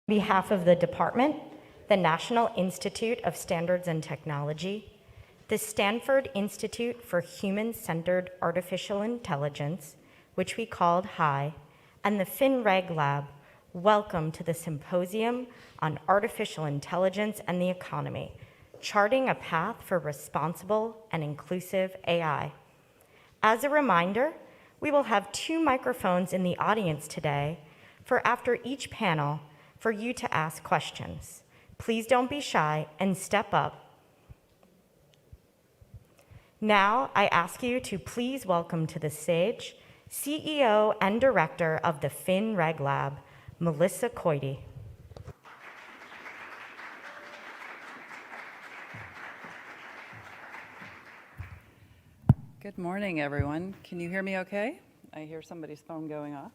On behalf of the department, the National Institute of Standards and Technology, the Stanford Institute for Human-Centered Artificial Intelligence, which we called HI, and the FinRegLab, welcome to the Symposium on Artificial Intelligence and the Economy, charting a path for responsible and inclusive AI. As a reminder, we will have 2 microphones in the audience today for after each panel for you to ask questions. Please don't be shy and step up. Now, I ask you to please welcome to the stage CEO and Director of the FinRegLab, Melissa Koide. Good morning, everyone. Can you hear me okay? I hear somebody's phone going off.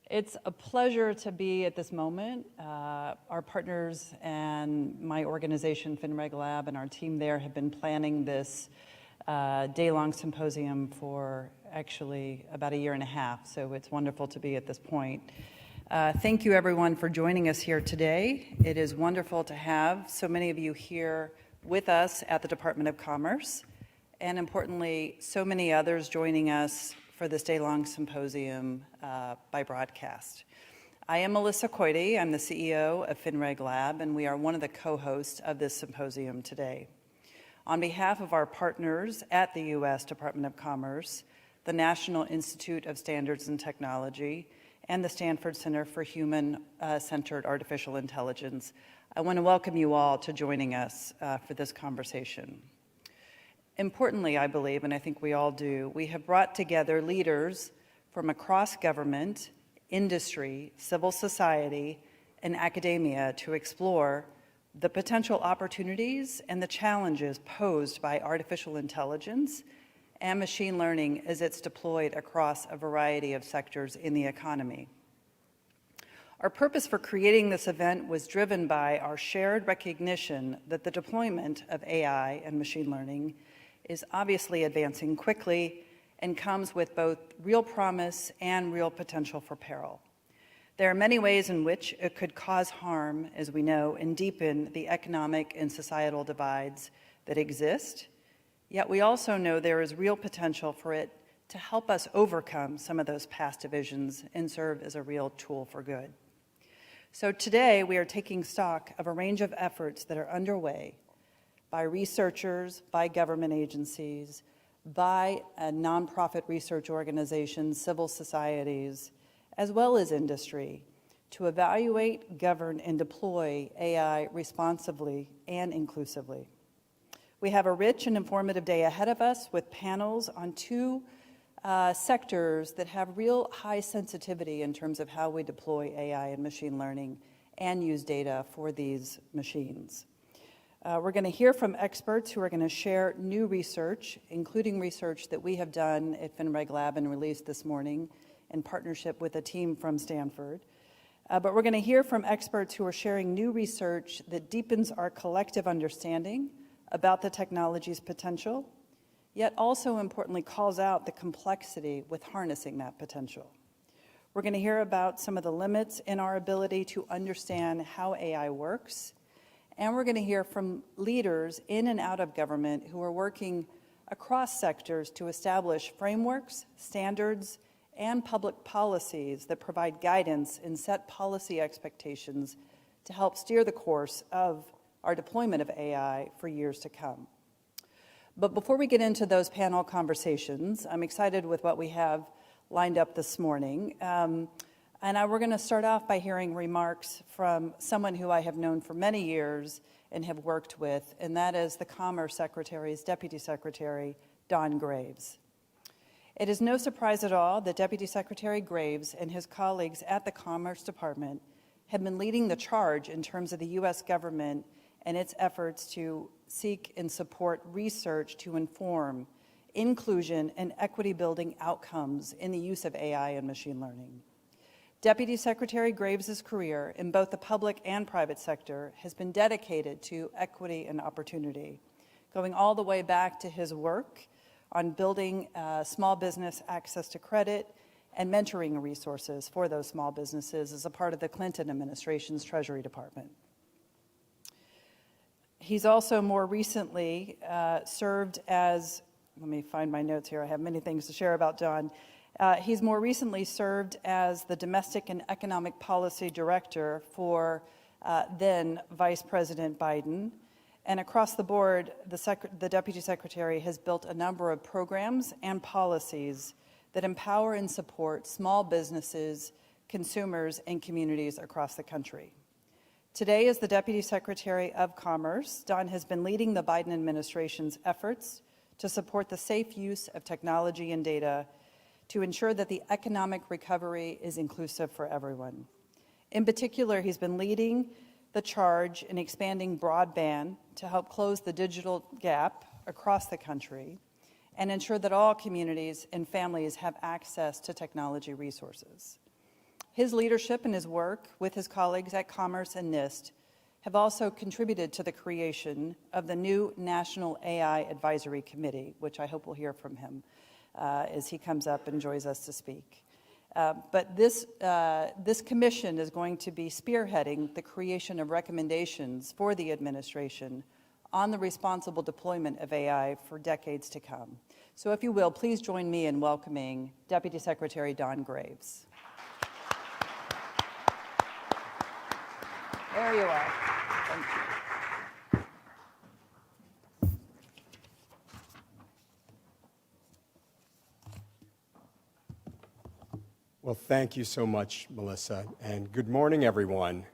It's a pleasure to be at this moment. Our partners and my organization, FinRegLab, and our team there have been planning this day-long symposium for actually about 1.5 years, so it's wonderful to be at this point. Thank you, everyone, for joining us here today. It is wonderful to have so many of you here with us at the Department of Commerce, and importantly, so many others joining us for this day-long symposium by broadcast. I am Melissa Koide. I'm the CEO of FinRegLab, and we are one of the co-hosts of this symposium today. On behalf of our partners at the U.S. Department of Commerce, the National Institute of Standards and Technology, and the Stanford Center for Human-Centered Artificial Intelligence, I want to welcome you all to joining us for this conversation. Importantly, I believe, and I think we all do, we have brought together leaders from across government, industry, civil society, and academia to explore the potential opportunities and the challenges posed by artificial intelligence and machine learning as it's deployed across a variety of sectors in the economy. Our purpose for creating this event was driven by our shared recognition that the deployment of AI and machine learning is obviously advancing quickly and comes with both real promise and real potential for peril. There are many ways in which it could cause harm, as we know, and deepen the economic and societal divides that exist. Yet we also know there is real potential for it to help us overcome some of those past divisions and serve as a real tool for good. So today we are taking stock of a range of efforts that are underway by researchers, by government agencies, by nonprofit research organizations, civil societies, as well as industry, to evaluate, govern, and deploy AI responsibly and inclusively. We have a rich and informative day ahead of us with panels on 2 sectors that have real high sensitivity in terms of how we deploy AI and machine learning and use data for these machines. We're going to hear from experts who are going to share new research, including research that we have done at FinRegLab and released this morning in partnership with a team from Stanford. But we're going to hear from experts who are sharing new research that deepens our collective understanding about the technology's potential, yet also importantly calls out the complexity with harnessing that potential. We're going to hear about some of the limits in our ability to understand how AI works. And we're going to hear from leaders in and out of government who are working across sectors to establish frameworks, standards, and public policies that provide guidance and set policy expectations to help steer the course of our deployment of AI for years to come. But before we get into those panel conversations, I'm excited with what we have lined up this morning. We're going to start off by hearing remarks from someone who I have known for many years and have worked with, and that is the Commerce Secretary's Deputy Secretary, Don Graves. It is no surprise at all that Deputy Secretary Graves and his colleagues at the Commerce Department have been leading the charge in terms of the U.S. government and its efforts to seek and support research to inform inclusion and equity-building outcomes in the use of AI and machine learning. Deputy Secretary Graves' career in both the public and private sector has been dedicated to equity and opportunity, going all the way back to his work on building small business access to credit and mentoring resources for those small businesses as a part of the Clinton administration's Treasury Department. He's also more recently served as, let me find my notes here, I have many things to share about Don. He's more recently served as the Domestic and Economic Policy Director for then Vice President Biden. And across the board, the Deputy Secretary has built a number of programs and policies that empower and support small businesses, consumers, and communities across the country. Today, as the Deputy Secretary of Commerce, Don has been leading the Biden administration's efforts to support the safe use of technology and data to ensure that the economic recovery is inclusive for everyone. In particular, he's been leading the charge in expanding broadband to help close the digital gap across the country and ensure that all communities and families have access to technology resources. His leadership and his work with his colleagues at Commerce and NIST have also contributed to the creation of the new National AI Advisory Committee, which I hope we'll hear from him as he comes up and joins us to speak. But this commission is going to be spearheading the creation of recommendations for the administration on the responsible deployment of AI for decades to come. So if you will, please join me in welcoming Deputy Secretary Don Graves. There you are. Thank you. Well, thank you so much, Melissa, and good morning, everyone.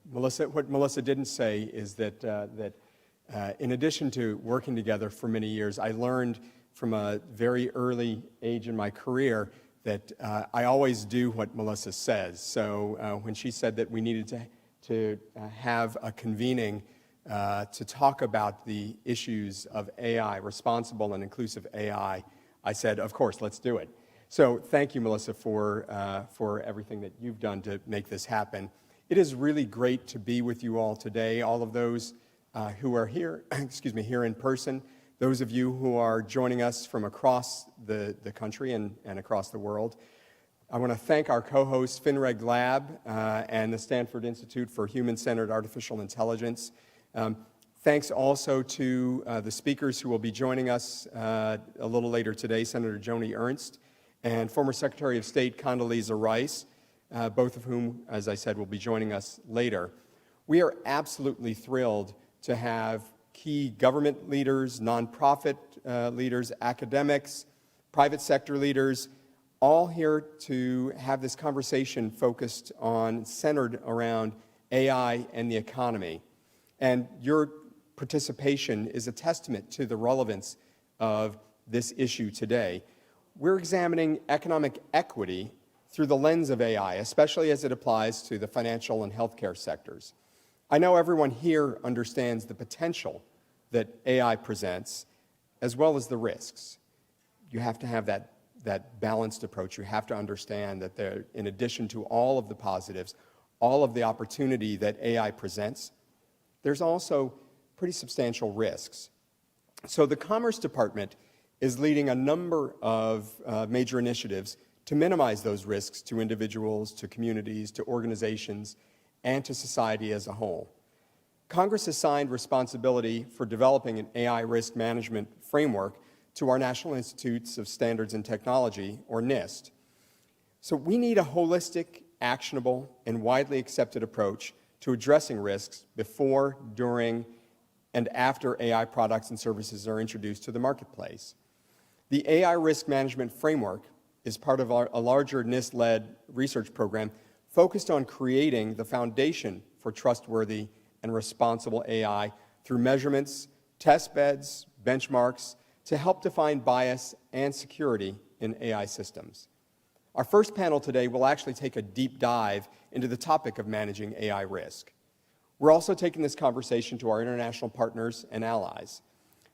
What Melissa didn't say is that in addition to working together for many years, I learned from a very early age in my career that I always do what Melissa says. So when she said that we needed to have a convening to talk about the issues of AI, responsible and inclusive AI, I said, of course, let's do it. So thank you, Melissa, for everything that you've done to make this happen. It is really great to be with you all today, all of those who are here, here in person, those of you who are joining us from across the country and across the world. I want to thank our co-hosts, FinRegLab and the Stanford Institute for Human-Centered Artificial Intelligence. Thanks also to the speakers who will be joining us a little later today, Senator Joni Ernst and former Secretary of State Condoleezza Rice, both of whom, as I said, will be joining us later. We are absolutely thrilled to have key government leaders, nonprofit leaders, academics, private sector leaders, all here to have this conversation focused on, centered around AI and the economy. And your participation is a testament to the relevance of this issue today. We're examining economic equity through the lens of AI, especially as it applies to the financial and healthcare sectors. I know everyone here understands the potential that AI presents, as well as the risks. You have to have that balanced approach. You have to understand that there, in addition to all of the positives, all of the opportunity that AI presents, there's also pretty substantial risks. So the Commerce Department is leading a number of major initiatives to minimize those risks to individuals, to communities, to organizations, and to society as a whole. Congress assigned responsibility for developing an AI risk management framework to our National Institutes of Standards and Technology, or NIST. So we need a holistic, actionable, and widely accepted approach to addressing risks before, during, and after AI products and services are introduced to the marketplace. The AI risk management framework is part of a larger NIST-led research program focused on creating the foundation for trustworthy and responsible AI through measurements, test beds, benchmarks, to help define bias and security in AI systems. Our first panel today will actually take a deep dive into the topic of managing AI risk. We're also taking this conversation to our international partners and allies.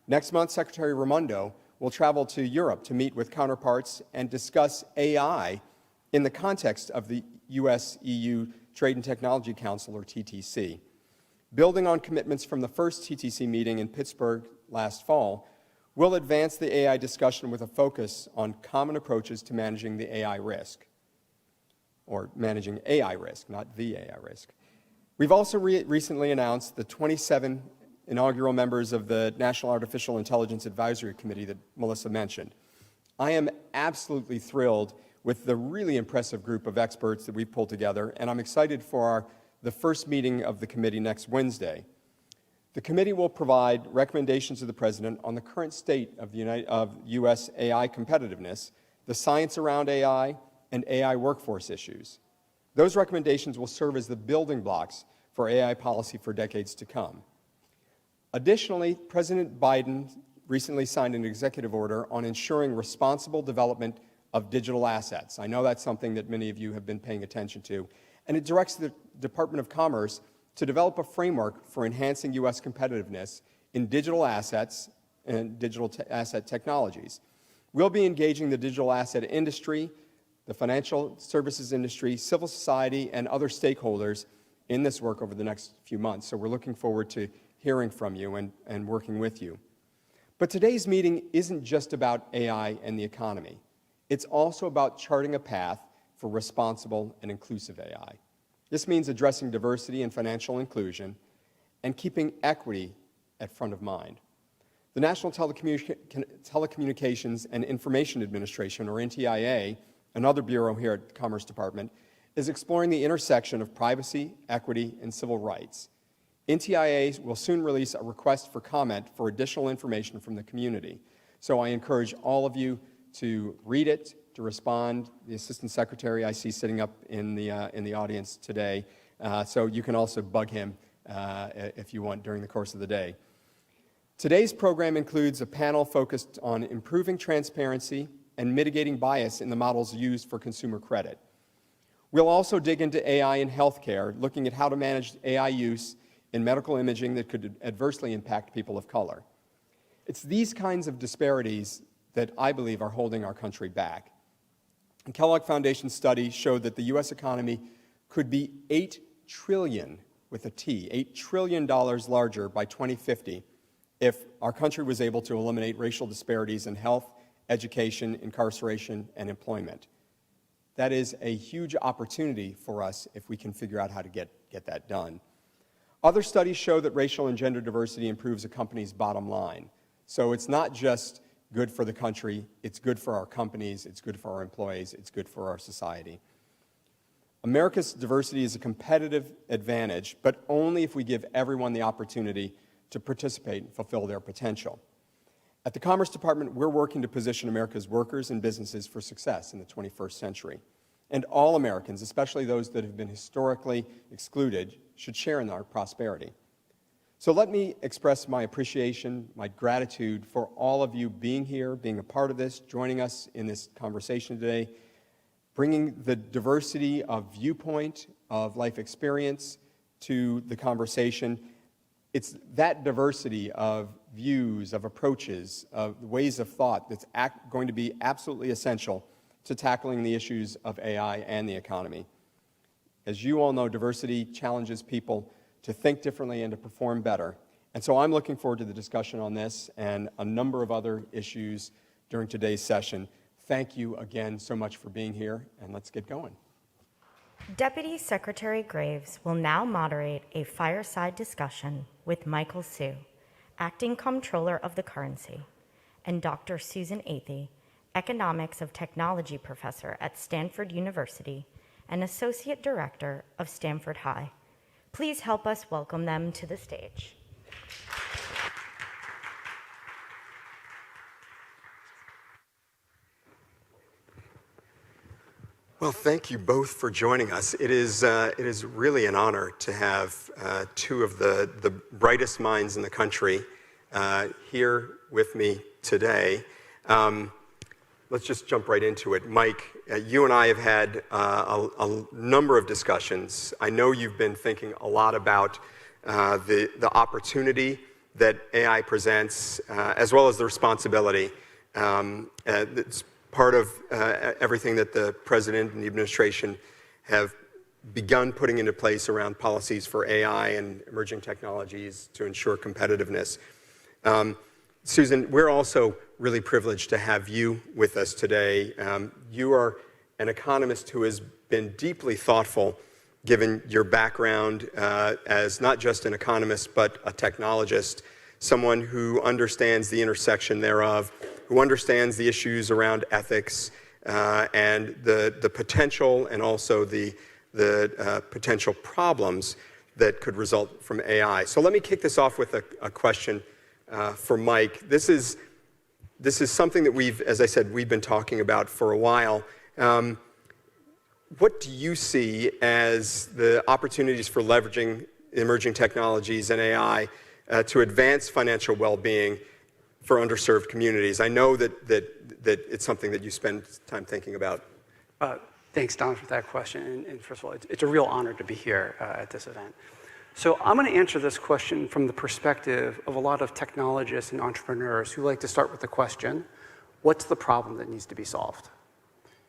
Next month, Secretary Raimondo will travel to Europe to meet with counterparts and discuss AI in the context of the US-EU Trade and Technology Council, or TTC. Building on commitments from the first TTC meeting in Pittsburgh last fall, We'll advance the AI discussion with a focus on common approaches to managing the AI risk, or managing AI risk, not the AI risk. We've also recently announced the 27 inaugural members of the National Artificial Intelligence Advisory Committee that Melissa mentioned. I am absolutely thrilled with the really impressive group of experts that we've pulled together, and I'm excited for the first meeting of the committee next Wednesday. The committee will provide recommendations to the President on the current state of U.S. AI competitiveness, the science around AI, and AI workforce issues. Those recommendations will serve as the building blocks for AI policy for decades to come. Additionally, President Biden recently signed an executive order on ensuring responsible development of digital assets. I know that's something that many of you have been paying attention to. And it directs the Department of Commerce to develop a framework for enhancing U.S. competitiveness in digital assets and digital asset technologies. We'll be engaging the digital asset industry, the financial services industry, civil society, and other stakeholders in this work over the next few months. So we're looking forward to hearing from you and working with you. But today's meeting isn't just about AI and the economy. It's also about charting a path for responsible and inclusive AI. This means addressing diversity and financial inclusion and keeping equity at front of mind. The National Telecommunications and Information Administration, or NTIA, another bureau here at the Commerce Department, is exploring the intersection of privacy, equity, and civil rights. NTIA will soon release a request for comment for additional information from the community. So I encourage all of you to read it, to respond. The Assistant Secretary I see sitting up in the audience today, so you can also bug him if you want during the course of the day. Today's program includes a panel focused on improving transparency and mitigating bias in the models used for consumer credit. We'll also dig into AI in healthcare, looking at how to manage AI use in medical imaging that could adversely impact people of color. It's these kinds of disparities that I believe are holding our country back. The Kellogg Foundation study showed that the U.S. economy could be $8 trillion, with a T, $8 trillion larger by 2050 if our country was able to eliminate racial disparities in health, education, incarceration, and employment. That is a huge opportunity for us if we can figure out how to get that done. Other studies show that racial and gender diversity improves a company's bottom line. So it's not just good for the country, it's good for our companies, it's good for our employees, it's good for our society. America's diversity is a competitive advantage, but only if we give everyone the opportunity to participate and fulfill their potential. At the Commerce Department, we're working to position America's workers and businesses for success in the 21st century. And all Americans, especially those that have been historically excluded, should share in our prosperity. So let me express my appreciation, my gratitude for all of you being here, being a part of this, joining us in this conversation today, bringing the diversity of viewpoint, of life experience to the conversation. It's that diversity of views, of approaches, of ways of thought that's going to be absolutely essential to tackling the issues of AI and the economy. As you all know, diversity challenges people to think differently and to perform better. And so I'm looking forward to the discussion on this and a number of other issues during today's session. Thank you again so much for being here, and let's get going. Deputy Secretary Graves will now moderate a fireside discussion with Michael Hsu, Acting Comptroller of the Currency, and Dr. Susan Athey, Economics of Technology Professor at Stanford University and Associate Director of Stanford High. Please help us welcome them to the stage. Well, thank you both for joining us. It is really an honor to have two of the brightest minds in the country here with me today. Let's just jump right into it. Mike, you and I have had a number of discussions. I know you've been thinking a lot about the opportunity that AI presents, as well as the responsibility. It's part of everything that the President and the administration have begun putting into place around policies for AI and emerging technologies to ensure competitiveness. Susan, we're also really privileged to have you with us today. You are an economist who has been deeply thoughtful, given your background as not just an economist, but a technologist, someone who understands the intersection thereof, who understands the issues around ethics and the potential and also the potential problems that could result from AI. So let me kick this off with a question for Mike. This is something that we've, as I said, we've been talking about for a while. What do you see as the opportunities for leveraging emerging technologies and AI to advance financial well-being for underserved communities? I know that it's something that you spend time thinking about. Thanks, Don, for that question. And first of all, it's a real honor to be here at this event. So I'm going to answer this question from the perspective of a lot of technologists and entrepreneurs who like to start with the question, what's the problem that needs to be solved?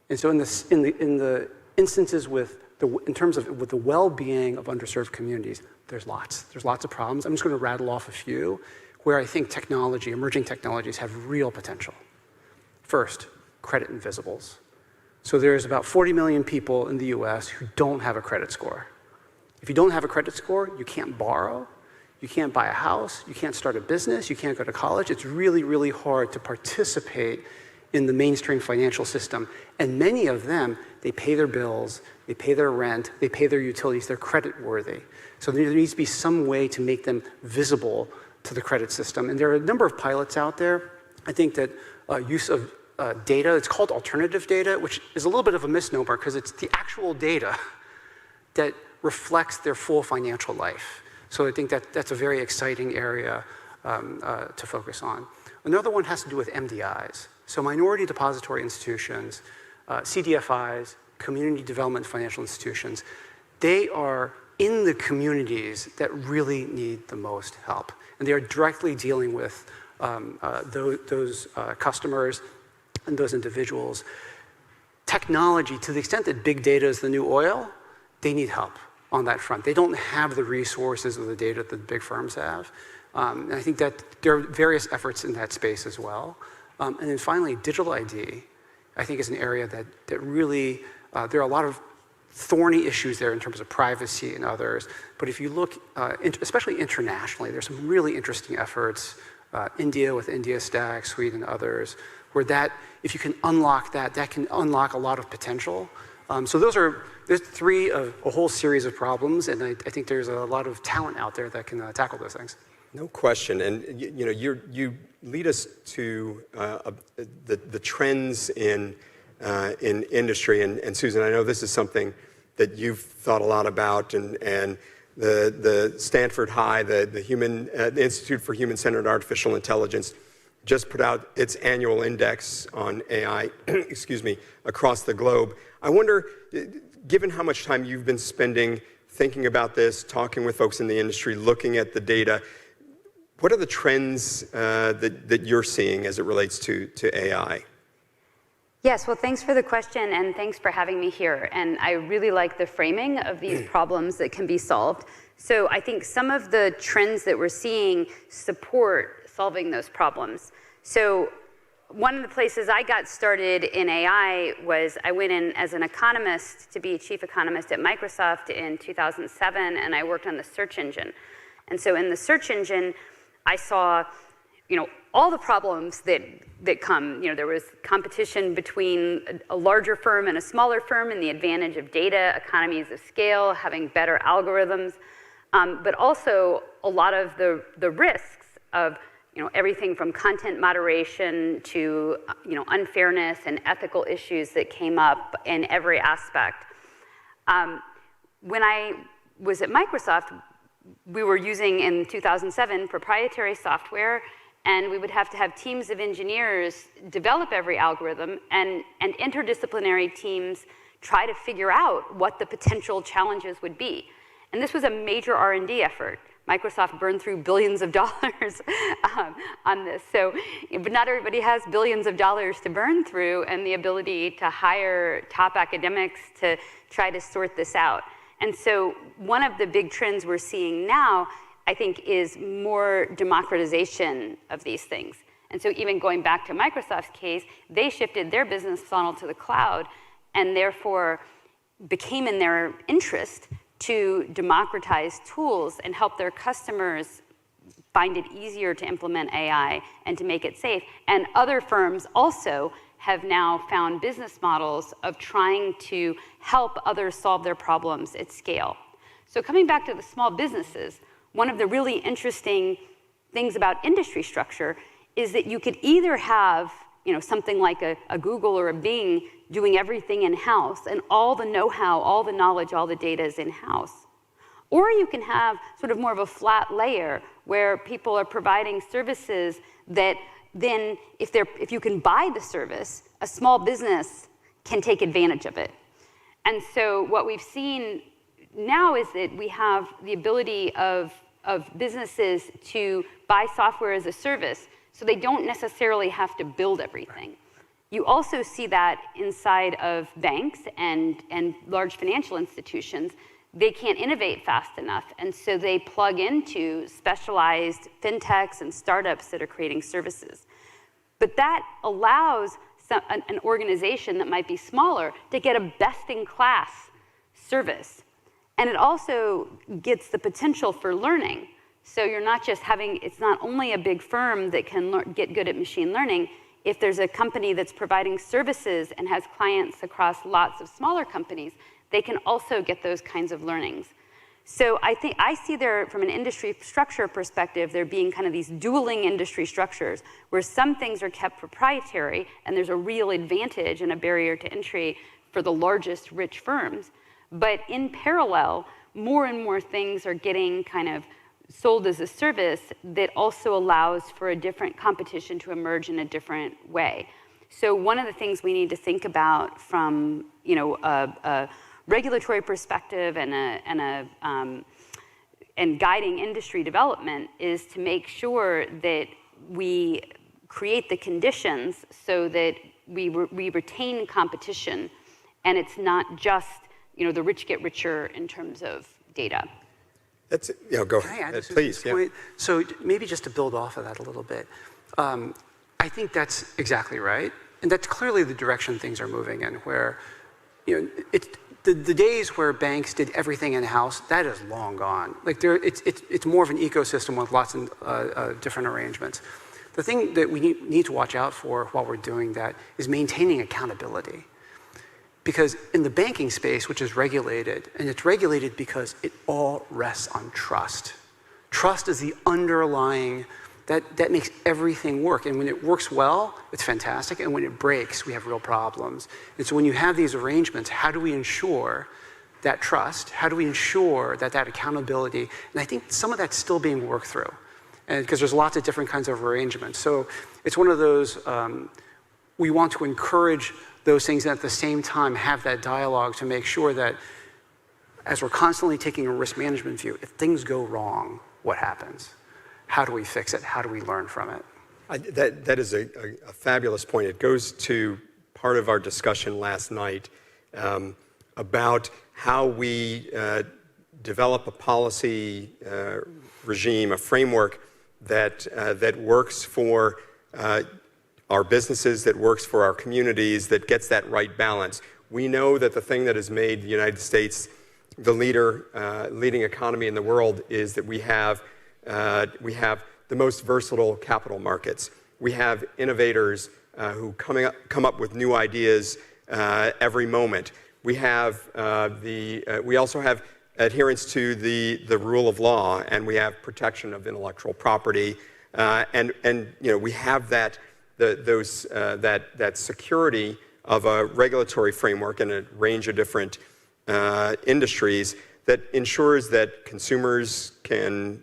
And so in the instances in terms of with the well-being of underserved communities, there's lots of problems. I'm just going to rattle off a few where I think emerging technologies have real potential. First, credit invisibles. So there's about 40 million people in the US who don't have a credit score. If you don't have a credit score, you can't borrow, you can't buy a house, you can't start a business, you can't go to college. It's really, really hard to participate in the mainstream financial system. And many of them, they pay their bills, they pay their rent, they pay their utilities, they're credit worthy. So there needs to be some way to make them visible to the credit system. And there are a number of pilots out there. I think that use of data, it's called alternative data, which is a little bit of a misnomer because it's the actual data that reflects their full financial life. So I think that's a very exciting area to focus on. Another one has to do with MDIs. So minority depository institutions, CDFIs, community development financial institutions, they are in the communities that really need the most help. And they are directly dealing with those customers and those individuals. Technology, to the extent that big data is the new oil, they need help on that front. They don't have the resources or the data that the big firms have. And I think that there are various efforts in that space as well. And then finally, digital ID, I think is an area that really, there are a lot of thorny issues there in terms of privacy and others. But if you look, especially internationally, there's some really interesting efforts, India with India Stack, Sweden, others, where if you can unlock that can unlock a lot of potential. So there's three of a whole series of problems, and I think there's a lot of talent out there that can tackle those things. No question, and you lead us to the trends in industry, and Susan, I know this is something that you've thought a lot about, and the Stanford High, the Institute for Human-Centered Artificial Intelligence, just put out its annual index on AI, across the globe. I wonder, given how much time you've been spending thinking about this, talking with folks in the industry, looking at the data, what are the trends that you're seeing as it relates to AI? Yes, well, thanks for the question, and thanks for having me here. And I really like the framing of these problems that can be solved. So I think some of the trends that we're seeing support solving those problems. So one of the places I got started in AI was I went in as an economist to be chief economist at Microsoft in 2007, and I worked on the search engine. And so in the search engine, I saw, all the problems that come. There was competition between a larger firm and a smaller firm, and the advantage of data, economies of scale, having better algorithms, but also a lot of the risks of everything from content moderation to unfairness and ethical issues that came up in every aspect. When I was at Microsoft, we were using, in 2007, proprietary software, and we would have to have teams of engineers develop every algorithm, and interdisciplinary teams try to figure out what the potential challenges would be. And this was a major R&D effort. Microsoft burned through billions of dollars on this. But not everybody has billions of dollars to burn through and the ability to hire top academics to try to sort this out. And so one of the big trends we're seeing now, I think, is more democratization of these things. And so even going back to Microsoft's case, they shifted their business model to the cloud and therefore became in their interest to democratize tools and help their customers find it easier to implement AI and to make it safe. And other firms also have now found business models of trying to help others solve their problems at scale. So coming back to the small businesses, one of the really interesting things about industry structure is that you could either have something like a Google or a Bing doing everything in-house and all the know-how, all the knowledge, all the data is in-house. Or you can have sort of more of a flat layer where people are providing services that then, if you can buy the service, a small business can take advantage of it. And so what we've seen now is that we have the ability of businesses to buy software as a service, so they don't necessarily have to build everything. You also see that inside of banks and large financial institutions. They can't innovate fast enough, and so they plug into specialized fintechs and startups that are creating services. But that allows an organization that might be smaller to get a best-in-class service. And it also gets the potential for learning. So you're not just having, it's not only a big firm that can get good at machine learning. If there's a company that's providing services and has clients across lots of smaller companies, they can also get those kinds of learnings. So I see there, from an industry structure perspective, there being kind of these dueling industry structures where some things are kept proprietary and there's a real advantage and a barrier to entry for the largest rich firms. But in parallel, more and more things are getting kind of sold as a service that also allows for a different competition to emerge in a different way. So one of the things we need to think about from a regulatory perspective and guiding industry development is to make sure that we create the conditions so that we retain competition, and it's not just the rich get richer in terms of data. That's go Can I add ahead, to please. this point? So maybe just to build off of that a little bit, I think that's exactly right, and that's clearly the direction things are moving in. Where the days where banks did everything in-house, that is long gone. Like it's more of an ecosystem with lots of different arrangements. The thing that we need to watch out for while we're doing that is maintaining accountability. Because in the banking space, which is regulated, and it's regulated because it all rests on trust. Trust is the underlying, that makes everything work. And when it works well, it's fantastic. And when it breaks, we have real problems. And so when you have these arrangements, how do we ensure that trust? How do we ensure that accountability? And I think some of that's still being worked through. And because there's lots of different kinds of arrangements. So it's one of those, we want to encourage those things and at the same time have that dialogue to make sure that as we're constantly taking a risk management view, if things go wrong, what happens? How do we fix it? How do we learn from it? That is a fabulous point. It goes to part of our discussion last night about how we develop a policy regime, a framework that works for our businesses, that works for our communities, that gets that right balance. We know that the thing that has made the United States the leading economy in the world is that we have the most versatile capital markets. We have innovators who come up with new ideas every moment. We have we also have adherence to the rule of law, and we have protection of intellectual property, and we have that security of a regulatory framework in a range of different industries that ensures that consumers can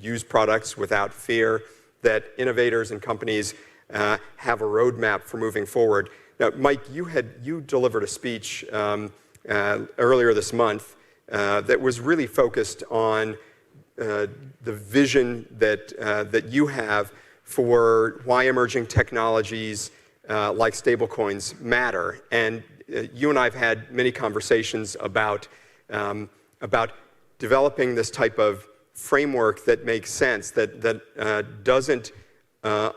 use products without fear, that innovators and companies have a roadmap for moving forward. Now, Mike, you delivered a speech earlier this month that was really focused on the vision that you have for why emerging technologies like stablecoins matter. And you and I have had many conversations about developing this type of framework that makes sense, that doesn't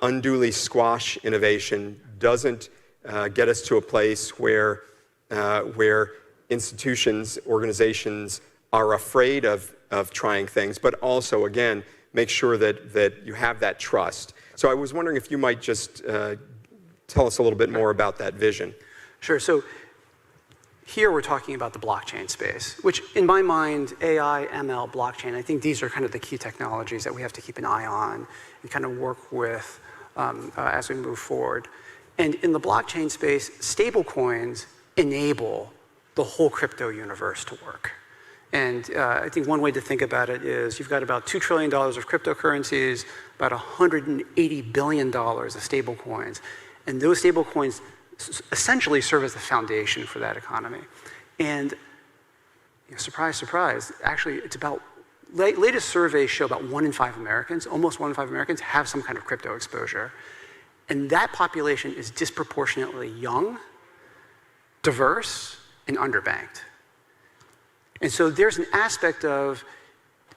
unduly squash innovation, doesn't get us to a place where institutions, organizations are afraid of trying things, but also, again, make sure that you have that trust. So I was wondering if you might just tell us a little bit more about that vision. Sure. So here we're talking about the blockchain space, which in my mind, AI, ML, blockchain, I think these are kind of the key technologies that we have to keep an eye on and kind of work with as we move forward. And in the blockchain space, stablecoins enable the whole crypto universe to work. And I think one way to think about it is you've got about $2 trillion of cryptocurrencies, about $180 billion of stablecoins. And those stablecoins essentially serve as the foundation for that economy. And surprise, surprise, actually it's about, latest surveys show about 1 in 5 Americans, almost 1 in 5 Americans have some kind of crypto exposure. And that population is disproportionately young, diverse, and underbanked. And so there's an aspect of,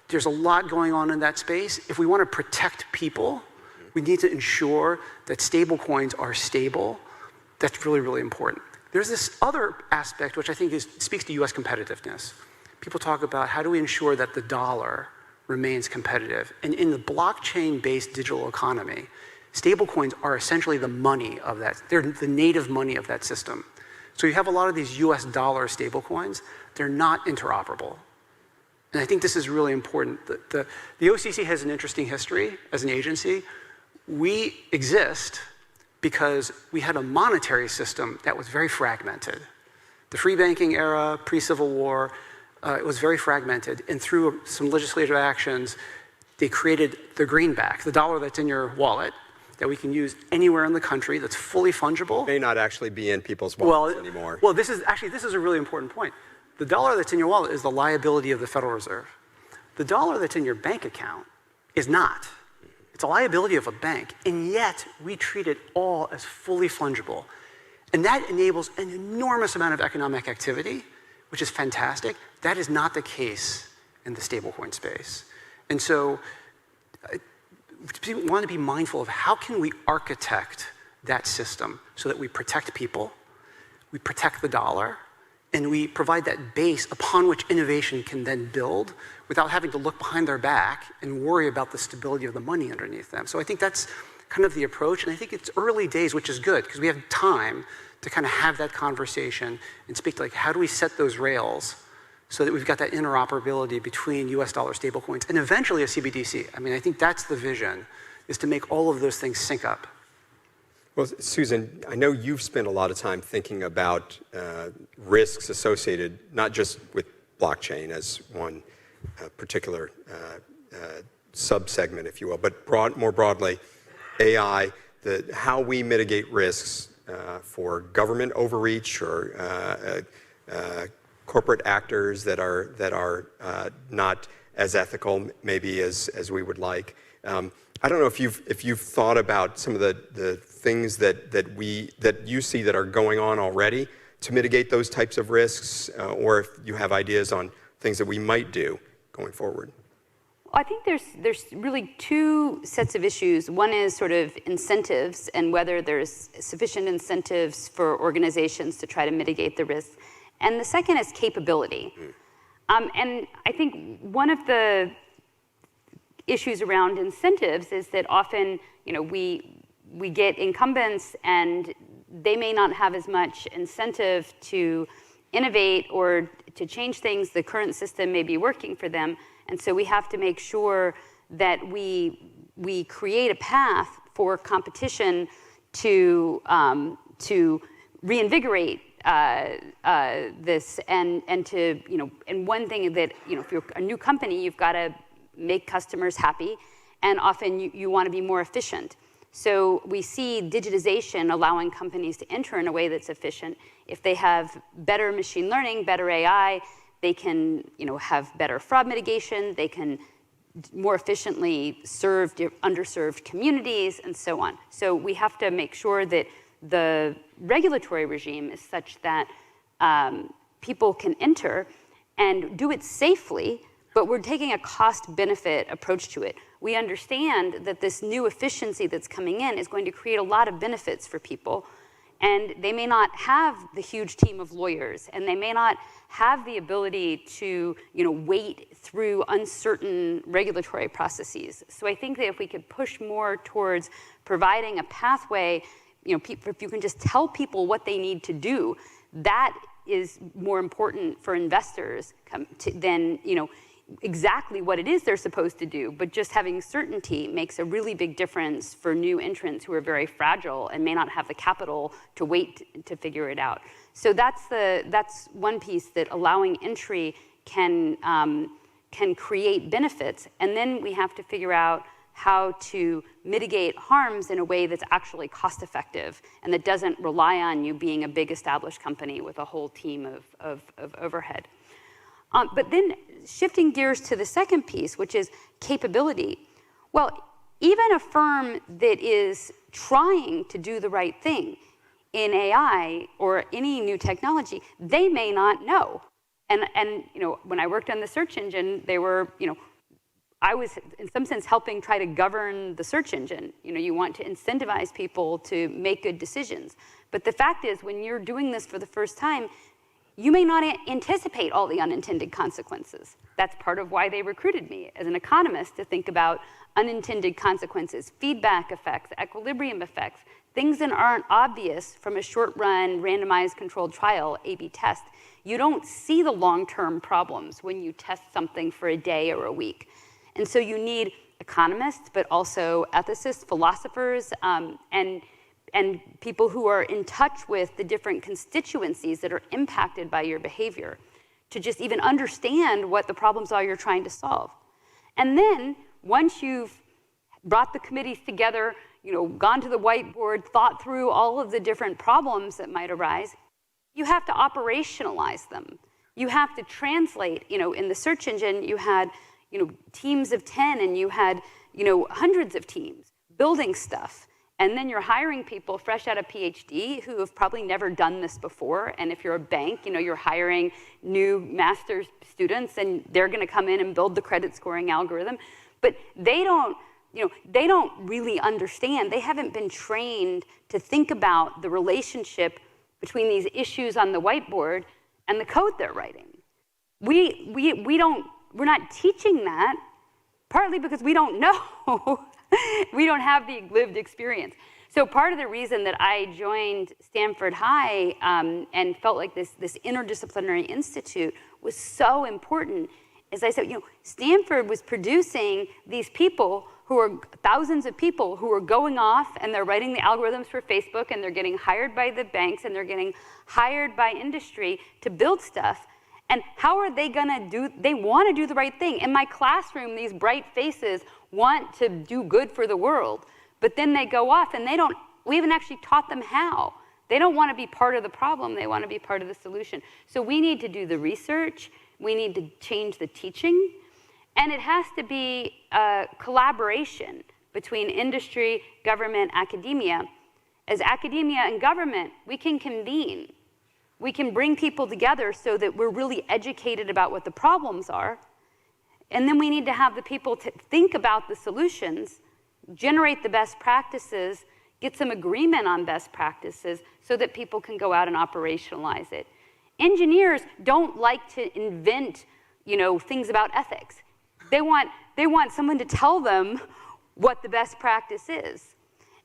there's a lot going on in that space. If we want to protect people, we need to ensure that stable coins are stable. That's really, really important. There's this other aspect which I think speaks to US competitiveness. People talk about how do we ensure that the dollar remains competitive. And in the blockchain-based digital economy, stablecoins are essentially the money of that. They're the native money of that system. So you have a lot of these US dollar stablecoins. They're not interoperable. And I think this is really important. The OCC has an interesting history as an agency. We exist because we had a monetary system that was very fragmented. The free banking era, pre-Civil War, it was very fragmented. And through some legislative actions, they created the greenback, the dollar that's in your wallet, that we can use anywhere in the country, that's fully fungible. May not actually be in people's wallets anymore. Well, this is a really important point. The dollar that's in your wallet is the liability of the Federal Reserve. The dollar that's in your bank account is not. It's a liability of a bank, and yet we treat it all as fully fungible. And that enables an enormous amount of economic activity, which is fantastic. That is not the case in the stablecoin space. And so we want to be mindful of how can we architect that system so that we protect people, we protect the dollar, and we provide that base upon which innovation can then build without having to look behind their back and worry about the stability of the money underneath them. So I think that's kind of the approach, and I think it's early days, which is good, because we have time to kind of have that conversation and speak to, like, how do we set those rails so that we've got that interoperability between US dollar stablecoins and eventually a CBDC. I mean, I think that's the vision, is to make all of those things sync up. Well, Susan, I know you've spent a lot of time thinking about risks associated not just with blockchain as one particular subsegment, if you will, but more broadly, AI, how we mitigate risks for government overreach or corporate actors that are not as ethical maybe as we would like. I don't know if you've thought about some of the things that you see that are going on already to mitigate those types of risks, or if you have ideas on things that we might do going forward. I think there's really two sets of issues. One is sort of incentives and whether there's sufficient incentives for organizations to try to mitigate the risks. And the second is capability. And I think one of the issues around incentives is that often, we get incumbents and they may not have as much incentive to innovate or to change things. The current system may be working for them. And so we have to make sure that we create a path for competition to reinvigorate this and to, and one thing that, if you're a new company, you've got to make customers happy, and often you want to be more efficient. So we see digitization allowing companies to enter in a way that's efficient. If they have better machine learning, better AI, they can have better fraud mitigation, they can more efficiently serve underserved communities, and so on. So we have to make sure that the regulatory regime is such that people can enter and do it safely, but we're taking a cost-benefit approach to it. We understand that this new efficiency that's coming in is going to create a lot of benefits for people, and they may not have the huge team of lawyers, and they may not have the ability to, wait through uncertain regulatory processes. So I think that if we could push more towards providing a pathway, if you can just tell people what they need to do, that is more important for investors than, exactly what it is they're supposed to do, but just having certainty makes a really big difference for new entrants who are very fragile and may not have the capital to wait to figure it out. So that's one piece, that allowing entry can create benefits, and then we have to figure out how to mitigate harms in a way that's actually cost effective and that doesn't rely on you being a big established company with a whole team of overhead. But then shifting gears to the second piece, which is capability. Well, even a firm that is trying to do the right thing in AI or any new technology, they may not know. And when I worked on the search engine, they were, I was in some sense helping try to govern the search engine. You want to incentivize people to make good decisions. But the fact is, when you're doing this for the first time, you may not anticipate all the unintended consequences. That's part of why they recruited me as an economist, to think about unintended consequences, feedback effects, equilibrium effects, things that aren't obvious from a short-run, randomized controlled trial, A/B test. You don't see the long-term problems when you test something for a day or a week. And so you need economists, but also ethicists, philosophers, and people who are in touch with the different constituencies that are impacted by your behavior to just even understand what the problems are you're trying to solve. And then once you've brought the committees together, gone to the whiteboard, thought through all of the different problems that might arise, you have to operationalize them. You have to translate, in the search engine, you had, teams of 10, and you had, hundreds of teams building stuff. And then you're hiring people fresh out of PhD who have probably never done this before. And if you're a bank, you're hiring new master's students, and they're going to come in and build the credit scoring algorithm. But they don't really understand. They haven't been trained to think about the relationship between these issues on the whiteboard and the code they're writing. We're not teaching that, partly because we don't know. We don't have the lived experience. So part of the reason that I joined Stanford High and felt like this interdisciplinary institute was so important is I said, Stanford was producing these people who are thousands of people who are going off and they're writing the algorithms for Facebook, and they're getting hired by the banks, and they're getting hired by industry to build stuff. And how are they gonna they want to do the right thing. In my classroom, these bright faces want to do good for the world, but then they go off and we haven't actually taught them how. They don't want to be part of the problem, they want to be part of the solution. So we need to do the research, we need to change the teaching, and it has to be a collaboration between industry, government, academia. As academia and government, we can convene. We can bring people together so that we're really educated about what the problems are. And then we need to have the people to think about the solutions, generate the best practices, get some agreement on best practices so that people can go out and operationalize it. Engineers don't like to invent, things about ethics. They want someone to tell them what the best practice is.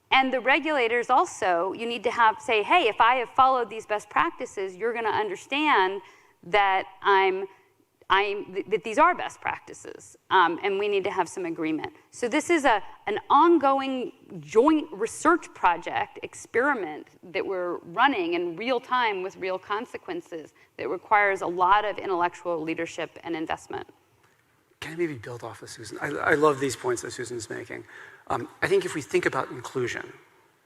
And the regulators also, you need to say, hey, if I have followed these best practices, you're going to understand that that these are best practices, and we need to have some agreement. So this is an ongoing joint research project experiment that we're running in real time with real consequences that requires a lot of intellectual leadership and investment. Can I maybe build off of Susan? I love these points that Susan's making. I think if we think about inclusion,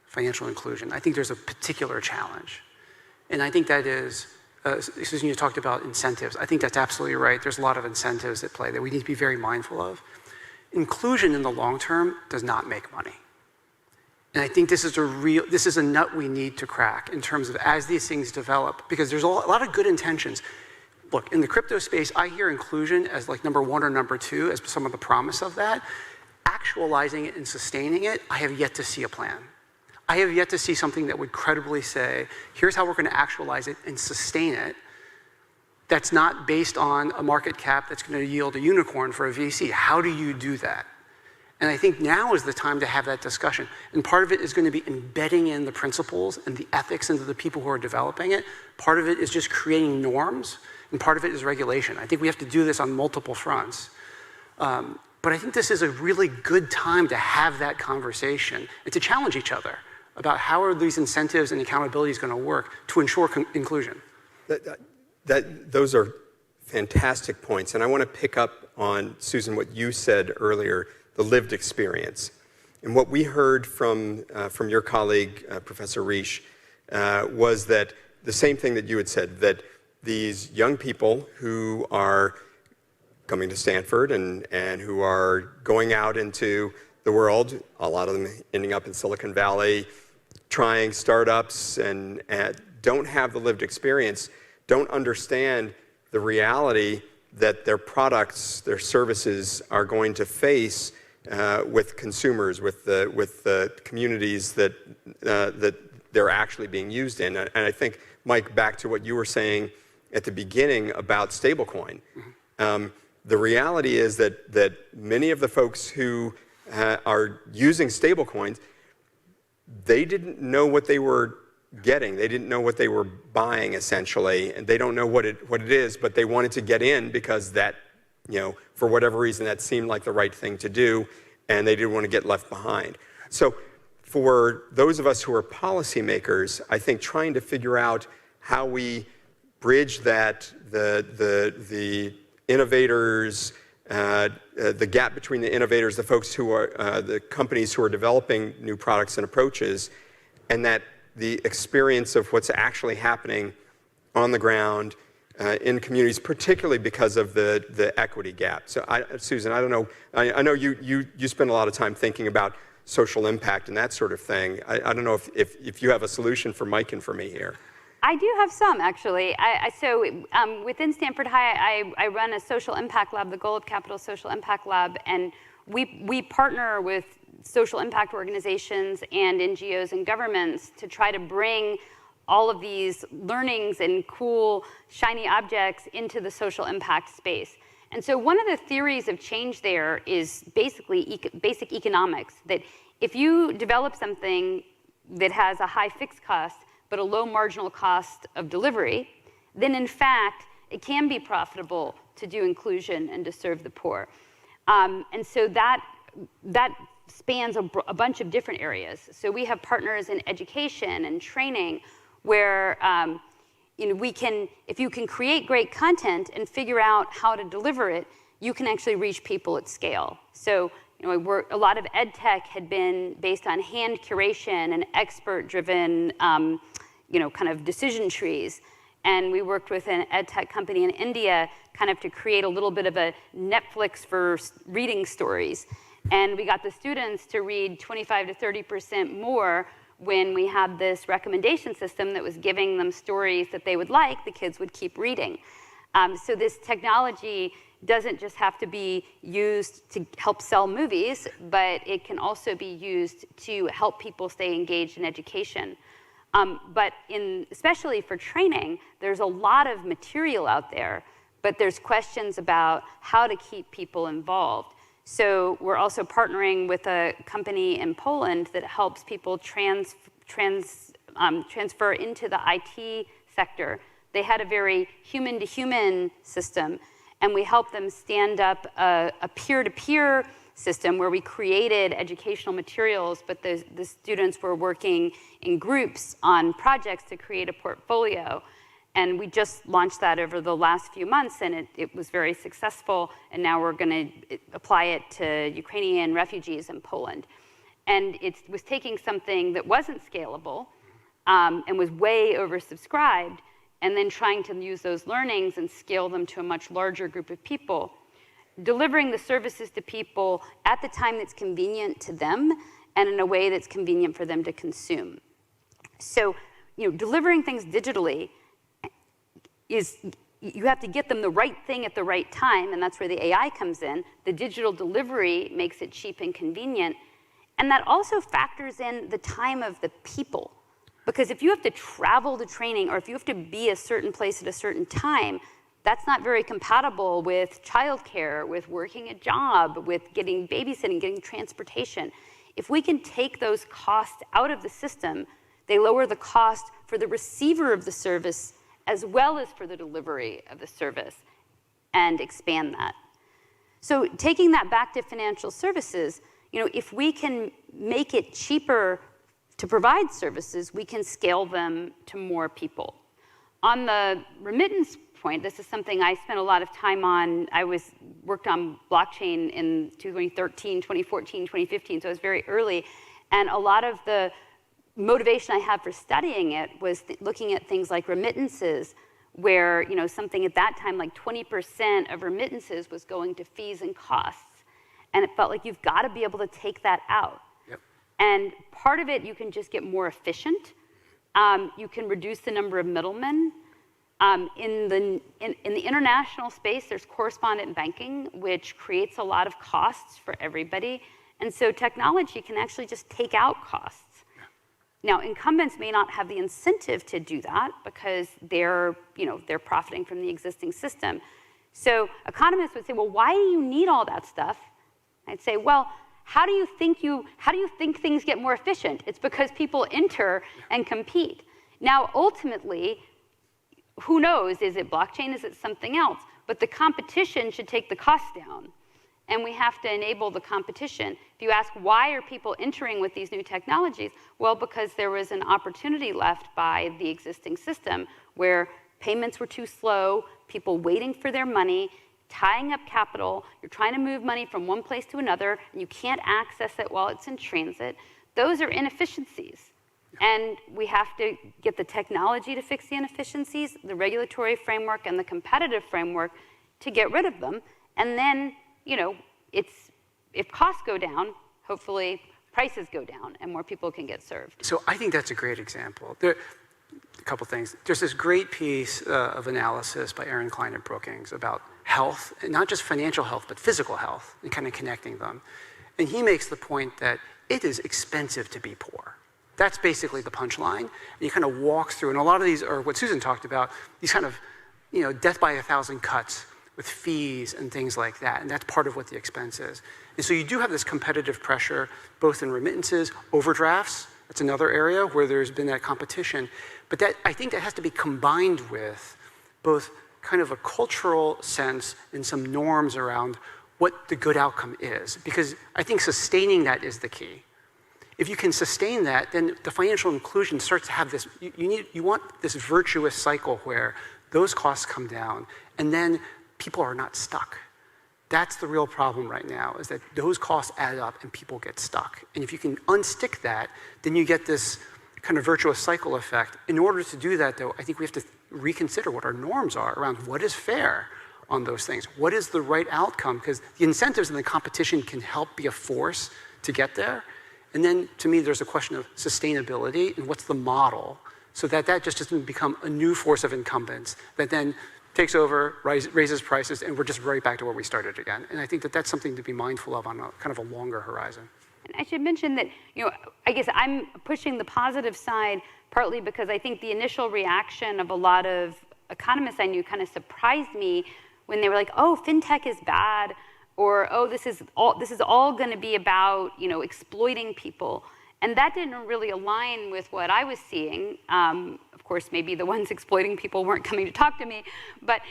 financial inclusion, I think there's a particular challenge. And I think that is, Susan, you talked about incentives. I think that's absolutely right. There's a lot of incentives at play that we need to be very mindful of. Inclusion in the long term does not make money. And I think this is a nut we need to crack in terms of as these things develop, because there's a lot of good intentions. look, in the crypto space, I hear inclusion as like number 1 or number 2 as some of the promise of that. Actualizing it and sustaining it, I have yet to see a plan. I have yet to see something that would credibly say, here's how we're going to actualize it and sustain it. That's not based on a market cap that's going to yield a unicorn for a VC. How do you do that? And I think now is the time to have that discussion. And part of it is going to be embedding in the principles and the ethics into the people who are developing it. Part of it is just creating norms, and part of it is regulation. I think we have to do this on multiple fronts. But I think this is a really good time to have that conversation and to challenge each other about how are these incentives and accountabilities going to work to ensure inclusion. Those are fantastic points. And I want to pick up on, Susan, what you said earlier, the lived experience. And what we heard from your colleague, Professor Reish, was that the same thing that you had said, that these young people who are coming to Stanford and who are going out into the world, a lot of them ending up in Silicon Valley, trying startups and don't have the lived experience, don't understand the reality that their products, their services are going to face with consumers, with the communities that they're actually being used in. And I think, Mike, back to what you were saying at the beginning about stablecoin. The reality is that many of the folks who are using stablecoins, they didn't know what they were getting. They didn't know what they were buying, essentially, and they don't know what it is, but they wanted to get in because that, for whatever reason, that seemed like the right thing to do, and they didn't want to get left behind. So for those of us who are policymakers, I think trying to figure out how we bridge that, the innovators, the gap between the innovators, the folks who are, the companies who are developing new products and approaches, and that the experience of what's actually happening on the ground in communities, particularly because of the equity gap. So, Susan, I don't know. I know you spend a lot of time thinking about social impact and that sort of thing. I don't know if you have a solution for Mike and for me here. I do have some, actually. Within Stanford High, I run a social impact lab, the Golub Capital Social Impact Lab, and we partner with social impact organizations and NGOs and governments to try to bring all of these learnings and cool, shiny objects into the social impact space. And so one of the theories of change there is basically basic economics, that if you develop something that has a high fixed cost, but a low marginal cost of delivery, then in fact, it can be profitable to do inclusion and to serve the poor. And so that spans a bunch of different areas. So we have partners in education and training where if you can create great content and figure out how to deliver it, you can actually reach people at scale. So a lot of ed tech had been based on hand curation and expert-driven kind of decision trees. And we worked with an ed tech company in India kind of to create a little bit of a Netflix for reading stories. And we got the students to read 25 to 30% more when we had this recommendation system that was giving them stories that they would like, the kids would keep reading. So this technology doesn't just have to be used to help sell movies, but it can also be used to help people stay engaged in education. But especially for training, there's a lot of material out there, but there's questions about how to keep people involved. So we're also partnering with a company in Poland that helps people transfer into the IT sector. They had a very human-to-human system, and we helped them stand up a peer-to-peer system where we created educational materials, but the students were working in groups on projects to create a portfolio. And we just launched that over the last few months, and it was very successful, and now we're going to apply it to Ukrainian refugees in Poland. And it was taking something that wasn't scalable and was way oversubscribed, and then trying to use those learnings and scale them to a much larger group of people. Delivering the services to people at the time that's convenient to them and in a way that's convenient for them to consume. So, delivering things digitally you have to get them the right thing at the right time, and that's where the AI comes in. The digital delivery makes it cheap and convenient. And that also factors in the time of the people. Because if you have to travel to training, or if you have to be a certain place at a certain time, that's not very compatible with childcare, with working a job, with getting babysitting, getting transportation. If we can take those costs out of the system, they lower the cost for the receiver of the service as well as for the delivery of the service, and expand that. So taking that back to financial services, if we can make it cheaper to provide services, we can scale them to more people. On the remittance point, this is something I spent a lot of time on. I worked on blockchain in 2013, 2014, 2015, so it was very early. And a lot of the motivation I had for studying it was looking at things like remittances, where something at that time like 20% of remittances was going to fees and costs. And it felt like you've got to be able to take that out. Yep. And part of it, you can just get more efficient. You can reduce the number of middlemen. In the international space, there's correspondent banking, which creates a lot of costs for everybody. And so technology can actually just take out costs. Now, incumbents may not have the incentive to do that because they're profiting from the existing system. So economists would say, well, why do you need all that stuff? I'd say, well, how do you think things get more efficient? It's because people enter and compete. Now, ultimately, who knows? Is it blockchain? Is it something else? But the competition should take the cost down. And we have to enable the competition. If you ask, why are people entering with these new technologies? Well, because there was an opportunity left by the existing system where payments were too slow, people waiting for their money, tying up capital, you're trying to move money from one place to another, and you can't access it while it's in transit. Those are inefficiencies. And we have to get the technology to fix the inefficiencies, the regulatory framework and the competitive framework to get rid of them. And then, if costs go down, hopefully prices go down and more people can get served. So I think that's a great example. A couple things. There's this great piece of analysis by Aaron Klein at Brookings about health, and not just financial health, but physical health, and kind of connecting them. And he makes the point that it is expensive to be poor. That's basically the punchline. And he kind of walks through, and a lot of these are what Susan talked about, these kind of, death by 1,000 cuts with fees and things like that, and that's part of what the expense is. And so you do have this competitive pressure, both in remittances, overdrafts, that's another area where there's been that competition. But I think that has to be combined with both kind of a cultural sense and some norms around what the good outcome is, because I think sustaining that is the key. If you can sustain that, then the financial inclusion starts to have this, you want this virtuous cycle where those costs come down, and then people are not stuck. That's the real problem right now, is that those costs add up and people get stuck. And if you can unstick that, then you get this kind of virtuous cycle effect. In order to do that, though, I think we have to reconsider what our norms are around what is fair on those things. What is the right outcome? Because the incentives and the competition can help be a force to get there. And then, to me, there's a question of sustainability and what's the model, so that just doesn't become a new force of incumbents that then takes over, raises prices, and we're just right back to where we started again. And I think that that's something to be mindful of on a kind of a longer horizon. And I should mention that, I guess I'm pushing the positive side partly because I think the initial reaction of a lot of economists I knew kind of surprised me when they were like, oh, fintech is bad, or oh, this is all going to be about exploiting people. And that didn't really align with what I was seeing. Of course, maybe the ones exploiting people weren't coming to talk to me, but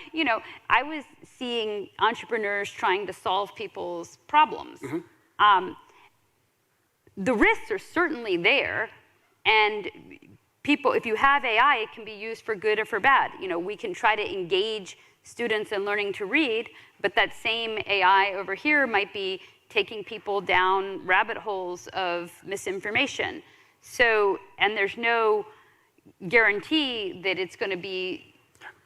I was seeing entrepreneurs trying to solve people's problems. Mm-hmm. The risks are certainly there, and people, if you have AI, it can be used for good or for bad. We can try to engage students in learning to read, but that same AI over here might be taking people down rabbit holes of misinformation. So, and there's no guarantee that it's going to be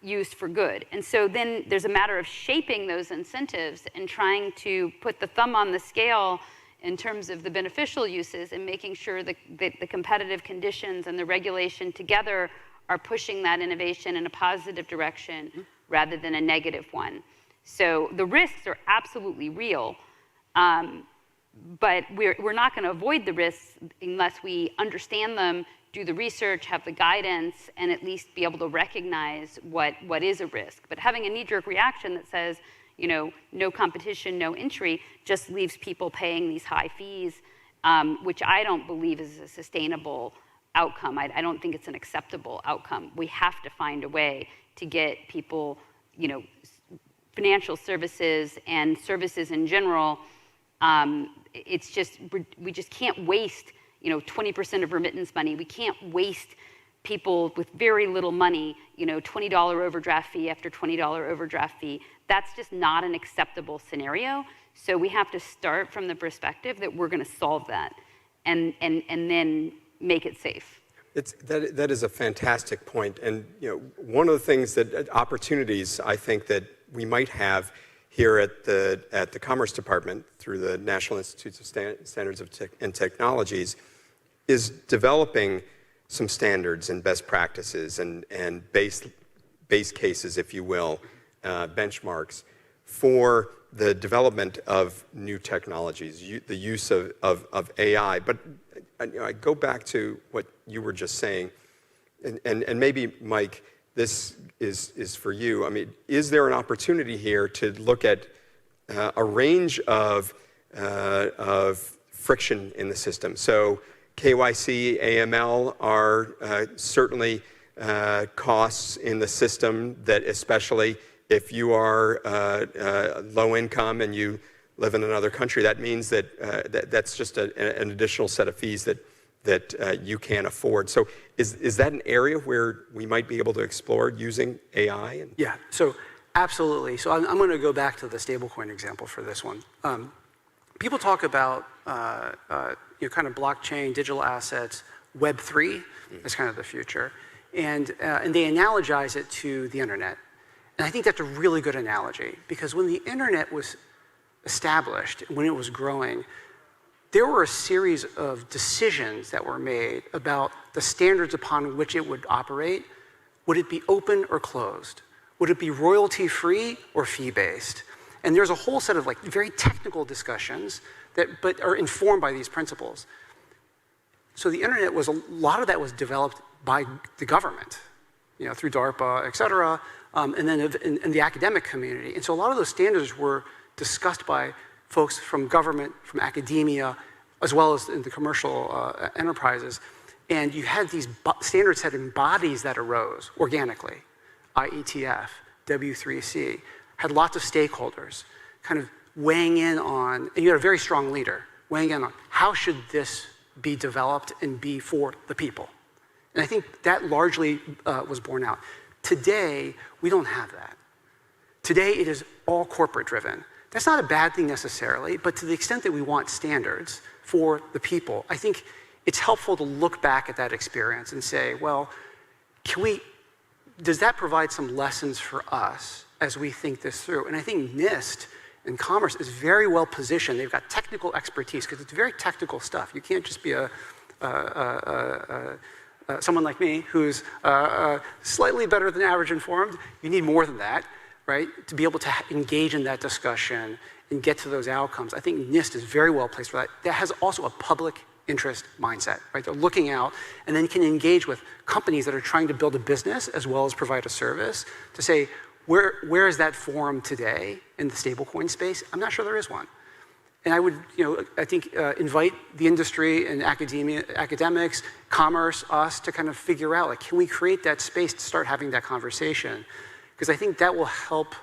used for good. And so then there's a matter of shaping those incentives and trying to put the thumb on the scale in terms of the beneficial uses and making sure that the competitive conditions and the regulation together are pushing that innovation in a positive direction rather than a negative one. So the risks are absolutely real, but we're not going to avoid the risks unless we understand them, do the research, have the guidance, and at least be able to recognize what is a risk. But having a knee-jerk reaction that says, you know, no competition, no entry, just leaves people paying these high fees, which I don't believe is a sustainable outcome. I don't think it's an acceptable outcome. We have to find a way to get people, you know, financial services and services in general. It's just, we just can't waste, you know, 20% of remittance money. We can't waste people with very little money, you know, $20 overdraft fee after $20 overdraft fee. That's just not an acceptable scenario. So we have to start from the perspective that we're going to solve that and then make it safe. That is a fantastic point. And you know, one of the things that opportunities I think that we might have here at the Commerce Department through the National Institute of Standards and Technologies is developing some standards and best practices and base cases, if you will, benchmarks for the development of new technologies, the use of AI. But I go back to what you were just saying, and maybe, Mike, this is for you. I mean, is there an opportunity here to look at a range of friction in the system? So KYC, AML are certainly costs in the system that, especially if you are low income and you live in another country, that means that that's just an additional set of fees that you can't afford. So is that an area where we might be able to explore using AI? Yeah, so absolutely. So I'm going to go back to the stablecoin example for this one. People talk about you know, kind of blockchain, digital assets, Web3 is kind of the future. And they analogize it to the internet. And I think that's a really good analogy, because when the internet was established, when it was growing, there were a series of decisions that were made about the standards upon which it would operate. Would it be open or closed? Would it be royalty-free or fee-based? And there's a whole set of like very technical discussions but are informed by these principles. So the internet was, a lot of that was developed by the government, you know, through DARPA, et cetera, and then in the academic community. And so a lot of those standards were discussed by folks from government, from academia, as well as in the commercial enterprises. And you had these standard setting bodies that arose organically. IETF, W3C, had lots of stakeholders kind of weighing in on, and you had a very strong leader, weighing in on how should this be developed and be for the people. And I think that largely was borne out. Today, we don't have that. Today, it is all corporate driven. That's not a bad thing necessarily, but to the extent that we want standards for the people, I think it's helpful to look back at that experience and say, well, does that provide some lessons for us as we think this through? And I think NIST and Commerce is very well positioned. They've got technical expertise, because it's very technical stuff. You can't just be someone like me who's slightly better than average informed. You need more than that, right, to be able to engage in that discussion and get to those outcomes. I think NIST is very well placed for that. That has also a public interest mindset, right? They're looking out and then can engage with companies that are trying to build a business as well as provide a service to say, where is that forum today in the stablecoin space? I'm not sure there is one. And I would, I think invite the industry and academics, commerce, us to kind of figure out, like, can we create that space to start having that conversation? Because I think that will help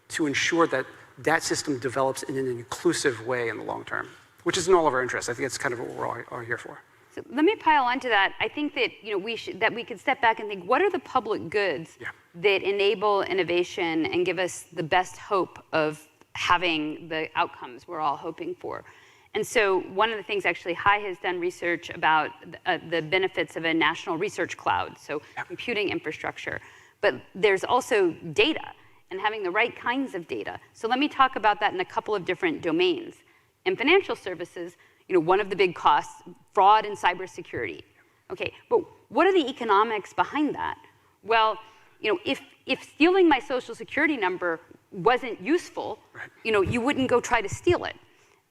to ensure that that system develops in an inclusive way in the long term, which is in all of our interests. I think that's kind of what we're all here for. So let me pile onto that. I think that we could step back and think, what are the public goods that enable innovation and give us the best hope of having the outcomes we're all hoping for? And so one of the things, actually, HI has done research about the benefits of a national research cloud, so computing infrastructure. But there's also data and having the right kinds of data. So let me talk about that in a couple of different domains. In financial services, one of the big costs, fraud and cybersecurity. Okay, but what are the economics behind that? Well, if stealing my social security number wasn't useful, you wouldn't go try to steal it.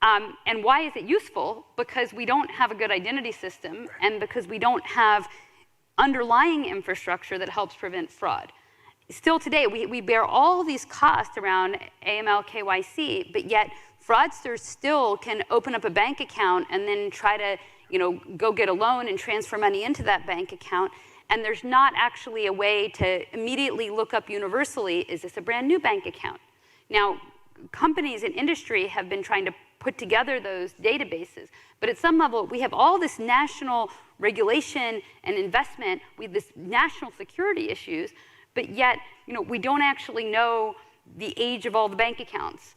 And why is it useful? Because we don't have a good identity system, and because we don't have underlying infrastructure that helps prevent fraud. Still today, we bear all these costs around AML, KYC, but yet fraudsters still can open up a bank account and then try to go get a loan and transfer money into that bank account. And there's not actually a way to immediately look up universally, is this a brand new bank account? Now, companies and industry have been trying to put together those databases, but at some level, we have all this national regulation and investment, we have this national security issues, but yet, we don't actually know the age of all the bank accounts,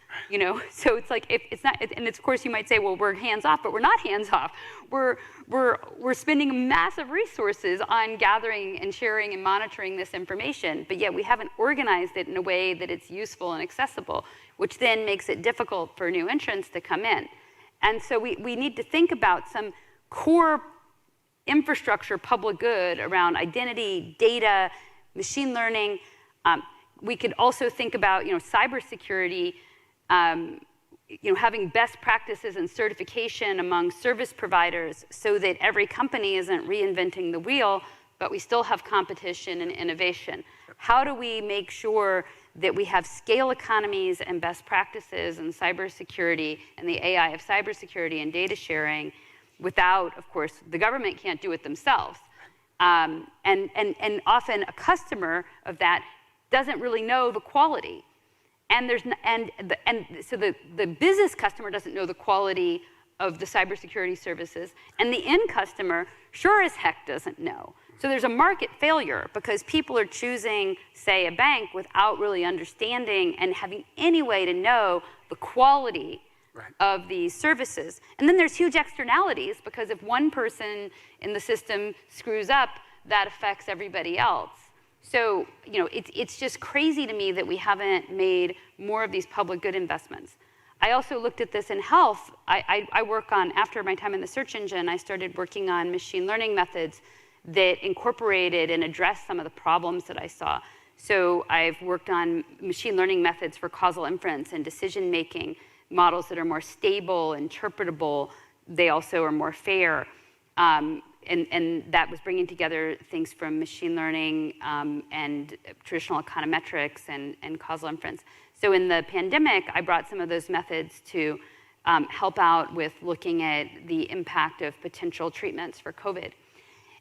So it's like, if it's not, and of course you might say, well, we're hands off, but we're not hands off. We're spending massive resources on gathering and sharing and monitoring this information, but yet we haven't organized it in a way that it's useful and accessible, which then makes it difficult for new entrants to come in. And so we need to think about some core infrastructure public good around identity, data, machine learning. We could also think about, cybersecurity, having best practices and certification among service providers so that every company isn't reinventing the wheel, but we still have competition and innovation. How do we make sure that we have scale economies and best practices in cybersecurity and the AI of cybersecurity and data sharing without, of course, the government can't do it themselves. And often a customer of that doesn't really know the quality. And so the business customer doesn't know the quality of the cybersecurity services, and the end customer sure as heck doesn't know. So there's a market failure because people are choosing, say, a bank without really understanding and having any way to know the quality of these services. And then there's huge externalities because if one person in the system screws up, that affects everybody else. So, it's just crazy to me that we haven't made more of these public good investments. I also looked at this in health. I work on, after my time in the search engine, I started working on machine learning methods that incorporated and addressed some of the problems that I saw. So I've worked on machine learning methods for causal inference and decision-making, models that are more stable, interpretable. They also are more fair. And that was bringing together things from machine learning and traditional econometrics and causal inference. So in the pandemic, I brought some of those methods to help out with looking at the impact of potential treatments for COVID.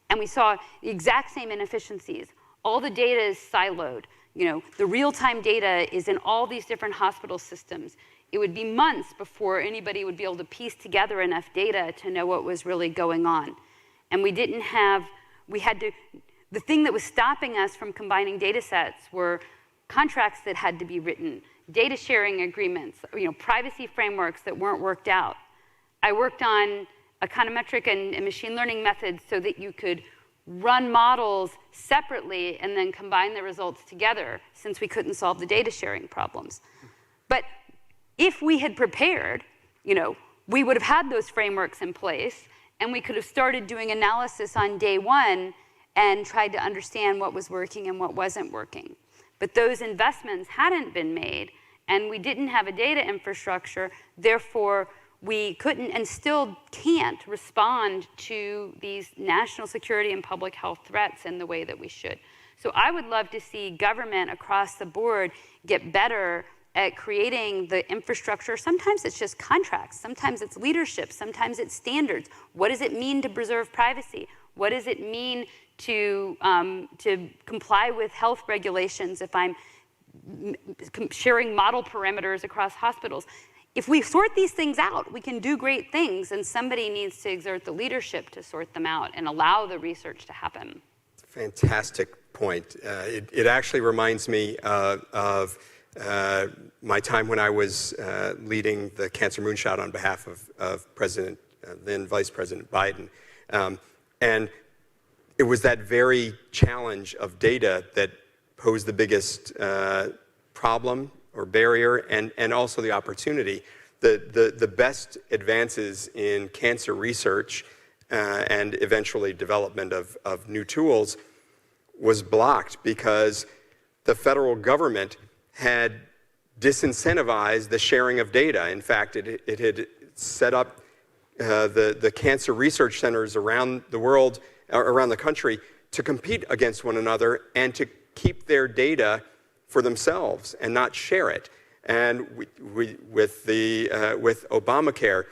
And we saw the exact same inefficiencies. All the data is siloed. The real-time data is in all these different hospital systems. It would be months before anybody would be able to piece together enough data to know what was really going on. And the thing that was stopping us from combining data sets were contracts that had to be written, data sharing agreements, privacy frameworks that weren't worked out. I worked on econometric and machine learning methods so that you could run models separately and then combine the results together since we couldn't solve the data sharing problems. But if we had prepared, we would have had those frameworks in place and we could have started doing analysis on day one and tried to understand what was working and what wasn't working. But those investments hadn't been made and we didn't have a data infrastructure, therefore we couldn't and still can't respond to these national security and public health threats in the way that we should. So I would love to see government across the board get better at creating the infrastructure. Sometimes it's just contracts, sometimes it's leadership, sometimes it's standards. What does it mean to preserve privacy? What does it mean to comply with health regulations if I'm sharing model parameters across hospitals? If we sort these things out, we can do great things, and somebody needs to exert the leadership to sort them out and allow the research to happen. Fantastic point. It actually reminds me of my time when I was leading the Cancer Moonshot on behalf of then Vice President Biden. And it was that very challenge of data that posed the biggest problem or barrier, and also the opportunity. The best advances in cancer research and eventually development of new tools was blocked because the federal government had disincentivized the sharing of data. In fact, it had set up the cancer research centers around the world, around the country, to compete against one another and to keep their data for themselves and not share it. And with Obamacare,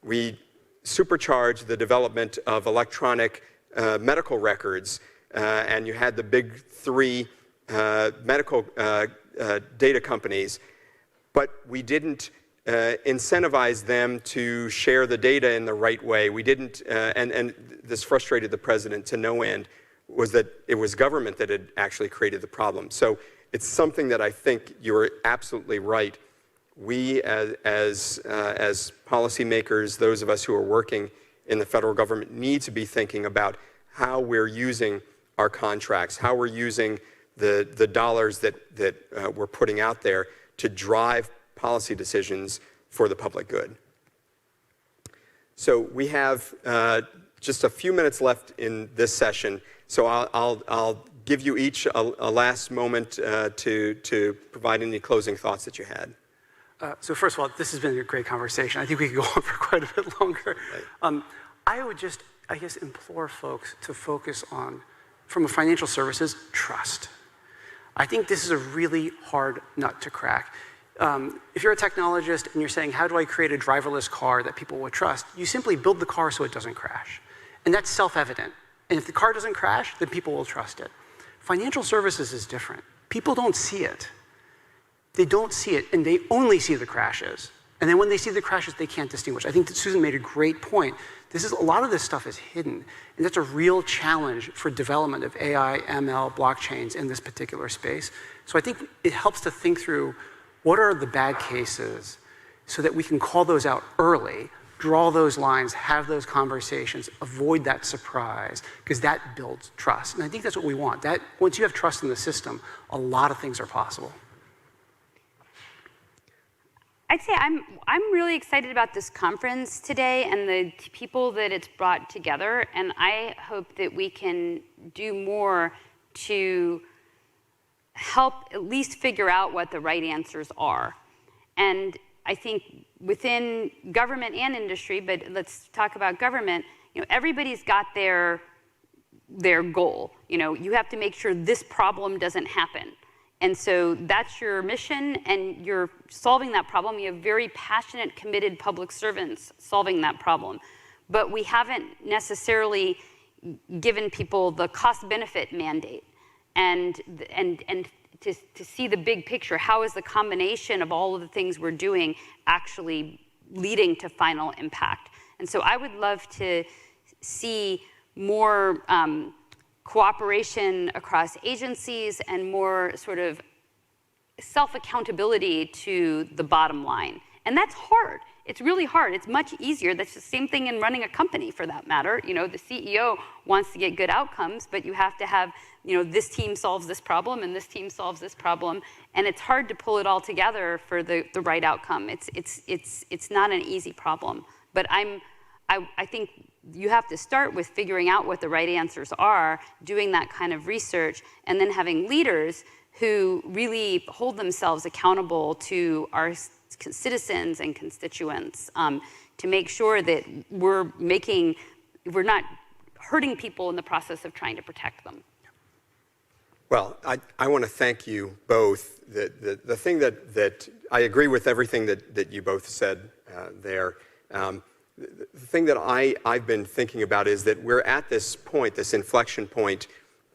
we supercharged the development of electronic medical records, and you had the big three medical data companies, but we didn't incentivize them to share the data in the right way. We didn't, and this frustrated the president to no end, was that it was government that had actually created the problem. So it's something that I think you're absolutely right. We as policymakers, those of us who are working in the federal government, need to be thinking about how we're using our contracts, how we're using the dollars that we're putting out there to drive policy decisions for the public good. So we have just a few minutes left in this session. So I'll give you each a last moment to provide any closing thoughts that you had. So first of all, this has been a great conversation. I think we could go on for quite a bit longer. Right. I would just, I guess, implore folks to focus on, from a financial services, trust. I think this is a really hard nut to crack. If you're a technologist and you're saying, how do I create a driverless car that people would trust? You simply build the car so it doesn't crash. And that's self-evident. And if the car doesn't crash, then people will trust it. Financial services is different. People don't see it. They don't see it, and they only see the crashes. And then when they see the crashes, they can't distinguish. I think that Susan made a great point. A lot of this stuff is hidden, and that's a real challenge for development of AI, ML, blockchains in this particular space. So I think it helps to think through what are the bad cases so that we can call those out early, draw those lines, have those conversations, avoid that surprise, because that builds trust. And I think that's what we want. That once you have trust in the system, a lot of things are possible. I'd say I'm really excited about this conference today and the people that it's brought together, and I hope that we can do more to help at least figure out what the right answers are. And I think within government and industry, but let's talk about government, everybody's got their goal. You have to make sure this problem doesn't happen. And so that's your mission, and you're solving that problem. You have very passionate, committed public servants solving that problem. But we haven't necessarily given people the cost-benefit mandate and to see the big picture. How is the combination of all of the things we're doing actually leading to final impact? And so I would love to see more cooperation across agencies and more sort of self-accountability to the bottom line. And that's hard. It's really hard. It's much easier. That's the same thing in running a company, for that matter. The CEO wants to get good outcomes, but you have to have, this team solves this problem and this team solves this problem, and it's hard to pull it all together for the right outcome. It's not an easy problem. But I think you have to start with figuring out what the right answers are, doing that kind of research, and then having leaders who really hold themselves accountable to our citizens and constituents to make sure that we're not hurting people in the process of trying to protect them. Well, I want to thank you both. The thing that I agree with everything that you both said there. The thing that I've been thinking about is that we're at this point, this inflection point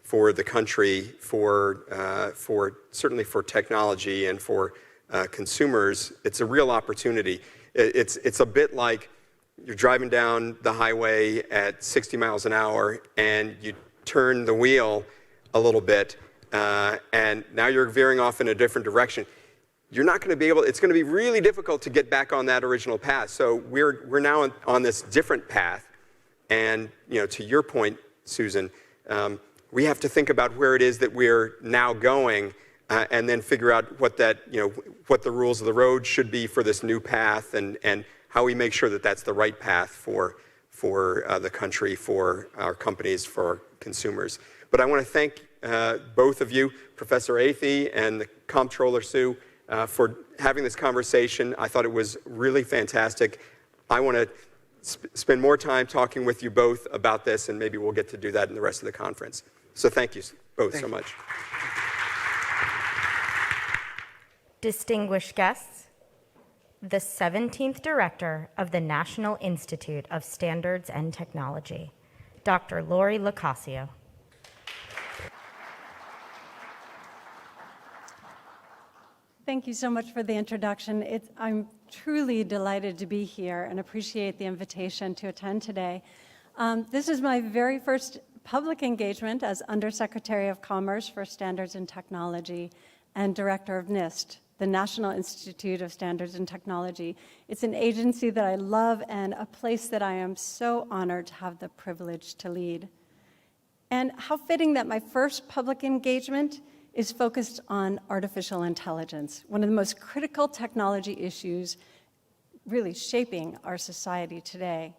for the country, certainly for technology and for consumers. It's a real opportunity. It's a bit like you're driving down the highway at 60 miles an hour and you turn the wheel a little bit and now you're veering off in a different direction. You're not going to be able, it's going to be really difficult to get back on that original path. So we're now on this different path. And, to your point, Susan, we have to think about where it is that we're now going and then figure out what what the rules of the road should be for this new path and how we make sure that that's the right path for the country, for our companies, for our consumers. But I want to thank both of you, Professor Athey and the Comptroller Sue, for having this conversation. I thought it was really fantastic. I want to spend more time talking with you both about this, and maybe we'll get to do that in the rest of the conference. So thank you both so much. Distinguished guests, the 17th Director of the National Institute of Standards and Technology, Dr. Lori Locascio. Thank you so much for the introduction. I'm truly delighted to be here and appreciate the invitation to attend today. This is my very first public engagement as Undersecretary of Commerce for Standards and Technology and Director of NIST, the National Institute of Standards and Technology. It's an agency that I love and a place that I am so honored to have the privilege to lead. And how fitting that my first public engagement is focused on artificial intelligence, one of the most critical technology issues really shaping our society today.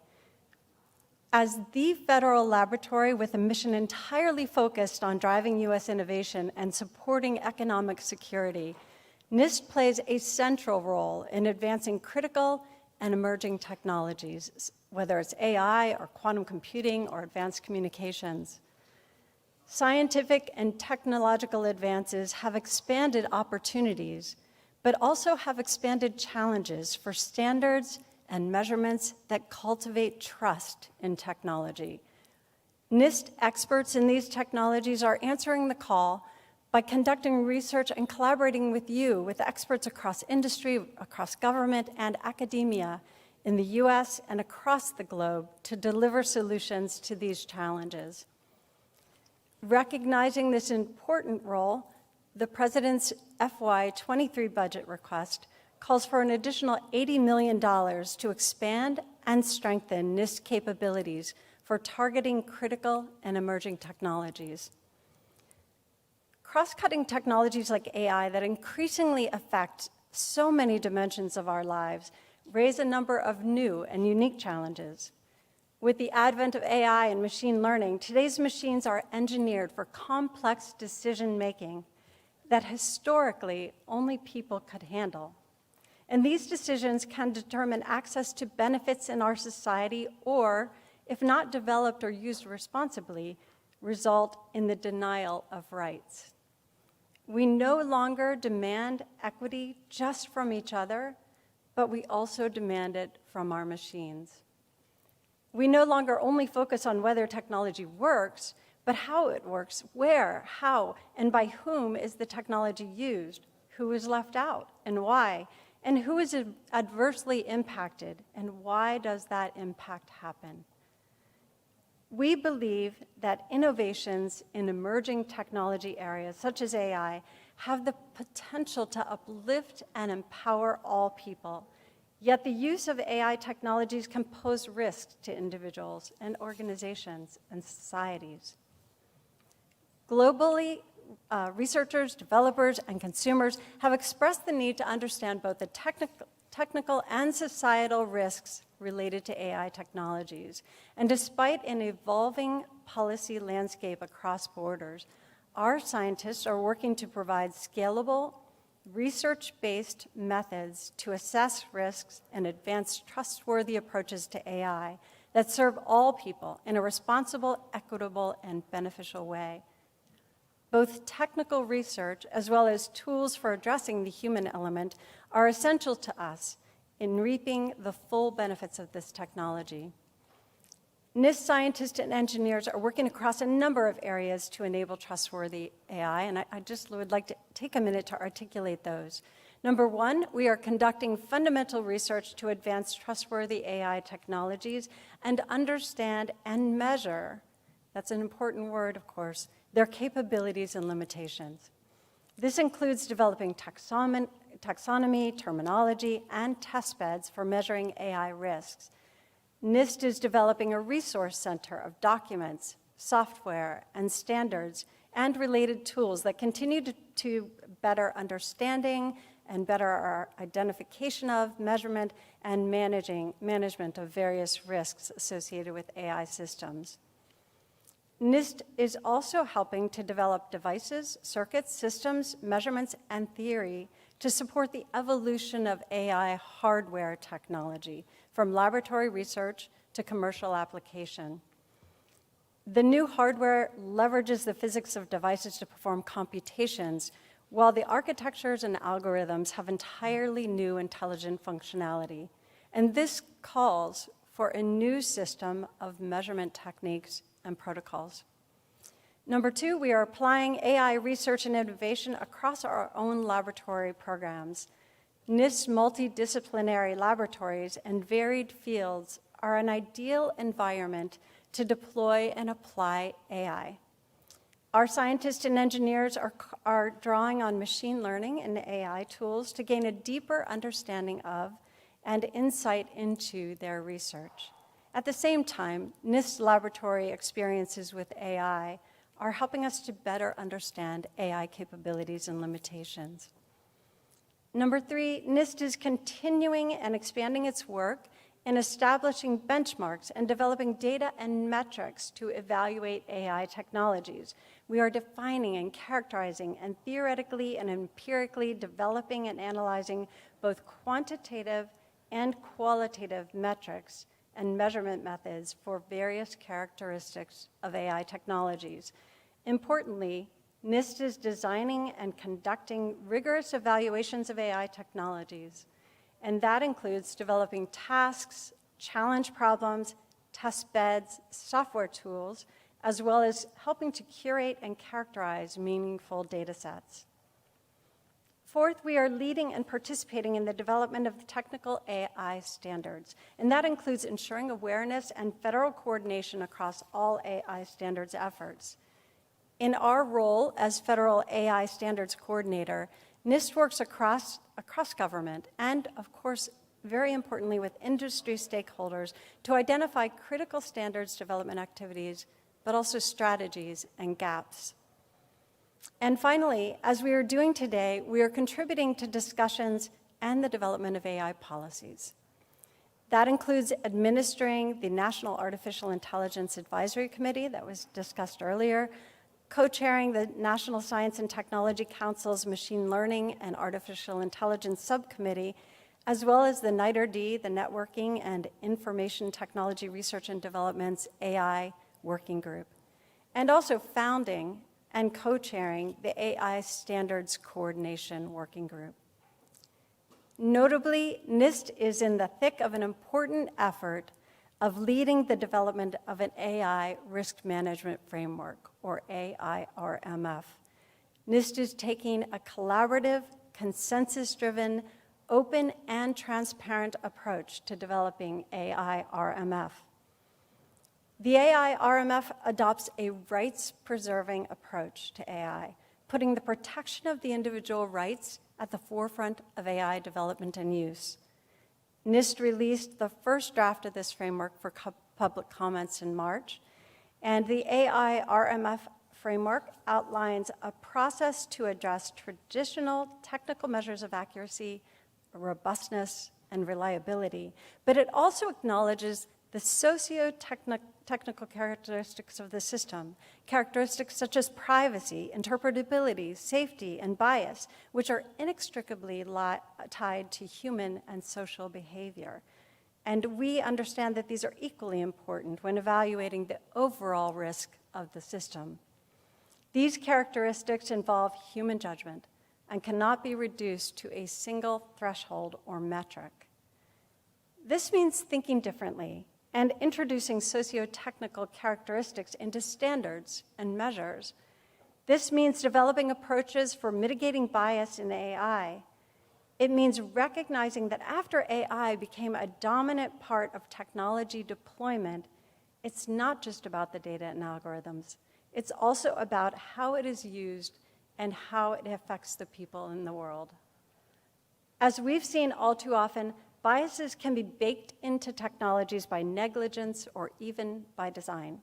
As the federal laboratory with a mission entirely focused on driving US innovation and supporting economic security, NIST plays a central role in advancing critical and emerging technologies, whether it's AI or quantum computing or advanced communications. Scientific and technological advances have expanded opportunities, but also have expanded challenges for standards and measurements that cultivate trust in technology. NIST experts in these technologies are answering the call by conducting research and collaborating with you, with experts across industry, across government, and academia in the US and across the globe to deliver solutions to these challenges. Recognizing this important role, the President's FY23 budget request calls for an additional $80 million to expand and strengthen NIST capabilities for targeting critical and emerging technologies. Cross-cutting technologies like AI that increasingly affect so many dimensions of our lives raise a number of new and unique challenges. With the advent of AI and machine learning, today's machines are engineered for complex decision-making that historically only people could handle. And these decisions can determine access to benefits in our society or, if not developed or used responsibly, result in the denial of rights. We no longer demand equity just from each other, but we also demand it from our machines. We no longer only focus on whether technology works, but how it works, where, how, and by whom is the technology used, who is left out, and why, and who is adversely impacted, and why does that impact happen? We believe that innovations in emerging technology areas, such as AI, have the potential to uplift and empower all people. Yet the use of AI technologies can pose risks to individuals and organizations and societies. Globally, researchers, developers, and consumers have expressed the need to understand both the technical and societal risks related to AI technologies. And despite an evolving policy landscape across borders, our scientists are working to provide scalable, research-based methods to assess risks and advance trustworthy approaches to AI that serve all people in a responsible, equitable, and beneficial way. Both technical research as well as tools for addressing the human element are essential to us in reaping the full benefits of this technology. NIST scientists and engineers are working across a number of areas to enable trustworthy AI, and I just would like to take a minute to articulate those. Number one, we are conducting fundamental research to advance trustworthy AI technologies and understand and measure, that's an important word, of course, their capabilities and limitations. This includes developing taxonomy, terminology, and testbeds for measuring AI risks. NIST is developing a resource center of documents, software, and standards, and related tools that continue to better understanding and better our identification of, measurement, and management of various risks associated with AI systems. NIST is also helping to develop devices, circuits, systems, measurements, and theory to support the evolution of AI hardware technology, from laboratory research to commercial application. The new hardware leverages the physics of devices to perform computations, while the architectures and algorithms have entirely new intelligent functionality. And this calls for a new system of measurement techniques and protocols. Number two, we are applying AI research and innovation across our own laboratory programs. NIST's multidisciplinary laboratories and varied fields are an ideal environment to deploy and apply AI. Our scientists and engineers are drawing on machine learning and AI tools to gain a deeper understanding of and insight into their research. At the same time, NIST laboratory experiences with AI are helping us to better understand AI capabilities and limitations. Number three, NIST is continuing and expanding its work in establishing benchmarks and developing data and metrics to evaluate AI technologies. We are defining and characterizing and theoretically and empirically developing and analyzing both quantitative and qualitative metrics and measurement methods for various characteristics of AI technologies. Importantly, NIST is designing and conducting rigorous evaluations of AI technologies, and that includes developing tasks, challenge problems, test beds, software tools, as well as helping to curate and characterize meaningful data sets. Fourth, we are leading and participating in the development of technical AI standards, and that includes ensuring awareness and federal coordination across all AI standards efforts. In our role as Federal AI Standards Coordinator, NIST works across government and, of course, very importantly with industry stakeholders to identify critical standards development activities, but also strategies and gaps. And finally, as we are doing today, we are contributing to discussions and the development of AI policies. That includes administering the National Artificial Intelligence Advisory Committee that was discussed earlier, co-chairing the National Science and Technology Council's Machine Learning and Artificial Intelligence Subcommittee, as well as the NITRD, the Networking and Information Technology Research and Development's AI Working Group, and also founding and co-chairing the AI Standards Coordination Working Group. Notably, NIST is in the thick of an important effort of leading the development of an AI Risk Management Framework, or AIRMF. NIST is taking a collaborative, consensus-driven, open and transparent approach to developing AIRMF. The AIRMF adopts a rights-preserving approach to AI, putting the protection of the individual rights at the forefront of AI development and use. NIST released the first draft of this framework for public comments in March, and the AIRMF framework outlines a process to address traditional technical measures of accuracy, robustness, and reliability, but it also acknowledges the socio-technical characteristics of the system, characteristics such as privacy, interpretability, safety, and bias, which are inextricably tied to human and social behavior. And we understand that these are equally important when evaluating the overall risk of the system. These characteristics involve human judgment and cannot be reduced to a single threshold or metric. This means thinking differently and introducing socio-technical characteristics into standards and measures. This means developing approaches for mitigating bias in AI. It means recognizing that after AI became a dominant part of technology deployment, it's not just about the data and algorithms. It's also about how it is used and how it affects the people in the world. As we've seen all too often, biases can be baked into technologies by negligence or even by design.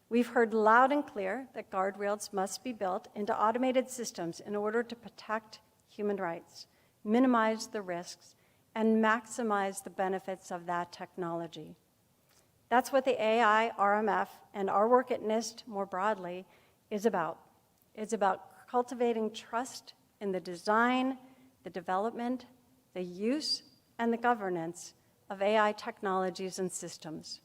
We've heard loud and clear that guardrails must be built into automated systems in order to protect human rights, minimize the risks, and maximize the benefits of that technology. That's what the AI RMF and our work at NIST more broadly is about. It's about cultivating trust in the design, the development, the use, and the governance of AI technologies and systems.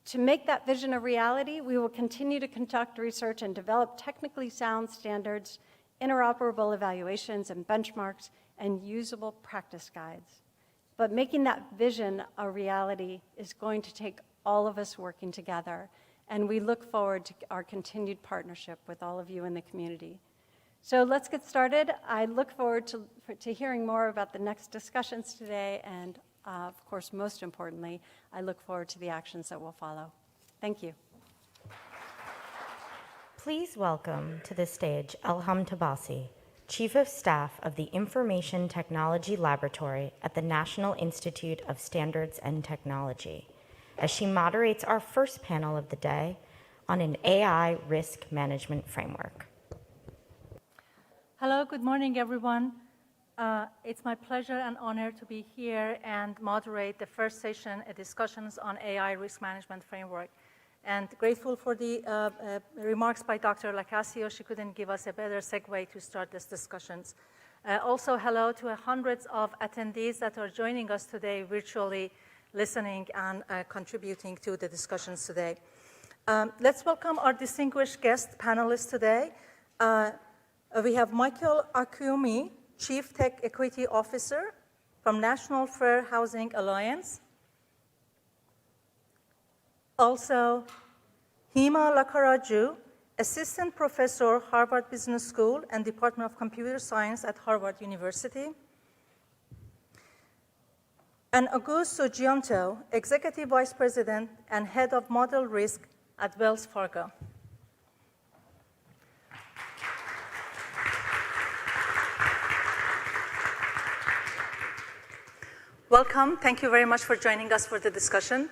To make that vision a reality, we will continue to conduct research and develop technically sound standards, interoperable evaluations and benchmarks, and usable practice guides. But making that vision a reality is going to take all of us working together, and we look forward to our continued partnership with all of you in the community. So let's get started. I look forward to hearing more about the next discussions today, and of course, most importantly, I look forward to the actions that will follow. Thank you. Please welcome to the stage Elham Tabasi, Chief of Staff of the Information Technology Laboratory at the National Institute of Standards and Technology, as she moderates our first panel of the day on an AI risk management framework. Hello, good morning, everyone. It's my pleasure and honor to be here and moderate the first session, discussions on AI risk management framework. And grateful for the remarks by Dr. Lacasio. She couldn't give us a better segue to start these discussions. Also, hello to hundreds of attendees that are joining us today virtually, listening and contributing to the discussions today. Let's welcome our distinguished guest panelists today. We have Michael Akumi, Chief Tech Equity Officer from National Fair Housing Alliance. Also, Hima Lakaraju, Assistant Professor, Harvard Business School and Department of Computer Science at Harvard University. And Augusto Giunto, Executive Vice President and Head of Model Risk at Wells Fargo. Welcome. Thank you very much for joining us for the discussion.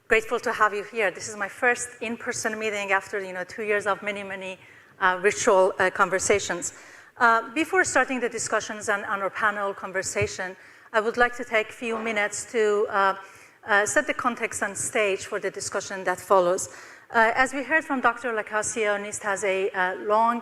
Grateful to have you here. This is my first in-person meeting after 2 years of many virtual conversations. Before starting the discussions and our panel conversation, I would like to take a few minutes to set the context and stage for the discussion that follows. As we heard from Dr. Lacasio, NIST has a long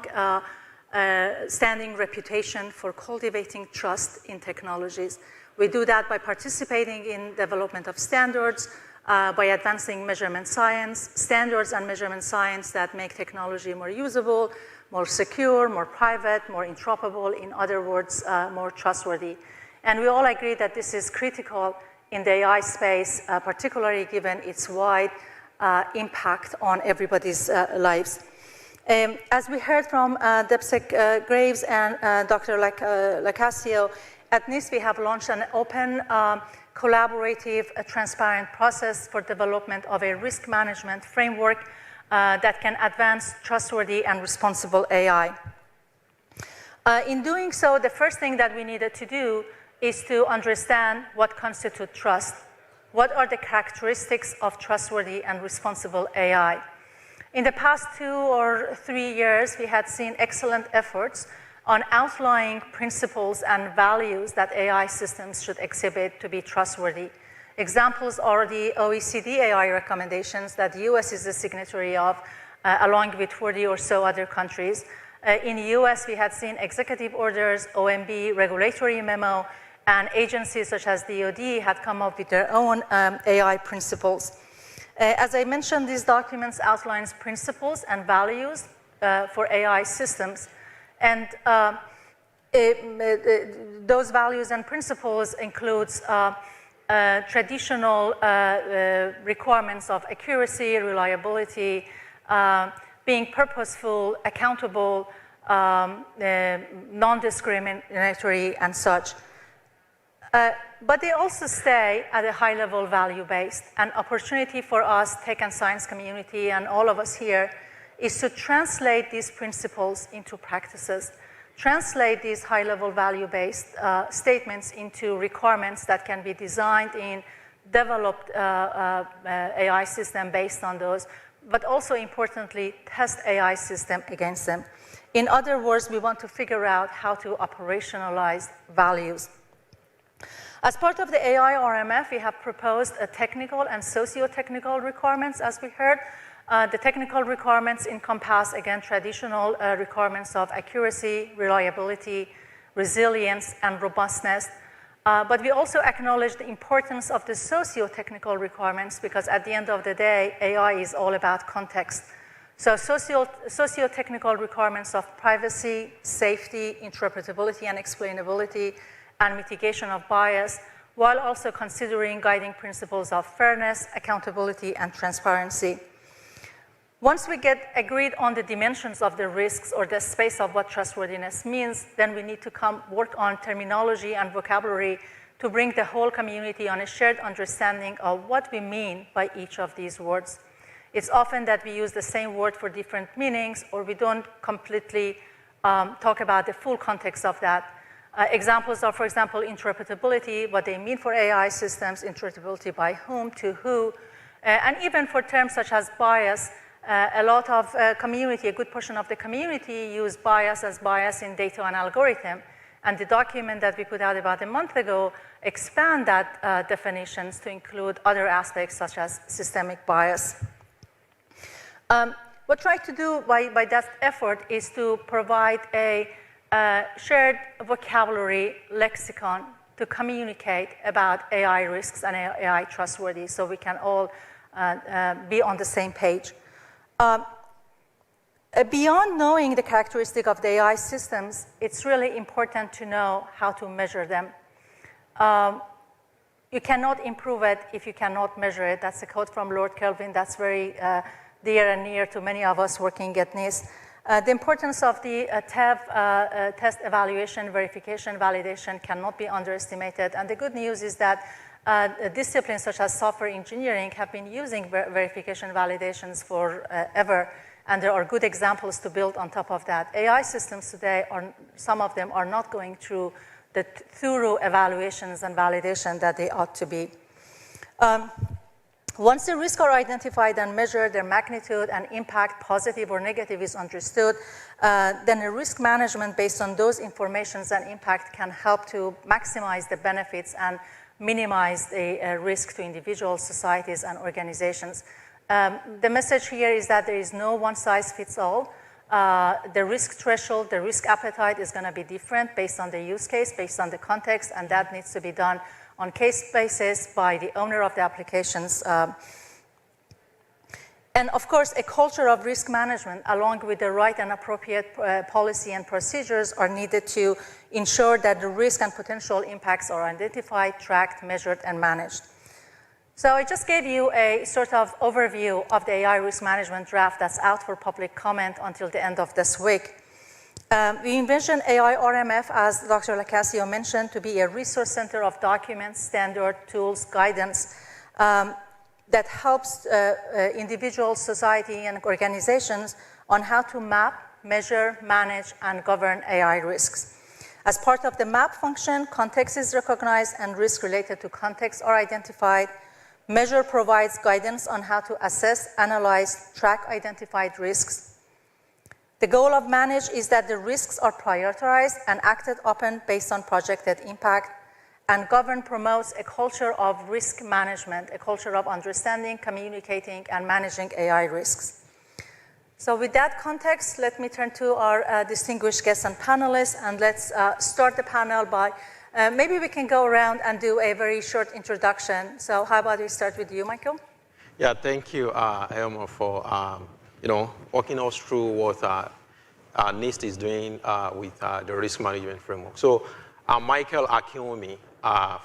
standing reputation for cultivating trust in technologies. We do that by participating in development of standards, by advancing measurement science, standards and measurement science that make technology more usable, more secure, more private, more interoperable, in other words, more trustworthy. And we all agree that this is critical in the AI space, particularly given its wide impact on everybody's lives. As we heard from Debsek Graves and Dr. Lacasio, at NIST we have launched an open, collaborative, transparent process for development of a risk management framework that can advance trustworthy and responsible AI. In doing so, the first thing that we needed to do is to understand what constitutes trust. What are the characteristics of trustworthy and responsible AI? In the past 2 or 3 years, we had seen excellent efforts on outlining principles and values that AI systems should exhibit to be trustworthy. Examples are the OECD AI recommendations that the US is a signatory of, along with 40 or so other countries. In the US, we had seen executive orders, OMB, regulatory memo, and agencies such as DoD had come up with their own AI principles. As I mentioned, these documents outlines principles and values for AI systems. And those values and principles includes traditional requirements of accuracy, reliability, being purposeful, accountable, non-discriminatory, and such. But they also stay at a high-level value-based. An opportunity for us, tech and science community, and all of us here, is to translate these principles into practices, translate these high-level value-based statements into requirements that can be designed in developed AI system based on those, but also importantly, test AI system against them. In other words, we want to figure out how to operationalize values. As part of the AI RMF, we have proposed a technical and socio-technical requirements, as we heard. The technical requirements encompass, again, traditional requirements of accuracy, reliability, resilience, and robustness. But we also acknowledge the importance of the socio-technical requirements because at the end of the day, AI is all about context. So socio-technical requirements of privacy, safety, interpretability and explainability, and mitigation of bias, while also considering guiding principles of fairness, accountability, and transparency. Once we get agreed on the dimensions of the risks or the space of what trustworthiness means, then we need to work on terminology and vocabulary to bring the whole community on a shared understanding of what we mean by each of these words. It's often that we use the same word for different meanings, or we don't completely talk about the full context of that. Examples are, for example, interpretability, what they mean for AI systems, interpretability by whom, to who, and even for terms such as bias, a lot of community, a good portion of the community use bias as bias in data and algorithm. And the document that we put out about a month ago expand that definitions to include other aspects such as systemic bias. What we're trying to do by that effort is to provide a shared vocabulary lexicon to communicate about AI risks and AI trustworthy so we can all be on the same page. Beyond knowing the characteristic of the AI systems, it's really important to know how to measure them. You cannot improve it if you cannot measure it. That's a quote from Lord Kelvin that's very dear and near to many of us working at NIST. The importance of the TEV, test evaluation, verification, validation cannot be underestimated. And the good news is that disciplines such as software engineering have been using verification validations forever, and there are good examples to build on top of that. AI systems today, some of them are not going through the thorough evaluations and validation that they ought to be. Once the risks are identified and measured, their magnitude and impact, positive or negative, is understood, then a risk management based on those informations and impact can help to maximize the benefits and minimize the risk to individuals, societies, and organizations. The message here is that there is no one-size-fits-all. The risk threshold, the risk appetite is going to be different based on the use case, based on the context, and that needs to be done on case basis by the owner of the applications. And of course, a culture of risk management along with the right and appropriate policy and procedures are needed to ensure that the risk and potential impacts are identified, tracked, measured, and managed. So I just gave you a sort of overview of the AI risk management draft that's out for public comment until the end of this week. We envision AI RMF, as Dr. Lacasio mentioned, to be a resource center of documents, standard tools, guidance that helps individuals, society, and organizations on how to map, measure, manage, and govern AI risks. As part of the map function, context is recognized and risks related to context are identified. Measure provides guidance on how to assess, analyze, track identified risks. The goal of manage is that the risks are prioritized and acted upon based on projected impact, and govern promotes a culture of risk management, a culture of understanding, communicating, and managing AI risks. So with that context, let me turn to our distinguished guests and panelists, and let's start the panel by, maybe we can go around and do a very short introduction. So how about we start with you, Michael? Yeah, thank you, Elmo, for walking us through what NIST is doing with the risk management framework. So I'm Michael Akinwumi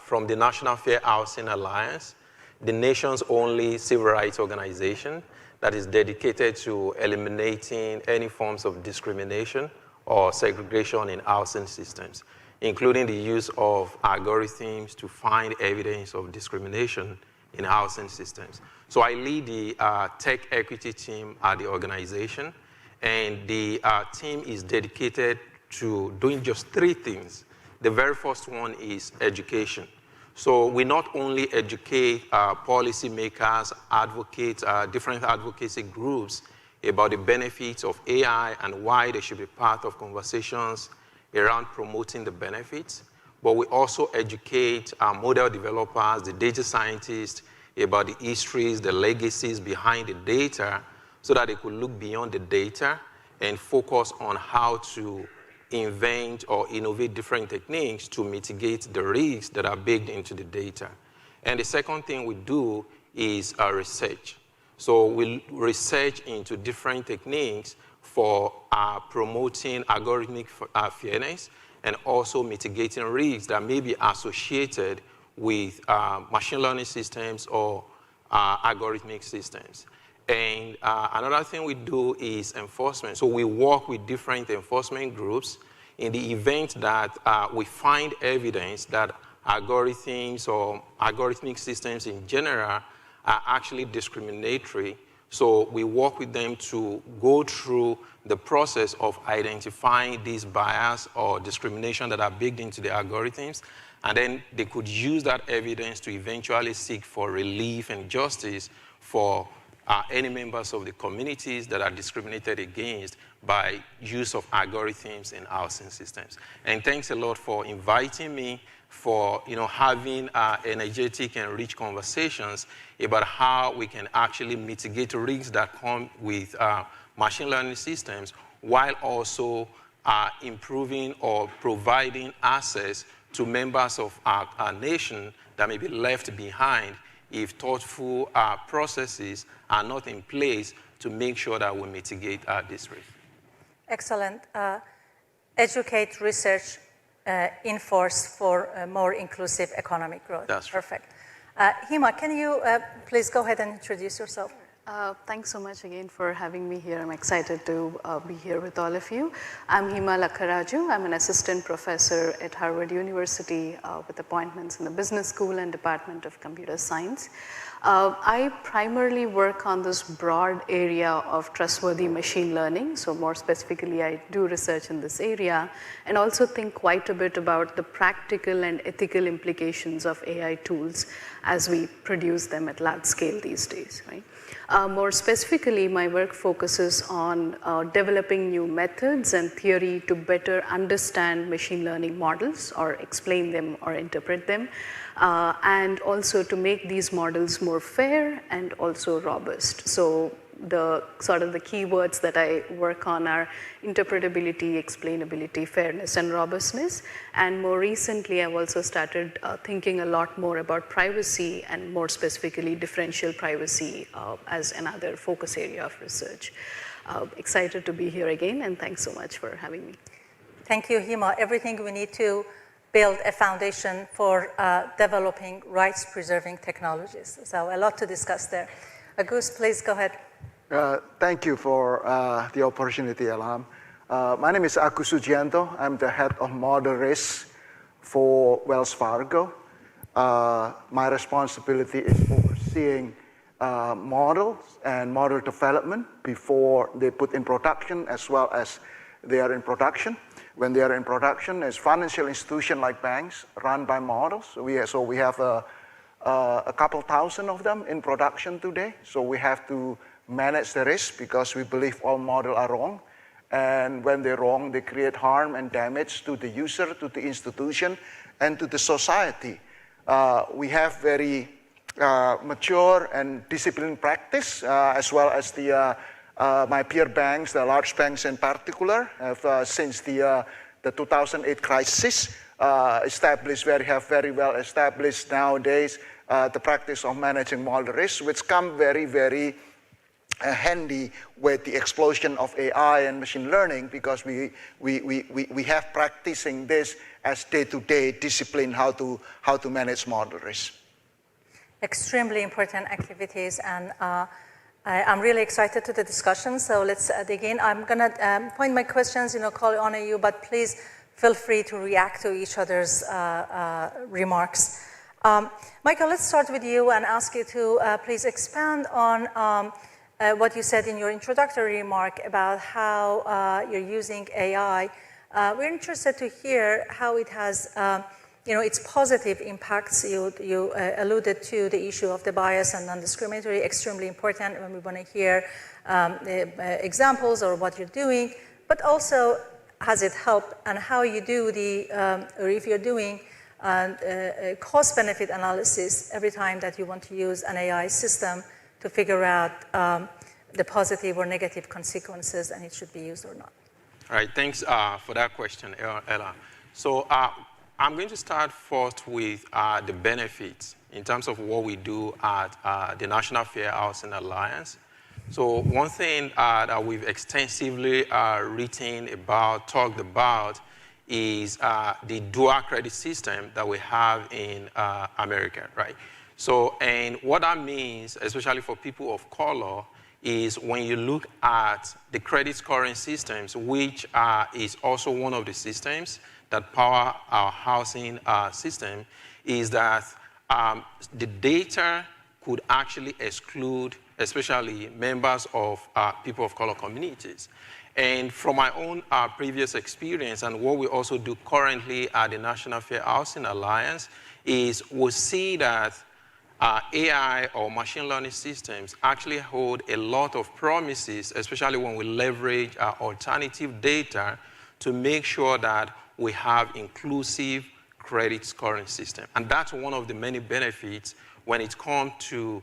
from the National Fair Housing Alliance, the nation's only civil rights organization that is dedicated to eliminating any forms of discrimination or segregation in housing systems, including the use of algorithms to find evidence of discrimination in housing systems. So I lead the tech equity team at the organization, and the team is dedicated to doing just 3 things. The very first one is education. So we not only educate policymakers, advocates, different advocacy groups about the benefits of AI and why they should be part of conversations around promoting the benefits, but we also educate model developers, the data scientists, about the histories, the legacies behind the data, so that they could look beyond the data and focus on how to invent or innovate different techniques to mitigate the risks that are baked into the data. And the second thing we do is research. So we research into different techniques for promoting algorithmic fairness and also mitigating risks that may be associated with machine learning systems or algorithmic systems. And another thing we do is enforcement. So we work with different enforcement groups in the event that we find evidence that algorithms or algorithmic systems in general are actually discriminatory. So we work with them to go through the process of identifying these bias or discrimination that are baked into the algorithms, and then they could use that evidence to eventually seek for relief and justice for any members of the communities that are discriminated against by use of algorithms in housing systems. And thanks a lot for inviting me, for having energetic and rich conversations about how we can actually mitigate risks that come with machine learning systems, while also improving or providing access to members of our nation that may be left behind if thoughtful processes are not in place to make sure that we mitigate this risk. Excellent. Educate, research, enforce for more inclusive economic growth. That's right. Perfect. Hima, can you please go ahead and introduce yourself? Thanks so much again for having me here. I'm excited to be here with all of you. I'm Hima Lakkaraju. I'm an assistant professor at Harvard University with appointments in the Business School and Department of Computer Science. I primarily work on this broad area of trustworthy machine learning. So more specifically, I do research in this area and also think quite a bit about the practical and ethical implications of AI tools as we produce them at large scale these days, right? More specifically, my work focuses on developing new methods and theory to better understand machine learning models or explain them or interpret them, and also to make these models more fair and also robust. So the sort of the keywords that I work on are interpretability, explainability, fairness, and robustness. And more recently, I've also started thinking a lot more about privacy and more specifically differential privacy as another focus area of research. Excited to be here again, and thanks so much for having me. Thank you, Hima. Everything we need to build a foundation for developing rights-preserving technologies. So a lot to discuss there. Agus, please go ahead. Thank you for the opportunity, Alam. My name is Agus Sugianto. I'm the head of model risk for Wells Fargo. My responsibility is overseeing models and model development before they put in production, as well as they are in production. When they are in production, as financial institutions like banks run by models. So we have a couple thousand of them in production today. So we have to manage the risk because we believe all models are wrong. And when they're wrong, they create harm and damage to the user, to the institution, and to the society. We have very mature and disciplined practice, as well as my peer banks, the large banks in particular, have since the 2008 crisis have very well established nowadays the practice of managing model risk, which come very, very handy with the explosion of AI and machine learning, because we have practicing this as day-to-day discipline how to manage model risk. Extremely important activities, and I'm really excited to the discussion. So let's dig in. I'm gonna point my questions, call on you, but please feel free to react to each other's remarks. Michael, let's start with you and ask you to please expand on what you said in your introductory remark about how you're using AI. We're interested to hear how it has, its positive impacts. You alluded to the issue of the bias and non-discriminatory, extremely important when we want to hear examples or what you're doing, but also has it helped and how you do or if you're doing cost-benefit analysis every time that you want to use an AI system to figure out the positive or negative consequences and it should be used or not. All right, thanks for that question, Ella. So I'm going to start first with the benefits in terms of what we do at the National Fair Housing Alliance. So one thing that we've extensively written about, talked about, is the dual credit system that we have in America, right? So, and what that means, especially for people of color, is when you look at the credit scoring systems, which is also one of the systems that power our housing system, is that the data could actually exclude, especially members of people of color communities. And from my own previous experience and what we also do currently at the National Fair Housing Alliance is we see that AI or machine learning systems actually hold a lot of promises, especially when we leverage alternative data to make sure that we have inclusive credit scoring system. And that's one of the many benefits when it comes to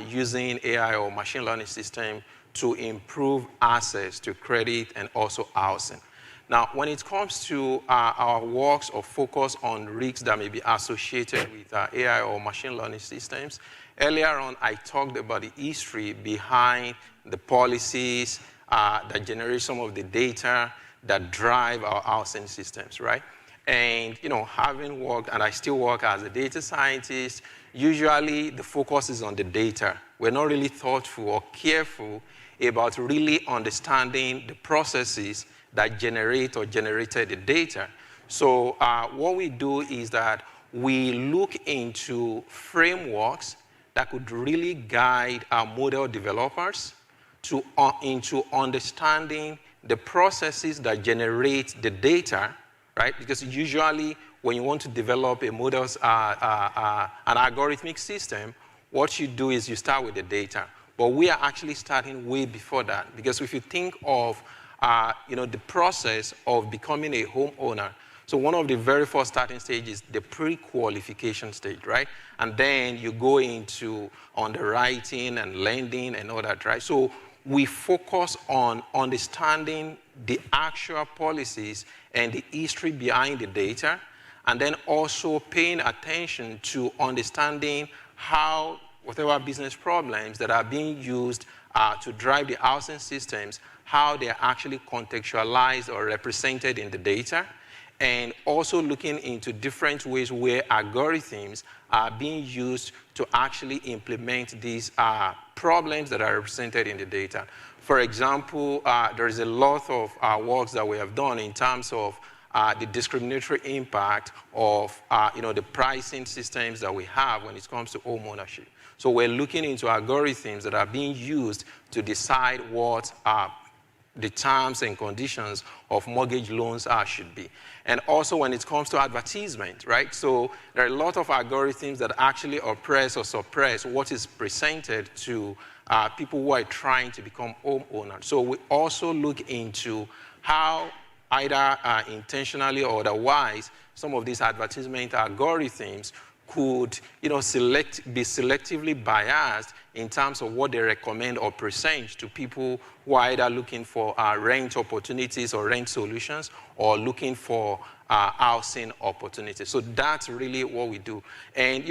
using AI or machine learning system to improve access to credit and also housing. Now, when it comes to our works or focus on risks that may be associated with AI or machine learning systems, earlier on I talked about the history behind the policies that generate some of the data that drive our housing systems, right? And having worked, and I still work as a data scientist, usually the focus is on the data. We're not really thoughtful or careful about really understanding the processes that generate or generated the data. So what we do is that we look into frameworks that could really guide our model developers into understanding the processes that generate the data, right? Because usually when you want to develop a models, an algorithmic system, what you do is you start with the data. But we are actually starting way before that, because if you think of the process of becoming a homeowner, so one of the very first starting stages is the pre-qualification stage, right? And then you go into underwriting and lending and all that, right? So we focus on understanding the actual policies and the history behind the data, and then also paying attention to understanding how whatever business problems that are being used to drive the housing systems, how they are actually contextualized or represented in the data, and also looking into different ways where algorithms are being used to actually implement these problems that are represented in the data. For example, there is a lot of works that we have done in terms of the discriminatory impact of the pricing systems that we have when it comes to home ownership. So we're looking into algorithms that are being used to decide what the terms and conditions of mortgage loans should be. And also when it comes to advertisement, right? So there are a lot of algorithms that actually oppress or suppress what is presented to people who are trying to become homeowners. So we also look into how either intentionally or otherwise, some of these advertisement algorithms could be selectively biased in terms of what they recommend or present to people who are either looking for rent opportunities or rent solutions or looking for housing opportunities. So that's really what we do. And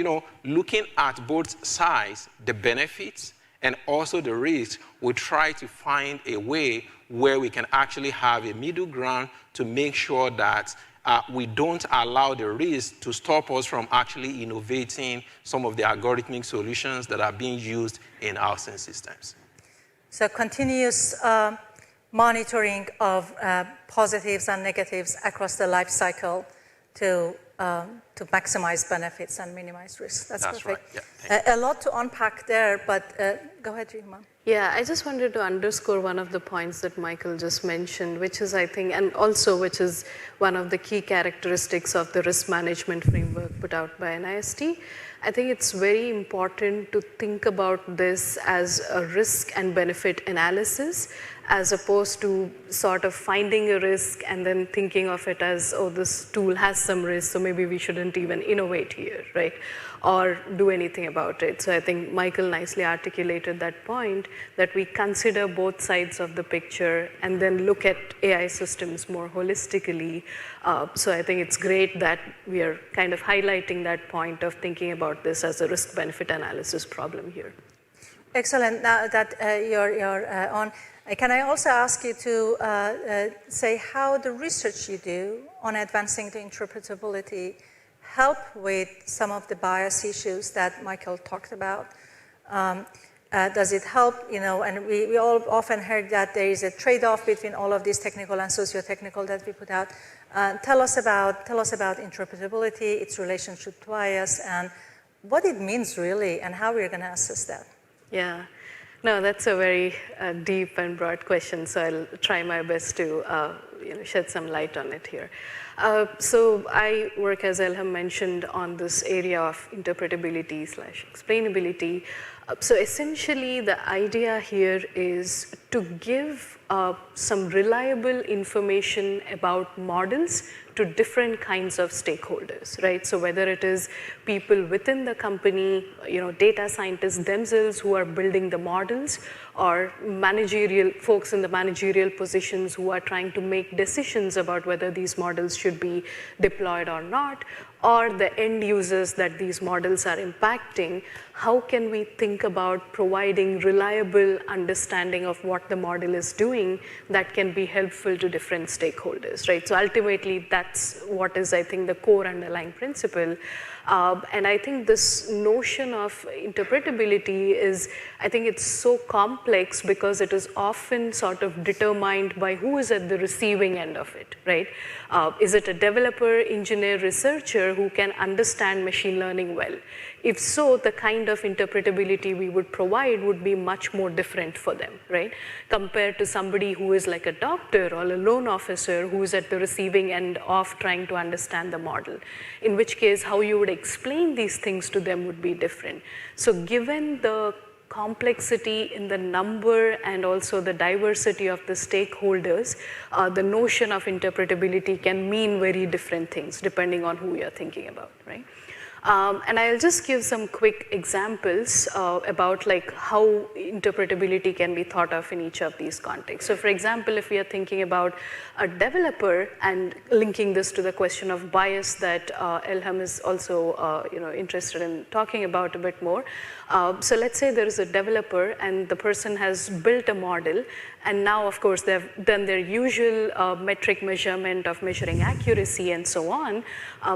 looking at both sides, the benefits and also the risks, we try to find a way where we can actually have a middle ground to make sure that we don't allow the risk to stop us from actually innovating some of the algorithmic solutions that are being used in housing systems. So continuous monitoring of positives and negatives across the life cycle to maximize benefits and minimize risks. That's perfect. Right. Yeah, a lot to unpack there, but go ahead, Rima. Yeah, I just wanted to underscore one of the points that Michael just mentioned, which is, I think, and also which is one of the key characteristics of the risk management framework put out by NIST. I think it's very important to think about this as a risk and benefit analysis as opposed to sort of finding a risk and then thinking of it as, oh, this tool has some risk, so maybe we shouldn't even innovate here, right? Or do anything about it. So I think Michael nicely articulated that point, that we consider both sides of the picture and then look at AI systems more holistically. So I think it's great that we are kind of highlighting that point of thinking about this as a risk-benefit analysis problem here. Excellent. Now that you're on, can I also ask you to say how the research you do on advancing the interpretability help with some of the bias issues that Michael talked about? Does it help, and we all often heard that there is a trade-off between all of these technical and socio-technical that we put out. Tell us about interpretability, its relationship to bias, and what it means really, and how we're going to assess that. Yeah. No, that's a very deep and broad question, so I'll try my best to shed some light on it here. So I work, as Elham mentioned, on this area of interpretability/explainability. So essentially, the idea here is to give some reliable information about models to different kinds of stakeholders, right? So whether it is people within the company, data scientists themselves who are building the models, or managerial folks in the managerial positions who are trying to make decisions about whether these models should be deployed or not, or the end users that these models are impacting, how can we think about providing reliable understanding of what the model is doing that can be helpful to different stakeholders, right? So ultimately, that's what is, I think, the core underlying principle. And I think this notion of interpretability is, I think it's so complex because it is often sort of determined by who is at the receiving end of it, right? Is it a developer, engineer, researcher who can understand machine learning well? If so, the kind of interpretability we would provide would be much more different for them, right? Compared to somebody who is like a doctor or a loan officer who is at the receiving end of trying to understand the model, in which case how you would explain these things to them would be different. So given the complexity in the number and also the diversity of the stakeholders, the notion of interpretability can mean very different things depending on who you're thinking about, right? And I'll just give some quick examples about like how interpretability can be thought of in each of these contexts. So for example, if we are thinking about a developer and linking this to the question of bias that Elham is also interested in talking about a bit more. So let's say there is a developer and the person has built a model, and now of course they've done their usual metric measurement of measuring accuracy and so on,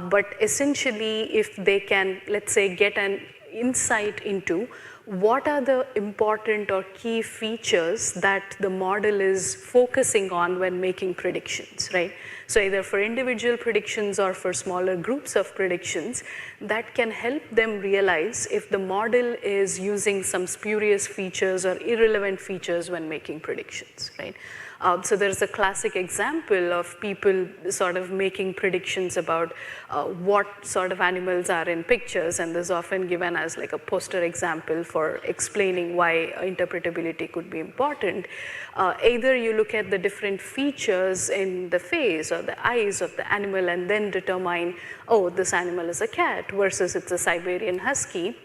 but essentially if they can, let's say, get an insight into what are the important or key features that the model is focusing on when making predictions, right? So either for individual predictions or for smaller groups of predictions, that can help them realize if the model is using some spurious features or irrelevant features when making predictions, right? So there's a classic example of people sort of making predictions about what sort of animals are in pictures, and this is often given as like a poster example for explaining why interpretability could be important. Either you look at the different features in the face or the eyes of the animal and then determine, oh, this animal is a cat versus it's a Siberian husky.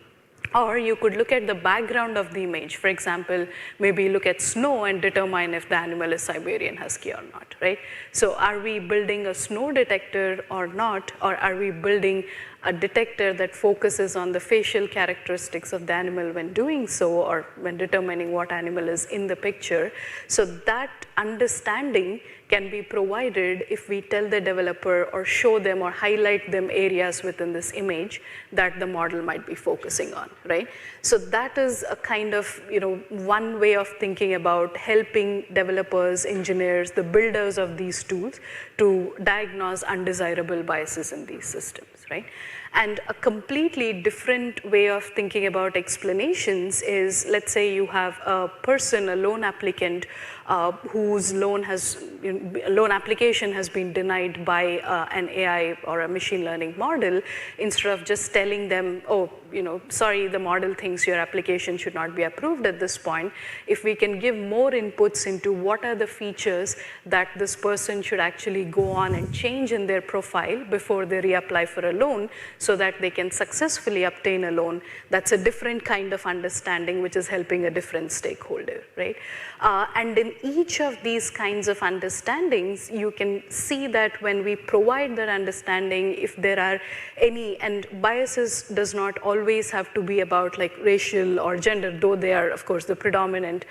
Or you could look at the background of the image. For example, maybe look at snow and determine if the animal is Siberian husky or not, right? So are we building a snow detector or not? Or are we building a detector that focuses on the facial characteristics of the animal when doing so, or when determining what animal is in the picture? So that understanding can be provided if we tell the developer or show them or highlight them areas within this image that the model might be focusing on, right? So that is a kind of, one way of thinking about helping developers, engineers, the builders of these tools to diagnose undesirable biases in these systems, right? And a completely different way of thinking about explanations is, let's say you have a person, a loan applicant, whose loan application has been denied by an AI or a machine learning model. Instead of just telling them, oh, sorry, the model thinks your application should not be approved at this point, if we can give more inputs into what are the features that this person should actually go on and change in their profile before they reapply for a loan so that they can successfully obtain a loan, that's a different kind of understanding which is helping a different stakeholder, right? And in each of these kinds of understandings, you can see that when we provide that understanding, if there are any, and biases does not always have to be about like racial or gender, though they are, of course, the predominant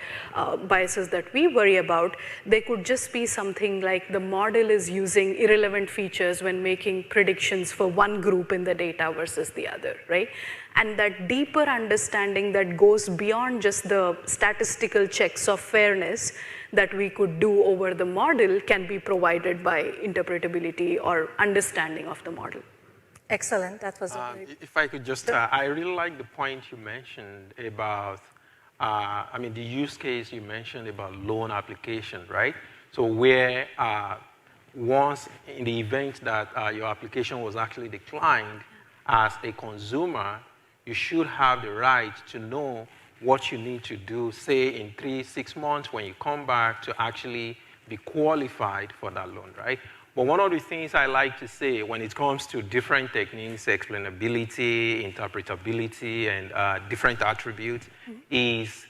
biases that we worry about. They could just be something like the model is using irrelevant features when making predictions for one group in the data versus the other, right? And that deeper understanding that goes beyond just the statistical checks of fairness that we could do over the model can be provided by interpretability or understanding of the model. Excellent, that was a great... If I could just, I really like the point you mentioned about, the use case you mentioned about loan application, right? So where once in the event that your application was actually declined, as a consumer, you should have the right to know what you need to do, say in 3-6 months when you come back to actually be qualified for that loan, right? But one of the things I like to say when it comes to different techniques, explainability, interpretability, and different attributes is,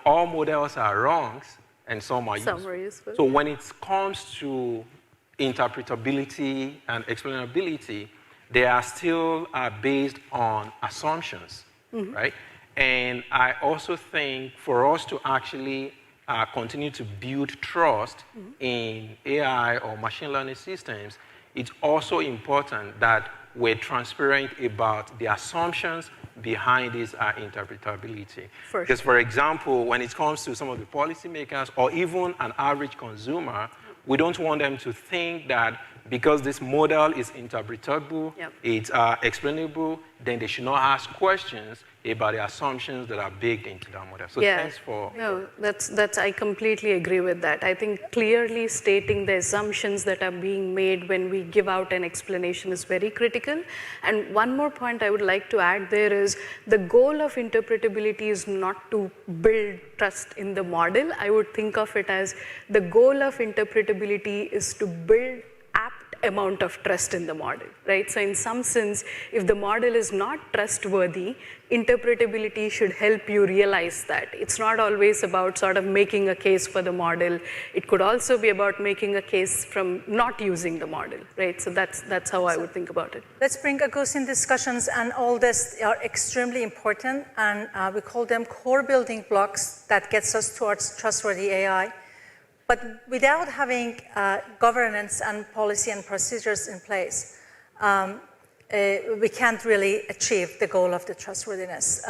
all models are wrong and some are useful. So when it comes to interpretability and explainability, they are still based on assumptions, right? And I also think for us to actually continue to build trust in AI or machine learning systems, it's also important that we're transparent about the assumptions behind this interpretability. Because, for example, when it comes to some of the policymakers or even an average consumer, we don't want them to think that because this model is interpretable, it's explainable, then they should not ask questions about the assumptions that are baked into that model. So thanks for... No, I completely agree with that. I think clearly stating the assumptions that are being made when we give out an explanation is very critical. And one more point I would like to add there is the goal of interpretability is not to build trust in the model. I would think of it as the goal of interpretability is to build amount of trust in the model, right? So in some sense, if the model is not trustworthy, interpretability should help you realize that. It's not always about sort of making a case for the model. It could also be about making a case from not using the model, right? So that's how I would think about it. Let's bring Augustine's discussions, and all this are extremely important, and we call them core building blocks that gets us towards trustworthy AI. But without having governance and policy and procedures in place, we can't really achieve the goal of the trustworthiness.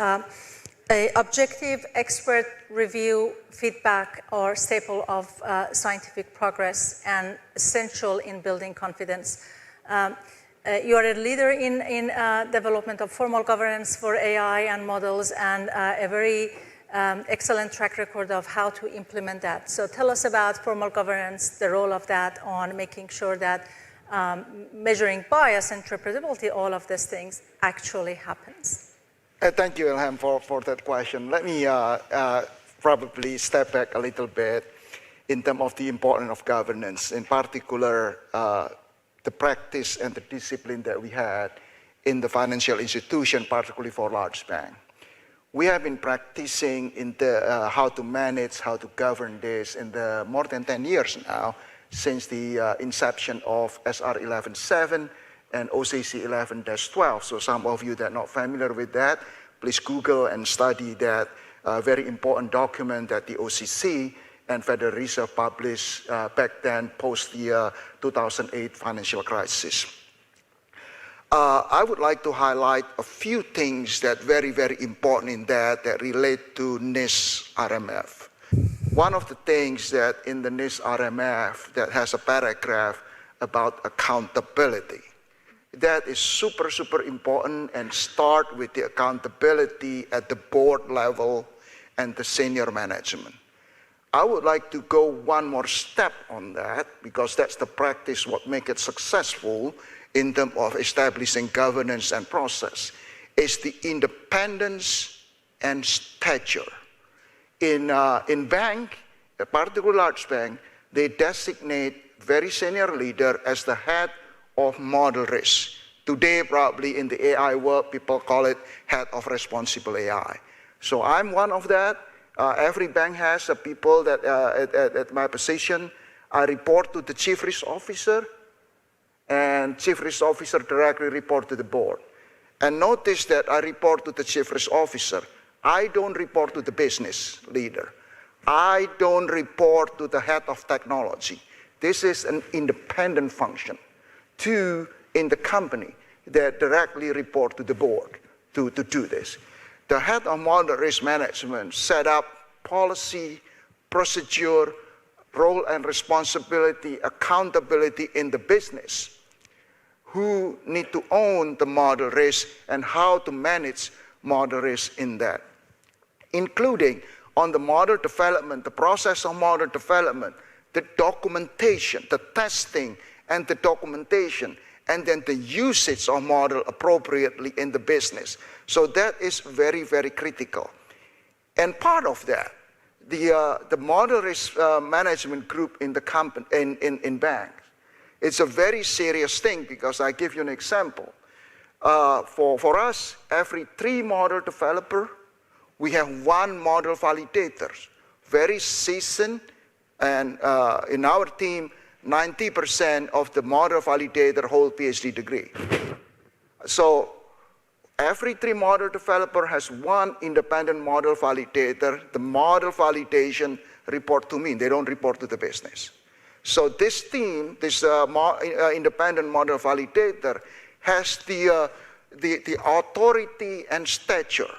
Objective expert review feedback are staple of scientific progress and essential in building confidence. You are a leader in development of formal governance for AI and models, and a very excellent track record of how to implement that. So tell us about formal governance, the role of that on making sure that measuring bias, interpretability, all of these things actually happens. Thank you, Ilham, for that question. Let me probably step back a little bit in terms of the importance of governance, in particular, the practice and the discipline that we had in the financial institution, particularly for large banks. We have been practicing in the, how to manage, how to govern this in the more than 10 years now, since the inception of SR 11.7 and OCC 11-12. So some of you that are not familiar with that, please Google and study that very important document that the OCC and Federal Reserve published back then post the 2008 financial crisis. I would like to highlight a few things that very, very important in that relate to NIST RMF. One of the things that in the NIST RMF that has a paragraph about accountability. that is super, super important, and start with the accountability at the board level and the senior management. I would like to go one more step on that, because that's the practice what make it successful in terms of establishing governance and process, is the independence and stature. In bank, a particular large bank, they designate very senior leader as the head of model risk. Today, probably in the AI world, people call it head of responsible AI. So I'm one of that. Every bank has people that at my position. I report to the chief risk officer, and chief risk officer directly report to the board. And notice that I report to the chief risk officer. I don't report to the business leader. I don't report to the head of technology. This is an independent function. Two in the company that directly report to the board to do this. The head of model risk management set up policy, procedure, role and responsibility, accountability in the business. Who need to own the model risk and how to manage model risk in that. Including on the model development, the process of model development, the documentation, the testing and the documentation, and then the usage of model appropriately in the business. So that is very, very critical. And part of that, the model risk management group in the company, in banks, it's a very serious thing, because I give you an example. For us, every 3 model developer, we have 1 model validator, very seasoned, and in our team, 90% of the model validator hold PhD degree. So every 3 model developer has 1 independent model validator. The model validation report to me. They don't report to the business. So this team, this independent model validator, has the authority and stature.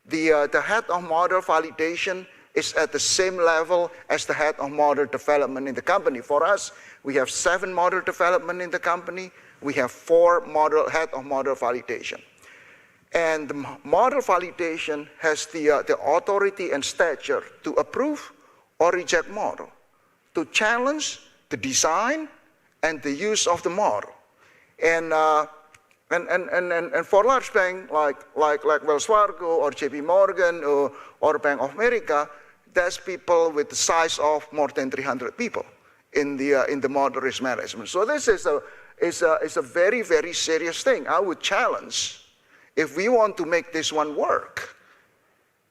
The head of model validation is at the same level as the head of model development in the company. For us, we have 7 model development in the company. We have 4 head of model validation. And the model validation has the authority and stature to approve or reject model, to challenge the design and the use of the model. And for large bank like Wells Fargo or JP Morgan or Bank of America, that's people with the size of more than 300 people in the model risk management. So this is a very, very serious thing. I would challenge, if we want to make this one work,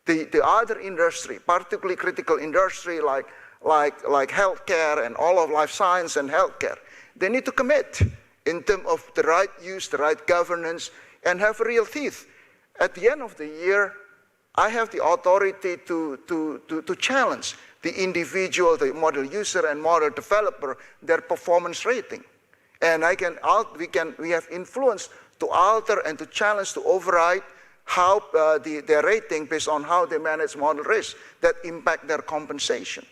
the other industry, particularly critical industry like healthcare and all of life science and healthcare, they need to commit in terms of the right use, the right governance, and have real teeth. At the end of the year, I have the authority to challenge the individual, the model user and model developer, their performance rating. And we have influence to alter and to challenge, to override how their rating based on how they manage model risk that impact their compensation.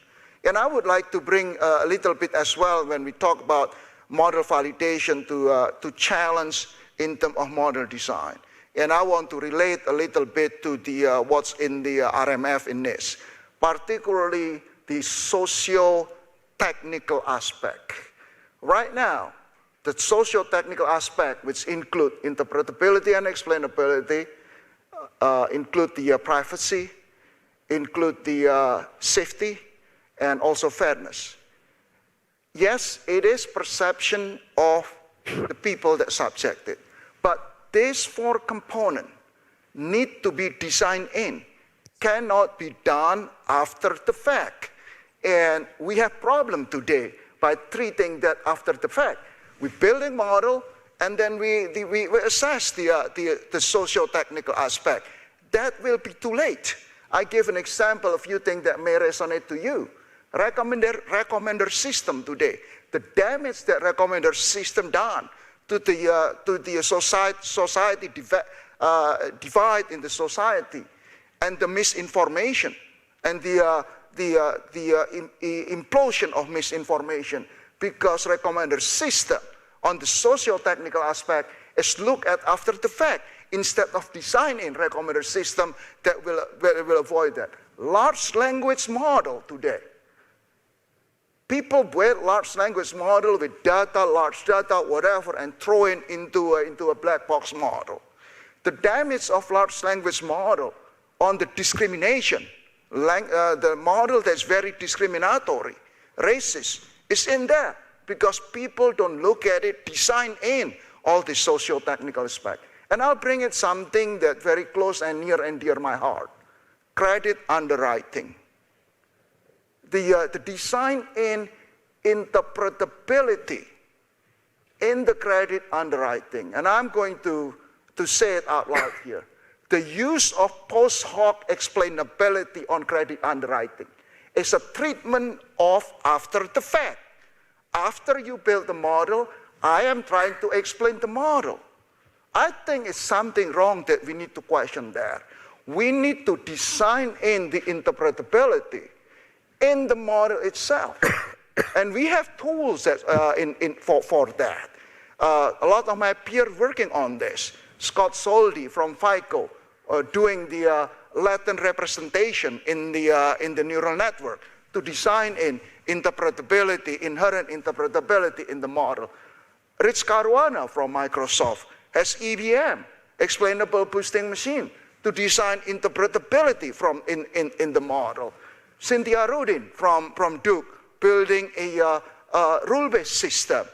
And I would like to bring a little bit as well when we talk about model validation to challenge in terms of model design. And I want to relate a little bit to what's in the RMF in this, particularly the socio-technical aspect. Right now, the socio-technical aspect, which include interpretability and explainability, include the privacy, include the safety, and also fairness. Yes, it is perception of the people that subject it, but these 4 components need to be designed in, cannot be done after the fact. And we have problem today by treating that after the fact. We build a model, and then we assess the socio-technical aspect. That will be too late. I give an example, a few things that may resonate to you. Recommender system today. The damage that recommender system done to the society divide in the society, and the misinformation, and the implosion of misinformation, because recommender system on the socio-technical aspect is look at after the fact instead of designing recommender system that will avoid that. Large language model today. People build large language model with data, large data, whatever, and throw it into a black box model. The damage of large language model on the discrimination, the model that's very discriminatory, racist, is in there because people don't look at it, design in all the socio-technical aspect. And I'll bring it something that very close and near and dear my heart, credit underwriting. The design in interpretability in the credit underwriting, and I'm going to say it out loud here. The use of post hoc explainability on credit underwriting is a treatment of after the fact. After you build the model, I am trying to explain the model. I think it's something wrong that we need to question there. We need to design in the interpretability in the model itself. And we have tools that, for that. A lot of my peers working on this. Scott Soldi from FICO doing the latent representation in the neural network to design in interpretability, inherent interpretability in the model. Rich Caruana from Microsoft has EVM, explainable boosting machine, to design interpretability from in the model. Cynthia Rudin from Duke building a rule-based system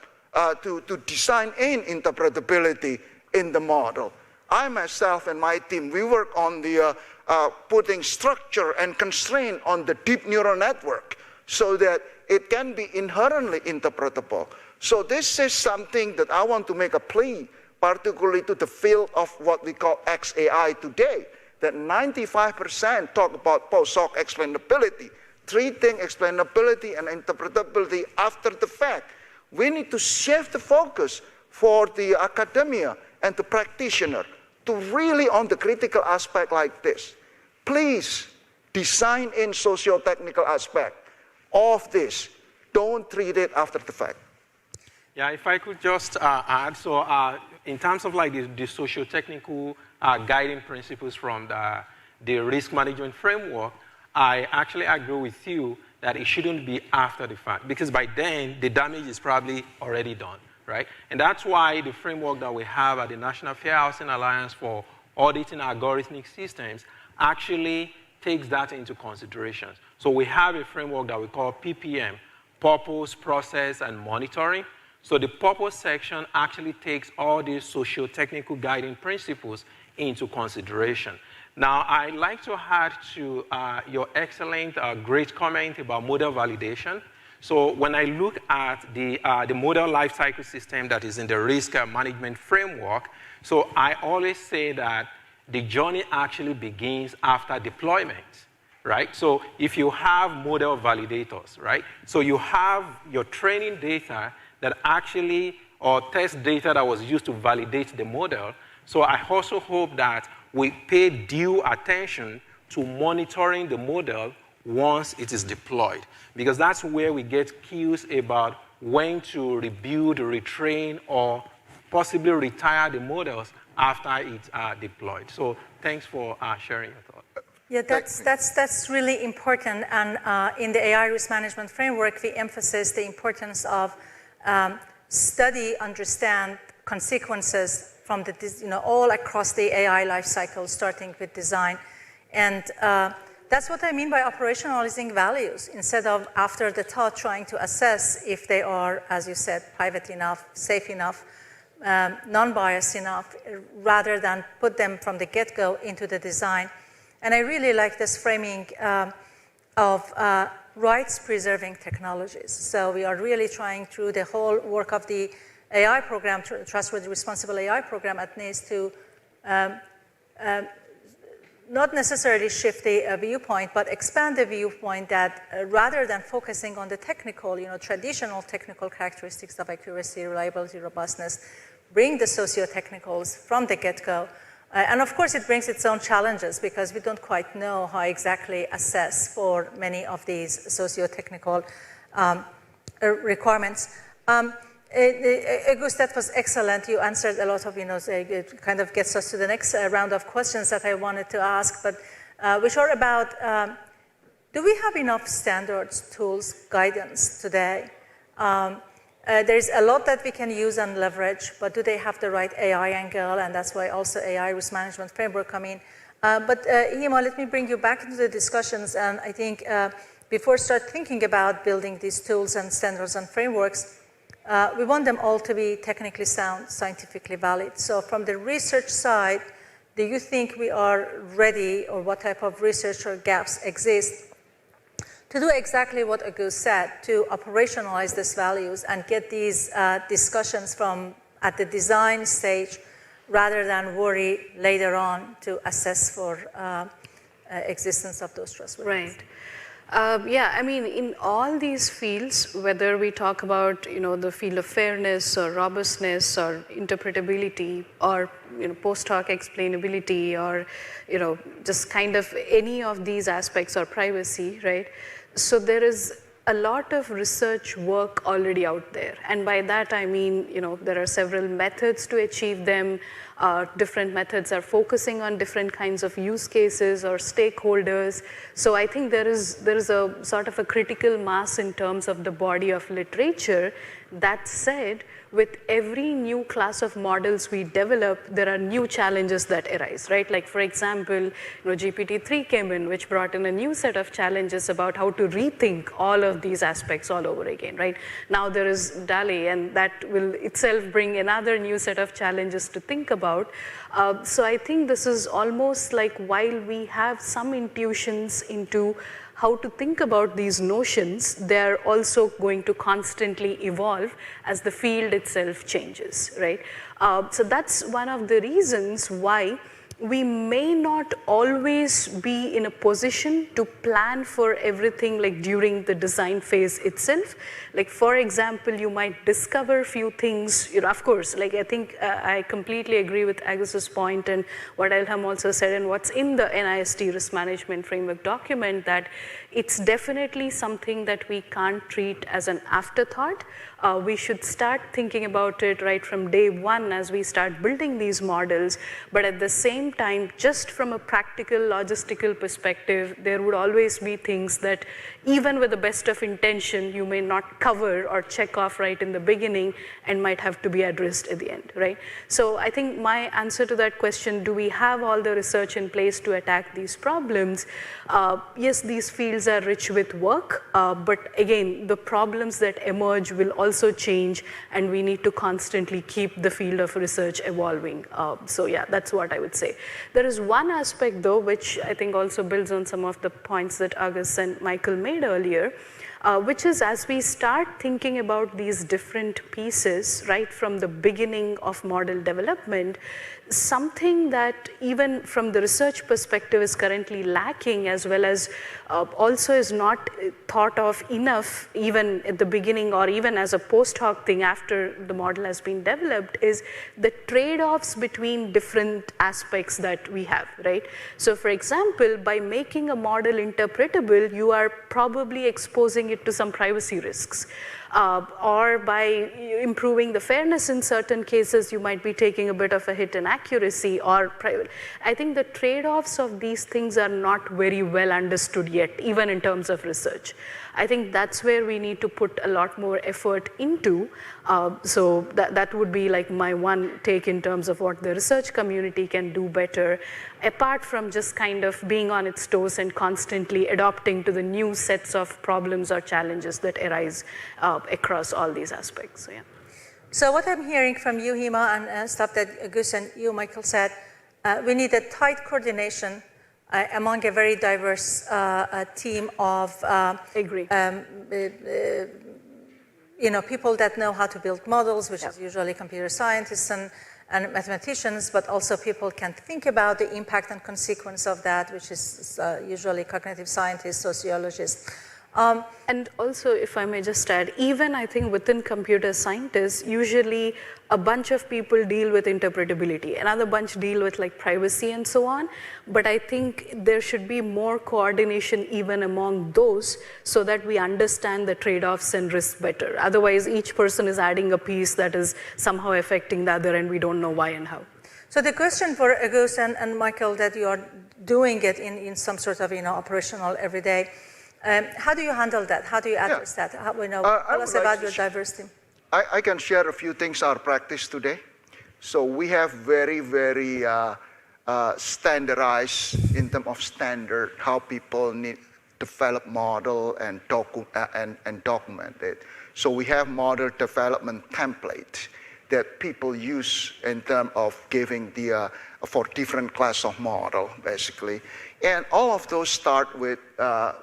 to design in interpretability in the model. I myself and my team, we work on the putting structure and constraint on the deep neural network so that it can be inherently interpretable. So this is something that I want to make a plea, particularly to the field of what we call XAI today, that 95% talk about post-hoc explainability, treating explainability and interpretability after the fact. We need to shift the focus for the academia and the practitioner to really on the critical aspect like this. Please design in socio-technical aspect of this. Don't treat it after the fact. Yeah, if I could just add, so in terms of like the socio-technical guiding principles from the risk management framework, I actually agree with you that it shouldn't be after the fact, because by then the damage is probably already done, right? And that's why the framework that we have at the National Fair Housing Alliance for auditing algorithmic systems actually takes that into consideration. So we have a framework that we call PPM, Purpose, Process, and Monitoring. So the purpose section actually takes all these socio-technical guiding principles into consideration. Now, I'd like to add to your excellent, great comment about model validation. So when I look at the model lifecycle system that is in the risk management framework, so I always say that the journey actually begins after deployment, right? So if you have model validators, right? So you have your training data that actually, or test data that was used to validate the model. So I also hope that we pay due attention to monitoring the model once it is deployed, because that's where we get cues about when to rebuild, retrain, or possibly retire the models after it's deployed. So thanks for sharing your thought. Yeah, that's really important. And in the AI risk management framework, we emphasize the importance of study, understand consequences from the, all across the AI lifecycle, starting with design. And that's what I mean by operationalizing values, instead of after the thought trying to assess if they are, as you said, private enough, safe enough, non-biased enough, rather than put them from the get-go into the design. And I really like this framing of rights-preserving technologies. So we are really trying through the whole work of the AI program, Trustworthy Responsible AI program at NIST, to not necessarily shift the viewpoint, but expand the viewpoint that rather than focusing on the technical, traditional technical characteristics of accuracy, reliability, robustness, bring the socio-technicals from the get-go. And of course, it brings its own challenges because we don't quite know how exactly assess for many of these socio-technical requirements. Gus, that was excellent. You answered a lot of, it kind of gets us to the next round of questions that I wanted to ask, but which are about, do we have enough standards, tools, guidance today? There's a lot that we can use and leverage, but do they have the right AI angle? And that's why also AI risk management framework come in. But Hima, let me bring you back into the discussions, and I think before start thinking about building these tools and standards and frameworks, we want them all to be technically sound, scientifically valid. So from the research side, do you think we are ready, or what type of research or gaps exist to do exactly what Agus said, to operationalize these values and get these discussions from at the design stage, rather than worry later on to assess for existence of those trustworthiness? Right. Yeah, I mean, in all these fields, whether we talk about, the field of fairness or robustness or interpretability or, post hoc explainability or, just kind of any of these aspects or privacy, right? So there is a lot of research work already out there. And by that, I mean, there are several methods to achieve them. Different methods are focusing on different kinds of use cases or stakeholders. So I think there is a sort of a critical mass in terms of the body of literature. That said, with every new class of models we develop, there are new challenges that arise, right? Like, for example, GPT-3 came in, which brought in a new set of challenges about how to rethink all of these aspects all over again, right? Now there is DALL-E, and that will itself bring another new set of challenges to think about. So I think this is almost like, while we have some intuitions into how to think about these notions, they're also going to constantly evolve as the field itself changes, right? So that's one of the reasons why we may not always be in a position to plan for everything like during the design phase itself. Like, for example, you might discover few things, of course, like I think I completely agree with Agus's point and what Elham also said and what's in the NIST risk management framework document, that it's definitely something that we can't treat as an afterthought. We should start thinking about it right from day one as we start building these models. But at the same time, just from a practical, logistical perspective, there would always be things that even with the best of intention, you may not cover or check off right in the beginning and might have to be addressed at the end, right? So I think my answer to that question, do we have all the research in place to attack these problems? Yes, these fields are rich with work, but again, the problems that emerge will also change, and we need to constantly keep the field of research evolving. So yeah, that's what I would say. There is one aspect though, which I think also builds on some of the points that Agus and Michael made earlier, which is, as we start thinking about these different pieces right from the beginning of model development, something that even from the research perspective is currently lacking, as well as also is not thought of enough even at the beginning or even as a post hoc thing after the model has been developed, is the trade-offs between different aspects that we have, right? So for example, by making a model interpretable, you are probably exposing it to some privacy risks. Or by improving the fairness in certain cases, you might be taking a bit of a hit in accuracy or private. I think the trade-offs of these things are not very well understood yet, even in terms of research. I think that's where we need to put a lot more effort into. So that would be like my one take in terms of what the research community can do better, apart from just kind of being on its toes and constantly adapting to the new sets of problems or challenges that arise across all these aspects. So, yeah. So what I'm hearing from you, Hima, and stuff that Gus and you, Michael, said, we need a tight coordination among a very diverse team of people that know how to build models, which is usually computer scientists and mathematicians, but also people can think about the impact and consequence of that, which is usually cognitive scientists, sociologists. And also, if I may just add, even I think within computer scientists, usually a bunch of people deal with interpretability, another bunch deal with like privacy and so on. But I think there should be more coordination even among those so that we understand the trade-offs and risks better. Otherwise, each person is adding a piece that is somehow affecting the other and we don't know why and how. So the question for Agus and Michael, that you are doing it in some sort of operational every day, how do you handle that? How do you address that? How, tell us about your diversity. I can share a few things our practice today. So we have very, very standardized in terms of standard how people need to develop model and document it. So we have model development template that people use in terms of giving for different class of model, basically. And all of those start with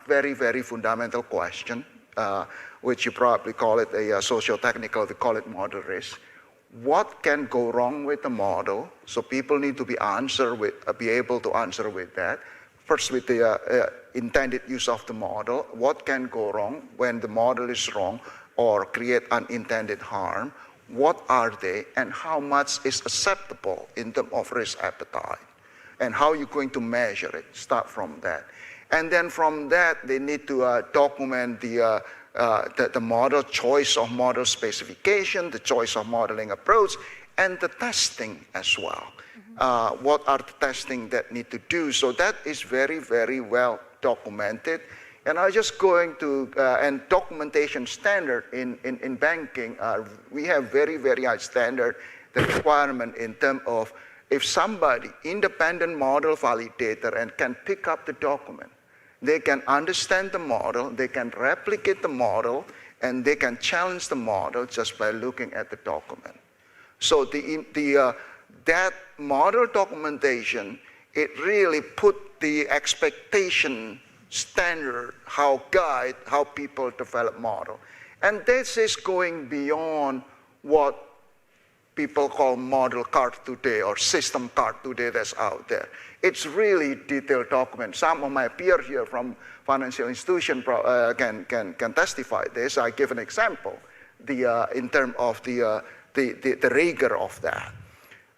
very, very fundamental question, which you probably call it a socio-technical, we call it model risk. What can go wrong with the model? So people need to be able to answer with that. First, with the intended use of the model. What can go wrong when the model is wrong or create unintended harm? What are they, and how much is acceptable in terms of risk appetite? And how are you going to measure it? Start from that. And then from that, they need to document the model, choice of model specification, the choice of modeling approach, and the testing as well. What are the testing that need to do? So that is very, very well documented. And I'm just going to, and documentation standard in banking, we have very, very high standard, the requirement in terms of if somebody, independent model validator, and can pick up the document, they can understand the model, they can replicate the model, and they can challenge the model just by looking at the document. So that model documentation, it really put the expectation standard, how people develop model. And this is going beyond what people call model card today or system card today that's out there. It's really detailed document. Some of my peers here from financial institution can testify this. I give an example in terms of the rigor of that.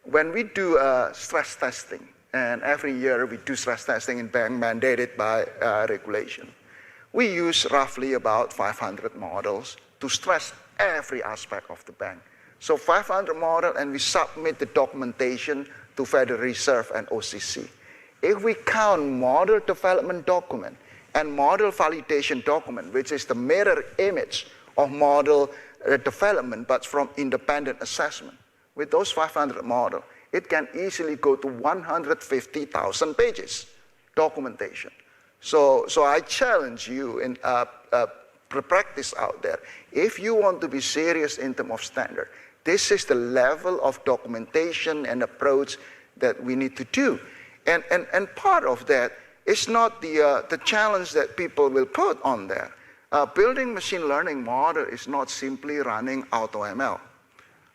When we do stress testing, and every year we do stress testing in bank mandated by regulation, we use roughly about 500 models to stress every aspect of the bank. So 500 models, and we submit the documentation to Federal Reserve and OCC. If we count model development document and model validation document, which is the mirror image of model development, but from independent assessment, with those 500 models, it can easily go to 150,000 pages documentation. So I challenge you in practice out there. If you want to be serious in terms of standard, this is the level of documentation and approach that we need to do. And part of that is not the challenge that people will put on there. Building machine learning model is not simply running AutoML.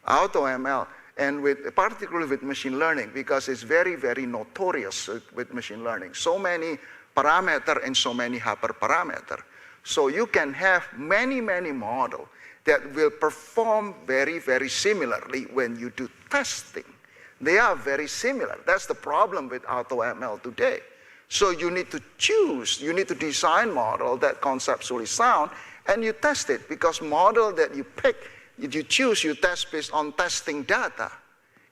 AutoML, and particularly with machine learning, because it's very, very notorious with machine learning. So many parameters and so many hyperparameters. So you can have many, many models that will perform very, very similarly when you do testing. They are very similar. That's the problem with AutoML today. So you need to choose, you need to design model that conceptually sound, and you test it, because model that you pick, you choose, you test based on testing data.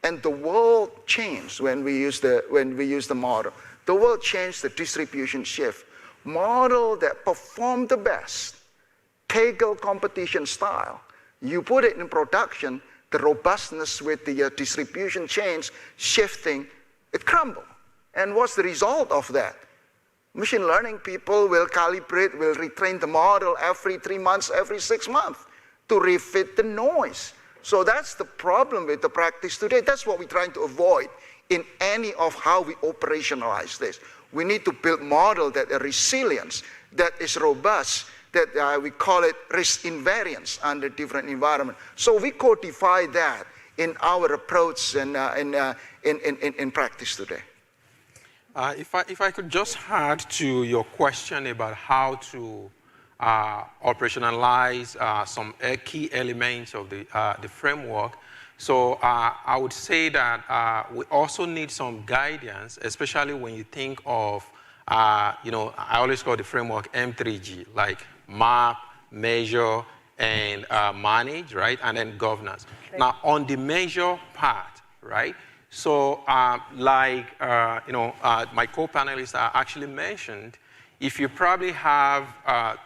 And the world changed when we use the model. The world changed, the distribution shift. Model that perform the best, Kaggle competition style, you put it in production, the robustness with the distribution change shifting, it crumbled. And what's the result of that? Machine learning people will calibrate, will retrain the model every 3 months, every 6 months to refit the noise. So that's the problem with the practice today. That's what we're trying to avoid in any of how we operationalize this. We need to build model that are resilient, that is robust, that we call it risk invariance under different environment. So we codify that in our approach and in practice today. If I could just add to your question about how to operationalize some key elements of the framework. So I would say that we also need some guidance, especially when you think of, you know, I always call the framework M3G, like map, measure, and manage, right? And then governance. Okay. Now, on the measure part, right? So like, you know, my co-panelists actually mentioned, if you probably have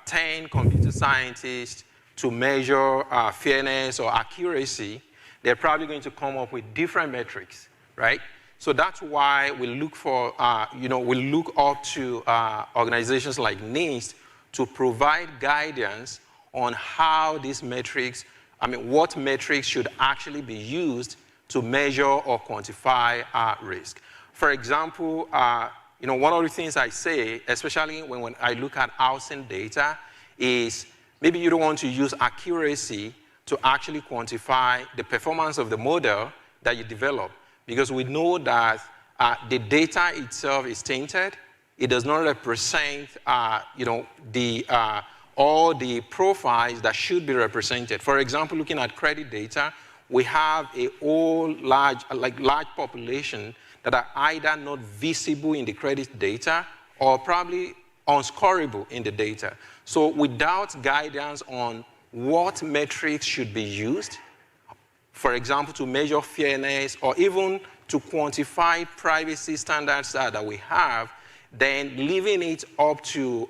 10 computer scientists to measure fairness or accuracy, they're probably going to come up with different metrics, right? So that's why we look for, you know, we look up to organizations like NIST to provide guidance on how these metrics, I mean, what metrics should actually be used to measure or quantify risk. For example, you know, one of the things I say, especially when I look at housing data, is maybe you don't want to use accuracy to actually quantify the performance of the model that you develop, because we know that the data itself is tainted. It does not represent, you know, all the profiles that should be represented. For example, looking at credit data, we have a whole large population that are either not visible in the credit data or probably unscorable in the data. So without guidance on what metrics should be used, for example, to measure fairness or even to quantify privacy standards that we have, then leaving it up to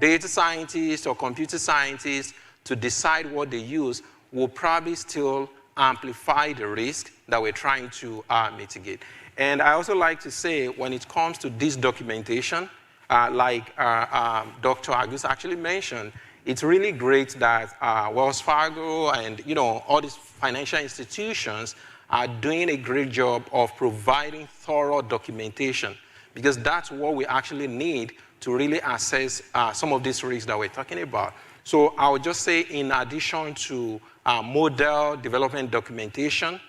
data scientists or computer scientists to decide what they use will probably still amplify the risk that we're trying to mitigate. And I also like to say, when it comes to this documentation, like Dr. Agus actually mentioned, it's really great that Wells Fargo and, you know, all these financial institutions are doing a great job of providing thorough documentation, because that's what we actually need to really assess some of these risks that we're talking about. So I would just say, in addition to model development documentation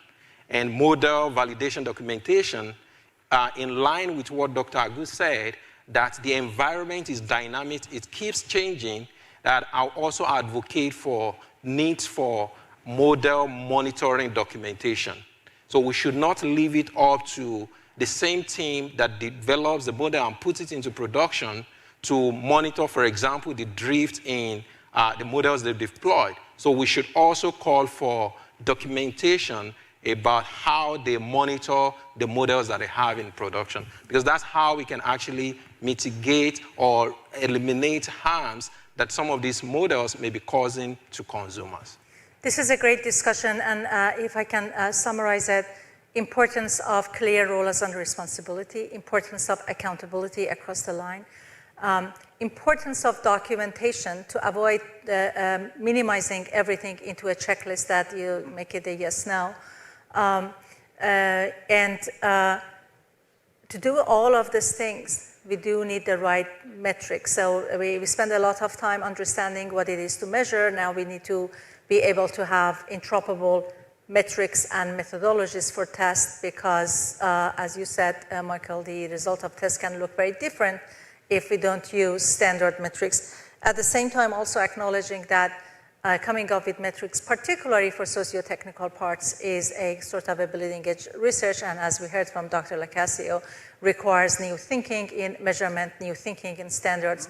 and model validation documentation, in line with what Dr. Agus said, that the environment is dynamic, it keeps changing, that I'll also advocate for needs for model monitoring documentation. So we should not leave it up to the same team that develops the model and puts it into production to monitor, for example, the drift in the models they've deployed. So we should also call for documentation about how they monitor the models that they have in production, because that's how we can actually mitigate or eliminate harms that some of these models may be causing to consumers. This is a great discussion, and if I can summarize it, importance of clear roles and responsibility, importance of accountability across the line, importance of documentation to avoid minimizing everything into a checklist that you make it a yes/no, and to do all of these things, we do need the right metrics. So we spend a lot of time understanding what it is to measure. Now we need to be able to have interoperable metrics and methodologies for tests, because as you said, Michael, the result of tests can look very different if we don't use standard metrics. At the same time, also acknowledging that coming up with metrics, particularly for socio-technical parts, is a sort of a bleeding edge research, and as we heard from Dr. Lacasio, requires new thinking in measurement, new thinking in standards.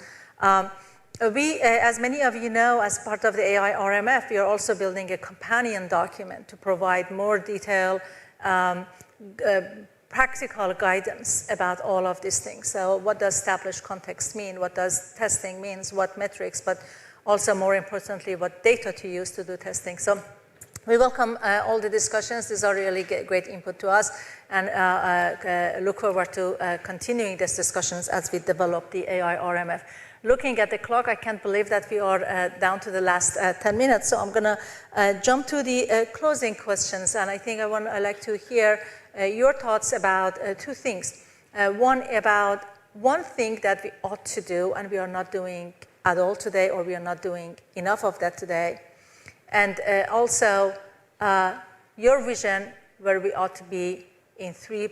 We, as many of you know, as part of the AI RMF, we are also building a companion document to provide more detailed, practical guidance about all of these things. So what does established context mean? What does testing means? What metrics? But also, more importantly, what data to use to do testing. So we welcome all the discussions. These are really great input to us, and look forward to continuing these discussions as we develop the AI RMF. Looking at the clock, I can't believe that we are down to the last 10 minutes, so I'm going to jump to the closing questions, and I think I'd like to hear your thoughts about two things. One, about one thing that we ought to do and we are not doing at all today, or we are not doing enough of that today, and also your vision where we ought to be in 3,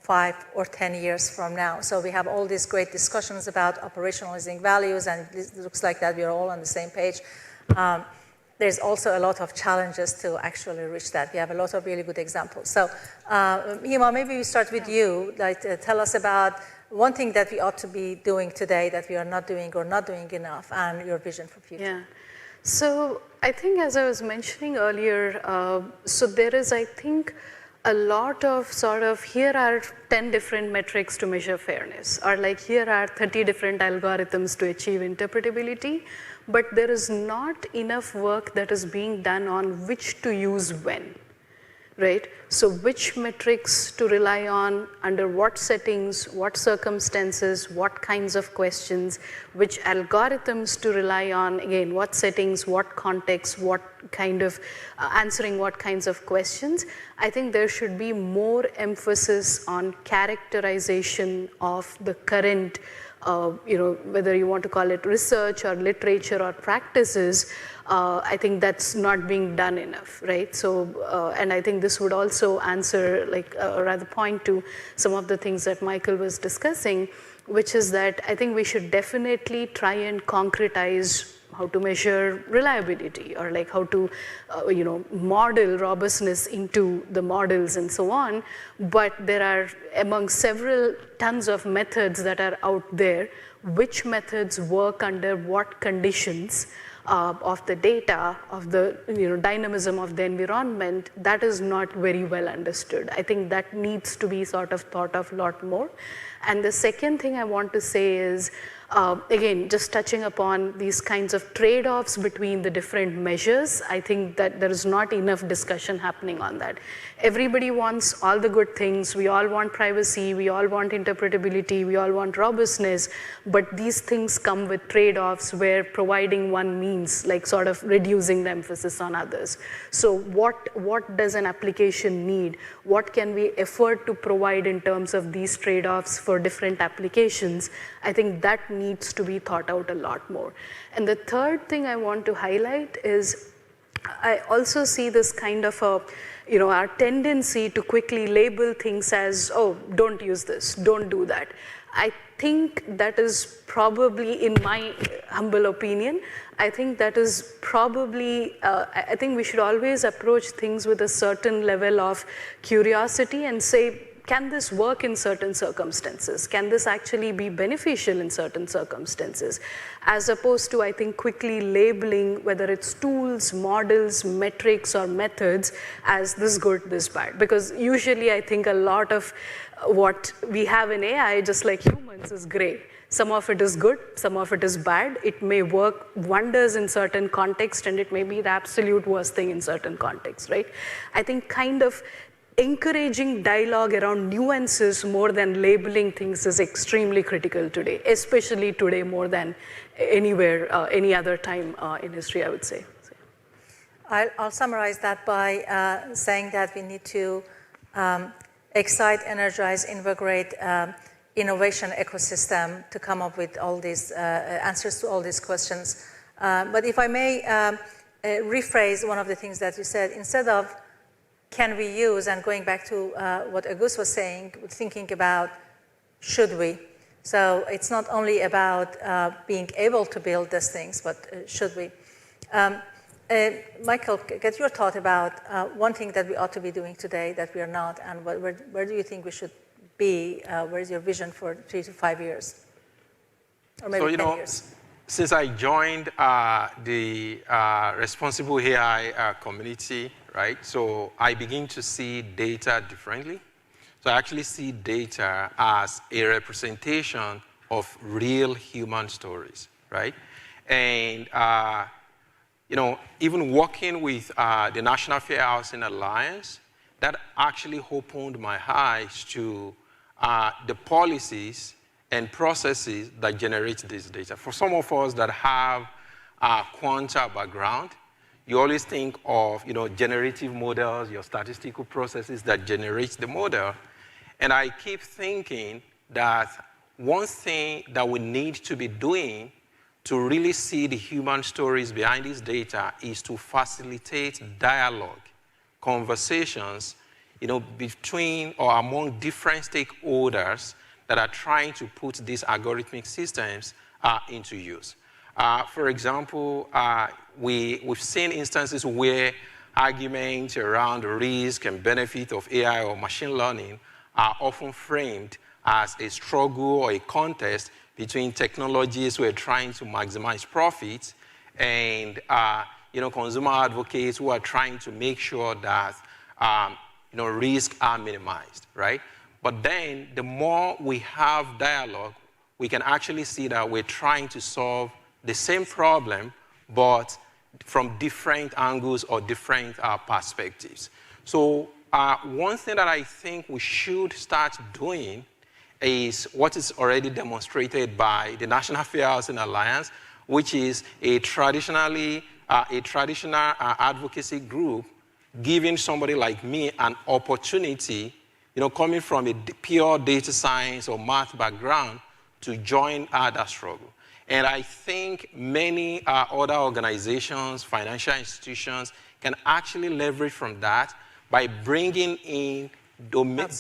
5 or 10 years from now. So we have all these great discussions about operationalizing values, and it looks like that we are all on the same page. There's also a lot of challenges to actually reach that. We have a lot of really good examples. So, Hima, maybe we start with you. Like, tell us about one thing that we ought to be doing today that we are not doing or not doing enough, and your vision for future. Yeah. So I think, as I was mentioning earlier, so there is, I think, a lot of sort of, here are 10 different metrics to measure fairness, or like here are 30 different algorithms to achieve interpretability, but there is not enough work that is being done on which to use when, right? So which metrics to rely on, under what settings, what circumstances, what kinds of questions, which algorithms to rely on, again, what settings, what context, what kind of, answering what kinds of questions. I think there should be more emphasis on characterization of the current, whether you want to call it research or literature or practices. I think that's not being done enough, right? So, and I think this would also answer, like, or rather point to some of the things that Michael was discussing, which is that I think we should definitely try and concretize how to measure reliability, or like how to, model robustness into the models and so on. But there are, among several tons of methods that are out there, which methods work under what conditions of the data, of the dynamism of the environment, that is not very well understood. I think that needs to be sort of thought of a lot more. And the second thing I want to say is, again, just touching upon these kinds of trade-offs between the different measures, I think that there is not enough discussion happening on that. Everybody wants all the good things. We all want privacy. We all want interpretability. We all want robustness. But these things come with trade-offs where providing one means like sort of reducing the emphasis on others. So what does an application need? What can we afford to provide in terms of these trade-offs for different applications? I think that needs to be thought out a lot more. And the third thing I want to highlight is I also see this kind of our tendency to quickly label things as, oh, don't use this, don't do that. I think that is probably, in my humble opinion, I think that is probably, I think we should always approach things with a certain level of curiosity and say, can this work in certain circumstances? Can this actually be beneficial in certain circumstances? As opposed to, I think, quickly labeling whether it's tools, models, metrics, or methods as this good, this bad. Because usually I think a lot of what we have in AI, just like humans, is gray. Some of it is good, some of it is bad. It may work wonders in certain contexts, and it may be the absolute worst thing in certain contexts, right? I think kind of encouraging dialogue around nuances more than labeling things is extremely critical today, especially today more than anywhere, any other time in history, I would say. I'll summarize that by saying that we need to excite, energize, invigorate innovation ecosystem to come up with all these answers to all these questions. But if I may rephrase one of the things that you said, instead of can we use, and going back to what Agus was saying, thinking about should we. So it's not only about being able to build these things, but should we. Michael, get your thought about one thing that we ought to be doing today that we are not, and where do you think we should be? Where is your vision for 3 to 5 years? Or maybe 10 years? Since I joined the responsible AI community, right? So I begin to see data differently. So I actually see data as a representation of real human stories, right? And even working with the National Fair Housing Alliance, that actually opened my eyes to the policies and processes that generate this data. For some of us that have a quanta background, you always think of generative models, your statistical processes that generate the model. And I keep thinking that one thing that we need to be doing to really see the human stories behind this data is to facilitate dialogue, conversations, between or among different stakeholders that are trying to put these algorithmic systems into use. For example, we've seen instances where arguments around the risk and benefit of AI or machine learning are often framed as a struggle or a contest between technologies who are trying to maximize profits and consumer advocates who are trying to make sure that risks are minimized, right? But then the more we have dialogue, we can actually see that we're trying to solve the same problem, but from different angles or different perspectives. So one thing that I think we should start doing is what is already demonstrated by the National Fair Housing Alliance, which is a traditional advocacy group giving somebody like me an opportunity, coming from a pure data science or math background, to join that struggle. And I think many other organizations, financial institutions, can actually leverage from that by bringing in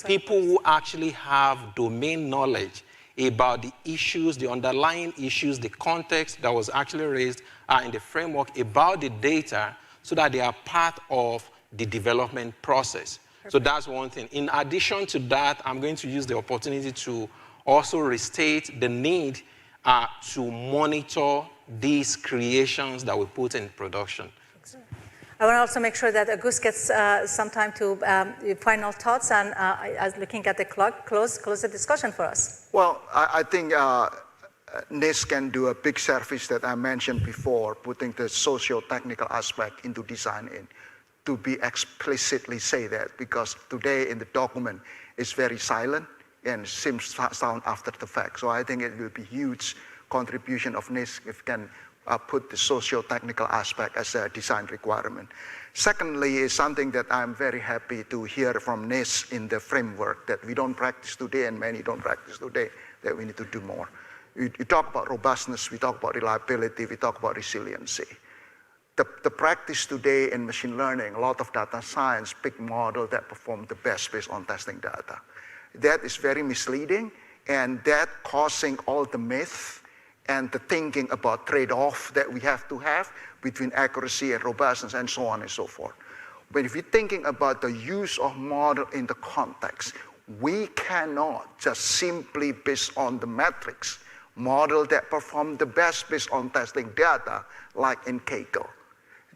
people who actually have domain knowledge about the issues, the underlying issues, the context that was actually raised in the framework about the data, so that they are part of the development process. Perfect. So that's one thing. In addition to that, I'm going to use the opportunity to also restate the need to monitor these creations that we put in production. I want to also make sure that Auguste gets some time to final thoughts and as looking at the clock, close the discussion for us. Well, I think NIST can do a big service that I mentioned before, putting the socio-technical aspect into design to be explicitly say that, because today in the document it's very silent and seems to sound after the fact. So I think it will be huge contribution of NIST if can put the socio-technical aspect as a design requirement. Secondly, is something that I'm very happy to hear from NIST in the framework that we don't practice today and many don't practice today, that we need to do more. We talk about robustness, we talk about reliability, we talk about resiliency. The practice today in machine learning, a lot of data science, pick model that perform the best based on testing data. That is very misleading, and that causing all the myth and the thinking about trade-off that we have to have between accuracy and robustness and so on and so forth. But if you're thinking about the use of model in the context, we cannot just simply based on the metrics model that perform the best based on testing data like in Kaggle.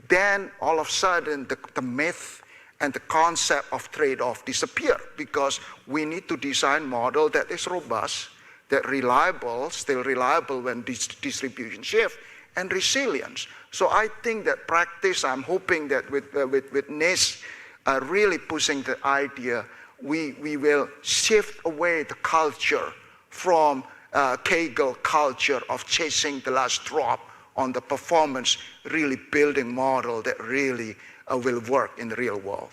Then all of a sudden the myth and the concept of trade-off disappear, because we need to design model that is robust, that reliable, still reliable when distribution shift, and resilience. So I think that practice, I'm hoping that with NIST really pushing the idea, we will shift away the culture from Kaggle culture of chasing the last drop on the performance, really building model that really will work in the real world.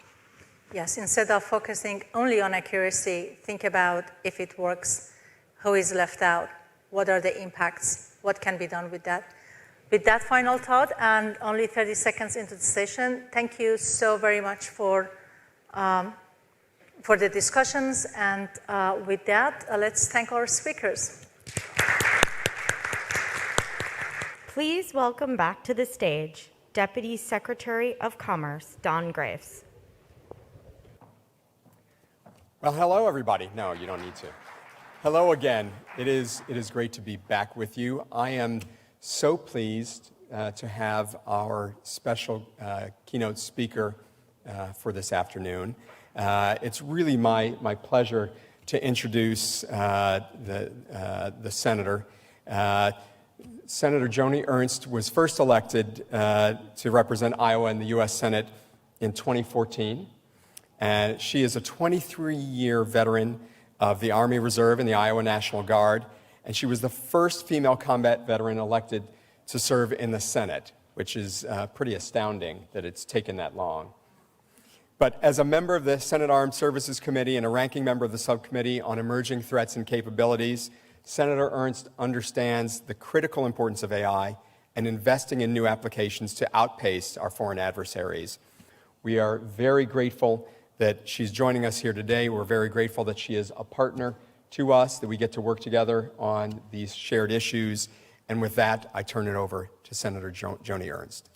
Yes, instead of focusing only on accuracy, think about if it works, who is left out, what are the impacts, what can be done with that. With that final thought, and only 30 seconds into the session, thank you so very much for the discussions, and with that, let's thank our speakers. Please welcome back to the stage Deputy Secretary of Commerce, Don Graves. Well, hello, everybody. No, you don't need to. Hello again. It is great to be back with you. I am so pleased to have our special keynote speaker for this afternoon. It's really my pleasure to introduce the senator. Senator Joni Ernst was first elected to represent Iowa in the U.S. Senate in 2014. And she is a 23-year veteran of the Army Reserve and the Iowa National Guard. And she was the first female combat veteran elected to serve in the Senate, which is pretty astounding that it's taken that long. But as a member of the Senate Armed Services Committee and a ranking member of the Subcommittee on Emerging Threats and Capabilities, Senator Ernst understands the critical importance of AI and investing in new applications to outpace our foreign adversaries. We are very grateful that she's joining us here today. We're very grateful that she is a partner to us, that we get to work together on these shared issues. And with that, I turn it over to Senator Joni Ernst.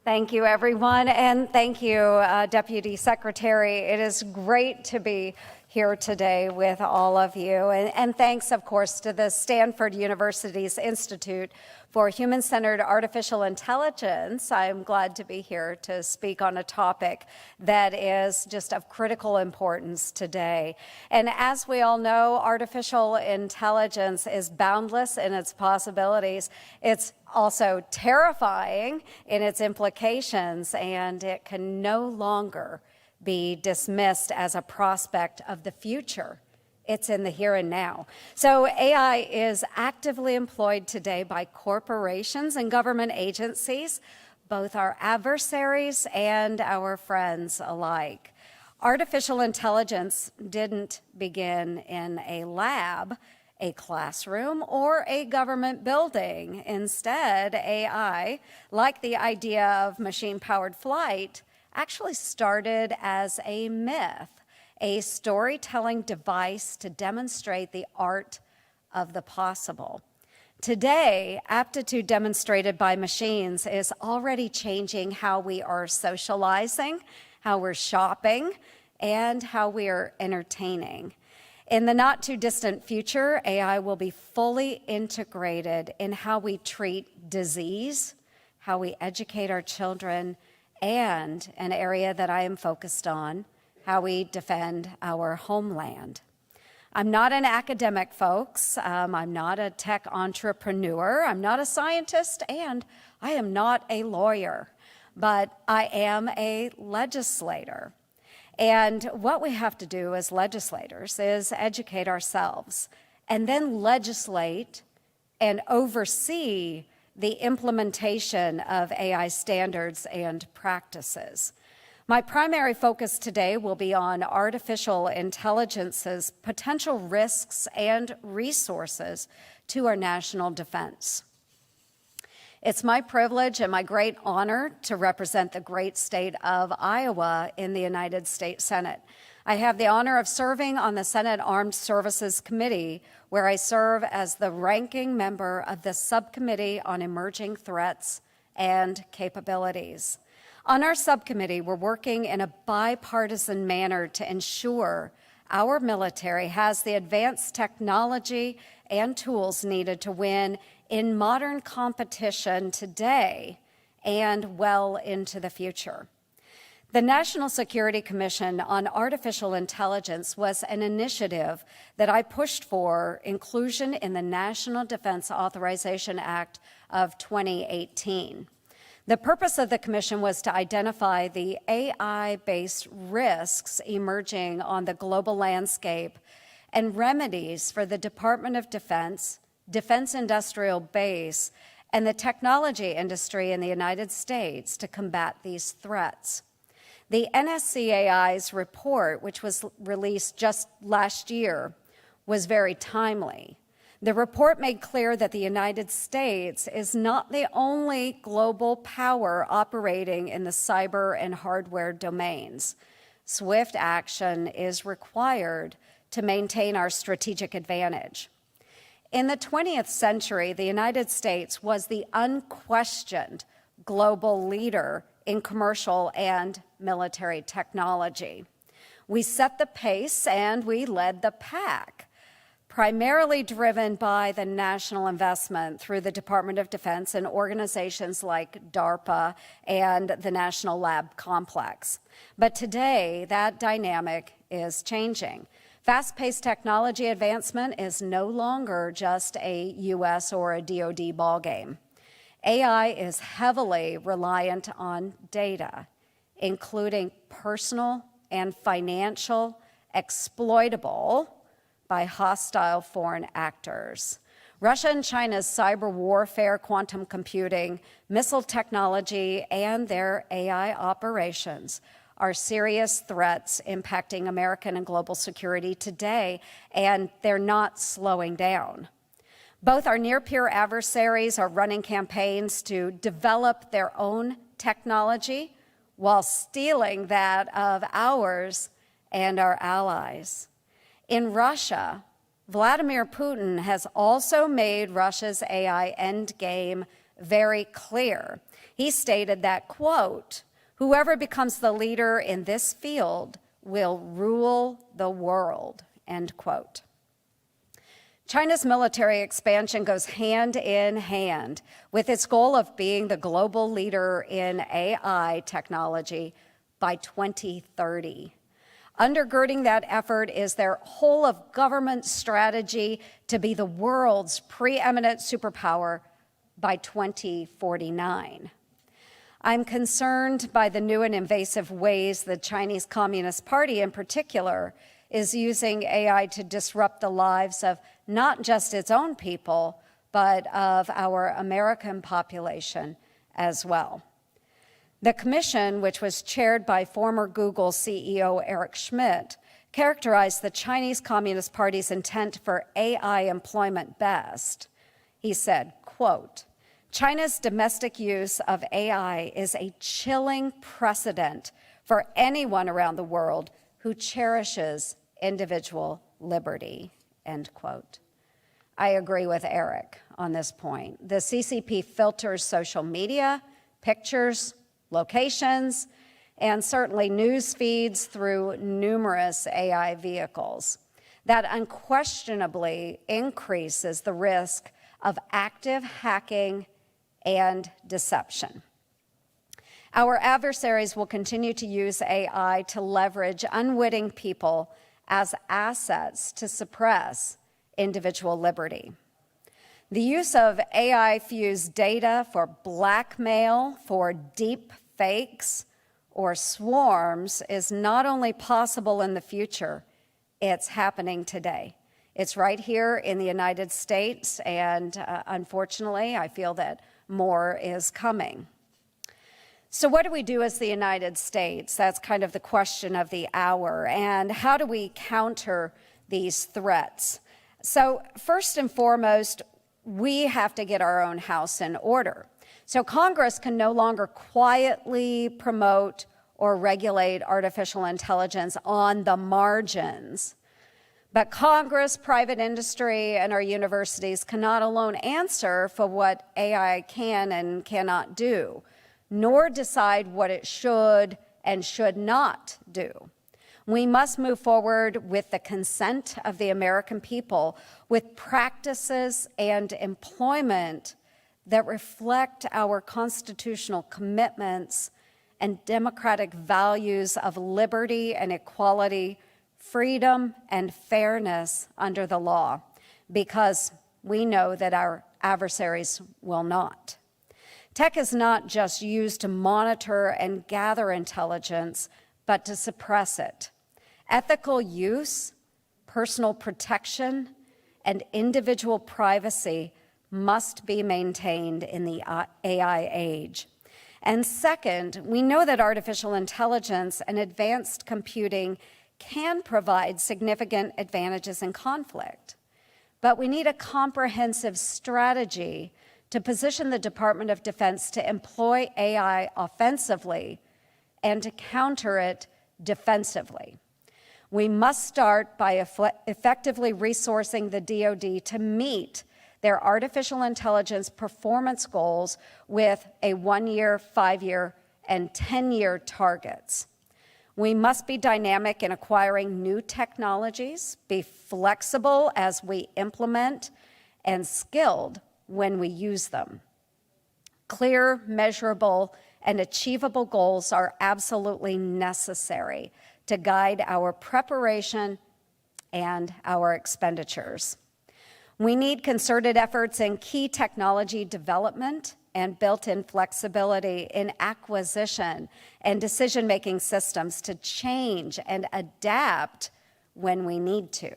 Thank you, everyone, and thank you, Deputy Secretary. It is great to be here today with all of you. And thanks, of course, to the Stanford University's Institute for Human-Centered Artificial Intelligence. I'm glad to be here to speak on a topic that is just of critical importance today. And as we all know, artificial intelligence is boundless in its possibilities. It's also terrifying in its implications, and it can no longer be dismissed as a prospect of the future. It's in the here and now. So AI is actively employed today by corporations and government agencies, both our adversaries and our friends alike. Artificial intelligence didn't begin in a lab, a classroom, or a government building. Instead, AI, like the idea of machine-powered flight, actually started as a myth, a storytelling device to demonstrate the art of the possible. Today, aptitude demonstrated by machines is already changing how we are socializing, how we're shopping, and how we are entertaining. In the not too distant future, AI will be fully integrated in how we treat disease, how we educate our children, and an area that I am focused on, how we defend our homeland. I'm not an academic, folks. I'm not a tech entrepreneur. I'm not a scientist, and I am not a lawyer, but I am a legislator. And what we have to do as legislators is educate ourselves and then legislate and oversee the implementation of AI standards and practices. My primary focus today will be on artificial intelligence's potential risks and resources to our national defense. It's my privilege and my great honor to represent the great state of Iowa in the United States Senate. I have the honor of serving on the Senate Armed Services Committee, where I serve as the ranking member of the Subcommittee on Emerging Threats and Capabilities. On our subcommittee, we're working in a bipartisan manner to ensure our military has the advanced technology and tools needed to win in modern competition today and well into the future. The National Security Commission on Artificial Intelligence was an initiative that I pushed for inclusion in the National Defense Authorization Act of 2018. The purpose of the commission was to identify the AI-based risks emerging on the global landscape and remedies for the Department of Defense, Defense Industrial Base, and the technology industry in the United States to combat these threats. The NSCAI's report, which was released just last year, was very timely. The report made clear that the United States is not the only global power operating in the cyber and hardware domains. Swift action is required to maintain our strategic advantage. In the 20th century, the United States was the unquestioned global leader in commercial and military technology. We set the pace and we led the pack, primarily driven by the national investment through the Department of Defense and organizations like DARPA and the National Lab Complex. But today, that dynamic is changing. Fast-paced technology advancement is no longer just a US or a DoD ballgame. AI is heavily reliant on data, including personal and financial, exploitable by hostile foreign actors. Russia and China's cyber warfare, quantum computing, missile technology, and their AI operations are serious threats impacting American and global security today, and they're not slowing down. Both our near-peer adversaries are running campaigns to develop their own technology while stealing that of ours and our allies. In Russia, Vladimir Putin has also made Russia's AI endgame very clear. He stated that, quote, "Whoever becomes the leader in this field will rule the world," end quote. China's military expansion goes hand in hand with its goal of being the global leader in AI technology by 2030. Undergirding that effort is their whole of government strategy to be the world's preeminent superpower by 2049. I'm concerned by the new and invasive ways the Chinese Communist Party in particular is using AI to disrupt the lives of not just its own people, but of our American population as well. The commission, which was chaired by former Google CEO Eric Schmidt, characterized the Chinese Communist Party's intent for AI employment best. He said, quote, "China's domestic use of AI is a chilling precedent for anyone around the world who cherishes individual liberty," end quote. I agree with Eric on this point. The CCP filters social media, pictures, locations, and certainly news feeds through numerous AI vehicles. That unquestionably increases the risk of active hacking and deception. Our adversaries will continue to use AI to leverage unwitting people as assets to suppress individual liberty. The use of AI-fused data for blackmail, for deep fakes, or swarms is not only possible in the future, it's happening today. It's right here in the United States, and unfortunately, I feel that more is coming. So what do we do as the United States? That's kind of the question of the hour. And how do we counter these threats? So first and foremost, we have to get our own house in order. So Congress can no longer quietly promote or regulate artificial intelligence on the margins. But Congress, private industry, and our universities cannot alone answer for what AI can and cannot do, nor decide what it should and should not do. We must move forward with the consent of the American people, with practices and employment that reflect our constitutional commitments and democratic values of liberty and equality, freedom and fairness under the law, because we know that our adversaries will not. Tech is not just used to monitor and gather intelligence, but to suppress it. Ethical use, personal protection, and individual privacy must be maintained in the AI age. And second, we know that artificial intelligence and advanced computing can provide significant advantages in conflict. But we need a comprehensive strategy to position the Department of Defense to employ AI offensively and to counter it defensively. We must start by effectively resourcing the DoD to meet their artificial intelligence performance goals with a 1-year, 5-year, and 10-year targets. We must be dynamic in acquiring new technologies, be flexible as we implement, and skilled when we use them. Clear, measurable, and achievable goals are absolutely necessary to guide our preparation and our expenditures. We need concerted efforts in key technology development and built-in flexibility in acquisition and decision-making systems to change and adapt when we need to.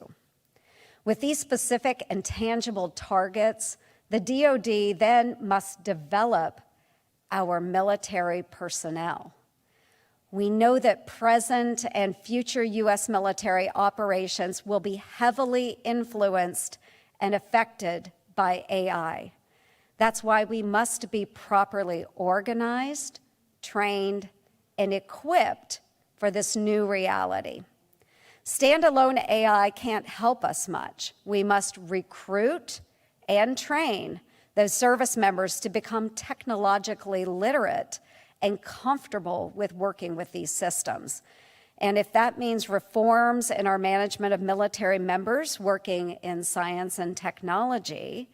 With these specific and tangible targets, the DoD then must develop our military personnel. We know that present and future U.S. military operations will be heavily influenced and affected by AI. That's why we must be properly organized, trained, and equipped for this new reality. Standalone AI can't help us much. We must recruit and train those service members to become technologically literate and comfortable with working with these systems. And if that means reforms in our management of military members working in science and technology,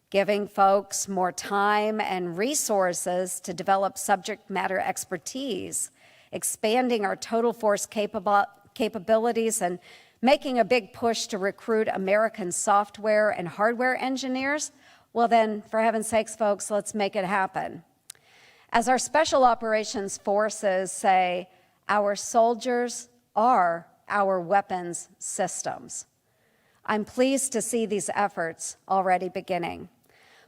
giving folks more time and resources to develop subject matter expertise, expanding our total force capabilities, and making a big push to recruit American software and hardware engineers, well then, for heaven's sakes, folks, let's make it happen. As our special operations forces say, our soldiers are our weapons systems. I'm pleased to see these efforts already beginning.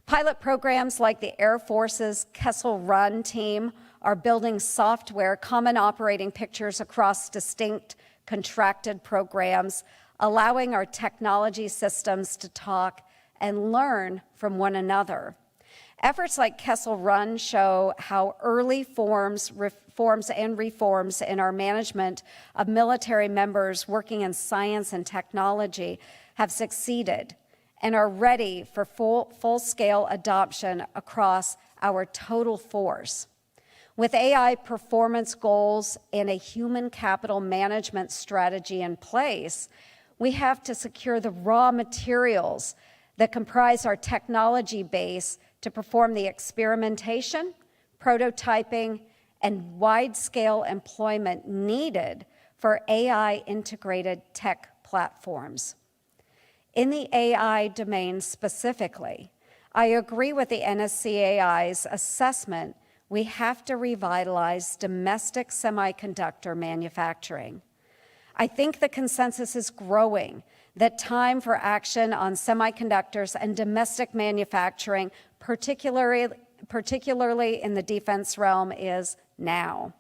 Pilot programs like the Air Force's Kessel Run team are building software, common operating pictures across distinct contracted programs, allowing our technology systems to talk and learn from one another. Efforts like Kessel Run show how early reforms in our management of military members working in science and technology have succeeded and are ready for full-scale adoption across our total force. With AI performance goals and a human capital management strategy in place, we have to secure the raw materials that comprise our technology base to perform the experimentation, prototyping, and wide-scale employment needed for AI-integrated tech platforms. In the AI domain specifically, I agree with the NSCAI's assessment we have to revitalize domestic semiconductor manufacturing. I think the consensus is growing that time for action on semiconductors and domestic manufacturing, particularly in the defense realm, is now.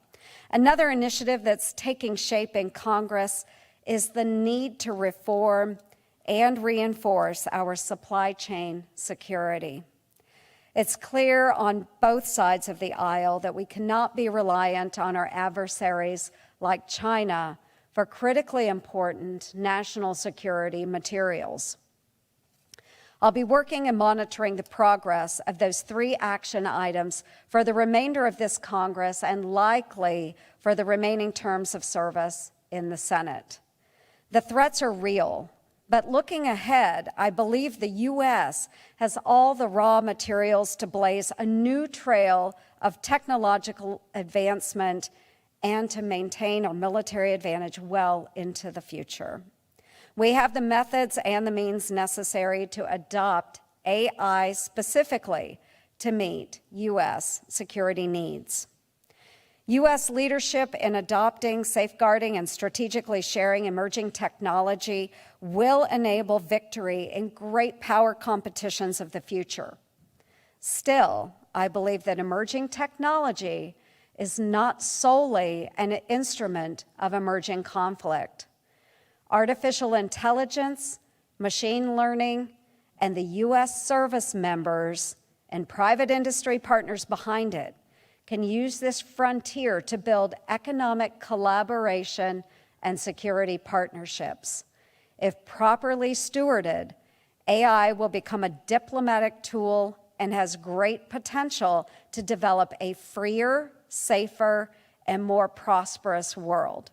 Another initiative that's taking shape in Congress is the need to reform and reinforce our supply chain security. It's clear on both sides of the aisle that we cannot be reliant on our adversaries like China for critically important national security materials. I'll be working and monitoring the progress of those 3 action items for the remainder of this Congress and likely for the remaining terms of service in the Senate. The threats are real, but looking ahead, I believe the U.S. has all the raw materials to blaze a new trail of technological advancement and to maintain our military advantage well into the future. We have the methods and the means necessary to adopt AI specifically to meet U.S. security needs. U.S. leadership in adopting, safeguarding, and strategically sharing emerging technology will enable victory in great power competitions of the future. Still, I believe that emerging technology is not solely an instrument of emerging conflict. Artificial intelligence, machine learning, and the U.S. service members and private industry partners behind it can use this frontier to build economic collaboration and security partnerships. If properly stewarded, AI will become a diplomatic tool and has great potential to develop a freer, safer, and more prosperous world.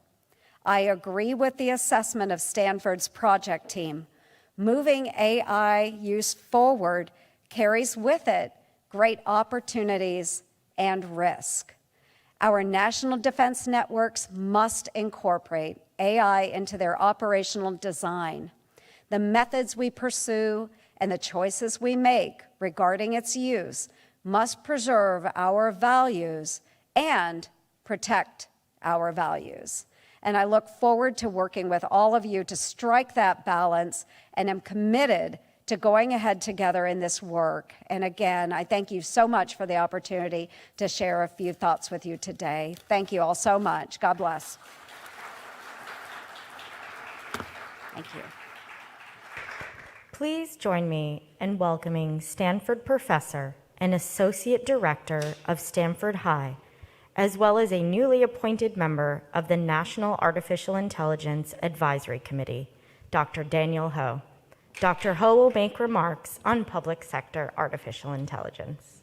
I agree with the assessment of Stanford's project team. Moving AI use forward carries with it great opportunities and risk. Our national defense networks must incorporate AI into their operational design. The methods we pursue and the choices we make regarding its use must preserve our values and protect our values. And I look forward to working with all of you to strike that balance, and am committed to going ahead together in this work. And again, I thank you so much for the opportunity to share a few thoughts with you today. Thank you all so much. God bless. Thank you. Please join me and welcoming Stanford professor and associate director of Stanford High, as well as a newly appointed member of the National Artificial Intelligence Advisory Committee, Dr. Daniel Ho. Dr. Ho will make remarks on public sector artificial intelligence.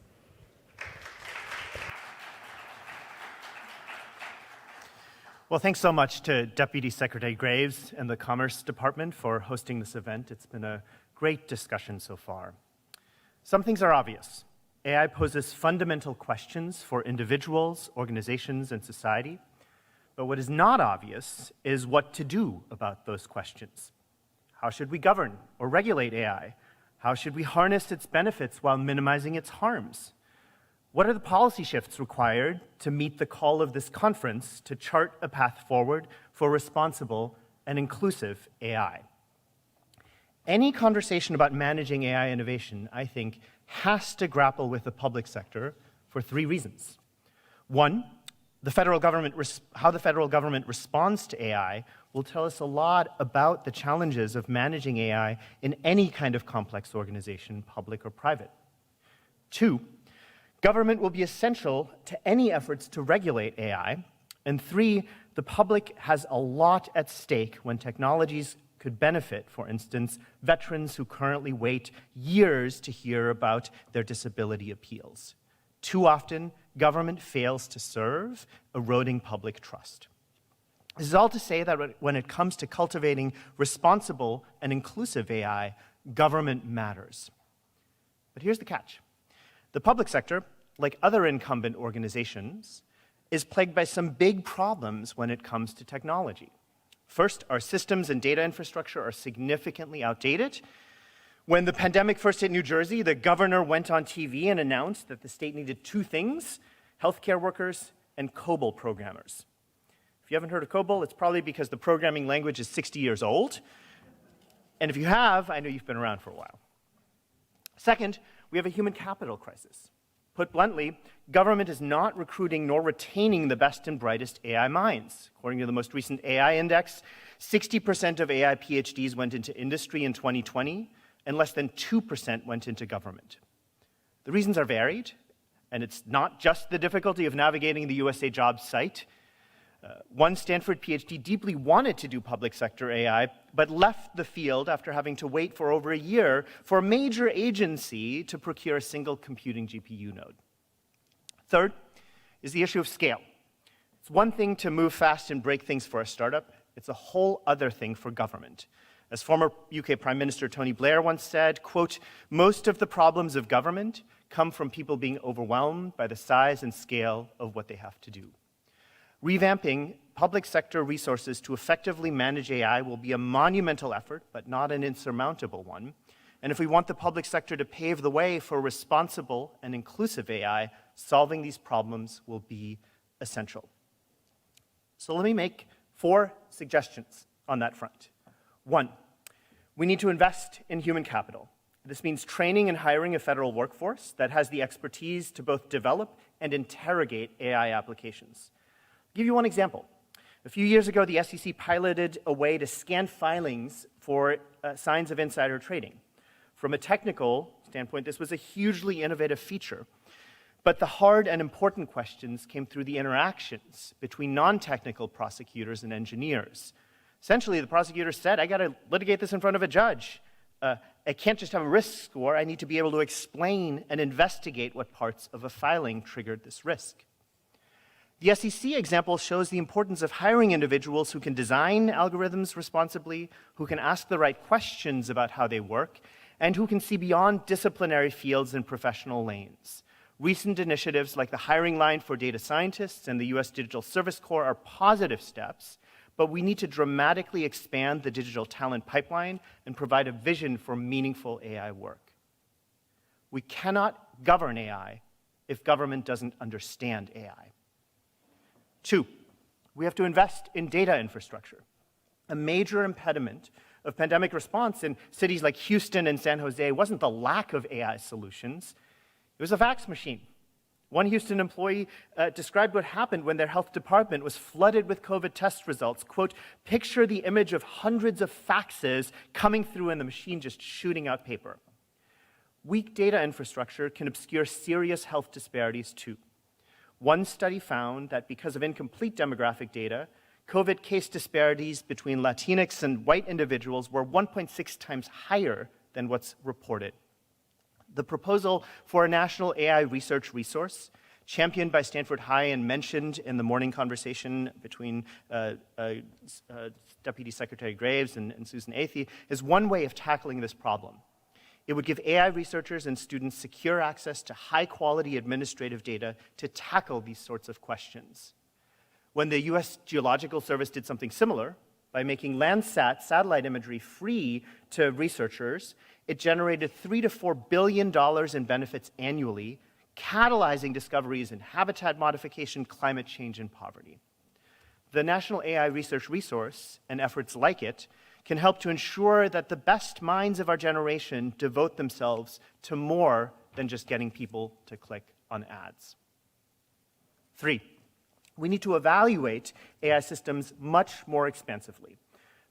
Well, thanks so much to Deputy Secretary Graves and the Commerce Department for hosting this event. It's been a great discussion so far. Some things are obvious. AI poses fundamental questions for individuals, organizations, and society. But what is not obvious is what to do about those questions. How should we govern or regulate AI? How should we harness its benefits while minimizing its harms? What are the policy shifts required to meet the call of this conference to chart a path forward for responsible and inclusive AI? Any conversation about managing AI innovation, I think, has to grapple with the public sector for three reasons. One, how the federal government responds to AI will tell us a lot about the challenges of managing AI in any kind of complex organization, public or private. Two, government will be essential to any efforts to regulate AI. And three, the public has a lot at stake when technologies could benefit, for instance, veterans who currently wait years to hear about their disability appeals. Too often, government fails to serve, eroding public trust. This is all to say that when it comes to cultivating responsible and inclusive AI, government matters. But here's the catch. The public sector, like other incumbent organizations, is plagued by some big problems when it comes to technology. First, our systems and data infrastructure are significantly outdated. When the pandemic first hit New Jersey, the governor went on TV and announced that the state needed two things: healthcare workers and COBOL programmers. If you haven't heard of COBOL, it's probably because the programming language is 60 years old. And if you have, I know you've been around for a while. Second, we have a human capital crisis. Put bluntly, government is not recruiting nor retaining the best and brightest AI minds. According to the most recent AI index, 60% of AI PhDs went into industry in 2020, and less than 2% went into government. The reasons are varied, and it's not just the difficulty of navigating the USA Jobs site. One Stanford PhD deeply wanted to do public sector AI, but left the field after having to wait for over a year for a major agency to procure a single computing GPU node. Third is the issue of scale. It's one thing to move fast and break things for a startup. It's a whole other thing for government. As former UK Prime Minister Tony Blair once said, quote, "Most of the problems of government come from people being overwhelmed by the size and scale of what they have to do." Revamping public sector resources to effectively manage AI will be a monumental effort, but not an insurmountable one. And if we want the public sector to pave the way for responsible and inclusive AI, solving these problems will be essential. So let me make 4 suggestions on that front. 1, we need to invest in human capital. This means training and hiring a federal workforce that has the expertise to both develop and interrogate AI applications. I'll give you one example. A few years ago, the SEC piloted a way to scan filings for signs of insider trading. From a technical standpoint, this was a hugely innovative feature. But the hard and important questions came through the interactions between non-technical prosecutors and engineers. Essentially, the prosecutor said, I got to litigate this in front of a judge. I can't just have a risk score. I need to be able to explain and investigate what parts of a filing triggered this risk. The SEC example shows the importance of hiring individuals who can design algorithms responsibly, who can ask the right questions about how they work, and who can see beyond disciplinary fields and professional lanes. Recent initiatives like the hiring line for data scientists and the US Digital Service Corps are positive steps, but we need to dramatically expand the digital talent pipeline and provide a vision for meaningful AI work. We cannot govern AI if government doesn't understand AI. 2, we have to invest in data infrastructure. A major impediment of pandemic response in cities like Houston and San Jose wasn't the lack of AI solutions, it was a fax machine. One Houston employee described what happened when their health department was flooded with COVID test results. Quote, picture the image of hundreds of faxes coming through and the machine just shooting out paper. weak data infrastructure can obscure serious health disparities too. One study found that because of incomplete demographic data, COVID case disparities between Latinx and white individuals were 1.6 times higher than what's reported. The proposal for a national AI research resource, championed by Stanford High and mentioned in the morning conversation between Deputy Secretary Graves and Susan Athey, is one way of tackling this problem. It would give AI researchers and students secure access to high-quality administrative data to tackle these sorts of questions. When the US Geological Service did something similar, by making Landsat satellite imagery free to researchers, it generated $3 to $4 billion in benefits annually, catalyzing discoveries in habitat modification, climate change, and poverty. The National AI Research Resource and efforts like it can help to ensure that the best minds of our generation devote themselves to more than just getting people to click on ads. 3, we need to evaluate AI systems much more expansively.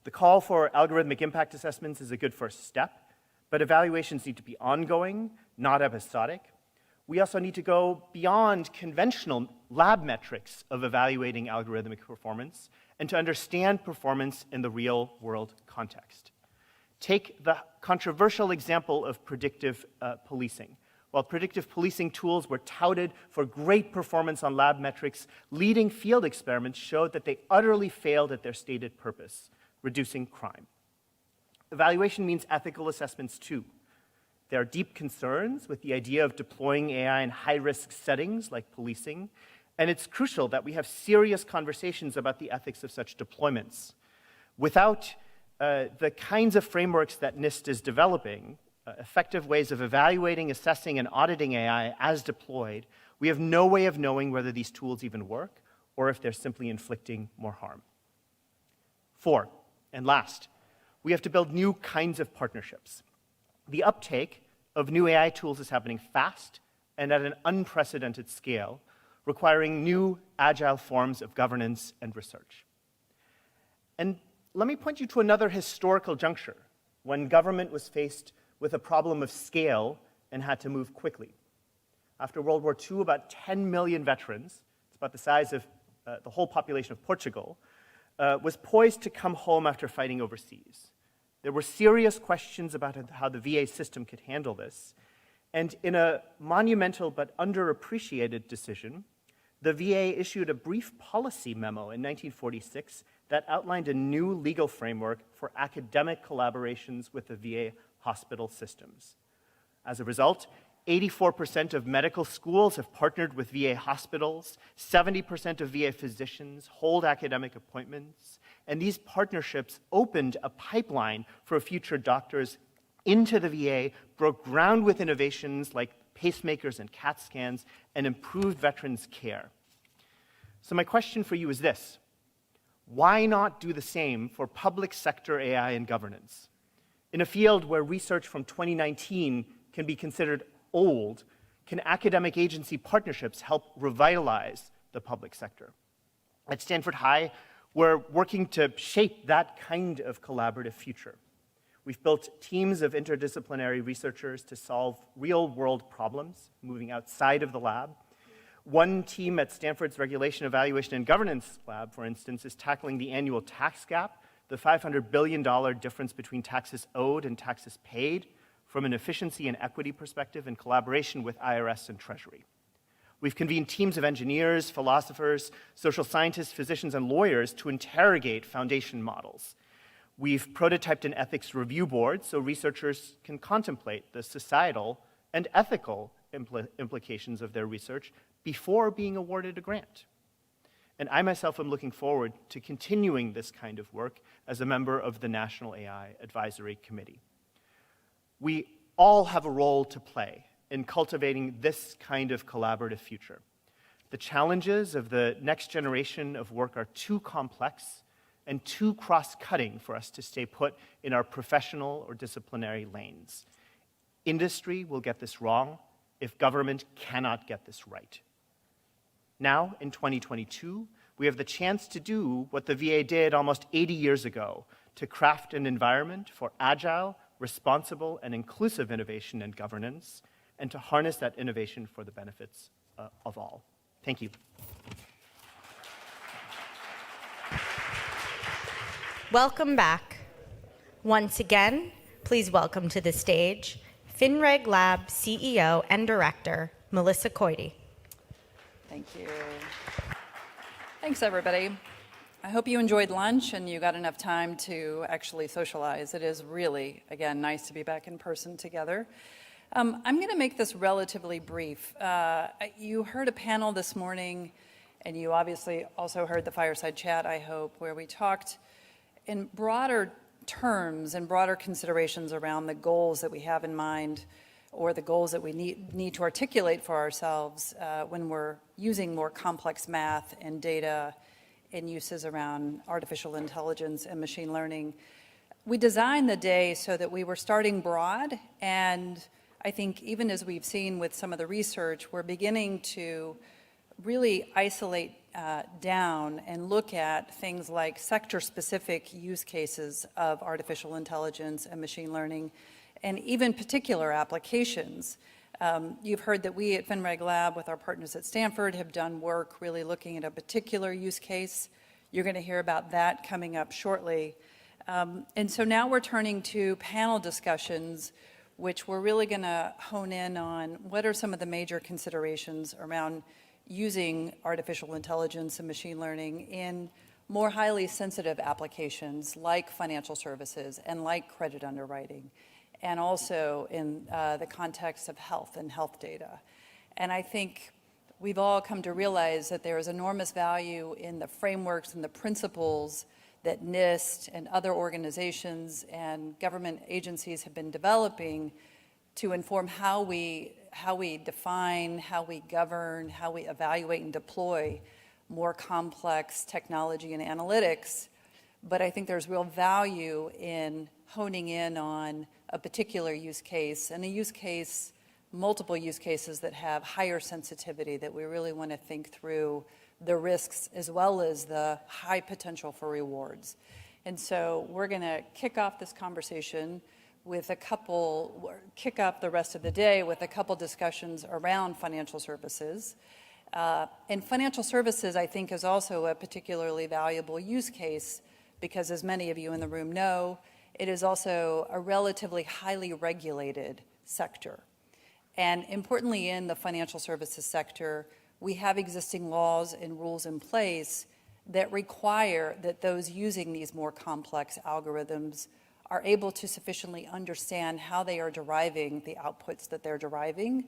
The call for algorithmic impact assessments is a good first step, but evaluations need to be ongoing, not episodic. We also need to go beyond conventional lab metrics of evaluating algorithmic performance and to understand performance in the real-world context. Take the controversial example of predictive policing. While predictive policing tools were touted for great performance on lab metrics, leading field experiments showed that they utterly failed at their stated purpose, reducing crime. Evaluation means ethical assessments too. There are deep concerns with the idea of deploying AI in high-risk settings like policing, and it's crucial that we have serious conversations about the ethics of such deployments. Without the kinds of frameworks that NIST is developing, effective ways of evaluating, assessing, and auditing AI as deployed, we have no way of knowing whether these tools even work or if they're simply inflicting more harm. 4, and last, we have to build new kinds of partnerships. The uptake of new AI tools is happening fast and at an unprecedented scale, requiring new, agile forms of governance and research. And let me point you to another historical juncture when government was faced with a problem of scale and had to move quickly. After World War II, about 10 million veterans, it's about the size of the whole population of Portugal, was poised to come home after fighting overseas. There were serious questions about how the VA system could handle this, and in a monumental but underappreciated decision, the VA issued a brief policy memo in 1946 that outlined a new legal framework for academic collaborations with the VA hospital systems. As a result, 84% of medical schools have partnered with VA hospitals, 70% of VA physicians hold academic appointments, and these partnerships opened a pipeline for future doctors into the VA, broke ground with innovations like pacemakers and CAT scans, and improved veterans' care. So my question for you is this: why not do the same for public sector AI and governance? In a field where research from 2019 can be considered old, can academic agency partnerships help revitalize the public sector? At Stanford High, we're working to shape that kind of collaborative future. We've built teams of interdisciplinary researchers to solve real-world problems, moving outside of the lab. One team at Stanford's Regulation, Evaluation, and Governance Lab, for instance, is tackling the annual tax gap, the $500 billion difference between taxes owed and taxes paid, from an efficiency and equity perspective in collaboration with IRS and Treasury. We've convened teams of engineers, philosophers, social scientists, physicians, and lawyers to interrogate foundation models. We've prototyped an ethics review board so researchers can contemplate the societal and ethical implications of their research before being awarded a grant. And I myself am looking forward to continuing this kind of work as a member of the National AI Advisory Committee. We all have a role to play in cultivating this kind of collaborative future. The challenges of the next generation of work are too complex and too cross-cutting for us to stay put in our professional or disciplinary lanes. Industry will get this wrong if government cannot get this right. Now, in 2022, we have the chance to do what the VA did almost 80 years ago, to craft an environment for agile, responsible and inclusive innovation and governance, and to harness that innovation for the benefits of all. Thank you. Welcome back. Once again, please welcome to the stage FinRegLab CEO and Director, Melissa Koide. Thank you. Thanks, everybody. I hope you enjoyed lunch and you got enough time to actually socialize. It is really, again, nice to be back in person together. I'm going to make this relatively brief. You heard a panel this morning, and you obviously also heard the Fireside Chat, I hope, where we talked in broader terms and broader considerations around the goals that we have in mind, or the goals that we need to articulate for ourselves when we're using more complex math and data and uses around artificial intelligence and machine learning. We designed the day so that we were starting broad, and I think even as we've seen with some of the research, we're beginning to really isolate down and look at things like sector-specific use cases of artificial intelligence and machine learning, and even particular applications. You've heard that we at FinRegLab with our partners at Stanford have done work really looking at a particular use case. You're going to hear about that coming up shortly. And so now we're turning to panel discussions, which we're really going to hone in on what are some of the major considerations around using artificial intelligence and machine learning in more highly sensitive applications like financial services and like credit underwriting, and also in the context of health and health data. And I think we've all come to realize that there is enormous value in the frameworks and the principles that NIST and other organizations and government agencies have been developing to inform how we define, how we govern, how we evaluate and deploy more complex technology and analytics. But I think there's real value in honing in on a particular use case, and a use case, multiple use cases that have higher sensitivity, that we really want to think through the risks as well as the high potential for rewards. And so we're going to kick off this conversation with kick off the rest of the day with a couple discussions around financial services. And financial services, I think, is also a particularly valuable use case because, as many of you in the room know, it is also a relatively highly regulated sector. And importantly, in the financial services sector, we have existing laws and rules in place that require that those using these more complex algorithms are able to sufficiently understand how they are deriving the outputs that they're deriving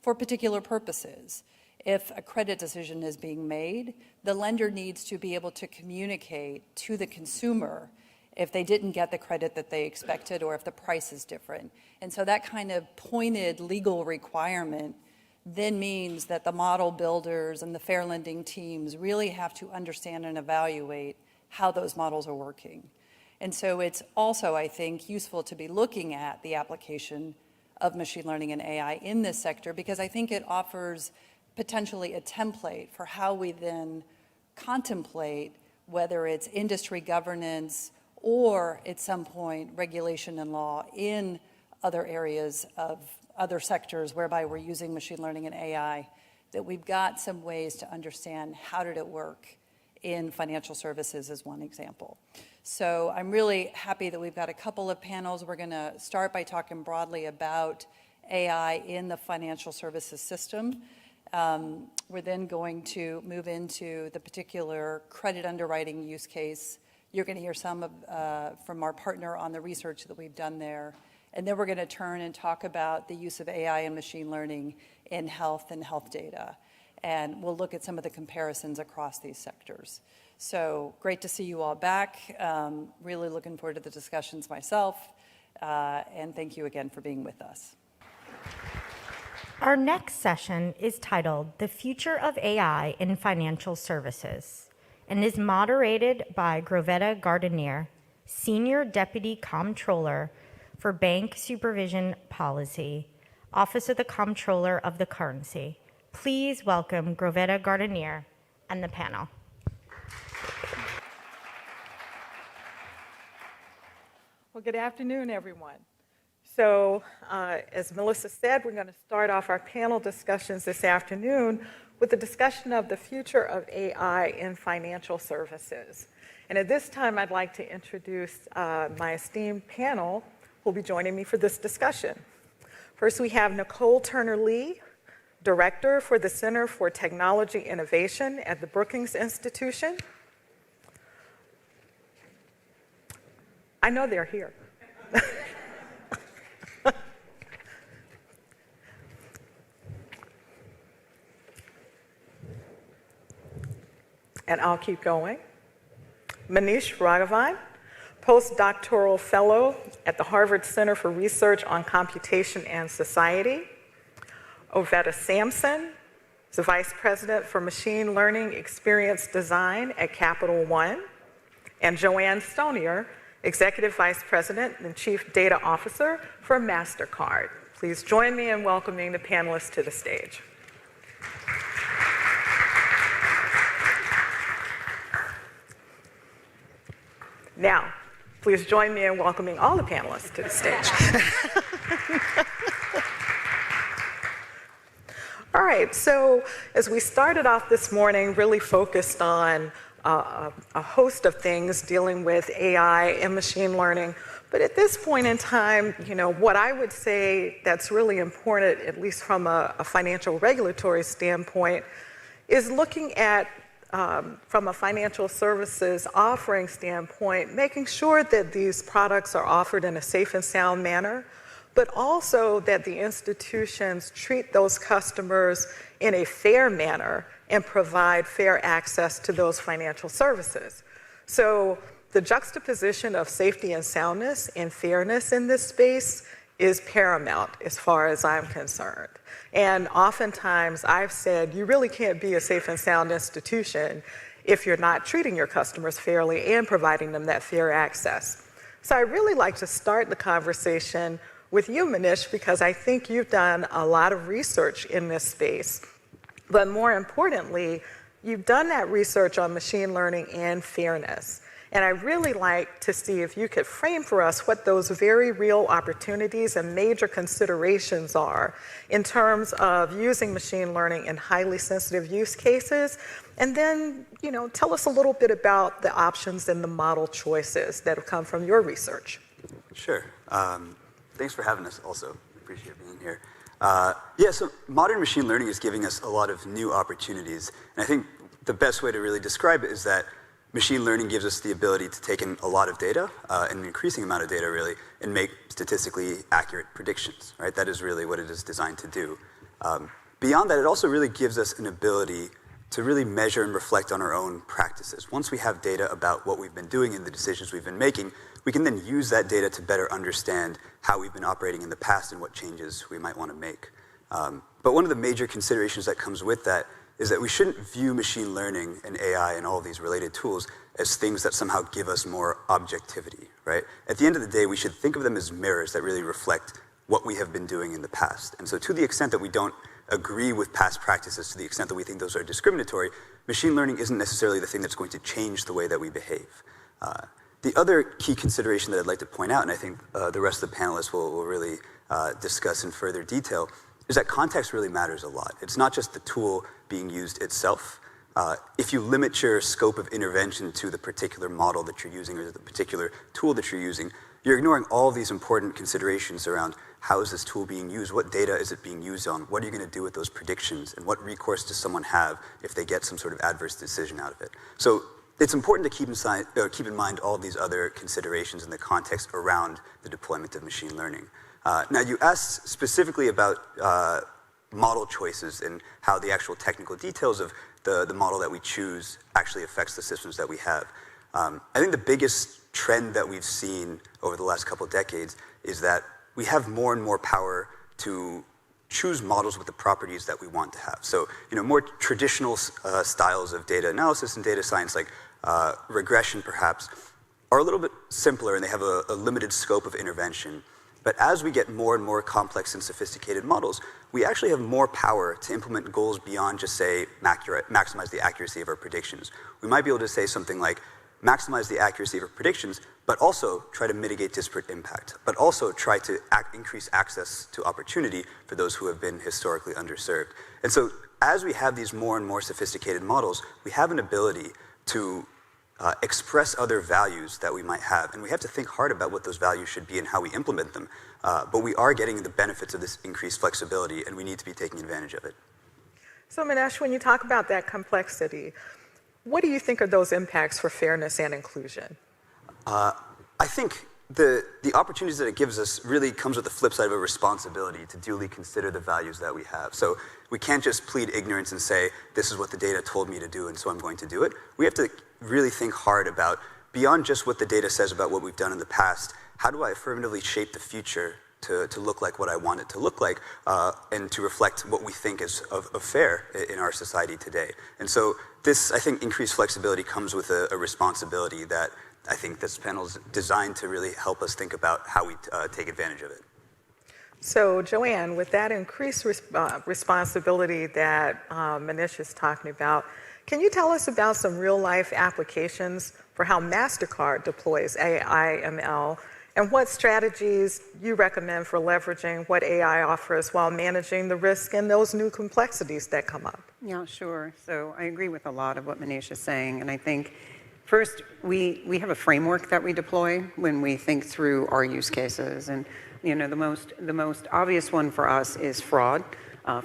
for particular purposes. If a credit decision is being made, the lender needs to be able to communicate to the consumer if they didn't get the credit that they expected or if the price is different. And so that kind of pointed legal requirement then means that the model builders and the fair lending teams really have to understand and evaluate how those models are working. And so it's also, I think, useful to be looking at the application of machine learning and AI in this sector, because I think it offers potentially a template for how we then contemplate whether it's industry governance or at some point regulation and law in other areas of other sectors whereby we're using machine learning and AI, that we've got some ways to understand how did it work in financial services as one example. So I'm really happy that we've got a couple of panels. We're going to start by talking broadly about AI in the financial services system. We're then going to move into the particular credit underwriting use case. You're going to hear some from our partner on the research that we've done there. And then we're going to turn and talk about the use of AI and machine learning in health and health data. And we'll look at some of the comparisons across these sectors. So great to see you all back. Really looking forward to the discussions myself. And thank you again for being with us. Our next session is titled The Future of AI in Financial Services and is moderated by Grovetta Gardenier, Senior Deputy Comptroller for Bank Supervision Policy, Office of the Comptroller of the Currency. Please welcome Grovetta Gardenier and the panel. Well, good afternoon, everyone. So as Melissa said, we're going to start off our panel discussions this afternoon with a discussion of the future of AI in financial services. And at this time, I'd like to introduce my esteemed panel who will be joining me for this discussion. First, we have Nicole Turner-Lee, Director for the Center for Technology Innovation at the Brookings Institution. I know they're here. And I'll keep going. Manish Raghavan, postdoctoral fellow at the Harvard Center for Research on Computation and Society. Oveta Sampson is the Vice President for Machine Learning Experience Design at Capital One. And Joanne Stonier, Executive Vice President and Chief Data Officer for MasterCard. Please join me in welcoming the panelists to the stage. Now, please join me in welcoming all the panelists to the stage. All right, so as we started off this morning, really focused on a host of things dealing with AI and machine learning. But at this point in time, what I would say that's really important, at least from a financial regulatory standpoint, is looking at from a financial services offering standpoint, making sure that these products are offered in a safe and sound manner, but also that the institutions treat those customers in a fair manner and provide fair access to those financial services. So the juxtaposition of safety and soundness and fairness in this space is paramount as far as I'm concerned. And oftentimes I've said, you really can't be a safe and sound institution if you're not treating your customers fairly and providing them that fair access. So I really like to start the conversation with you, Manish, because I think you've done a lot of research in this space. But more importantly, you've done that research on machine learning and fairness. And I'd really like to see if you could frame for us what those very real opportunities and major considerations are in terms of using machine learning in highly sensitive use cases. And then, tell us a little bit about the options and the model choices that have come from your research. Sure. Thanks for having us also. Appreciate being here. So modern machine learning is giving us a lot of new opportunities. And I think the best way to really describe it is that machine learning gives us the ability to take in a lot of data, an increasing amount of data really, and make statistically accurate predictions, right? That is really what it is designed to do. Beyond that, it also really gives us an ability to really measure and reflect on our own practices. Once we have data about what we've been doing and the decisions we've been making, we can then use that data to better understand how we've been operating in the past and what changes we might want to make. But one of the major considerations that comes with that is that we shouldn't view machine learning and AI and all of these related tools as things that somehow give us more objectivity, right? At the end of the day, we should think of them as mirrors that really reflect what we have been doing in the past. And so to the extent that we don't agree with past practices, to the extent that we think those are discriminatory, machine learning isn't necessarily the thing that's going to change the way that we behave. The other key consideration that I'd like to point out, and I think the rest of the panelists will really discuss in further detail, is that context really matters a lot. It's not just the tool being used itself. If you limit your scope of intervention to the particular model that you're using or the particular tool that you're using, you're ignoring all of these important considerations around how is this tool being used, what data is it being used on, what are you going to do with those predictions, and what recourse does someone have if they get some sort of adverse decision out of it. So it's important to keep in mind all these other considerations in the context around the deployment of machine learning. Now, you asked specifically about model choices and how the actual technical details of the model that we choose actually affects the systems that we have. I think the biggest trend that we've seen over the last couple of decades is that we have more and more power to choose models with the properties that we want to have. So, more traditional styles of data analysis and data science, like regression perhaps, are a little bit simpler and they have a limited scope of intervention. But as we get more and more complex and sophisticated models, we actually have more power to implement goals beyond just say maximize the accuracy of our predictions. We might be able to say something like, maximize the accuracy of our predictions, but also try to mitigate disparate impact, but also try to increase access to opportunity for those who have been historically underserved. And so as we have these more and more sophisticated models, we have an ability to express other values that we might have. And we have to think hard about what those values should be and how we implement them. But we are getting the benefits of this increased flexibility, and we need to be taking advantage of it. So Manesh, when you talk about that complexity, what do you think are those impacts for fairness and inclusion? I think the opportunities that it gives us really comes with the flip side of a responsibility to duly consider the values that we have. So we can't just plead ignorance and say, this is what the data told me to do, and so I'm going to do it. We have to really think hard about, beyond just what the data says about what we've done in the past, how do I affirmatively shape the future to look like what I want it to look like, and to reflect what we think is of fair in our society today. And so this, I think, increased flexibility comes with a responsibility that I think this panel is designed to really help us think about how we take advantage of it. So Joanne, with that increased responsibility that Manesh is talking about, can you tell us about some real-life applications for how MasterCard deploys AI, ML, and what strategies you recommend for leveraging what AI offers while managing the risk and those new complexities that come up? Yeah, sure. So I agree with a lot of what Manesh is saying, and I think first, we have a framework that we deploy when we think through our use cases. And you know, the most obvious one for us is fraud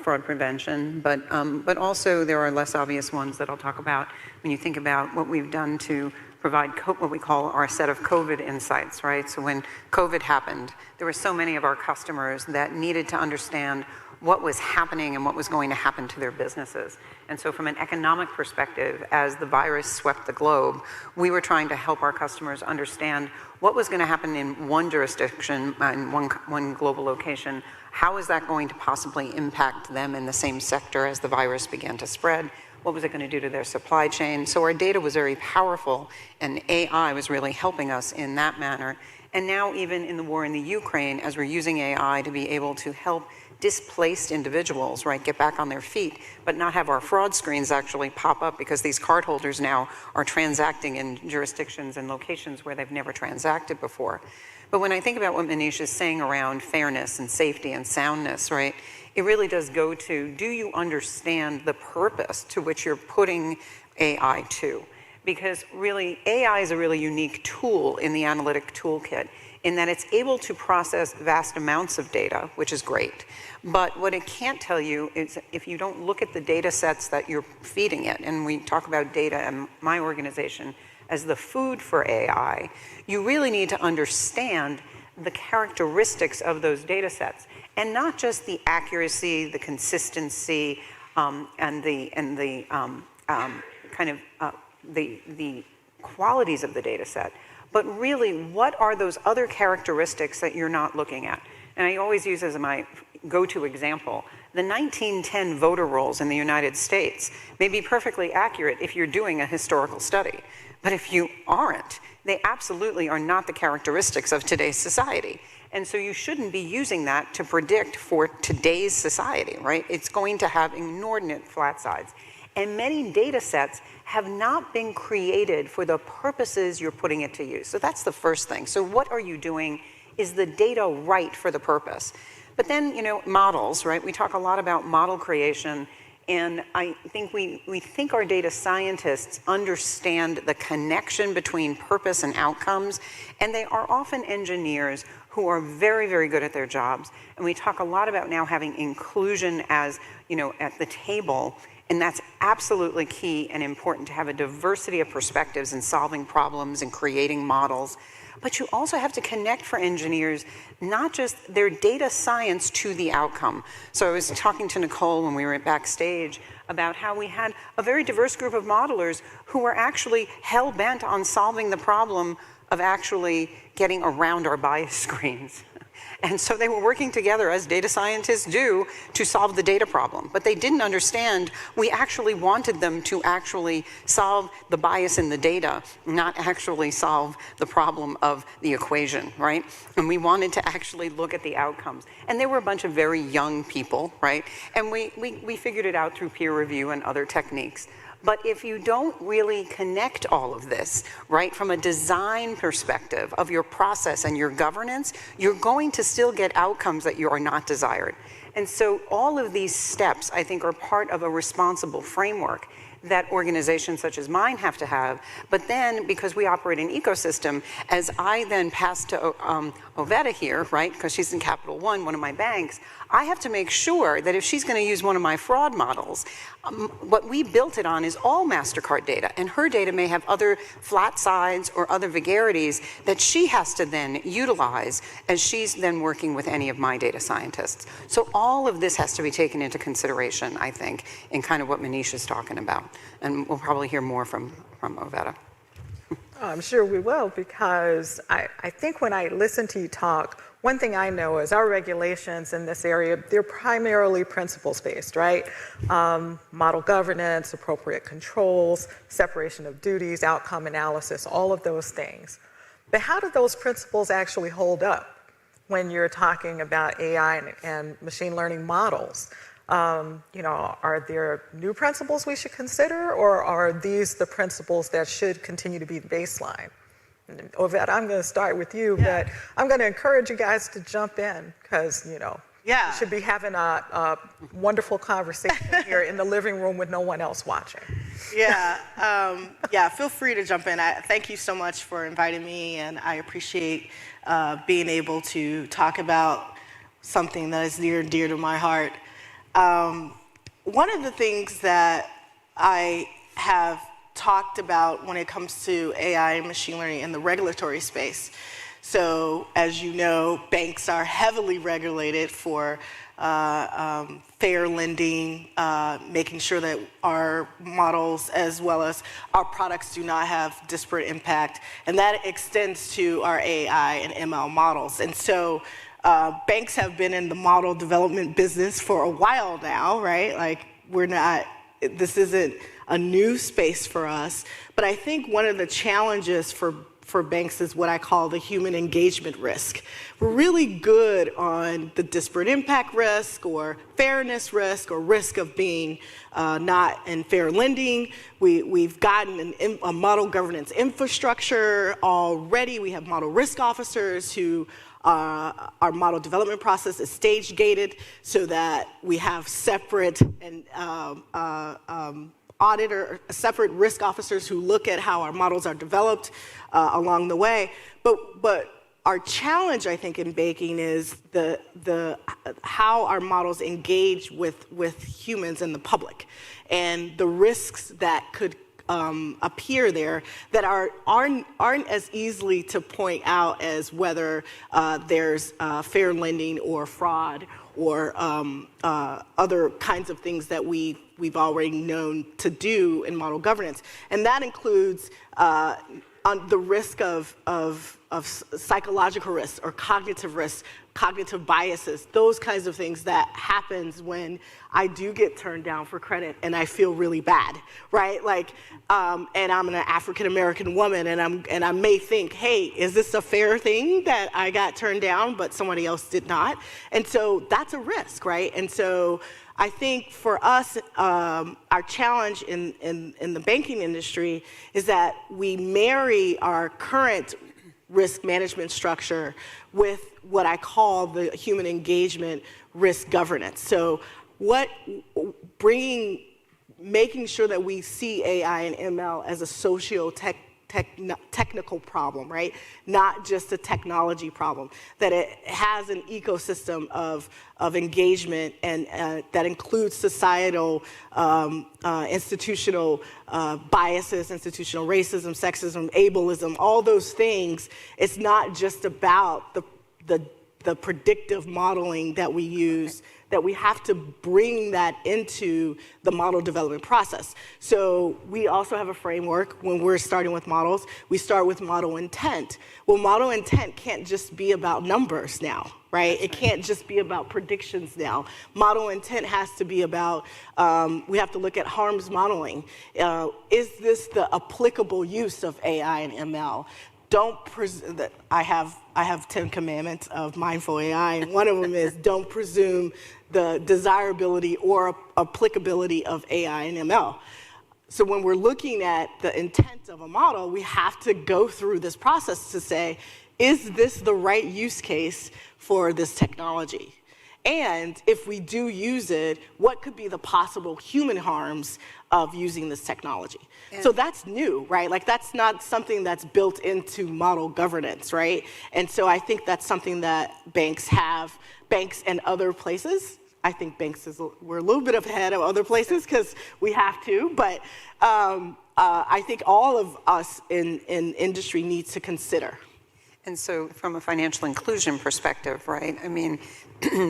prevention, but also there are less obvious ones that I'll talk about when you think about what we've done to provide what we call our set of COVID insights, right? So when COVID happened, there were so many of our customers that needed to understand what was happening and what was going to happen to their businesses. And so from an economic perspective, as the virus swept the globe, we were trying to help our customers understand what was going to happen in one jurisdiction, in one global location. How is that going to possibly impact them in the same sector as the virus began to spread? What was it going to do to their supply chain? So our data was very powerful, and AI was really helping us in that manner. And now even in the war in the Ukraine, as we're using AI to be able to help displaced individuals, right, get back on their feet, but not have our fraud screens actually pop up because these cardholders now are transacting in jurisdictions and locations where they've never transacted before. But when I think about what Manesh is saying around fairness and safety and soundness, right, it really does go to, do you understand the purpose to which you're putting AI to? Because really, AI is a really unique tool in the analytic toolkit in that it's able to process vast amounts of data, which is great. But what it can't tell you is if you don't look at the data sets that you're feeding it, and we talk about data in my organization as the food for AI, you really need to understand the characteristics of those data sets, and not just the accuracy, the consistency, and the qualities of the data set, but really what are those other characteristics that you're not looking at? And I always use as my go-to example, the 1910 voter rolls in the United States may be perfectly accurate if you're doing a historical study, but if you aren't, they absolutely are not the characteristics of today's society. And so you shouldn't be using that to predict for today's society, right? It's going to have inordinate flat sides. And many data sets have not been created for the purposes you're putting it to use. So that's the first thing. So what are you doing? Is the data right for the purpose? But then, you know, models, right? We talk a lot about model creation, and I think we think our data scientists understand the connection between purpose and outcomes, and they are often engineers who are very, very good at their jobs. And we talk a lot about now having inclusion as, you know, at the table, and that's absolutely key and important to have a diversity of perspectives in solving problems and creating models. But you also have to connect for engineers, not just their data science to the outcome. So I was talking to Nicole when we were backstage about how we had a very diverse group of modelers who were actually hell-bent on solving the problem of actually getting around our bias screens. And so they were working together, as data scientists do, to solve the data problem. But they didn't understand we actually wanted them to actually solve the bias in the data, not actually solve the problem of the equation, right? And we wanted to actually look at the outcomes. And they were a bunch of very young people, right? And we figured it out through peer review and other techniques. But if you don't really connect all of this, right, from a design perspective of your process and your governance, you're going to still get outcomes that you are not desired. And so all of these steps, I think, are part of a responsible framework that organizations such as mine have to have. But then, because we operate an ecosystem, as I then pass to Oveta here, right, because she's in Capital One, one of my banks, I have to make sure that if she's going to use one of my fraud models, what we built it on is all MasterCard data, and her data may have other flat sides or other vagaries that she has to then utilize as she's then working with any of my data scientists. So all of this has to be taken into consideration, I think, in kind of what Manish is talking about. And we'll probably hear more from Oveta. I'm sure we will, because I think when I listen to you talk, one thing I know is our regulations in this area, they're primarily principles-based, right? Model governance, appropriate controls, separation of duties, outcome analysis, all of those things. But how do those principles actually hold up when you're talking about AI and machine learning models? Are there new principles we should consider, or are these the principles that should continue to be the baseline? Oveta, I'm going to start with you, but I'm going to encourage you guys to jump in, because, we should be having a wonderful conversation here in the living room with no one else watching. Feel free to jump in. Thank you so much for inviting me, and I appreciate being able to talk about something that is near and dear to my heart. One of the things that I have talked about when it comes to AI and machine learning in the regulatory space. So, as you know, banks are heavily regulated for fair lending, making sure that our models as well as our products do not have disparate impact, and that extends to our AI and ML models. And so banks have been in the model development business for a while now, right? Like, this isn't a new space for us, but I think one of the challenges for banks is what I call the human engagement risk. We're really good on the disparate impact risk or fairness risk or risk of being not in fair lending. We've gotten a model governance infrastructure already. We have model risk officers who our model development process is stage gated so that we have separate and separate risk officers who look at how our models are developed along the way. But our challenge, I think, in banking is how our models engage with humans and the public, and the risks that could appear there that aren't as easily to point out as whether there's fair lending or fraud or other kinds of things that we've already known to do in model governance. And that includes on the risk of psychological risks or cognitive risks, cognitive biases, those kinds of things that happens when I do get turned down for credit and I feel really bad, right? Like, and I'm an African-American woman and I may think, hey, is this a fair thing that I got turned down but somebody else did not? And so that's a risk, right? And so I think for us, our challenge in the banking industry is that we marry our current risk management structure with what I call the human engagement risk governance. So making sure that we see AI and ML as a technical problem, right? Not just a technology problem, that it has an ecosystem of engagement and that includes societal, institutional biases, institutional racism, sexism, ableism, all those things. It's not just about the predictive modeling that we use, that we have to bring that into the model development process. So we also have a framework when we're starting with models. We start with model intent. Well, model intent can't just be about numbers now, right? It can't just be about predictions now. Model intent has to be about, we have to look at harms modeling. Is this the applicable use of AI and ML? Don't presume that I have 10 commandments of mindful AI, and one of them is don't presume the desirability or applicability of AI and ML. So when we're looking at the intent of a model, we have to go through this process to say, is this the right use case for this technology? And if we do use it, what could be the possible human harms of using this technology? So that's new, right? Like that's not something that's built into model governance, right? And so I think that's something that banks have, banks and other places. I think banks we're a little bit ahead of other places because we have to, but I think all of us in industry needs to consider. And so from a financial inclusion perspective, right, I mean,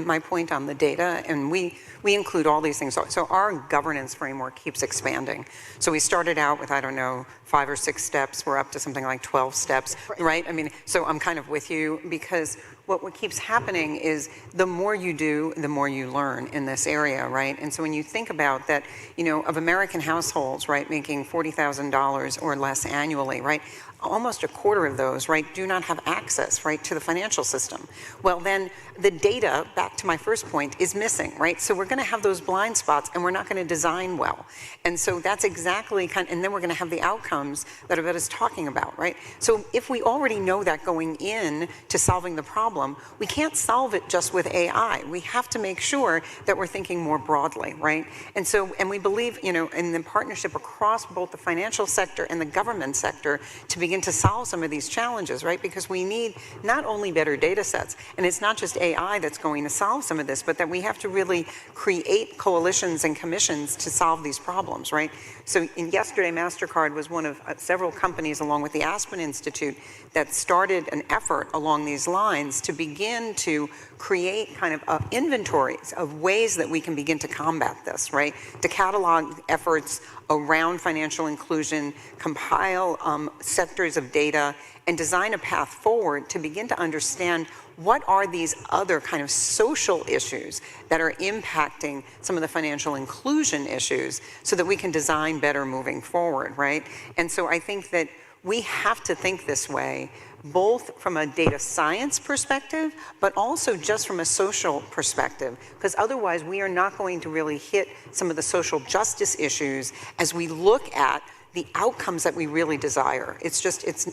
my point on the data, and we include all these things. So our governance framework keeps expanding. So we started out with, I don't know, 5 or 6 steps. We're up to something like 12 steps, right? I mean, so I'm kind of with you because what keeps happening is the more you do, the more you learn in this area, right? And so when you think about that, you know, of American households, right, making $40,000 or less annually, right, almost a quarter of those, right, do not have access, right, to the financial system. Well, then the data, back to my first point, is missing, right? So we're going to have those blind spots and we're not going to design well. And so that's exactly and then we're going to have the outcomes that Yvette is talking about, right? So if we already know that going in to solving the problem, we can't solve it just with AI. We have to make sure that we're thinking more broadly, right? And so, and we believe, you know, in the partnership across both the financial sector and the government sector to begin to solve some of these challenges, right? Because we need not only better data sets, and it's not just AI that's going to solve some of this, but that we have to really create coalitions and commissions to solve these problems, right? So yesterday, MasterCard was one of several companies along with the Aspen Institute that started an effort along these lines to begin to create kind of inventories of ways that we can begin to combat this, right? To catalog efforts around financial inclusion, compile sectors of data, and design a path forward to begin to understand what are these other kind of social issues that are impacting some of the financial inclusion issues so that we can design better moving forward, right? And so I think that we have to think this way, both from a data science perspective, but also just from a social perspective, because otherwise we are not going to really hit some of the social justice issues as we look at the outcomes that we really desire. It's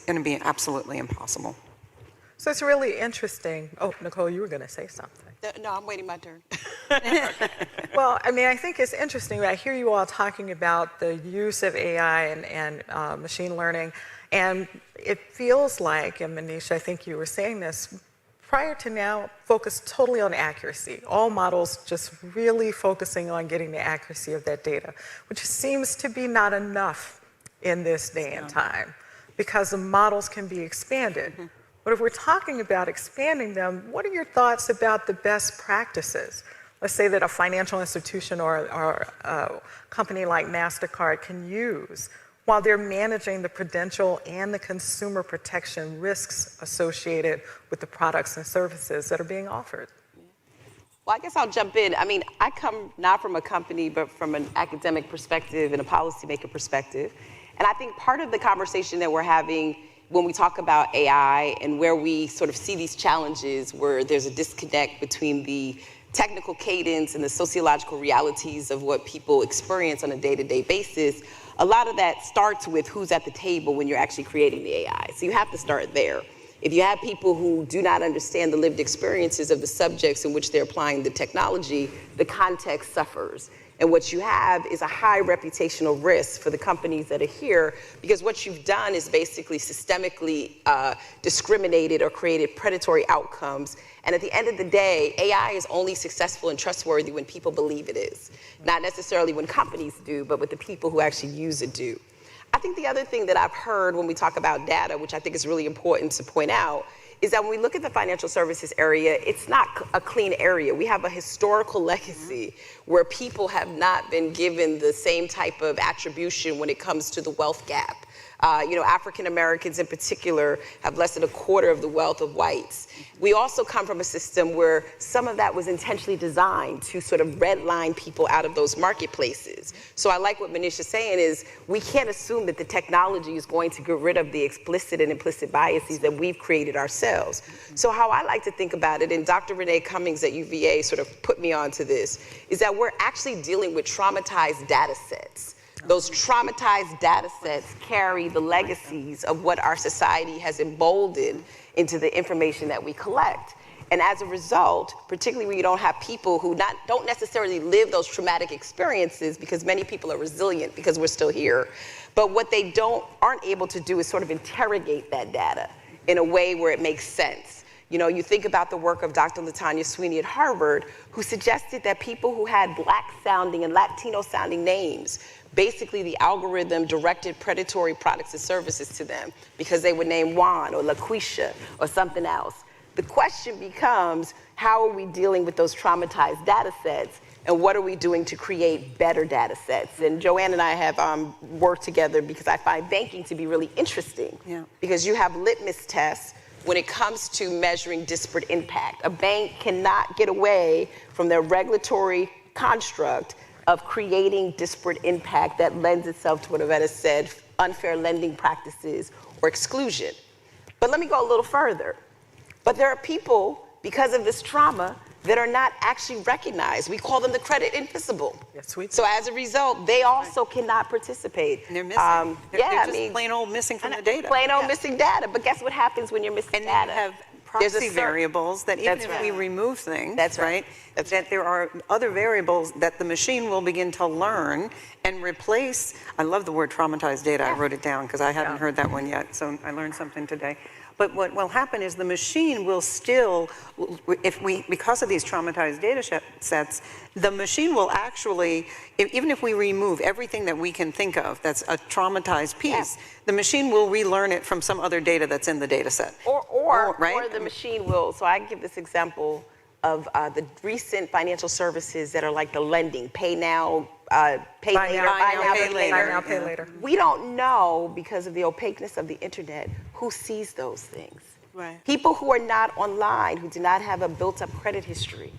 going to be absolutely impossible. So it's really interesting. Oh, Nicole, you were going to say something. No, I'm waiting my turn. Well, I mean, I think it's interesting. I hear you all talking about the use of AI and machine learning, and it feels like, and Manisha, I think you were saying this, prior to now, focused totally on accuracy. All models just really focusing on getting the accuracy of that data, which seems to be not enough in this day and time, because the models can be expanded. Mm-hmm. But if we're talking about expanding them, what are your thoughts about the best practices? Let's say that a financial institution or a company like MasterCard can use while they're managing the prudential and the consumer protection risks associated with the products and services that are being offered. Well, I guess I'll jump in. I mean, I come not from a company, but from an academic perspective and a policymaker perspective. And I think part of the conversation that we're having when we talk about AI and where we sort of see these challenges where there's a disconnect between the technical cadence and the sociological realities of what people experience on a day-to-day basis, a lot of that starts with who's at the table when you're actually creating the AI. So you have to start there. If you have people who do not understand the lived experiences of the subjects in which they're applying the technology, the context suffers. And what you have is a high reputational risk for the companies that are here, because what you've done is basically systemically discriminated or created predatory outcomes. And at the end of the day, AI is only successful and trustworthy when people believe it is. Not necessarily when companies do, but what the people who actually use it do. I think the other thing that I've heard when we talk about data, which I think is really important to point out, is that when we look at the financial services area, it's not a clean area. We have a historical legacy where people have not been given the same type of attribution when it comes to the wealth gap. You know, African Americans in particular have less than a quarter of the wealth of whites. We also come from a system where some of that was intentionally designed to sort of redline people out of those marketplaces. So I like what Manisha's saying is we can't assume that the technology is going to get rid of the explicit and implicit biases that we've created ourselves. So how I like to think about it, and Dr. Renee Cummings at UVA sort of put me onto this, is that we're actually dealing with traumatized data sets. Those traumatized data sets carry the legacies of what our society has emboldened into the information that we collect. And as a result, particularly when you don't have people who don't necessarily live those traumatic experiences, because many people are resilient because we're still here, but what they aren't able to do is sort of interrogate that data in a way where it makes sense. You know, you think about the work of Dr. LaTanya Sweeney at Harvard, who suggested that people who had Black-sounding and Latino-sounding names, basically the algorithm directed predatory products and services to them because they would name Juan or LaQuisha or something else. The question becomes, how are we dealing with those traumatized data sets, and what are we doing to create better data sets? And Joanne and I have worked together because I find banking to be really interesting, because you have litmus tests when it comes to measuring disparate impact. A bank cannot get away from their regulatory construct of creating disparate impact that lends itself to what Avetta said, unfair lending practices or exclusion. But let me go a little further. But there are people, because of this trauma, that are not actually recognized. We call them the credit invisible. Yes, we do. So as a result, they also cannot participate. And they're missing. They're just plain old missing from the data. Plain old missing data. But guess what happens when you're missing data? And you have proxy variables that even if we remove things, that there are other variables that the machine will begin to learn and replace. I love the word traumatized data. I wrote it down because I hadn't heard that one yet, so I learned something today. But what will happen is the machine will still, because of these traumatized data sets, the machine will actually, even if we remove everything that we can think of that's a traumatized piece, the machine will relearn it from some other data that's in the data set. Or the machine will, so I can give this example of the recent financial services that are like the lending, pay now, pay later. We don't know, because of the opaqueness of the internet, who sees those things. Right. People who are not online, who do not have a built-up credit history,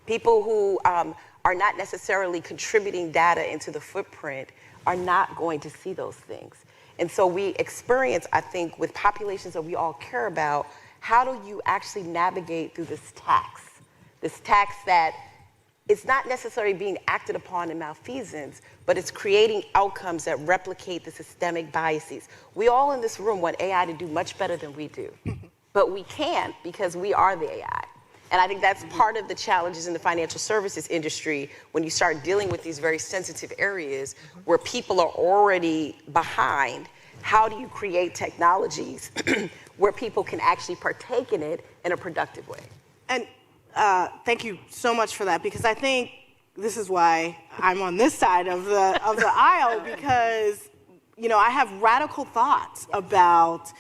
people who are not necessarily contributing data into the footprint are not going to see those things. And so we experience, I think, with populations that we all care about, how do you actually navigate through this tax that it's not necessarily being acted upon in malfeasance, but it's creating outcomes that replicate the systemic biases. We all in this room want AI to do much better than we do, but we can't because we are the AI. And I think that's part of the challenges in the financial services industry when you start dealing with these very sensitive areas where people are already behind. How do you create technologies where people can actually partake in it in a productive way? And thank you so much for that, because I think this is why I'm on this side of the aisle, because I have radical thoughts about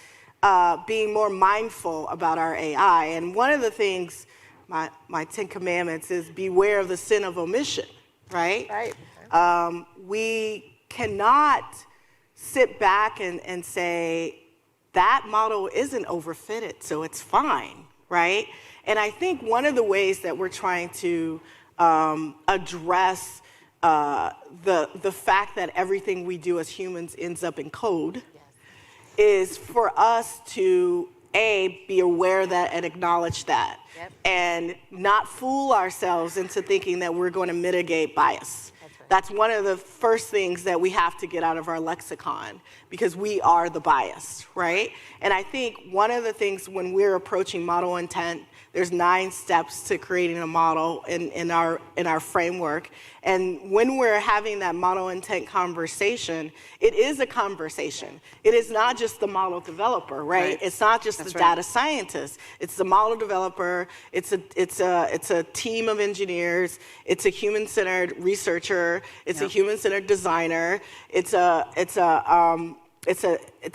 being more mindful about our AI. And one of the things, my 10 commandments is beware of the sin of omission, right? Right. We cannot sit back and say, that model isn't overfitted, so it's fine, right? And I think one of the ways that we're trying to address the fact that everything we do as humans ends up in code is for us to, be aware that and acknowledge that, and not fool ourselves into thinking that we're going to mitigate bias. That's one of the first things that we have to get out of our lexicon, because we are the bias, right? And I think one of the things when we're approaching model intent, there's 9 steps to creating a model in our framework. And when we're having that model intent conversation, it is a conversation. It is not just the model developer, right? It's not just the data scientist. It's the model developer. It's a team of engineers. It's a human-centered researcher. It's a human-centered designer. It's a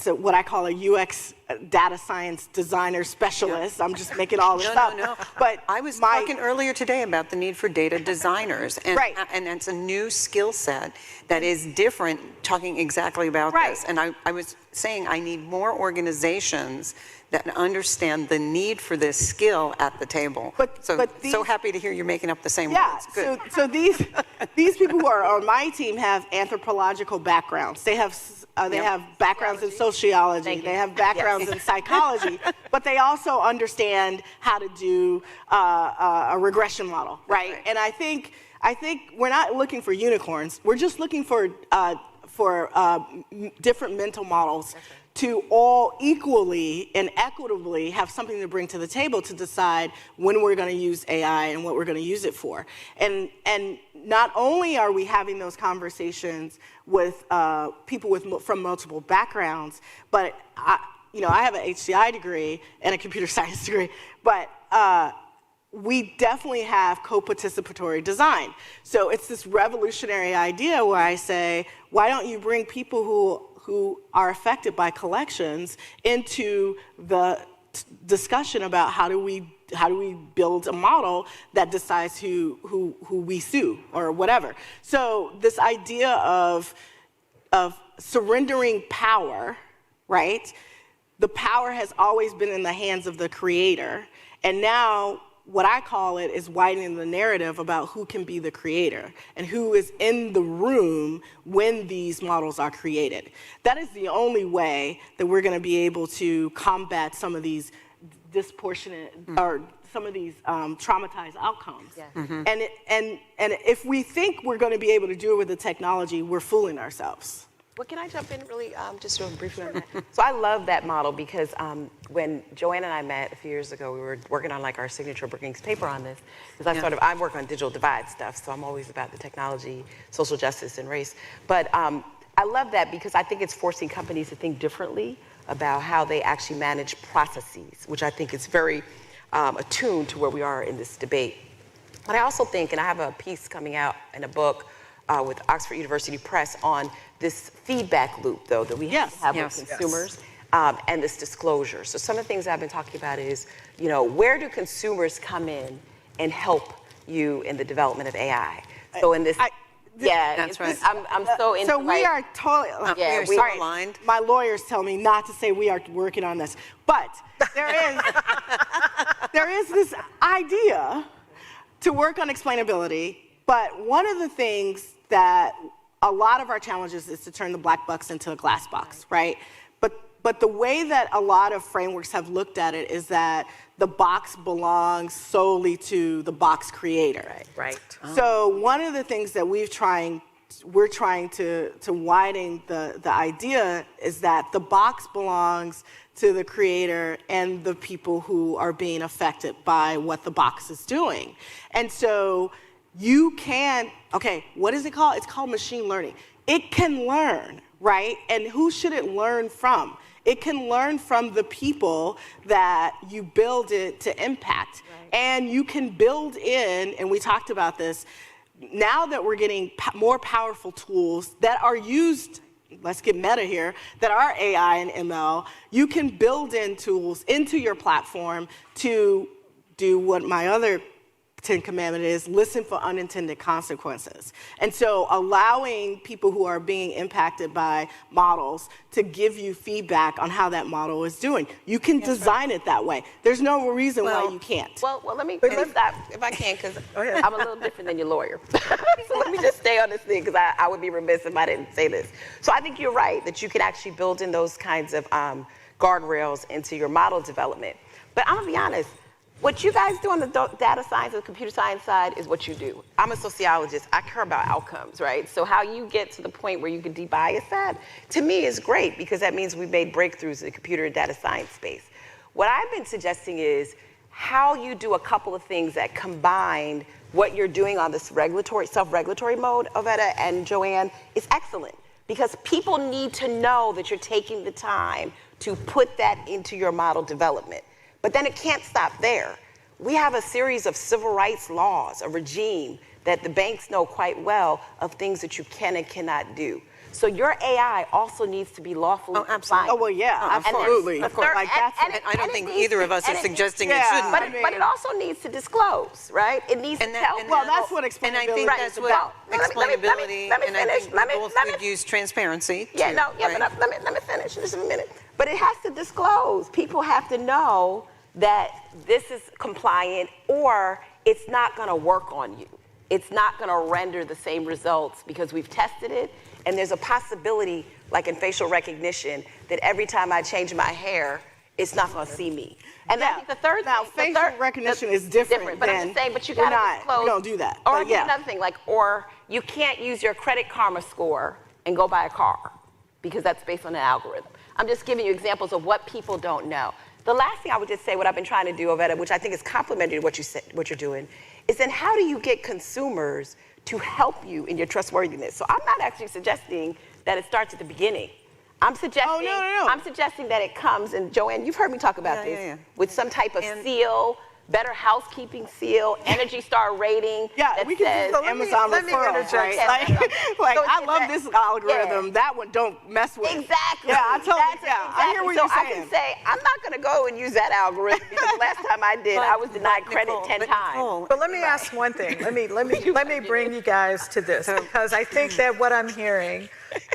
what I call a UX data science designer specialist. I'm just making all this up. No. But I was talking earlier today about the need for data designers, and it's a new skill set that is different, talking exactly about this. And I was saying I need more organizations that understand the need for this skill at the table. So happy to hear you're making up the same words. Good. So these people who are on my team have anthropological backgrounds. They have backgrounds in sociology. They have backgrounds in psychology, but they also understand how to do a regression model, right? And I think we're not looking for unicorns. We're just looking for different mental models to all equally and equitably have something to bring to the table to decide when we're going to use AI and what we're going to use it for. And not only are we having those conversations with people from multiple backgrounds, but I have an HCI degree and a computer science degree, but we definitely have co-participatory design. So it's this revolutionary idea where I say, why don't you bring people who are affected by collections into the discussion about how do we build a model that decides who we sue or whatever. So this idea of surrendering power, right? The power has always been in the hands of the creator, and now what I call it is widening the narrative about who can be the creator and who is in the room when these models are created. That is the only way that we're going to be able to combat some of these disproportionate or some of these traumatized outcomes. Yes. And if we think we're going to be able to do it with the technology, we're fooling ourselves. Well, can I jump in really just real briefly on that? So I love that model because when Joanne and I met a few years ago, we were working on like our signature Brookings paper on this. Because I work on digital divide stuff, so I'm always about the technology, social justice, and race. But I love that because I think it's forcing companies to think differently about how they actually manage processes, which I think is very attuned to where we are in this debate. But I also think, and I have a piece coming out in a book with Oxford University Press on this feedback loop, though, that we have to have with consumers and this disclosure. So some of the things I've been talking about is, where do consumers come in and help you in the development of AI? So in this, that's right. I'm so into. So we are totally. Yeah, we are aligned. My lawyers tell me not to say we are working on this, but there is this idea to work on explainability. But one of the things that a lot of our challenges is to turn the black box into a glass box, right? But the way that a lot of frameworks have looked at it is that the box belongs solely to the box creator. Right. So one of the things that we're trying to widen the idea is that the box belongs to the creator and the people who are being affected by what the box is doing. And so you can, what is it called? It's called machine learning. It can learn, right? And who should it learn from? It can learn from the people that you build it to impact. Right. And you can build in, and we talked about this, now that we're getting more powerful tools that are used, let's get meta here, that are AI and ML, you can build in tools into your platform to do what my other 10 commandment is, listen for unintended consequences. And so allowing people who are being impacted by models to give you feedback on how that model is doing. You can design it that way. There's no reason why you can't. Well, let me stop if I can, because I'm a little different than your lawyer. So let me just stay on this thing, because I would be remiss if I didn't say this. So I think you're right, that you can actually build in those kinds of guardrails into your model development. But I'm gonna be honest, what you guys do on the data science and computer science side is what you do. I'm a sociologist. I care about outcomes, right? So how you get to the point where you can de-bias that, to me, is great, because that means we've made breakthroughs in the computer and data science space. What I've been suggesting is how you do a couple of things that combine what you're doing on this self-regulatory mode, Oveta and Joanne, is excellent. Because people need to know that you're taking the time to put that into your model development. But then it can't stop there. We have a series of civil rights laws, a regime that the banks know quite well of things that you can and cannot do. So your AI also needs to be lawfully compliant. Oh, well, yeah, absolutely. Of course. I don't think either of us is suggesting it shouldn't. But it also needs to disclose, right? It needs to tell. Well, that's what explainability and I think that's what explainability, and I think we both would use transparency. Yeah, but let me finish just a minute. But it has to disclose. People have to know that this is compliant, or it's not going to work on you. It's not going to render the same results because we've tested it, and there's a possibility, like in facial recognition, that every time I change my hair, it's not going to see me. And I think the third thing, facial recognition is different. But I'm just saying, but you got to disclose. We don't do that. Or another thing, or you can't use your Credit Karma score and go buy a car because that's based on an algorithm. I'm just giving you examples of what people don't know. The last thing I would just say, what I've been trying to do, Ovetta, which I think is complementary to what you said, what you're doing, is then how do you get consumers to help you in your trustworthiness? So I'm not actually suggesting that it starts at the beginning. I'm suggesting, I'm suggesting that it comes, and Joanne, you've heard me talk about this, with some type of seal, better housekeeping seal, Energy Star rating. Yeah, that we can says, do Amazon referrals, right? Like I love this algorithm. That one don't mess with. Exactly. Yeah, I totally. I hear what you're saying. I can say I'm not going to go and use that algorithm because last time I did, I was denied credit 10 times. But let me ask one thing. Let me bring you guys to this, because I think that what I'm hearing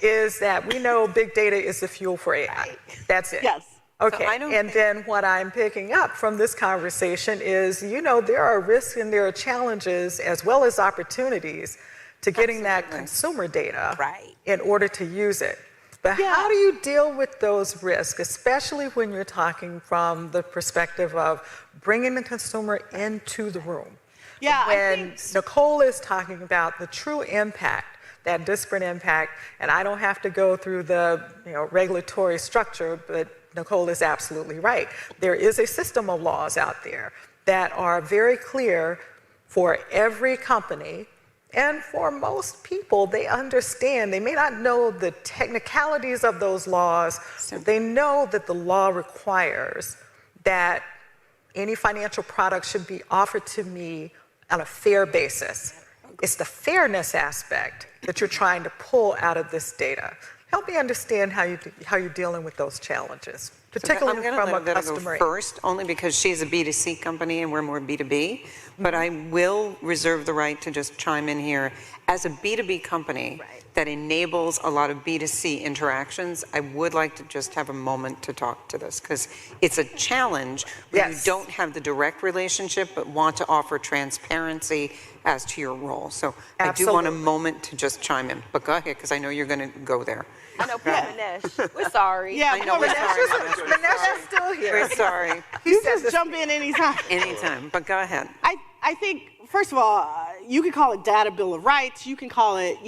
is that we know big data is the fuel for AI. That's it. Yes. Okay, and then what I'm picking up from this conversation is, there are risks and there are challenges as well as opportunities to getting that consumer data in order to use it. But how do you deal with those risks, especially when you're talking from the perspective of bringing the consumer into the room? Yeah, when Nicole is talking about the true impact, that disparate impact, and I don't have to go through the regulatory structure, but Nicole is absolutely right. There is a system of laws out there that are very clear for every company, and for most people, they understand. They may not know the technicalities of those laws, but they know that the law requires that any financial product should be offered to me on a fair basis. It's the fairness aspect that you're trying to pull out of this data. Help me understand how you're dealing with those challenges, particularly from a customer. Go first, only because she's a B2C company and we're more B2B. But I will reserve the right to just chime in here. As a B2B company that enables a lot of B2C interactions, I would like to just have a moment to talk to this, because it's a challenge when you don't have the direct relationship but want to offer transparency as to your role. So I do want a moment to just chime in. But go ahead, because I know you're going to go there. I know, poor Manesh. We're sorry. Yeah, I know, we're sorry. Manesh is still here. We're sorry. You just jump in anytime. Anytime, but go ahead. I think, first of all, you can call it data bill of rights. You can call it,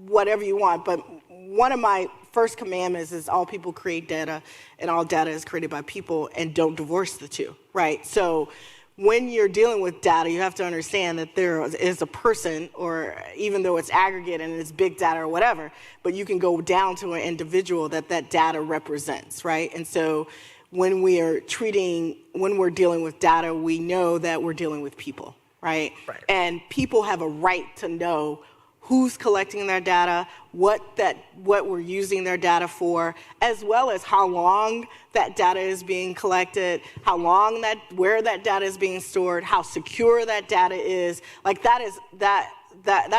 whatever you want. But one of my first commandments is all people create data, and all data is created by people, and don't divorce the two, right? So when you're dealing with data, you have to understand that there is a person, or even though it's aggregate and it's big data or whatever, but you can go down to an individual that data represents, right? And so when we're dealing with data, we know that we're dealing with people, right? And people have a right to know who's collecting their data, what we're using their data for, as well as how long that data is being collected, where that data is being stored, how secure that data is. Like that's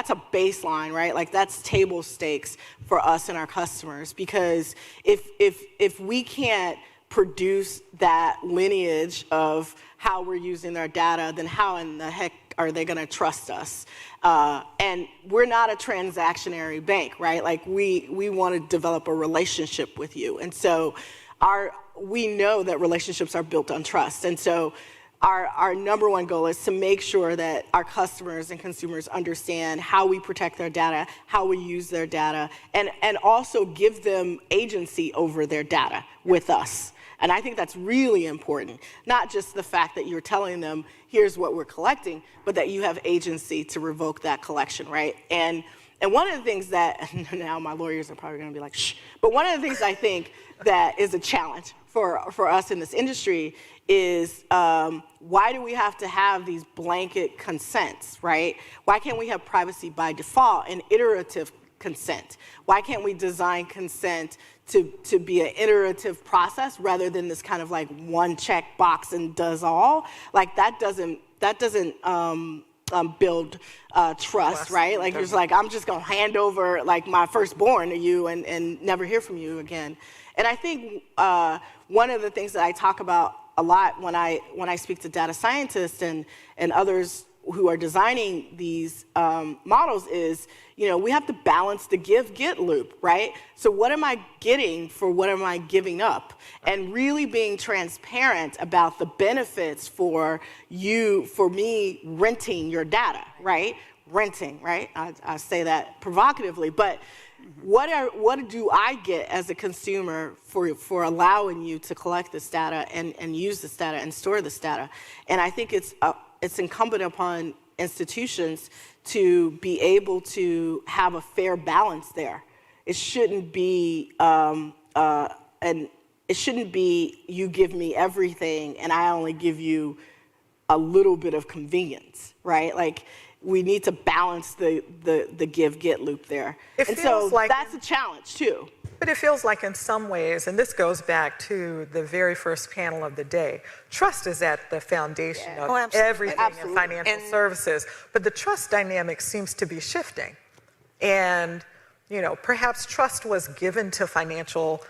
a baseline, right? Like that's table stakes for us and our customers, because if we can't produce that lineage of how we're using their data, then how in the heck are they going to trust us? And we're not a transactionary bank, right? Like we want to develop a relationship with you. And so we know that relationships are built on trust. And so our number one goal is to make sure that our customers and consumers understand how we protect their data, how we use their data, and also give them agency over their data with us. And I think that's really important, not just the fact that you're telling them, here's what we're collecting, but that you have agency to revoke that collection, right? And one of the things that, now my lawyers are probably gonna be like, shh, but one of the things I think that is a challenge for us in this industry is why do we have to have these blanket consents, right? Why can't we have privacy by default and iterative consent? Why can't we design consent to be an iterative process rather than this kind of like one check box and does all? Like that doesn't build trust, right? Like you're just like, I'm just gonna hand over like my firstborn to you and never hear from you again. And I think one of the things that I talk about a lot when I speak to data scientists and others who are designing these models is, we have to balance the give-get loop, right? So what am I getting for what am I giving up? And really being transparent about the benefits for me renting your data, right? renting, right? I say that provocatively, but what do I get as a consumer for allowing you to collect this data and use this data and store this data? And I think it's incumbent upon institutions to be able to have a fair balance there. It shouldn't be it shouldn't be you give me everything and I only give you a little bit of convenience, right? Like, we need to balance the give-get loop there. And so like that's a challenge too. But it feels like in some ways, and this goes back to the very first panel of the day, trust is at the foundation of everything in financial services. But the trust dynamic seems to be shifting. And, you know, perhaps trust was given to financial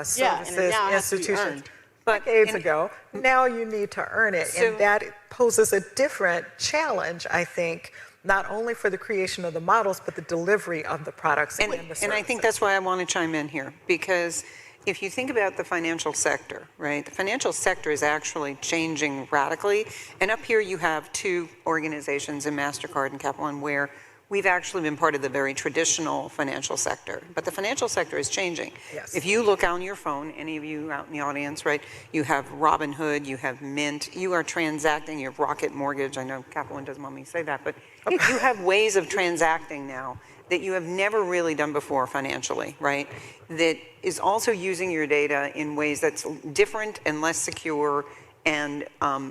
services institutions decades ago. Now you need to earn it. And that poses a different challenge, I think, not only for the creation of the models, but the delivery of the products and the services. And I think that's why I want to chime in here, because if you think about the financial sector, right, the financial sector is actually changing radically. And up here you have two organizations in MasterCard and Capital One where we've actually been part of the very traditional financial sector, but the financial sector is changing. Yes. If you look on your phone, any of you out in the audience, right, you have Robinhood, you have Mint, you are transacting, you have Rocket Mortgage, I know Capital One doesn't want me to say that, but you have ways of transacting now that you have never really done before financially, right, that is also using your data in ways that's different and less secure and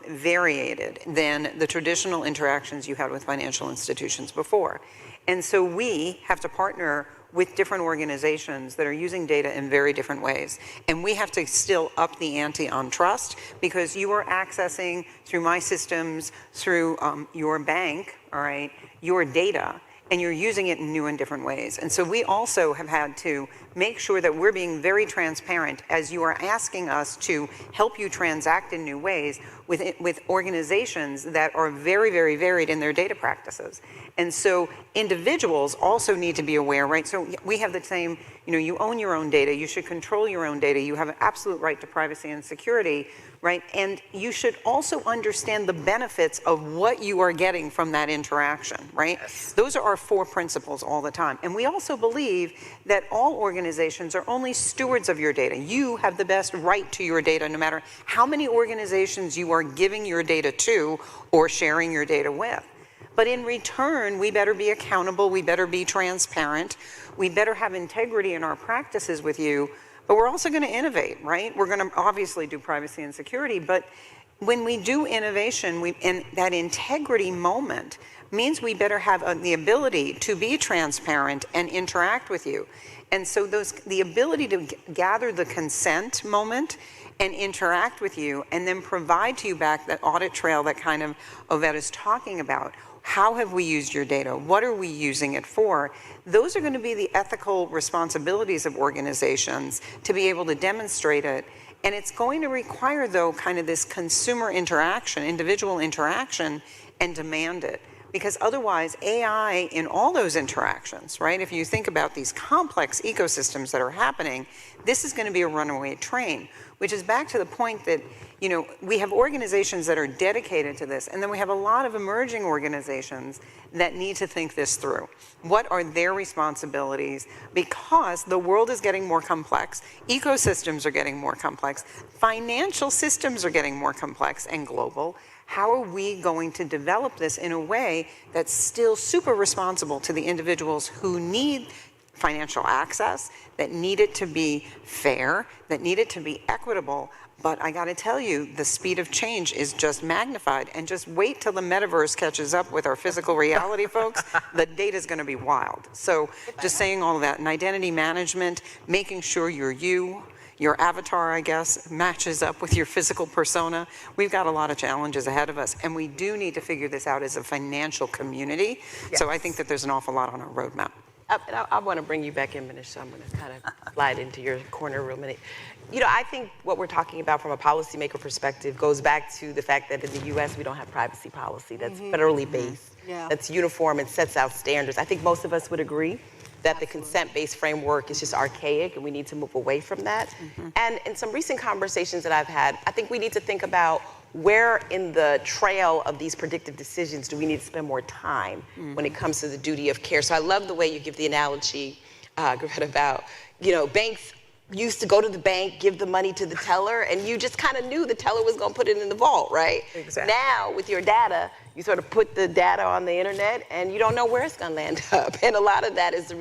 variated than the traditional interactions you had with financial institutions before. And so we have to partner with different organizations that are using data in very different ways. And we have to still up the ante on trust, because you are accessing through my systems, through your bank, all right, your data, and you're using it in new and different ways. And so we also have had to make sure that we're being very transparent as you are asking us to help you transact in new ways with organizations that are very, very varied in their data practices. And so individuals also need to be aware, right? So we have the same, you know, you own your own data, you should control your own data, you have an absolute right to privacy and security, right? And you should also understand the benefits of what you are getting from that interaction, right? Yes. Those are our 4 principles all the time. And we also believe that all organizations are only stewards of your data. You have the best right to your data, no matter how many organizations you are giving your data to or sharing your data with. But in return, we better be accountable, we better be transparent, we better have integrity in our practices with you, but we're also going to innovate, right? We're going to obviously do privacy and security, but when we do innovation, and that integrity moment means we better have the ability to be transparent and interact with you. And so the ability to gather the consent moment and interact with you and then provide to you back that audit trail that kind of Ovette is talking about. How have we used your data? What are we using it for? Those are going to be the ethical responsibilities of organizations to be able to demonstrate it. And it's going to require, though, kind of this consumer interaction, individual interaction, and demand it. Because otherwise, AI in all those interactions, right? If you think about these complex ecosystems that are happening, this is going to be a runaway train, which is back to the point that, you know, we have organizations that are dedicated to this, and then we have a lot of emerging organizations that need to think this through. What are their responsibilities? Because the world is getting more complex, ecosystems are getting more complex, financial systems are getting more complex and global. How are we going to develop this in a way that's still super responsible to the individuals who need financial access, that need it to be fair, that need it to be equitable? But I got to tell you, the speed of change is just magnified. And just wait till the metaverse catches up with our physical reality, folks. The data is going to be wild. So just saying all of that. And identity management, making sure your avatar, I guess, matches up with your physical persona. We've got a lot of challenges ahead of us. And we do need to figure this out as a financial community. Yes. So I think that there's an awful lot on our roadmap. I want to bring you back in, Manish, so I'm going to kind of slide into your corner real minute. You know, I think what we're talking about from a policymaker perspective goes back to the fact that in the U.S. we don't have privacy policy that's federally based, that's uniform and sets out standards. I think most of us would agree that the consent-based framework is just archaic and we need to move away from that. And in some recent conversations that I've had, I think we need to think about where in the trail of these predictive decisions do we need to spend more time when it comes to the duty of care? So I love the way you give the analogy, Greta, about, banks used to go to the bank, give the money to the teller, and you just kind of knew the teller was going to put it in the vault, right? Exactly. Now, with your data, you sort of put the data on the internet, and you don't know where it's going to land up. And a lot of that is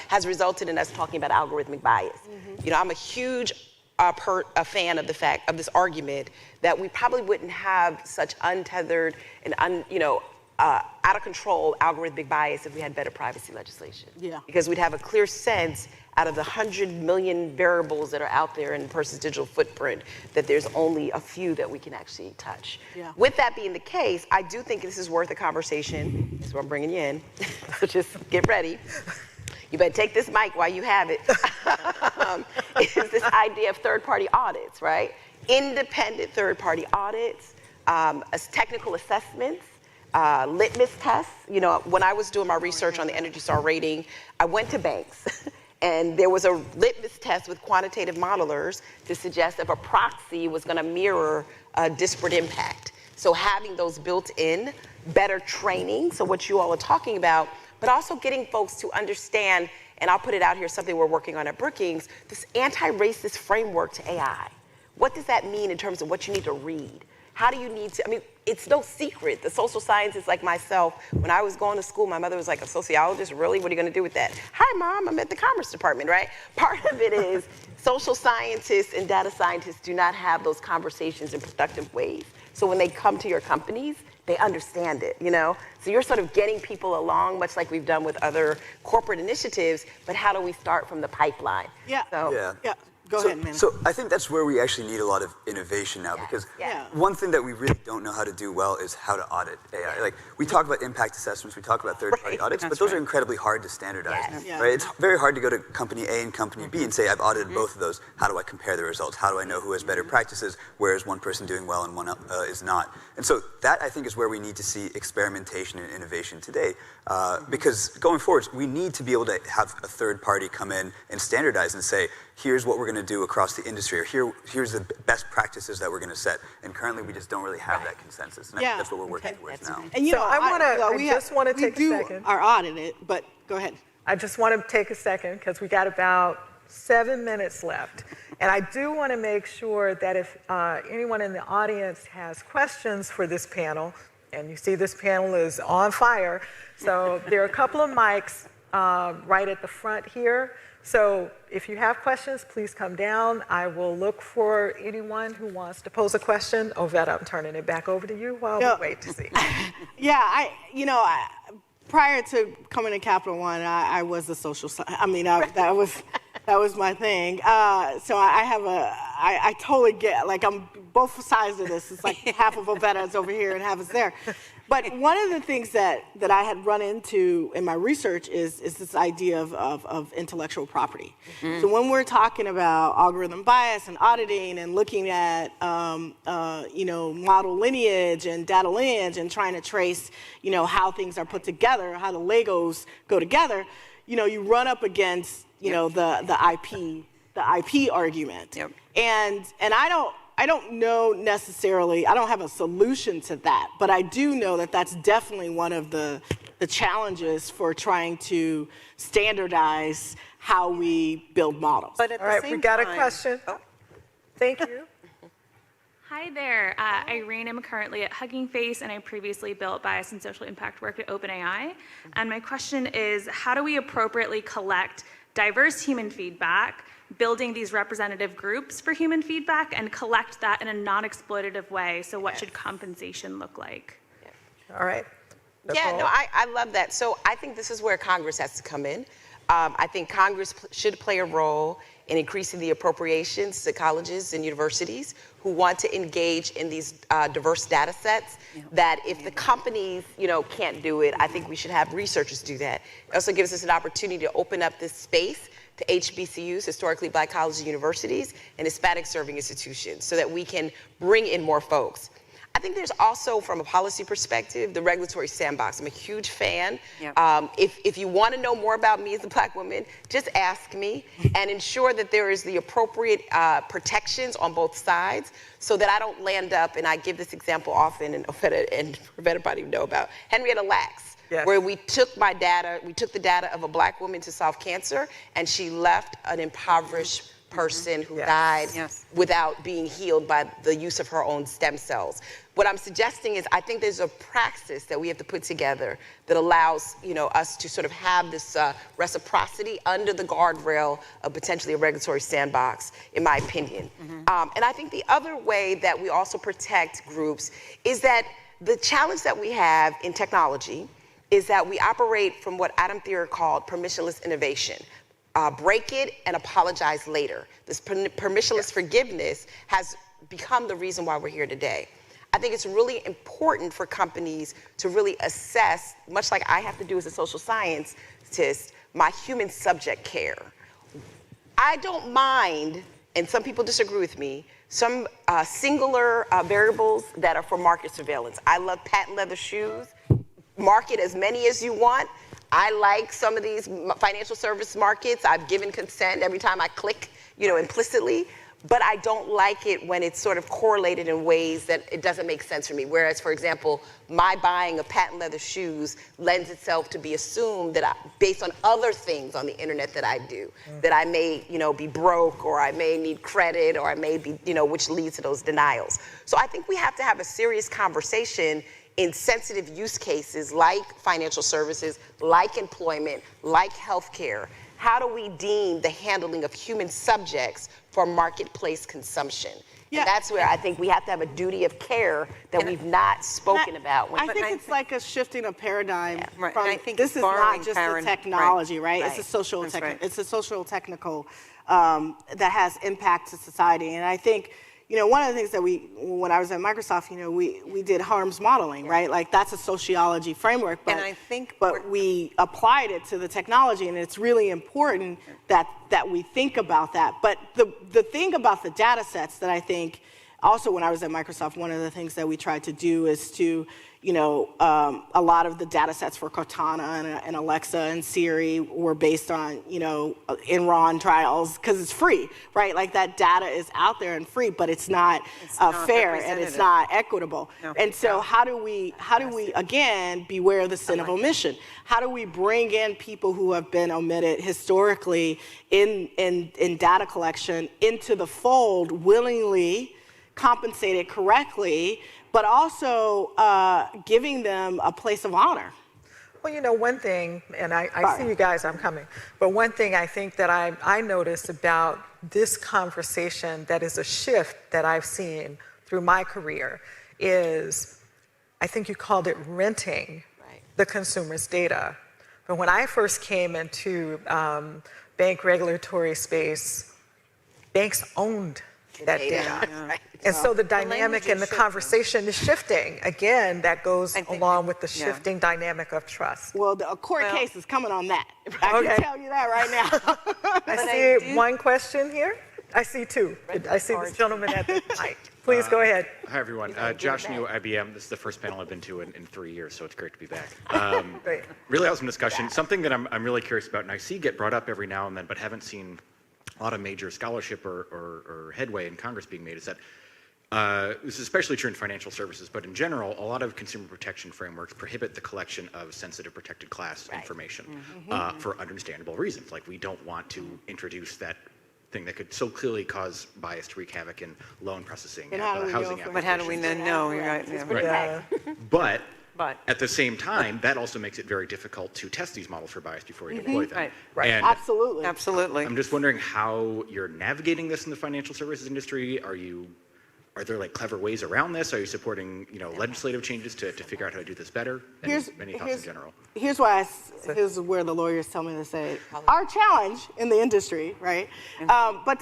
has resulted in us talking about algorithmic bias. I'm a huge a fan of the fact of this argument that we probably wouldn't have such untethered and out of control algorithmic bias if we had better privacy legislation. Yeah. Because we'd have a clear sense out of the 100 million variables that are out there in a person's digital footprint that there's only a few that we can actually touch. Yeah. With that being the case, I do think this is worth a conversation. That's why I'm bringing you in. So just get ready. You better take this mic while you have it. Is this idea of third-party audits, right? Independent third-party audits, as technical assessments, litmus tests. When I was doing my research on the Energy Star rating, I went to banks. And there was a litmus test with quantitative modelers to suggest if a proxy was going to mirror a disparate impact. So having those built in, better training, so what you all are talking about, but also getting folks to understand, and I'll put it out here, something we're working on at Brookings, this anti-racist framework to AI. What does that mean in terms of what you need to read? How do you need to, it's no secret. The social scientists like myself, when I was going to school, my mother was like, a sociologist, really? What are you gonna do with that? Hi, Mom, I'm at the Commerce Department, right? Part of it is social scientists and data scientists do not have those conversations in productive ways. So when they come to your companies, they understand it, So you're sort of getting people along, much like we've done with other corporate initiatives, but how do we start from the pipeline? Yeah. So, yeah. Go ahead, man. So I think that's where we actually need a lot of innovation now, because one thing that we really don't know how to do well is how to audit AI. Like, we talk about impact assessments, we talk about third-party audits, but those are incredibly hard to standardize. Right? It's very hard to go to company A and company B and say, I've audited both of those. How do I compare the results? How do I know who has better practices? Where is one person doing well and one is not? And so that, I think, is where we need to see experimentation and innovation today. Because going forward, we need to be able to have a third party come in and standardize and say, here's what we're going to do across the industry, or here's the best practices that we're going to set. And currently, we just don't really have that consensus. And I think that's what we're working towards now. And I just want to take a second. We are audited, but go ahead. I just want to take a second because we got about 7 minutes left. And I do want to make sure that if anyone in the audience has questions for this panel, and you see this panel is on fire, so there are a couple of mics right at the front here. So if you have questions, please come down. I will look for anyone who wants to pose a question. Ovetta, I'm turning it back over to you while we wait to see. Prior to coming to Capital One, I was a social scientist. that was my thing. So I totally get, I'm both sides of this. It's like half of Ovetta is over here and half is there. But one of the things that I had run into in my research is this idea of intellectual property. So when we're talking about algorithm bias and auditing and looking at model lineage and data lineage and trying to trace how things are put together, how the Legos go together, you run up against the IP argument. And I don't know necessarily, I don't have a solution to that, but I do know that that's definitely one of the challenges for trying to standardize how we build models. But at the same time, we got a question. Thank you. Hi there. Irene, I'm currently at Hugging Face, and I previously built bias and social impact work at OpenAI. And my question is, how do we appropriately collect diverse human feedback, building these representative groups for human feedback, and collect that in a non-exploitative way? So what should compensation look like? All right. Yeah, no, I love that. So I think this is where Congress has to come in. I think Congress should play a role in increasing the appropriations to colleges and universities who want to engage in these diverse data sets, that if the companies, can't do it, I think we should have researchers do that. It also gives us an opportunity to open up this space to HBCUs, historically Black colleges and universities, and Hispanic serving institutions, so that we can bring in more folks. I think there's also, from a policy perspective, the regulatory sandbox. I'm a huge fan. Yep. If you want to know more about me as a Black woman, just ask me and ensure that there is the appropriate protections on both sides so that I don't land up, and I give this example often, and Provetta probably know about, Henrietta Lacks, where we took the data of a Black woman to solve cancer, and she left an impoverished person who died without being healed by the use of her own stem cells. What I'm suggesting is I think there's a praxis that we have to put together that allows us to sort of have this reciprocity under the guardrail of potentially a regulatory sandbox, in my opinion. And I think the other way that we also protect groups is that the challenge that we have in technology is that we operate from what Adam Thierer called permissionless innovation. Break it and apologize later. This permissionless forgiveness has become the reason why we're here today. I think it's really important for companies to really assess, much like I have to do as a social scientist, my human subject care. I don't mind, and some people disagree with me, some singular variables that are for market surveillance. I love patent leather shoes. Market as many as you want. I like some of these financial service markets. I've given consent every time I click, implicitly. But I don't like it when it's sort of correlated in ways that it doesn't make sense for me. Whereas, for example, my buying of patent leather shoes lends itself to be assumed that based on other things on the internet that I do, that I may, be broke, or I may need credit, or I may be, which leads to those denials. So I think we have to have a serious conversation in sensitive use cases like financial services, like employment, like healthcare. How do we deem the handling of human subjects for marketplace consumption? And that's where I think we have to have a duty of care that we've not spoken about. I think it's like a shifting of paradigm. From, I think this is not just the technology, right? It's a social, it's a social technical that has impact to society. And I think, one of the things that when I was at Microsoft, we did harms modeling, right? Like that's a sociology framework, but, we applied it to the technology, and it's really important that we think about that. But the thing about the data sets that I think, also when I was at Microsoft, one of the things that we tried to do is to, a lot of the data sets for Cortana and Alexa and Siri were based on, Enron trials, because it's free, right? Like that data is out there and free, but it's not fair and it's not equitable. And so how do we again beware the sin of omission? How do we bring in people who have been omitted historically in data collection into the fold willingly, compensated correctly, but also giving them a place of honor? Well, one thing, and I see you guys, I'm coming, but one thing I think that I noticed about this conversation that is a shift that I've seen through my career is, I think you called it renting the consumer's data. But when I first came into bank regulatory space, banks owned that data. And so the dynamic and the conversation is shifting. Again, that goes along with the shifting dynamic of trust. Well, a court case is coming on that. I can tell you that right now. I see one question here. I see two. I see this gentleman at the mic. Please go ahead. Hi, everyone. Josh New, IBM. This is the first panel I've been to in 3 years, so it's great to be back. Great. Really awesome discussion. Something that I'm really curious about, and I see get brought up every now and then, but haven't seen a lot of major scholarship or headway in Congress being made, is that this is especially true in financial services, but in general, a lot of consumer protection frameworks prohibit the collection of sensitive protected class information for understandable reasons. Like we don't want to introduce that thing that could so clearly cause bias to wreak havoc in loan processing, housing applications. But how do we then know? But at the same time, that also makes it very difficult to test these models for bias before you deploy them. And Absolutely. I'm just wondering how you're navigating this in the financial services industry. Are there like clever ways around this? Are you supporting legislative changes to figure out how to do this better? Any thoughts in general? Here's where the lawyers tell me to say our challenge in the industry, right? But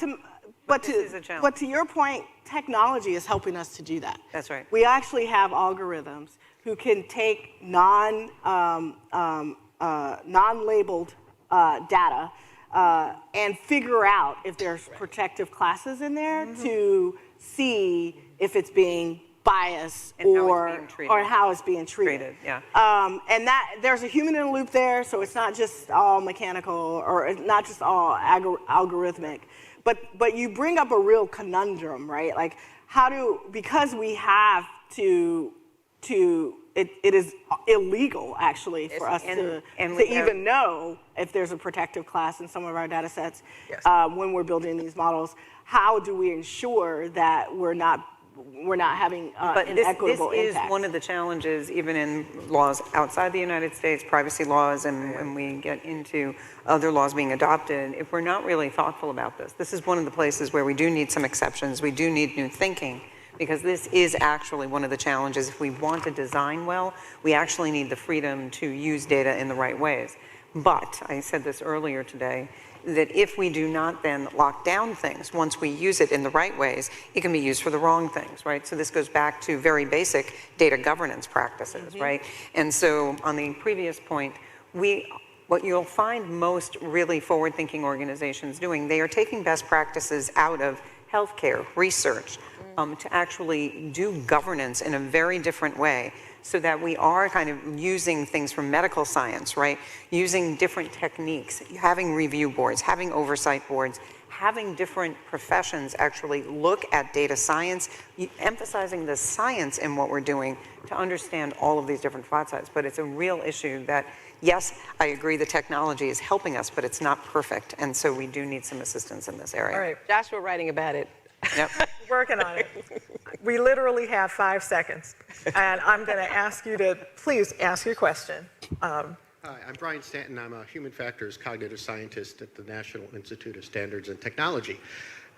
to your point, technology is helping us to do that. That's right. We actually have algorithms who can take non-labeled data and figure out if there's protective classes in there to see if it's being bias or how it's being treated. Yeah. And that there's a human in the loop there, so it's not just all mechanical or it's not just all algorithmic. But you bring up a real conundrum, right? Like because we have to it is illegal actually for us to even know if there's a protective class in some of our data sets when we're building these models. How do we ensure that we're not having inequitable this impact? is one of the challenges, even in laws outside the United States, privacy laws, and when we get into other laws being adopted, if we're not really thoughtful about this is one of the places where we do need some exceptions. We do need new thinking, because this is actually one of the challenges. If we want to design well, we actually need the freedom to use data in the right ways. But I said this earlier today, that if we do not then lock down things, once we use it in the right ways, it can be used for the wrong things, right? So this goes back to very basic data governance practices, right? And so on the previous point, what you'll find most really forward-thinking organizations doing, they are taking best practices out of healthcare, research, to actually do governance in a very different way, so that we are kind of using things from medical science, right? Using different techniques, having review boards, having oversight boards, having different professions actually look at data science, emphasizing the science in what we're doing to understand all of these different flat sides. But it's a real issue that, yes, I agree the technology is helping us, but it's not perfect. And so we do need some assistance in this area. All right, Joshua writing about it. Yep. Working on it. We literally have 5 seconds, and I'm going to ask you to please ask your question. Hi, I'm Brian Stanton. I'm a human factors cognitive scientist at the National Institute of Standards and Technology.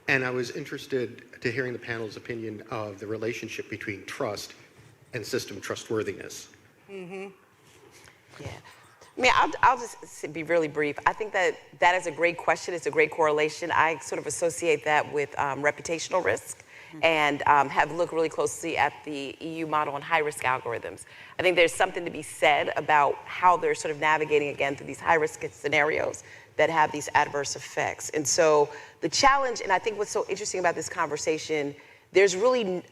And I was interested to hearing the panel's opinion of the relationship between trust and system trustworthiness. Yeah. I mean, I'll just be really brief. I think that is a great question. It's a great correlation. I sort of associate that with reputational risk and have looked really closely at the EU model on high-risk algorithms. I think there's something to be said about how they're sort of navigating, again, through these high-risk scenarios that have these adverse effects. And so the challenge, and I think what's so interesting about this conversation, there's really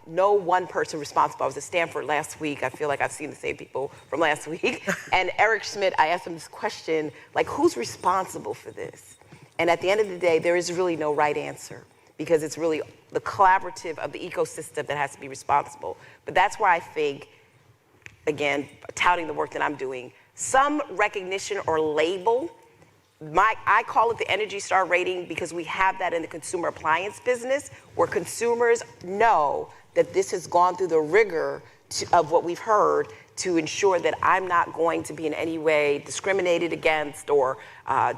no one person responsible. I was at Stanford last week. I feel like I've seen the same people from last week. And Eric Schmidt, I asked him this question, like, who's responsible for this? And at the end of the day, there is really no right answer, because it's really the collaborative of the ecosystem that has to be responsible. But that's why I think, again, touting the work that I'm doing, some recognition or label, I call it the Energy Star rating, because we have that in the consumer appliance business, where consumers know that this has gone through the rigor of what we've heard to ensure that I'm not going to be in any way discriminated against or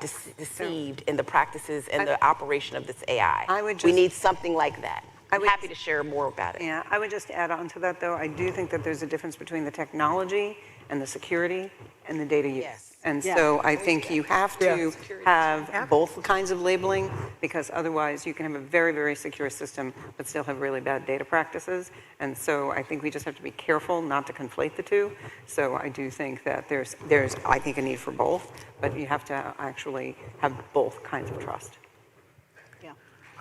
deceived in the practices and the operation of this AI. We need something like that. I'm happy to share more about it. Yeah, I would just add on to that, though. I do think that there's a difference between the technology and the security and the data use. Yes. And so I think you have to have both kinds of labeling, because otherwise you can have a very, very secure system but still have really bad data practices. And so I think we just have to be careful not to conflate the two. So I do think that there's I think, a need for both, but you have to actually have both kinds of trust.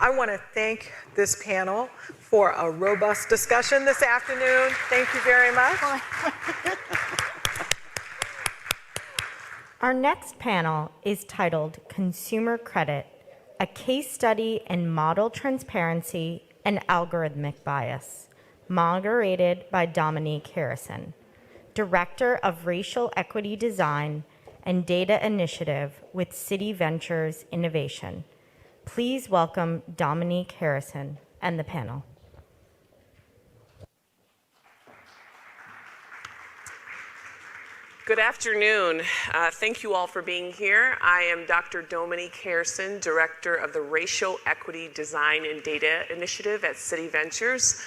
I want to thank this panel for a robust discussion this afternoon. Thank you very much. Our next panel is titled Consumer Credit, a case study in model transparency and algorithmic bias, moderated by Dominique Harrison, Director of Racial Equity Design and Data Initiative with Citi Ventures Innovation. Please welcome Dominique Harrison and the panel. Good afternoon. Thank you all for being here. I am Dr. Dominique Harrison, Director of the Racial Equity Design and Data Initiative at Citi Ventures.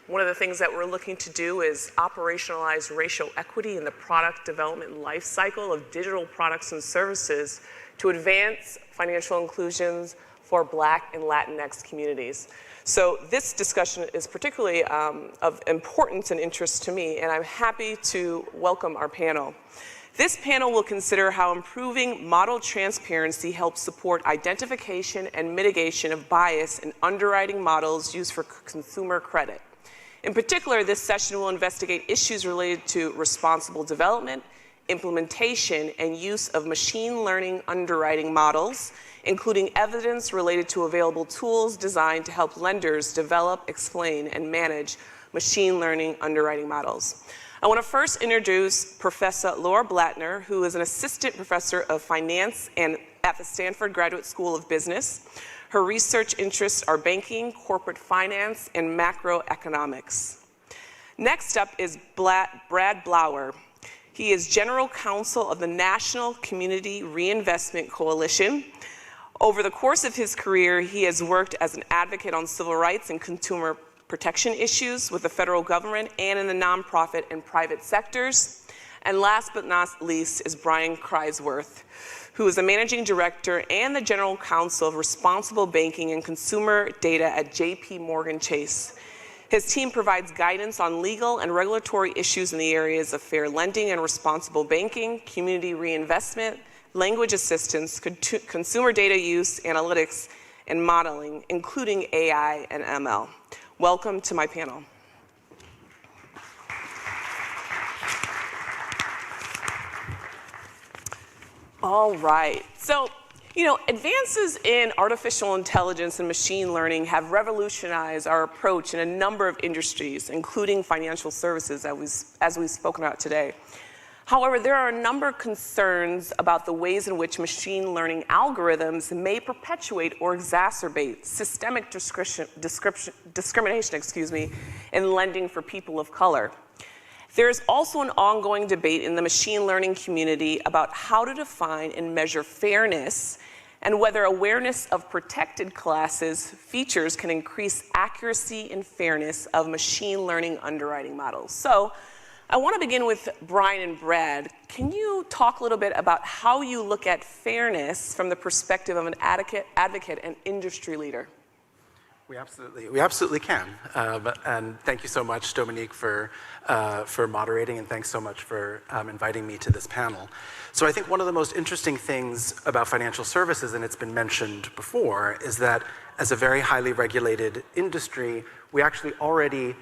One of the things that we're looking to do is operationalize racial equity in the product development life cycle of digital products and services to advance financial inclusions for Black and Latinx communities. So this discussion is particularly of importance and interest to me, and I'm happy to welcome our panel. This panel will consider how improving model transparency helps support identification and mitigation of bias in underwriting models used for consumer credit. In particular, this session will investigate issues related to responsible development, implementation, and use of machine learning underwriting models, including evidence related to available tools designed to help lenders develop, explain, and manage machine learning underwriting models. I want to first introduce Professor Laura Blattner, who is an assistant professor of finance at the Stanford Graduate School of Business. Her research interests are banking, corporate finance, and macroeconomics. Next up is Brad Blower. He is General Counsel of the National Community Reinvestment Coalition. Over the course of his career, he has worked as an advocate on civil rights and consumer protection issues with the federal government and in the nonprofit and private sectors. And last but not least is Brian Kreisworth, who is the Managing Director and the General Counsel of Responsible Banking and Consumer Data at JP Morgan Chase. His team provides guidance on legal and regulatory issues in the areas of fair lending and responsible banking, community reinvestment, language assistance, consumer data use, analytics, and modeling, including AI and ML. Welcome to my panel. All right. So, advances in artificial intelligence and machine learning have revolutionized our approach in a number of industries, including financial services, as we've spoken about today. However, there are a number of concerns about the ways in which machine learning algorithms may perpetuate or exacerbate systemic discrimination, in lending for people of color. There is also an ongoing debate in the machine learning community about how to define and measure fairness and whether awareness of protected classes features can increase accuracy and fairness of machine learning underwriting models. So I want to begin with Brian and Brad. Can you talk a little bit about how you look at fairness from the perspective of an advocate and industry leader? We absolutely can. And thank you so much, Dominique, for moderating, and thanks so much for inviting me to this panel. So I think one of the most interesting things about financial services, and it's been mentioned before, is that as a very highly regulated industry, we actually already,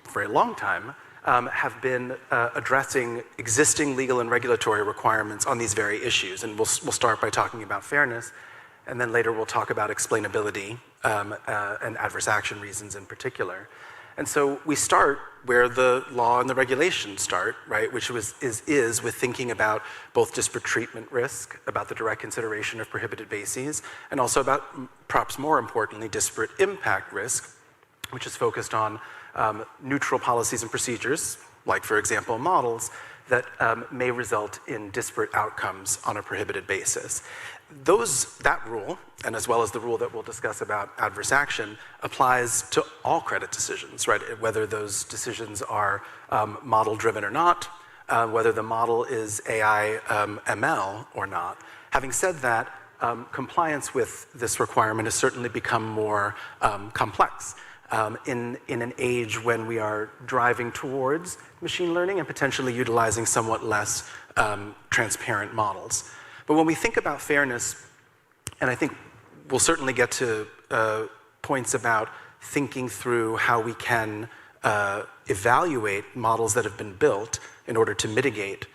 for a long time, have been addressing existing legal and regulatory requirements on these very issues. And we'll start by talking about fairness, and then later we'll talk about explainability and adverse action reasons in particular. And so we start where the law and the regulations start, right, which is with thinking about both disparate treatment risk, about the direct consideration of prohibited bases, and also about, perhaps more importantly, disparate impact risk, which is focused on neutral policies and procedures, like, for example, models, that may result in disparate outcomes on a prohibited basis. That rule, and as well as the rule that we'll discuss about adverse action, applies to all credit decisions, right? Whether those decisions are model-driven or not, whether the model is AI ML or not. Having said that, compliance with this requirement has certainly become more complex. In an age when we are driving towards machine learning and potentially utilizing somewhat less transparent models. But when we think about fairness, and I think we'll certainly get to points about thinking through how we can evaluate models that have been built in order to mitigate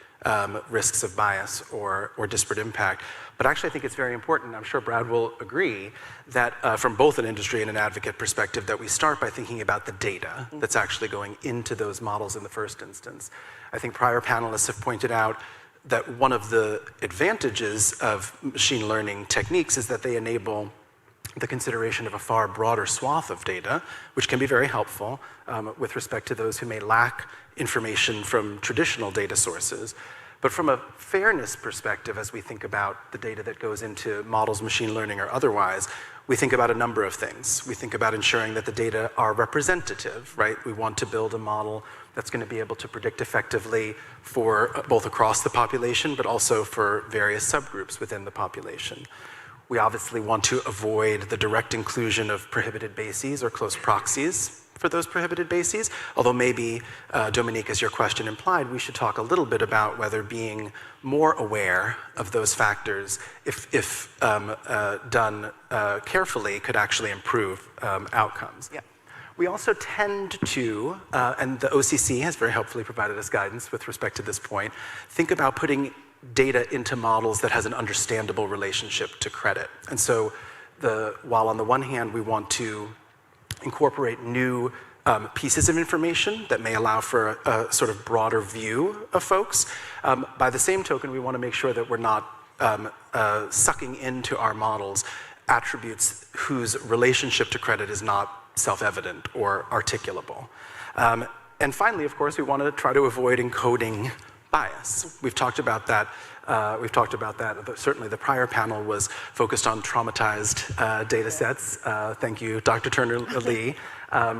risks of bias or disparate impact. But actually, I think it's very important, I'm sure Brad will agree, that from both an industry and an advocate perspective, that we start by thinking about the data that's actually going into those models in the first instance. I think prior panelists have pointed out that one of the advantages of machine learning techniques is that they enable the consideration of a far broader swath of data, which can be very helpful with respect to those who may lack information from traditional data sources. But from a fairness perspective, as we think about the data that goes into models, machine learning, or otherwise, we think about a number of things. We think about ensuring that the data are representative, right? We want to build a model that's going to be able to predict effectively for both across the population, but also for various subgroups within the population. We obviously want to avoid the direct inclusion of prohibited bases or close proxies for those prohibited bases, although maybe, Dominique, as your question implied, we should talk a little bit about whether being more aware of those factors, if done carefully, could actually improve outcomes. Yeah. We also tend to, and the OCC has very helpfully provided us guidance with respect to this point, think about putting data into models that has an understandable relationship to credit. And so while on the one hand we want to incorporate new pieces of information that may allow for a sort of broader view of folks, by the same token we want to make sure that we're not sucking into our models attributes whose relationship to credit is not self-evident or articulable. And finally, of course, we want to try to avoid encoding bias. We've talked about that. Certainly the prior panel was focused on traumatized data sets. Thank you, Dr. Turner-Lee,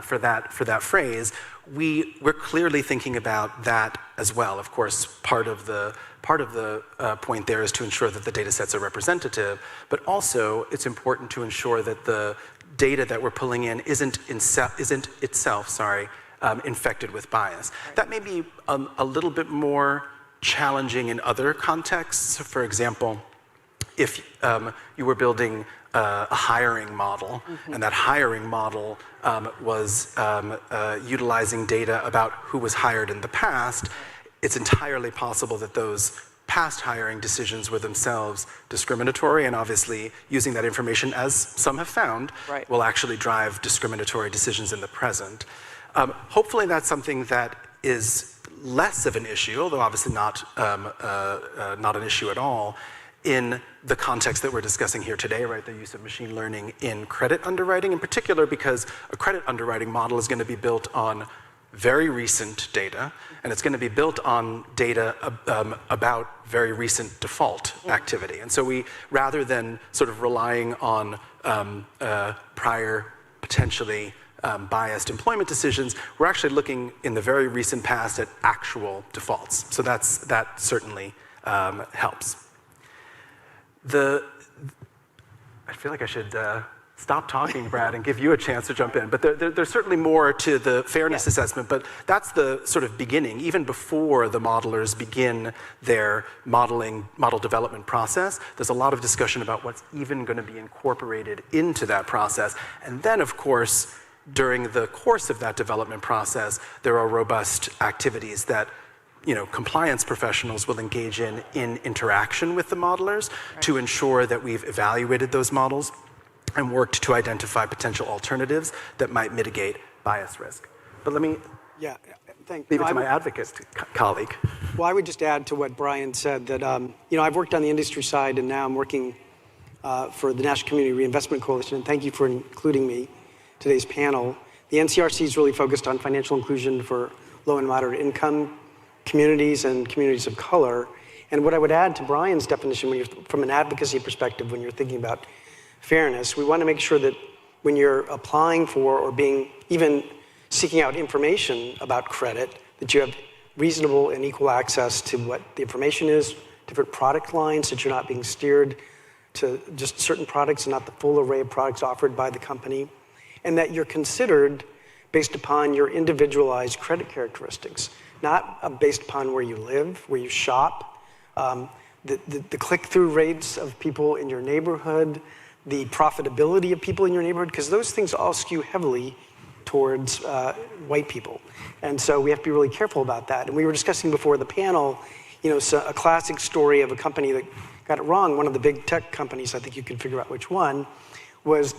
for that phrase. We're clearly thinking about that as well. Of course, part of the point there is to ensure that the data sets are representative, but also it's important to ensure that the data that we're pulling in isn't itself infected with bias. That may be a little bit more challenging in other contexts. For example, if you were building a hiring model, and that hiring model was utilizing data about who was hired in the past, it's entirely possible that those past hiring decisions were themselves discriminatory, and obviously using that information, as some have found, will actually drive discriminatory decisions in the present. Hopefully that's something that is less of an issue, although obviously not an issue at all, in the context that we're discussing here today, right? The use of machine learning in credit underwriting, in particular because a credit underwriting model is going to be built on very recent data, and it's going to be built on data about very recent default activity. And so we, rather than sort of relying on prior potentially biased employment decisions, we're actually looking in the very recent past at actual defaults. So that certainly helps. I feel like I should stop talking, Brad, and give you a chance to jump in. But there's certainly more to the fairness assessment, but that's the sort of beginning. Even before the modelers begin their model development process, there's a lot of discussion about what's even going to be incorporated into that process. And then, of course, during the course of that development process, there are robust activities that compliance professionals will engage in interaction with the modelers to ensure that we've evaluated those models and worked to identify potential alternatives that might mitigate bias risk. But let me leave it to my advocate colleague. Well, I would just add to what Brian said that, I've worked on the industry side and now I'm working for the National Community Reinvestment Coalition, and thank you for including me in today's panel. The NCRC is really focused on financial inclusion for low and moderate income communities and communities of color. And what I would add to Brian's definition, from an advocacy perspective, when you're thinking about fairness, we want to make sure that when you're applying for or even seeking out information about credit, that you have reasonable and equal access to what the information is, different product lines, that you're not being steered to just certain products and not the full array of products offered by the company, and that you're considered based upon your individualized credit characteristics, not based upon where you live, where you shop, the click-through rates of people in your neighborhood, the profitability of people in your neighborhood, because those things all skew heavily towards white people. And so we have to be really careful about that. And we were discussing before the panel, a classic story of a company that got it wrong. One of the big tech companies, I think you can figure out which one, was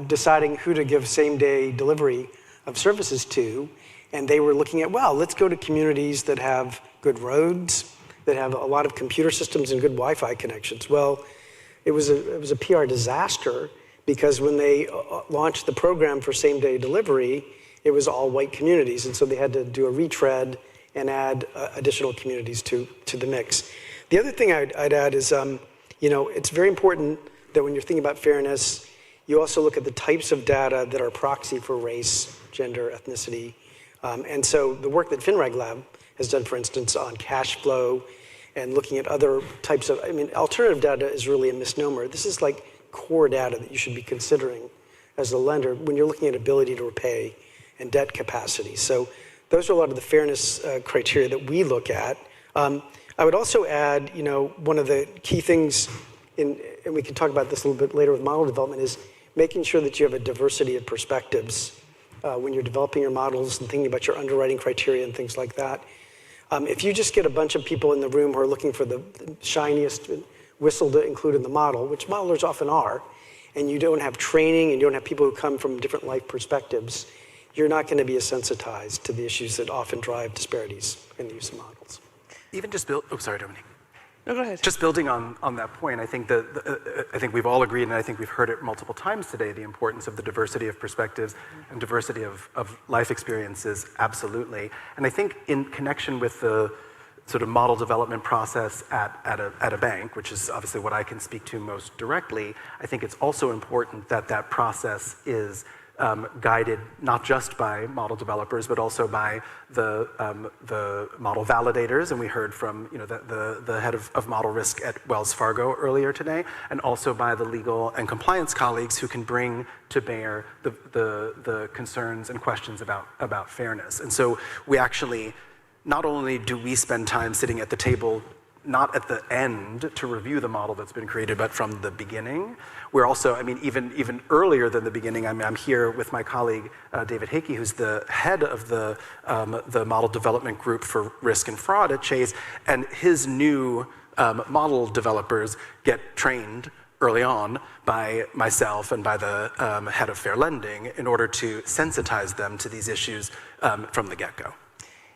deciding who to give same-day delivery of services to. And they were looking at, let's go to communities that have good roads, that have a lot of computer systems and good Wi-Fi connections. Well, it was a PR disaster, because when they launched the program for same-day delivery, it was all white communities. And so they had to do a retread and add additional communities to the mix. The other thing I'd add is, it's very important that when you're thinking about fairness, you also look at the types of data that are proxy for race, gender, ethnicity. And so the work that FinRegLab has done, for instance, on cash flow and looking at other types of, alternative data is really a misnomer. This is like core data that you should be considering as a lender when you're looking at ability to repay and debt capacity. So those are a lot of the fairness criteria that we look at. I would also add, one of the key things, and we can talk about this a little bit later with model development, is making sure that you have a diversity of perspectives when you're developing your models and thinking about your underwriting criteria and things like that. If you just get a bunch of people in the room who are looking for the shiniest whistle to include in the model, which modelers often are, and you don't have training and you don't have people who come from different life perspectives, you're not going to be as sensitized to the issues that often drive disparities in the use of models. Even just build, oh, sorry, Dominique. No, go ahead. Just building on that point, I think I think we've all agreed, and I think we've heard it multiple times today, the importance of the diversity of perspectives and diversity of life experiences, absolutely. And I think in connection with the sort of model development process at a bank, which is obviously what I can speak to most directly, I think it's also important that that process is guided not just by model developers, but also by the model validators. And we heard from the head of model risk at Wells Fargo earlier today, and also by the legal and compliance colleagues who can bring to bear the concerns and questions about fairness. And so we actually, not only do we spend time sitting at the table, not at the end to review the model that's been created, but from the beginning. We're also, I mean, even earlier than the beginning, I'm here with my colleague, David Hickey, who's the head of the model development group for risk and fraud at Chase, and his new model developers get trained early on by myself and by the head of fair lending in order to sensitize them to these issues from the get-go.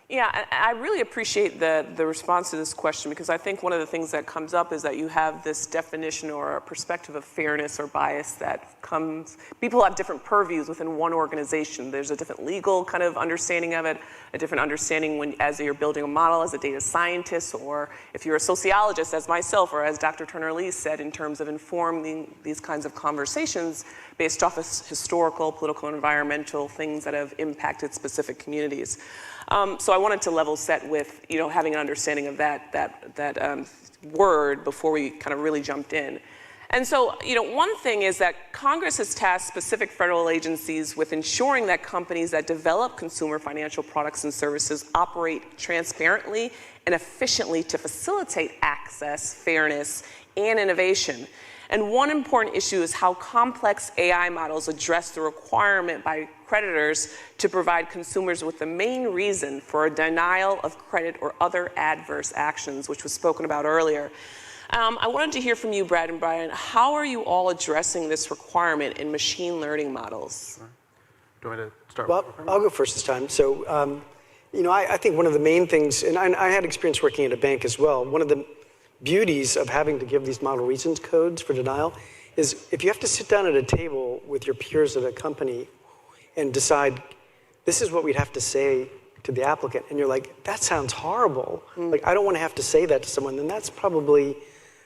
Yeah, I really appreciate the response to this question, because I think one of the things that comes up is that you have this definition or a perspective of fairness or bias that comes, people have different purviews within one organization. There's a different legal kind of understanding of it, a different understanding when, as you're building a model as a data scientist, or if you're a sociologist as myself, or as Dr. Turner-Lee said, in terms of informing these kinds of conversations based off of historical, political, environmental things that have impacted specific communities. So I wanted to level set with, having an understanding of that word before we kind of really jumped in. And so, one thing is that Congress has tasked specific federal agencies with ensuring that companies that develop consumer financial products and services operate transparently and efficiently to facilitate access, fairness, and innovation. And one important issue is how complex AI models address the requirement by creditors to provide consumers with the main reason for a denial of credit or other adverse actions, which was spoken about earlier. I wanted to hear from you, Brad and Brian. How are you all addressing this requirement in machine learning models? Do you want me to start? Well, I'll go first this time. So, I think one of the main things, and I had experience working at a bank as well, one of the beauties of having to give these model reasons codes for denial is if you have to sit down at a table with your peers at a company and decide, this is what we'd have to say to the applicant, and you're like, that sounds horrible. Like, I don't want to have to say that to someone, then that's probably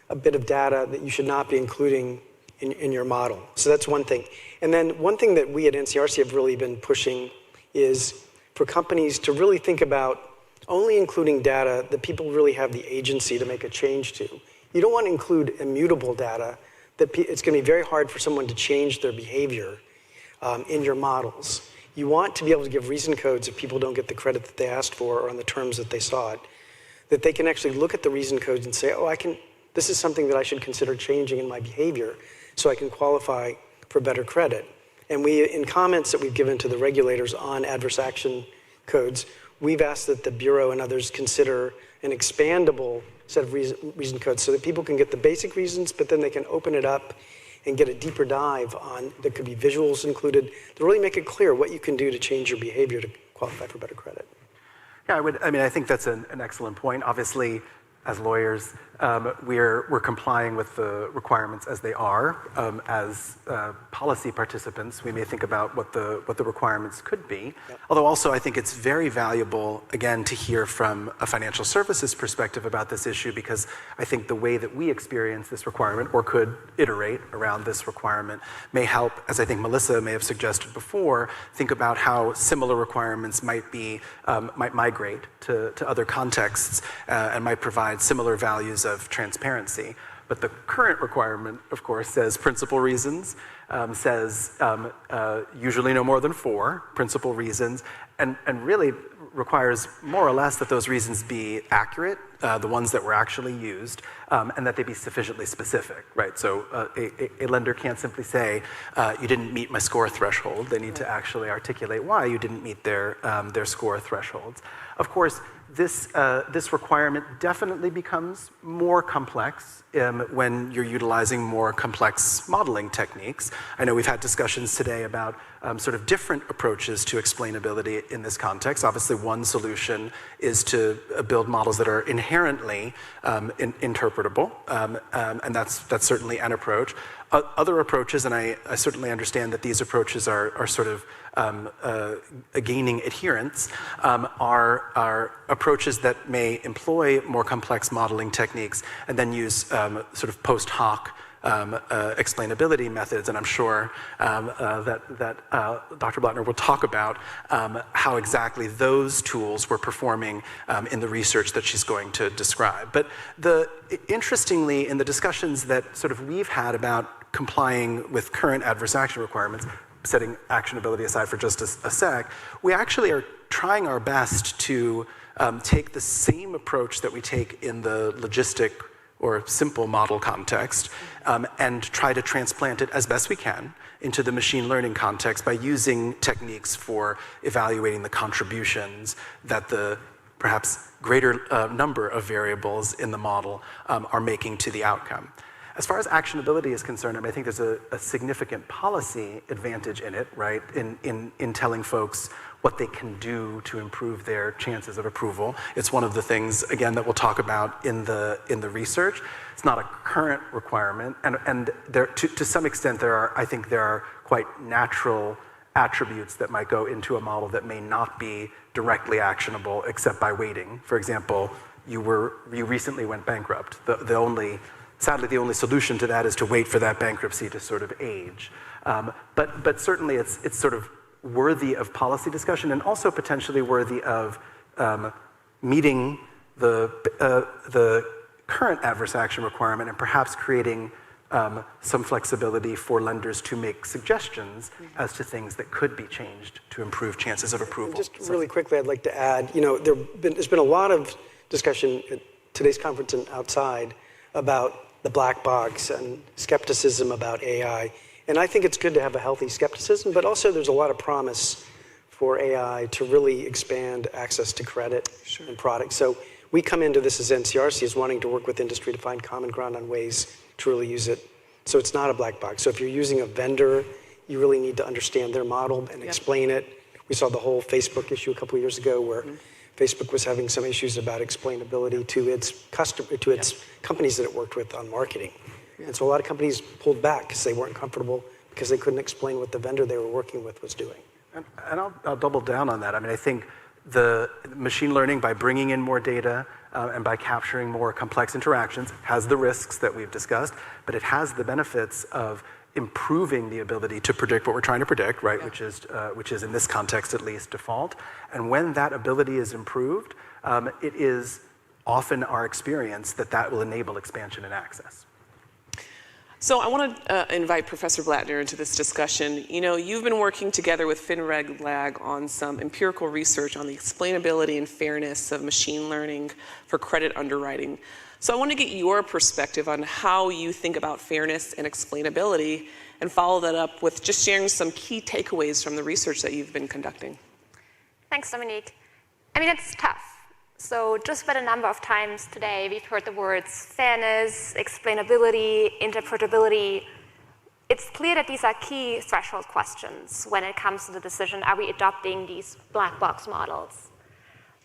a bit of data that you should not be including in your model. So that's one thing. And then one thing that we at NCRC have really been pushing is for companies to really think about only including data that people really have the agency to make a change to. You don't want to include immutable data that it's going to be very hard for someone to change their behavior in your models. You want to be able to give reason codes if people don't get the credit that they asked for or on the terms that they sought, that they can actually look at the reason codes and say, oh, this is something that I should consider changing in my behavior so I can qualify for better credit. And in comments that we've given to the regulators on adverse action codes, we've asked that the Bureau and others consider an expandable set of reason codes so that people can get the basic reasons, but then they can open it up and get a deeper dive on, there could be visuals included, to really make it clear what you can do to change your behavior to qualify for better credit. Yeah, I think that's an excellent point. Obviously, as lawyers, we're complying with the requirements as they are. As policy participants, we may think about what the requirements could be. Yep. Although also I think it's very valuable, again, to hear from a financial services perspective about this issue, because I think the way that we experience this requirement or could iterate around this requirement may help, as I think Melissa may have suggested before, think about how similar requirements might migrate to other contexts and might provide similar values of transparency. But the current requirement, of course, says principal reasons, says usually no more than 4 principal reasons, and really requires more or less that those reasons be accurate, the ones that were actually used, and that they be sufficiently specific, right? So a lender can't simply say, you didn't meet my score threshold. They need to actually articulate why you didn't meet their score thresholds. Of course, this requirement definitely becomes more complex when you're utilizing more complex modeling techniques. I know we've had discussions today about sort of different approaches to explainability in this context. Obviously, one solution is to build models that are inherently interpretable, and that's certainly an approach. Other approaches, and I certainly understand that these approaches are sort of gaining adherence, are approaches that may employ more complex modeling techniques and then use sort of post hoc explainability methods, and I'm sure that Dr. Blattner will talk about how exactly those tools were performing in the research that she's going to describe. But interestingly, in the discussions that sort of we've had about complying with current adverse action requirements, setting actionability aside for just a sec, we actually are trying our best to take the same approach that we take in the logistic or simple model context and try to transplant it as best we can into the machine learning context by using techniques for evaluating the contributions that the perhaps greater number of variables in the model are making to the outcome. As far as actionability is concerned, I think there's a significant policy advantage in it, right? In telling folks what they can do to improve their chances of approval. It's one of the things, again, that we'll talk about in the research. It's not a current requirement, and there, to some extent, I think there are quite natural attributes that might go into a model that may not be directly actionable except by waiting. For example, you recently went bankrupt. Sadly, the only solution to that is to wait for that bankruptcy to sort of age. But certainly it's sort of worthy of policy discussion and also potentially worthy of meeting the current adverse action requirement and perhaps creating some flexibility for lenders to make suggestions as to things that could be changed to improve chances of approval. And just really quickly, I'd like to add, there's been a lot of discussion at today's conference and outside about the black box and skepticism about AI. And I think it's good to have a healthy skepticism, but also there's a lot of promise for AI to really expand access to credit and products. So we come into this as NCRC as wanting to work with industry to find common ground on ways to really use it. So it's not a black box. So if you're using a vendor, you really need to understand their model and explain it. We saw the whole Facebook issue a couple of years ago where Facebook was having some issues about explainability to its companies that it worked with on marketing. And so a lot of companies pulled back because they weren't comfortable because they couldn't explain what the vendor they were working with was doing. And I'll double down on that. I mean, I think the machine learning, by bringing in more data and by capturing more complex interactions, has the risks that we've discussed, but it has the benefits of improving the ability to predict what we're trying to predict, right? Which is in this context at least default. And when that ability is improved, it is often our experience that will enable expansion and access. So I want to invite Professor Blattner into this discussion. You've been working together with FinRegLab on some empirical research on the explainability and fairness of machine learning for credit underwriting. So I want to get your perspective on how you think about fairness and explainability and follow that up with just sharing some key takeaways from the research that you've been conducting. Thanks, Dominique. I mean, it's tough. So just about a number of times today, we've heard the words fairness, explainability, interpretability. It's clear that these are key threshold questions when it comes to the decision, are we adopting these black box models?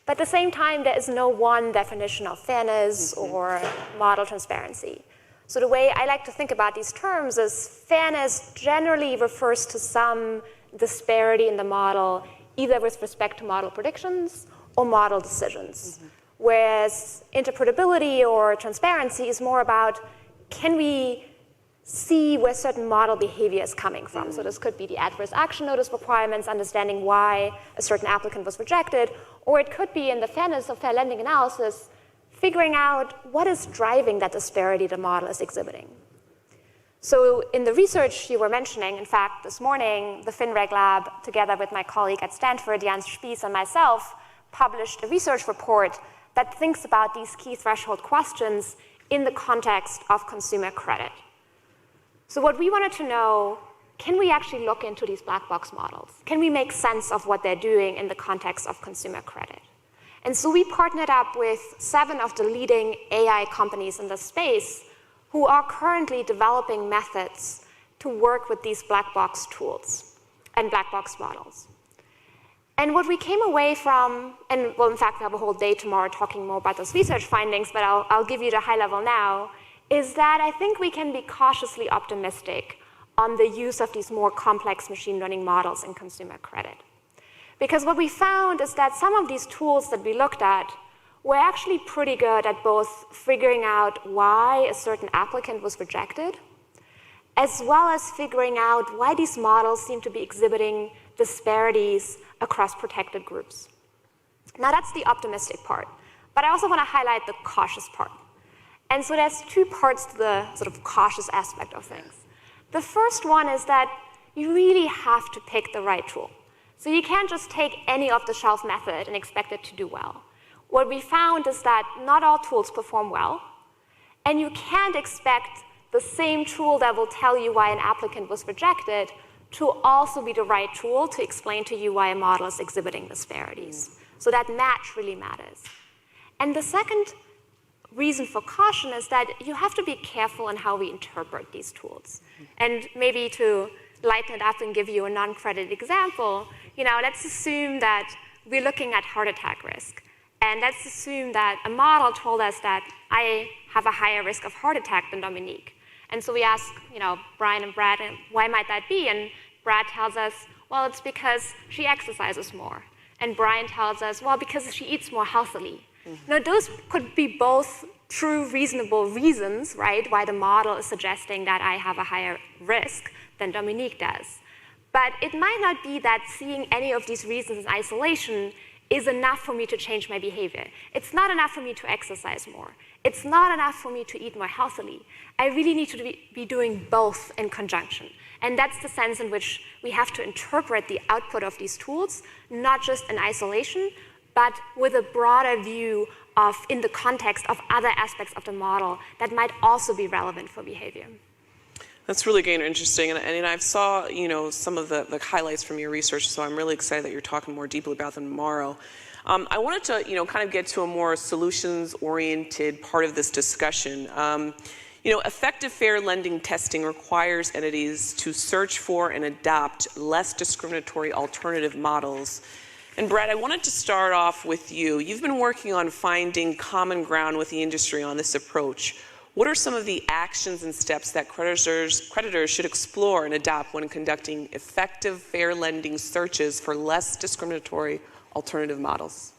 But at the same time, there is no one definition of fairness or model transparency. So the way I like to think about these terms is fairness generally refers to some disparity in the model, either with respect to model predictions or model decisions. Whereas interpretability or transparency is more about, can we see where certain model behavior is coming from? So this could be the adverse action notice requirements, understanding why a certain applicant was rejected, or it could be in the fairness of fair lending analysis, figuring out what is driving that disparity the model is exhibiting. So in the research you were mentioning, in fact, this morning, the FinRegLab, together with my colleague at Stanford, Jans Spies, and myself, published a research report that thinks about these key threshold questions in the context of consumer credit. So what we wanted to know, can we actually look into these black box models? Can we make sense of what they're doing in the context of consumer credit? And so we partnered up with 7 of the leading AI companies in the space who are currently developing methods to work with these black box tools and black box models. And what we came away from, and well, in fact, we have a whole day tomorrow talking more about those research findings, but I'll give you the high level now, is that I think we can be cautiously optimistic on the use of these more complex machine learning models in consumer credit. Because what we found is that some of these tools that we looked at were actually pretty good at both figuring out why a certain applicant was rejected, as well as figuring out why these models seem to be exhibiting disparities across protected groups. Now that's the optimistic part, but I also want to highlight the cautious part. And so there's 2 parts to the sort of cautious aspect of things. The first one is that you really have to pick the right tool. So you can't just take any off-the-shelf method and expect it to do well. What we found is that not all tools perform well, and you can't expect the same tool that will tell you why an applicant was rejected to also be the right tool to explain to you why a model is exhibiting disparities. So that match really matters. And the second reason for caution is that you have to be careful in how we interpret these tools. And maybe to lighten it up and give you a non-credit example, let's assume that we're looking at heart attack risk. And let's assume that a model told us that I have a higher risk of heart attack than Dominique. And so we ask, Brian and Brad, why might that be? And Brad tells us, well, it's because she exercises more. And Brian tells us, well, because she eats more healthily. Now, those could be both true, reasonable reasons, right, why the model is suggesting that I have a higher risk than Dominique does. But it might not be that seeing any of these reasons in isolation is enough for me to change my behavior. It's not enough for me to exercise more. It's not enough for me to eat more healthily. I really need to be doing both in conjunction. And that's the sense in which we have to interpret the output of these tools, not just in isolation, but with a broader view of in the context of other aspects of the model that might also be relevant for behavior. That's really getting interesting, and I saw some of the highlights from your research, so I'm really excited that you're talking more deeply about them tomorrow. I wanted to kind of get to a more solutions-oriented part of this discussion. Effective fair lending testing requires entities to search for and adopt less discriminatory alternative models. And Brad, I wanted to start off with you. You've been working on finding common ground with the industry on this approach. What are some of the actions and steps that creditors should explore and adopt when conducting effective fair lending searches for less discriminatory alternative models?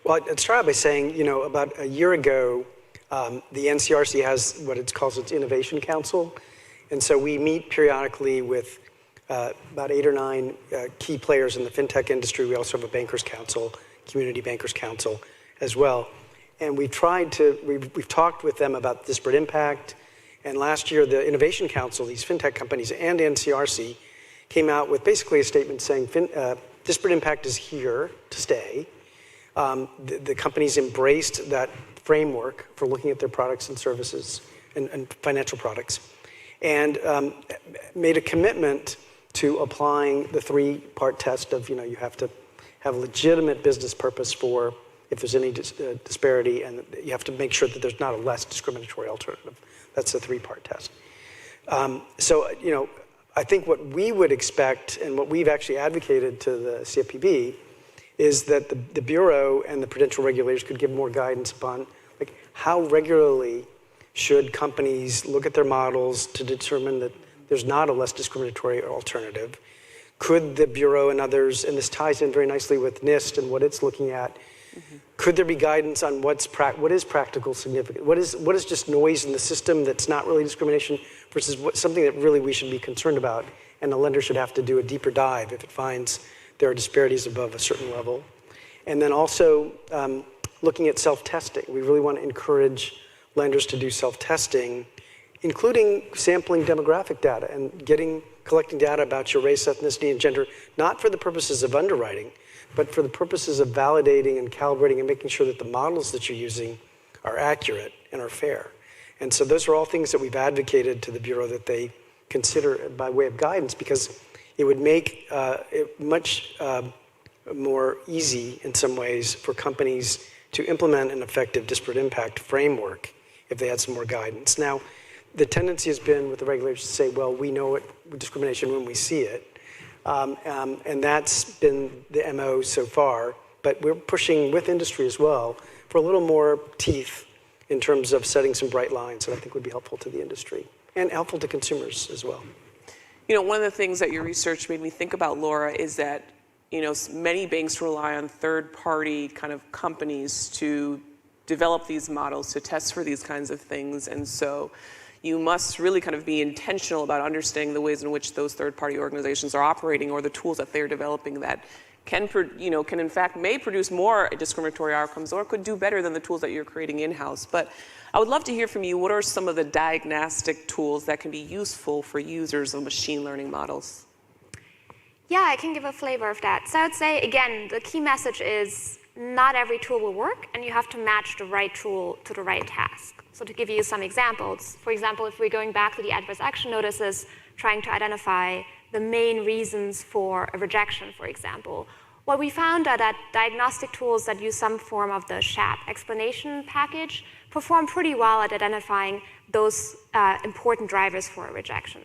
Well, I'd start out by saying, about a year ago, the NCRC has what it calls its Innovation Council. And so we meet periodically with about 8 or 9 key players in the fintech industry. We also have a bankers council, community bankers council as well. And we've talked with them about disparate impact. And last year, the Innovation Council, these fintech companies and NCRC, came out with basically a statement saying disparate impact is here to stay. The companies embraced that framework for looking at their products and services and financial products, and made a commitment to applying the 3-part test of, you have to have a legitimate business purpose for if there's any disparity, and you have to make sure that there's not a less discriminatory alternative. That's the 3-part test. So, I think what we would expect and what we've actually advocated to the CFPB is that the Bureau and the prudential regulators could give more guidance upon how regularly should companies look at their models to determine that there's not a less discriminatory alternative. Could the Bureau and others, and this ties in very nicely with NIST and what it's looking at, could there be guidance on what is practical significant? What is just noise in the system that's not really discrimination versus something that really we should be concerned about, and the lender should have to do a deeper dive if it finds there are disparities above a certain level. And then also looking at self-testing. We really want to encourage lenders to do self-testing, including sampling demographic data and collecting data about your race, ethnicity, and gender, not for the purposes of underwriting, but for the purposes of validating and calibrating and making sure that the models that you're using are accurate and are fair. And so those are all things that we've advocated to the Bureau that they consider by way of guidance, because it would make it much more easy in some ways for companies to implement an effective disparate impact framework if they had some more guidance. Now, the tendency has been with the regulators to say, well, we know discrimination when we see it. And that's been the MO so far. But we're pushing with industry as well for a little more teeth in terms of setting some bright lines that I think would be helpful to the industry and helpful to consumers as well. You know, one of the things that your research made me think about, Laura, is that, you know, many banks rely on third-party kind of companies to develop these models, to test for these kinds of things. And so you must really kind of be intentional about understanding the ways in which those third-party organizations are operating, or the tools that they're developing that can in fact may produce more discriminatory outcomes, or could do better than the tools that you're creating in-house. But I would love to hear from you, what are some of the diagnostic tools that can be useful for users of machine learning models? Yeah, I can give a flavor of that. So I would say, again, the key message is not every tool will work, and you have to match the right tool to the right task. So to give you some examples, for example, if we're going back to the adverse action notices, trying to identify the main reasons for a rejection, for example, what we found are that diagnostic tools that use some form of the SHAP explanation package perform pretty well at identifying those important drivers for a rejection.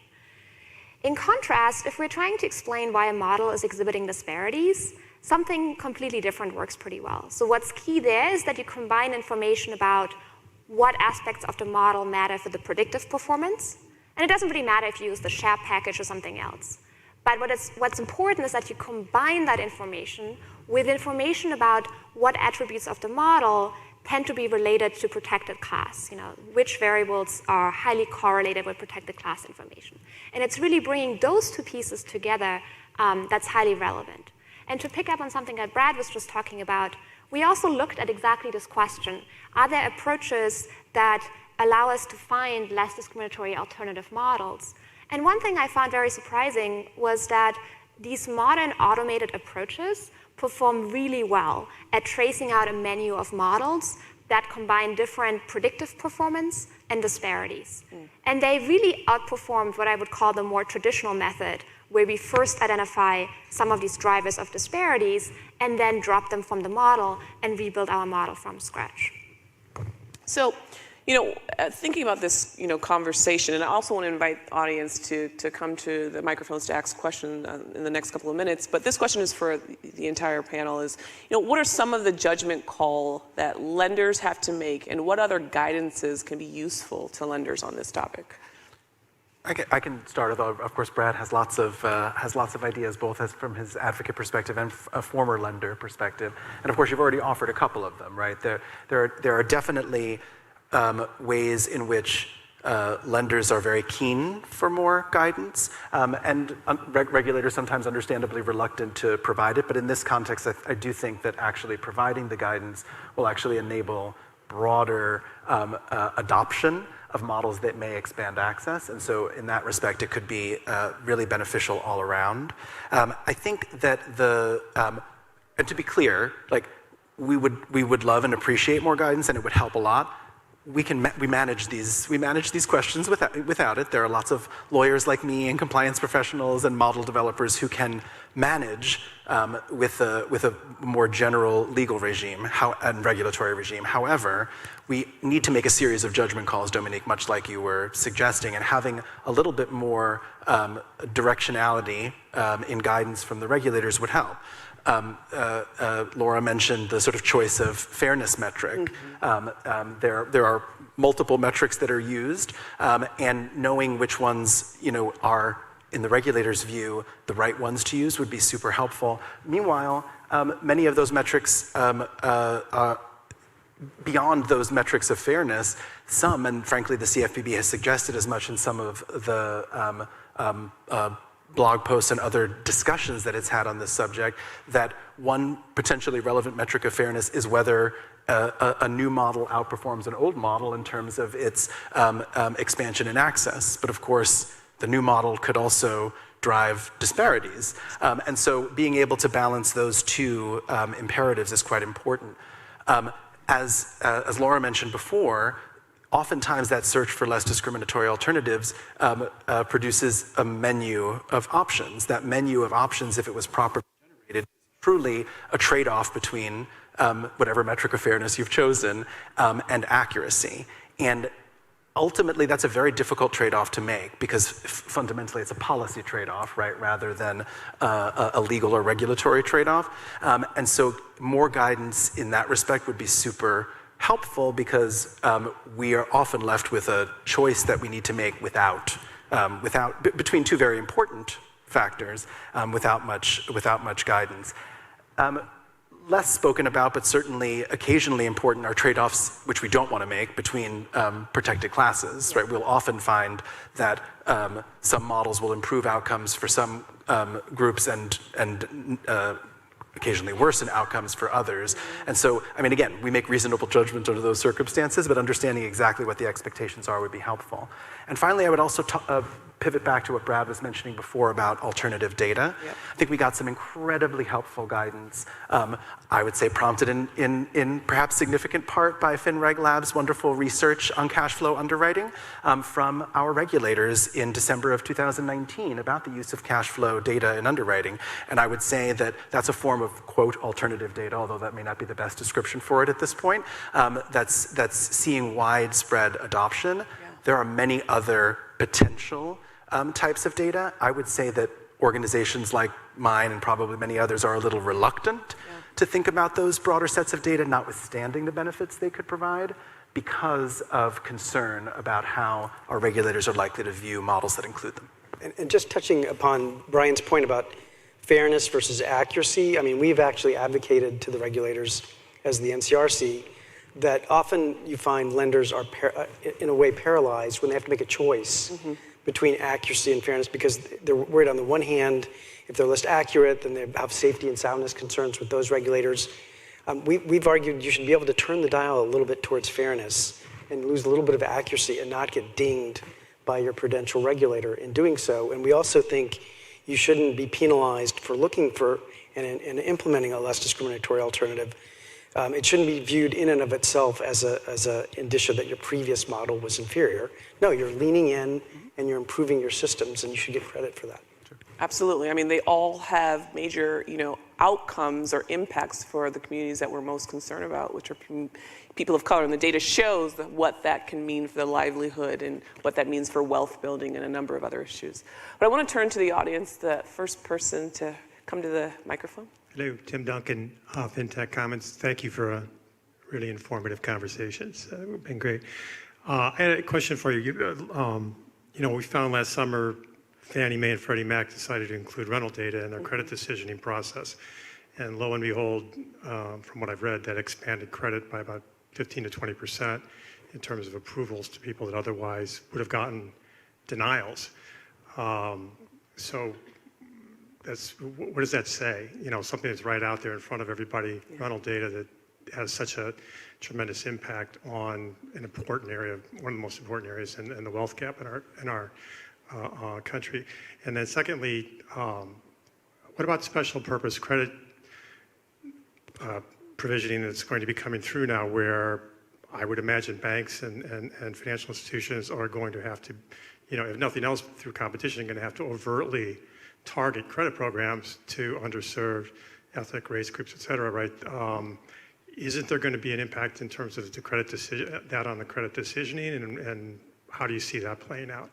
In contrast, if we're trying to explain why a model is exhibiting disparities, something completely different works pretty well. So what's key there is that you combine information about what aspects of the model matter for the predictive performance. And it doesn't really matter if you use the SHAP package or something else. But what's important is that you combine that information with information about what attributes of the model tend to be related to protected class, which variables are highly correlated with protected class information. And it's really bringing those two pieces together that's highly relevant. And to pick up on something that Brad was just talking about, we also looked at exactly this question. Are there approaches that allow us to find less discriminatory alternative models? And one thing I found very surprising was that these modern automated approaches perform really well at tracing out a menu of models that combine different predictive performance and disparities. And they really outperformed what I would call the more traditional method, where we first identify some of these drivers of disparities and then drop them from the model and rebuild our model from scratch. So, thinking about this, conversation, and I also want to invite the audience to come to the microphones to ask questions in the next couple of minutes. But this question is for the entire panel: is, what are some of the judgment call that lenders have to make, and what other guidances can be useful to lenders on this topic? I can start, although of course Brad has lots of ideas, both from his advocate perspective and a former lender perspective. And of course, you've already offered a couple of them, right? There are definitely ways in which lenders are very keen for more guidance, and regulators sometimes understandably reluctant to provide it. But in this context, I do think that actually providing the guidance will actually enable broader adoption of models that may expand access. And so in that respect, it could be really beneficial all around. I think that and to be clear, we would love and appreciate more guidance, and it would help a lot. We manage these questions without it. There are lots of lawyers like me and compliance professionals and model developers who can manage with a more general legal regime and regulatory regime. However, we need to make a series of judgment calls, Dominique, much like you were suggesting, and having a little bit more directionality in guidance from the regulators would help. Laura mentioned the sort of choice of fairness metric. There are multiple metrics that are used, and knowing which ones are, in the regulator's view, the right ones to use would be super helpful. Meanwhile, many of those metrics, beyond those metrics of fairness, and frankly the CFPB has suggested as much in some of the blog posts and other discussions that it's had on this subject, that one potentially relevant metric of fairness is whether a new model outperforms an old model in terms of its expansion and access. But of course, the new model could also drive disparities. And so being able to balance those two imperatives is quite important. As Laura mentioned before, oftentimes that search for less discriminatory alternatives produces a menu of options. That menu of options, if it was properly generated, is truly a trade-off between whatever metric of fairness you've chosen and accuracy. And ultimately, that's a very difficult trade-off to make because fundamentally it's a policy trade-off, right, rather than a legal or regulatory trade-off. And so more guidance in that respect would be super helpful because we are often left with a choice that we need to make between two very important factors, without much guidance. Less spoken about, but certainly occasionally important, are trade-offs which we don't want to make between protected classes. Right? We'll often find that some models will improve outcomes for some groups and occasionally worsen outcomes for others. And so, I mean, again, we make reasonable judgment under those circumstances, but understanding exactly what the expectations are would be helpful. And finally, I would also pivot back to what Brad was mentioning before about alternative data. Yep. I think we got some incredibly helpful guidance, I would say prompted in perhaps significant part by FinRegLab's wonderful research on cash flow underwriting from our regulators in December of 2019 about the use of cash flow data in underwriting. And I would say that that's a form of, quote, alternative data, although that may not be the best description for it at this point, that's seeing widespread adoption. Yeah. There are many other potential types of data. I would say that organizations like mine and probably many others are a little reluctant to think about those broader sets of data, notwithstanding the benefits they could provide, because of concern about how our regulators are likely to view models that include them. And just touching upon Brian's point about fairness versus accuracy, I mean, we've actually advocated to the regulators as the NCRC that often you find lenders are, in a way, paralyzed when they have to make a choice between accuracy and fairness because they're worried on the one hand, if they're less accurate, then they have safety and soundness concerns with those regulators. We've argued you should be able to turn the dial a little bit towards fairness and lose a little bit of accuracy and not get dinged by your prudential regulator in doing so. And we also think you shouldn't be penalized for looking for and implementing a less discriminatory alternative. It shouldn't be viewed in and of itself as a indicia that your previous model was inferior. No, you're leaning in and you're improving your systems, and you should get credit for that. Absolutely. I mean, they all have major, outcomes or impacts for the communities that we're most concerned about, which are people of color. And the data shows what that can mean for their livelihood and what that means for wealth building and a number of other issues. But I want to turn to the audience, the first person to come to the microphone. Hello, Tim Duncan, Fintech Commons. Thank you for a really informative conversation. It's been great. I had a question for you. We found last summer Fannie Mae and Freddie Mac decided to include rental data in their credit decisioning process. And lo and behold, from what I've read, that expanded credit by about 15 to 20% in terms of approvals to people that otherwise would have gotten denials. So what does that say? Something that's right out there in front of everybody, rental data that has such a tremendous impact on an important area, one of the most important areas in the wealth gap in our country. And then secondly, what about special purpose credit provisioning that's going to be coming through now, where I would imagine banks and financial institutions are going to have to, if nothing else through competition, going to have to overtly target credit programs to underserved ethnic race groups, et cetera, right? Isn't there going to be an impact in terms of the credit on the credit decisioning, and how do you see that playing out?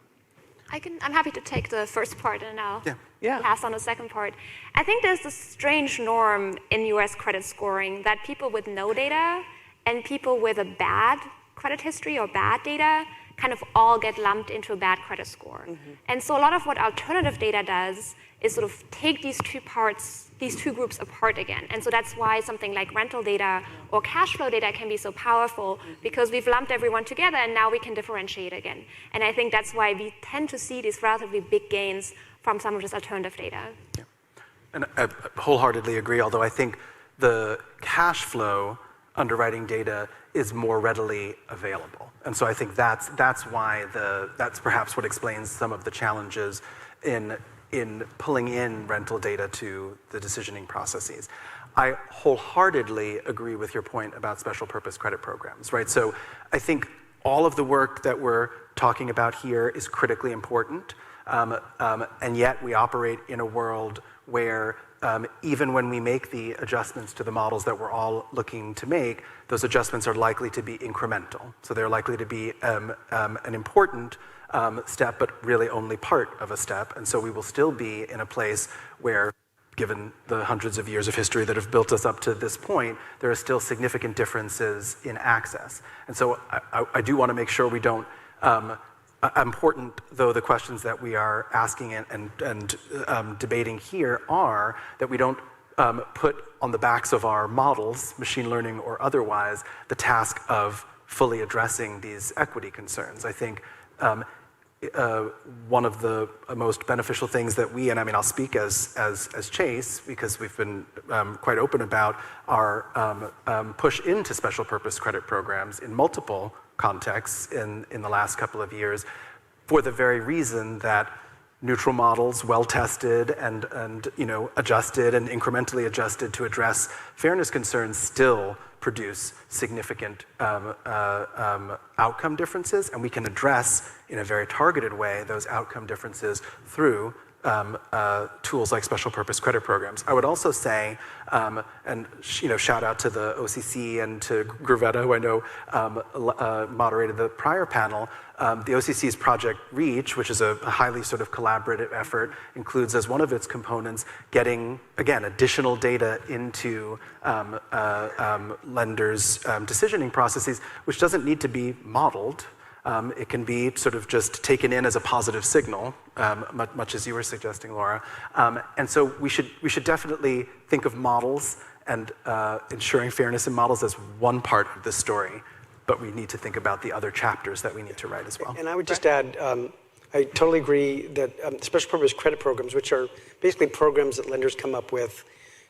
I'm happy to take the first part and I'll pass on the second part. I think there's this strange norm in US credit scoring that people with no data and people with a bad credit history or bad data kind of all get lumped into a bad credit score. And so a lot of what alternative data does is sort of take these two groups apart again. And so that's why something like rental data or cash flow data can be so powerful, because we've lumped everyone together and now we can differentiate again. And I think that's why we tend to see these relatively big gains from some of this alternative data. Yeah. And I wholeheartedly agree, although I think the cash flow underwriting data is more readily available. And so I think that's why that's perhaps what explains some of the challenges in in pulling in rental data to the decisioning processes. I wholeheartedly agree with your point about special purpose credit programs, right? So I think all of the work that we're talking about here is critically important, and yet we operate in a world where even when we make the adjustments to the models that we're all looking to make, those adjustments are likely to be incremental. So they're likely to be an important step, but really only part of a step. And so we will still be in a place where, given the hundreds of years of history that have built us up to this point, there are still significant differences in access. And so I do want to make sure we don't, important though the questions that we are asking and debating here are, that we don't put on the backs of our models, machine learning or otherwise, the task of fully addressing these equity concerns. I think one of the most beneficial things that we, and I mean, I'll speak as Chase, because we've been quite open about our push into special purpose credit programs in multiple contexts in the last couple of years, for the very reason that neutral models, well tested and adjusted and incrementally adjusted to address fairness concerns, still produce significant outcome differences, and we can address in a very targeted way those outcome differences through tools like special purpose credit programs. I would also say, and shout out to the OCC and to Gruvetta, who I know moderated the prior panel. The OCC's Project REACH, which is a highly sort of collaborative effort, includes as one of its components getting, again, additional data into lenders' decisioning processes, which doesn't need to be modeled. It can be sort of just taken in as a positive signal, much as you were suggesting, Laura. And so we should definitely think of models and ensuring fairness in models as one part of the story, but we need to think about the other chapters that we need to write as well. And I would just add, I totally agree that special purpose credit programs, which are basically programs that lenders come up with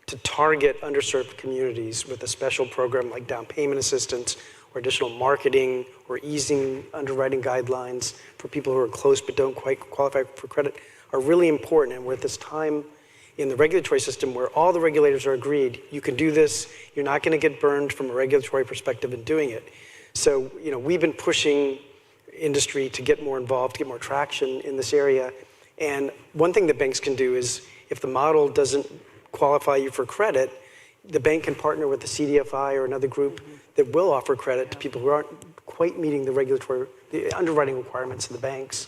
to target underserved communities with a special program like down payment assistance or additional marketing or easing underwriting guidelines for people who are close but don't quite qualify for credit, are really important. And we're at this time in the regulatory system where all the regulators are agreed, you can do this, you're not going to get burned from a regulatory perspective in doing it. So, we've been pushing industry to get more involved, to get more traction in this area. And one thing that banks can do is, if the model doesn't qualify you for credit, the bank can partner with the CDFI or another group that will offer credit to people who aren't quite meeting the underwriting requirements of the banks.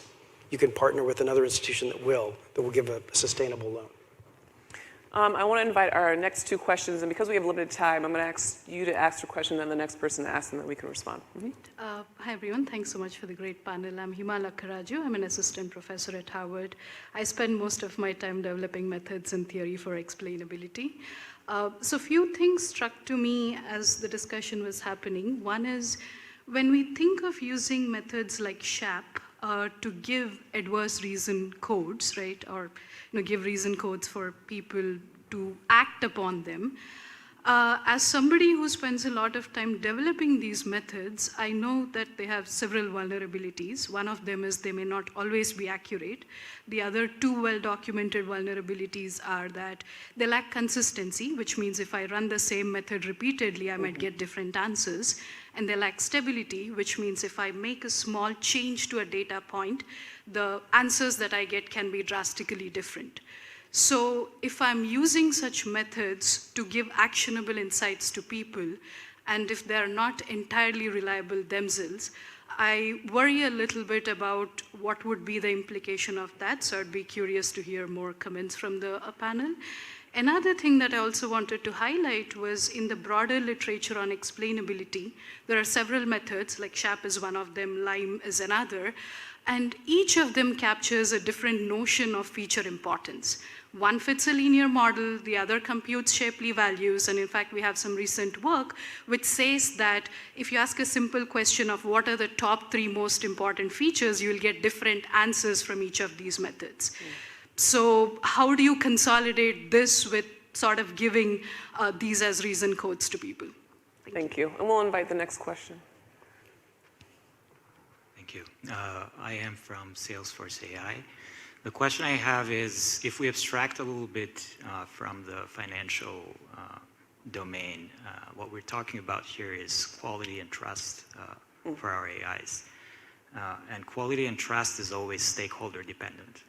You can partner with another institution that will give a sustainable loan. I want to invite our next two questions, and because we have limited time, I'm going to ask you to ask your question, then the next person to ask, and then we can respond. Hi, everyone. Thanks so much for the great panel. I'm Himala Karaju. I'm an assistant professor at Harvard. I spend most of my time developing methods and theory for explainability. So few things struck to me as the discussion was happening. One is, when we think of using methods like SHAP to give adverse reason codes, right, or give reason codes for people to act upon them, as somebody who spends a lot of time developing these methods, I know that they have several vulnerabilities. One of them is they may not always be accurate. The other two well-documented vulnerabilities are that they lack consistency, which means if I run the same method repeatedly, I might get different answers. And they lack stability, which means if I make a small change to a data point, the answers that I get can be drastically different. So if I'm using such methods to give actionable insights to people, and if they're not entirely reliable themselves, I worry a little bit about what would be the implication of that. So I'd be curious to hear more comments from the panel. Another thing that I also wanted to highlight was in the broader literature on explainability, there are several methods, like SHAP is one of them, LIME is another, and each of them captures a different notion of feature importance. One fits a linear model, the other computes Shapley values, and in fact we have some recent work which says that if you ask a simple question of what are the top 3 most important features, you'll get different answers from each of these methods. So how do you consolidate this with sort of giving these as reason codes to people? Thank you. And we'll invite the next question. Thank you. I am from Salesforce AI. The question I have is, if we abstract a little bit from the financial domain, what we're talking about here is quality and trust for our AIs. And quality and trust is always stakeholder dependent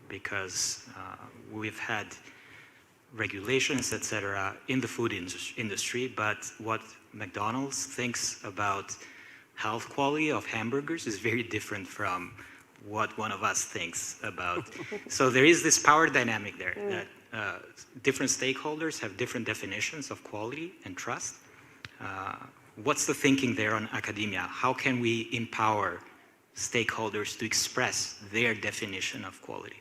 because we've had regulations, et cetera, in the food industry, but what McDonald's thinks about health quality of hamburgers is very different from what one of us thinks about. So there is this power dynamic there that different stakeholders have different definitions of quality and trust. What's the thinking there on academia? How can we empower stakeholders to express their definition of quality?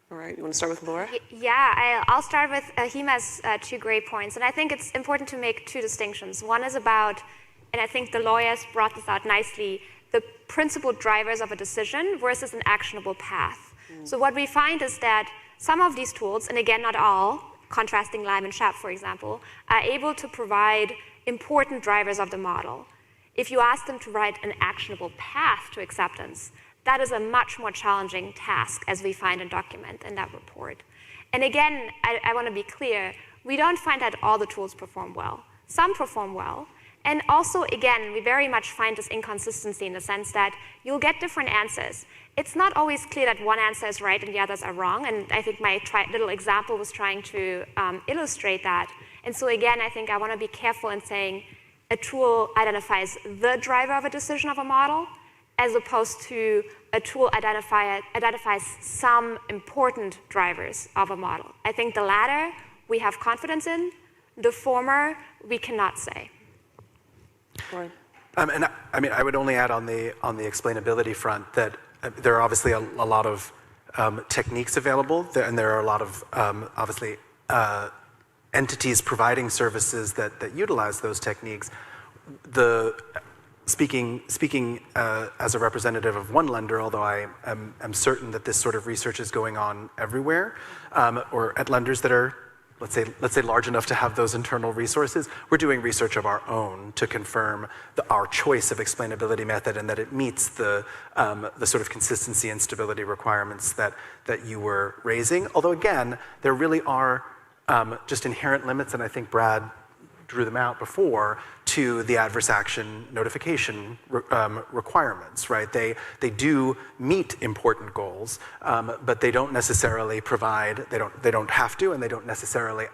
All right, you want to start with Laura? Yeah, I'll start with Hima's 2 great points. And I think it's important to make 2 distinctions. One is about, and I think the lawyers brought this out nicely, the principal drivers of a decision versus an actionable path. So what we find is that some of these tools, and again, not all, contrasting Lime and Shep, for example, are able to provide important drivers of the model. If you ask them to write an actionable path to acceptance, that is a much more challenging task, as we find in document in that report. And again, I want to be clear, we don't find that all the tools perform well. Some perform well. And also, again, we very much find this inconsistency in the sense that you'll get different answers. It's not always clear that one answer is right and the others are wrong. And I think my little example was trying to illustrate that. And so again, I think I want to be careful in saying a tool identifies the driver of a decision of a model, as opposed to a tool identifies some important drivers of a model. I think the latter we have confidence in, the former we cannot say. Right. And I mean, I would only add on the explainability front that there are obviously a lot of techniques available, and there are a lot of obviously entities providing services that utilize those techniques. Speaking as a representative of one lender, although I am certain that this sort of research is going on everywhere, or at lenders that are, let's say large enough to have those internal resources, we're doing research of our own to confirm our choice of explainability method and that it meets the sort of consistency and stability requirements that you were raising. Although again, there really are just inherent limits, and I think Brad drew them out before, to the adverse action notification requirements, right? They do meet important goals, but they don't necessarily provide, they don't have to, and they don't necessarily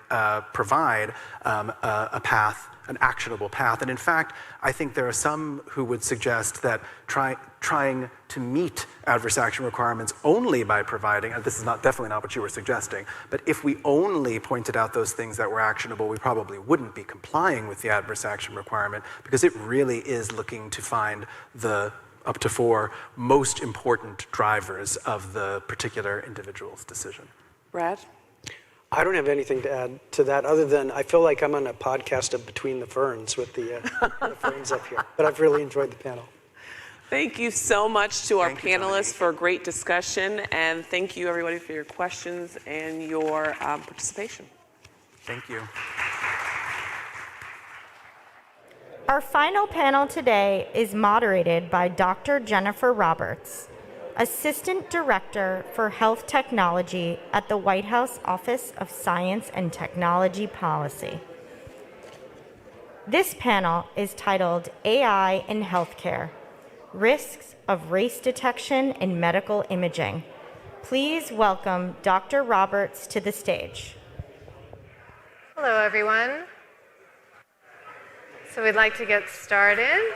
provide a path, an actionable path. And in fact, I think there are some who would suggest that trying to meet adverse action requirements only by providing, and this is definitely not what you were suggesting, but if we only pointed out those things that were actionable, we probably wouldn't be complying with the adverse action requirement, because it really is looking to find the up to 4 most important drivers of the particular individual's decision. Brad? I don't have anything to add to that other than I feel like I'm on a podcast of Between the Ferns with the ferns up here. But I've really enjoyed the panel. Thank you so much to our panelists for a great discussion, and thank you everybody for your questions and your participation. Thank you. Our final panel today is moderated by Dr. Jennifer Roberts, Assistant Director for Health Technology at the White House Office of Science and Technology Policy. This panel is titled AI in Healthcare: Risks of Race Detection in Medical Imaging. Please welcome Dr. Roberts to the stage. Hello, everyone. So we'd like to get started.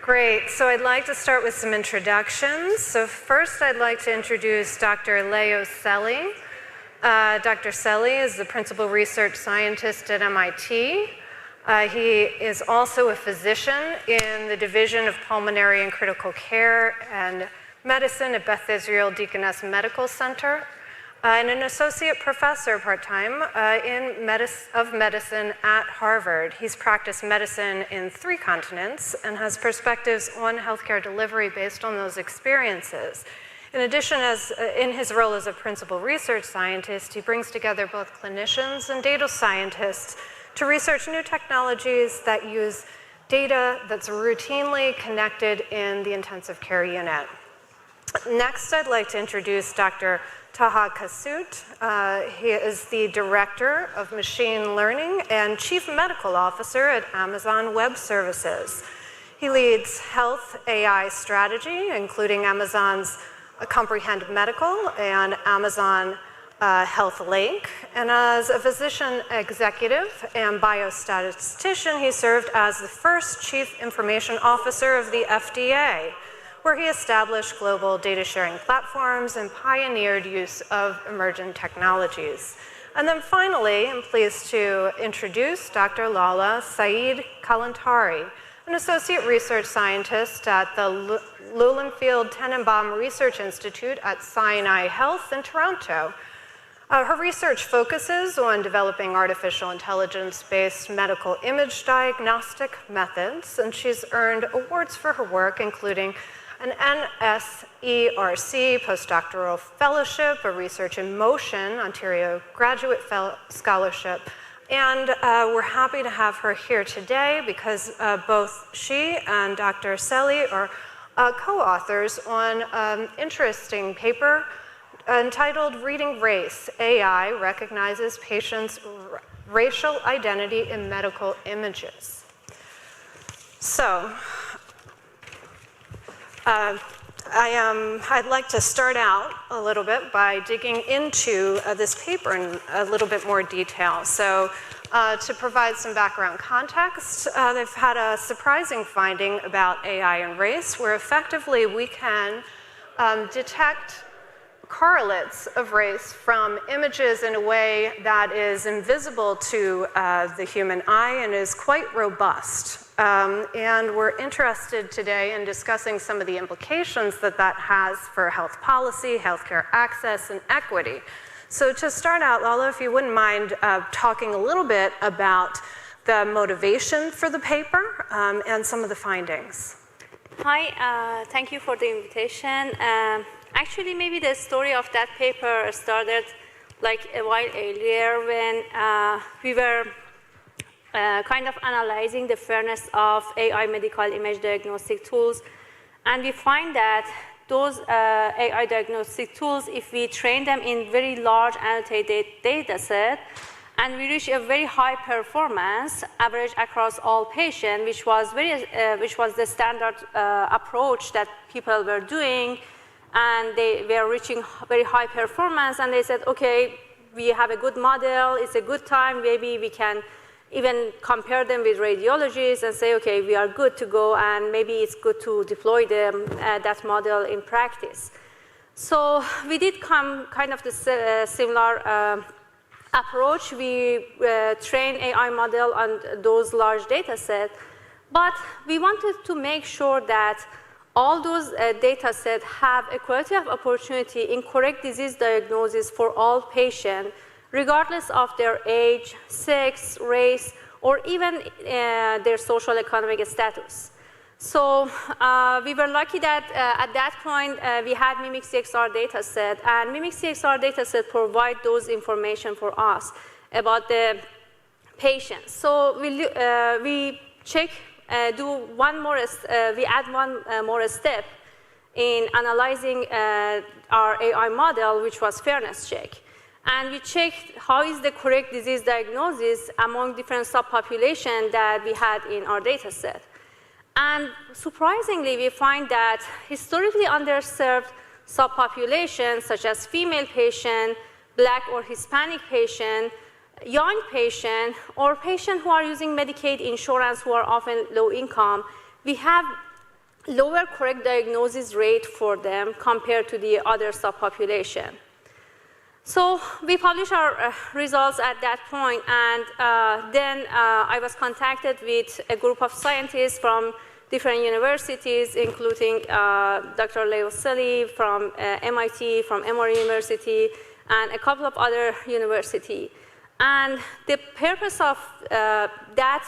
Great. So I'd like to start with some introductions. So first, I'd like to introduce Dr. Leo Selly. Dr. Selly is the principal research scientist at MIT. He is also a physician in the Division of Pulmonary and Critical Care and Medicine at Beth Israel Deaconess Medical Center, and an associate professor part-time of medicine at Harvard. He's practiced medicine in 3 continents and has perspectives on healthcare delivery based on those experiences. In addition, in his role as a principal research scientist, he brings together both clinicians and data scientists to research new technologies that use data that's routinely connected in the intensive care unit. Next, I'd like to introduce Dr. Taha Kasut. He is the Director of Machine Learning and Chief Medical Officer at Amazon Web Services. He leads health AI strategy, including Amazon's Comprehend Medical and Amazon Health Link. And as a physician executive and biostatistician, he served as the first Chief Information Officer of the FDA, where he established global data sharing platforms and pioneered use of emerging technologies. And then finally, I'm pleased to introduce Dr. Lala Saeed Kalantari, an associate research scientist at the Lowlandfield Tenenbaum Research Institute at Sinai Health in Toronto. Her research focuses on developing artificial intelligence-based medical image diagnostic methods, and she's earned awards for her work, including an NSERC postdoctoral fellowship, a Research in Motion Ontario Graduate Scholarship, and we're happy to have her here today because both she and Dr. Selly are co-authors on an interesting paper entitled Reading Race, AI Recognizes Patients' Racial Identity in Medical Images. So, I'd like to start out a little bit by digging into this paper in a little bit more detail. So to provide some background context, they've had a surprising finding about AI and race, where effectively we can detect correlates of race from images in a way that is invisible to the human eye and is quite robust. And we're interested today in discussing some of the implications that that has for health policy, healthcare access, and equity. So to start out, Lala, if you wouldn't mind talking a little bit about the motivation for the paper and some of the findings. Hi, thank you for the invitation. Actually, maybe the story of that paper started like a while earlier when we were kind of analyzing the fairness of AI medical image diagnostic tools. And we find that those AI diagnostic tools, if we train them in very large annotated data set, and we reach a very high performance average across all patients, which was the standard approach that people were doing, and they were reaching very high performance, and they said, okay, we have a good model, it's a good time, maybe we can even compare them with radiologists and say, okay, we are good to go, and maybe it's good to deploy that model in practice. So we did kind of the similar approach. We trained AI model on those large data sets, but we wanted to make sure that all those data sets have equality of opportunity in correct disease diagnosis for all patients, regardless of their age, sex, race, or even their social economic status. So we were lucky that at that point we had MimicCXR data set, and MimicCXR data set provide those information for us about the patients. So we check, do one more, we add one more step in analyzing our AI model, which was fairness check. And we checked how is the correct disease diagnosis among different subpopulations that we had in our data set. And surprisingly, we find that historically underserved subpopulations, such as female patient, Black or Hispanic patient, young patient, or patients who are using Medicaid insurance who are often low income, we have lower correct diagnosis rate for them compared to the other subpopulation. So we published our results at that point, and then I was contacted with a group of scientists from different universities, including Dr. Leo Selly from MIT, from Emory University, and a couple of other universities. And the purpose of that,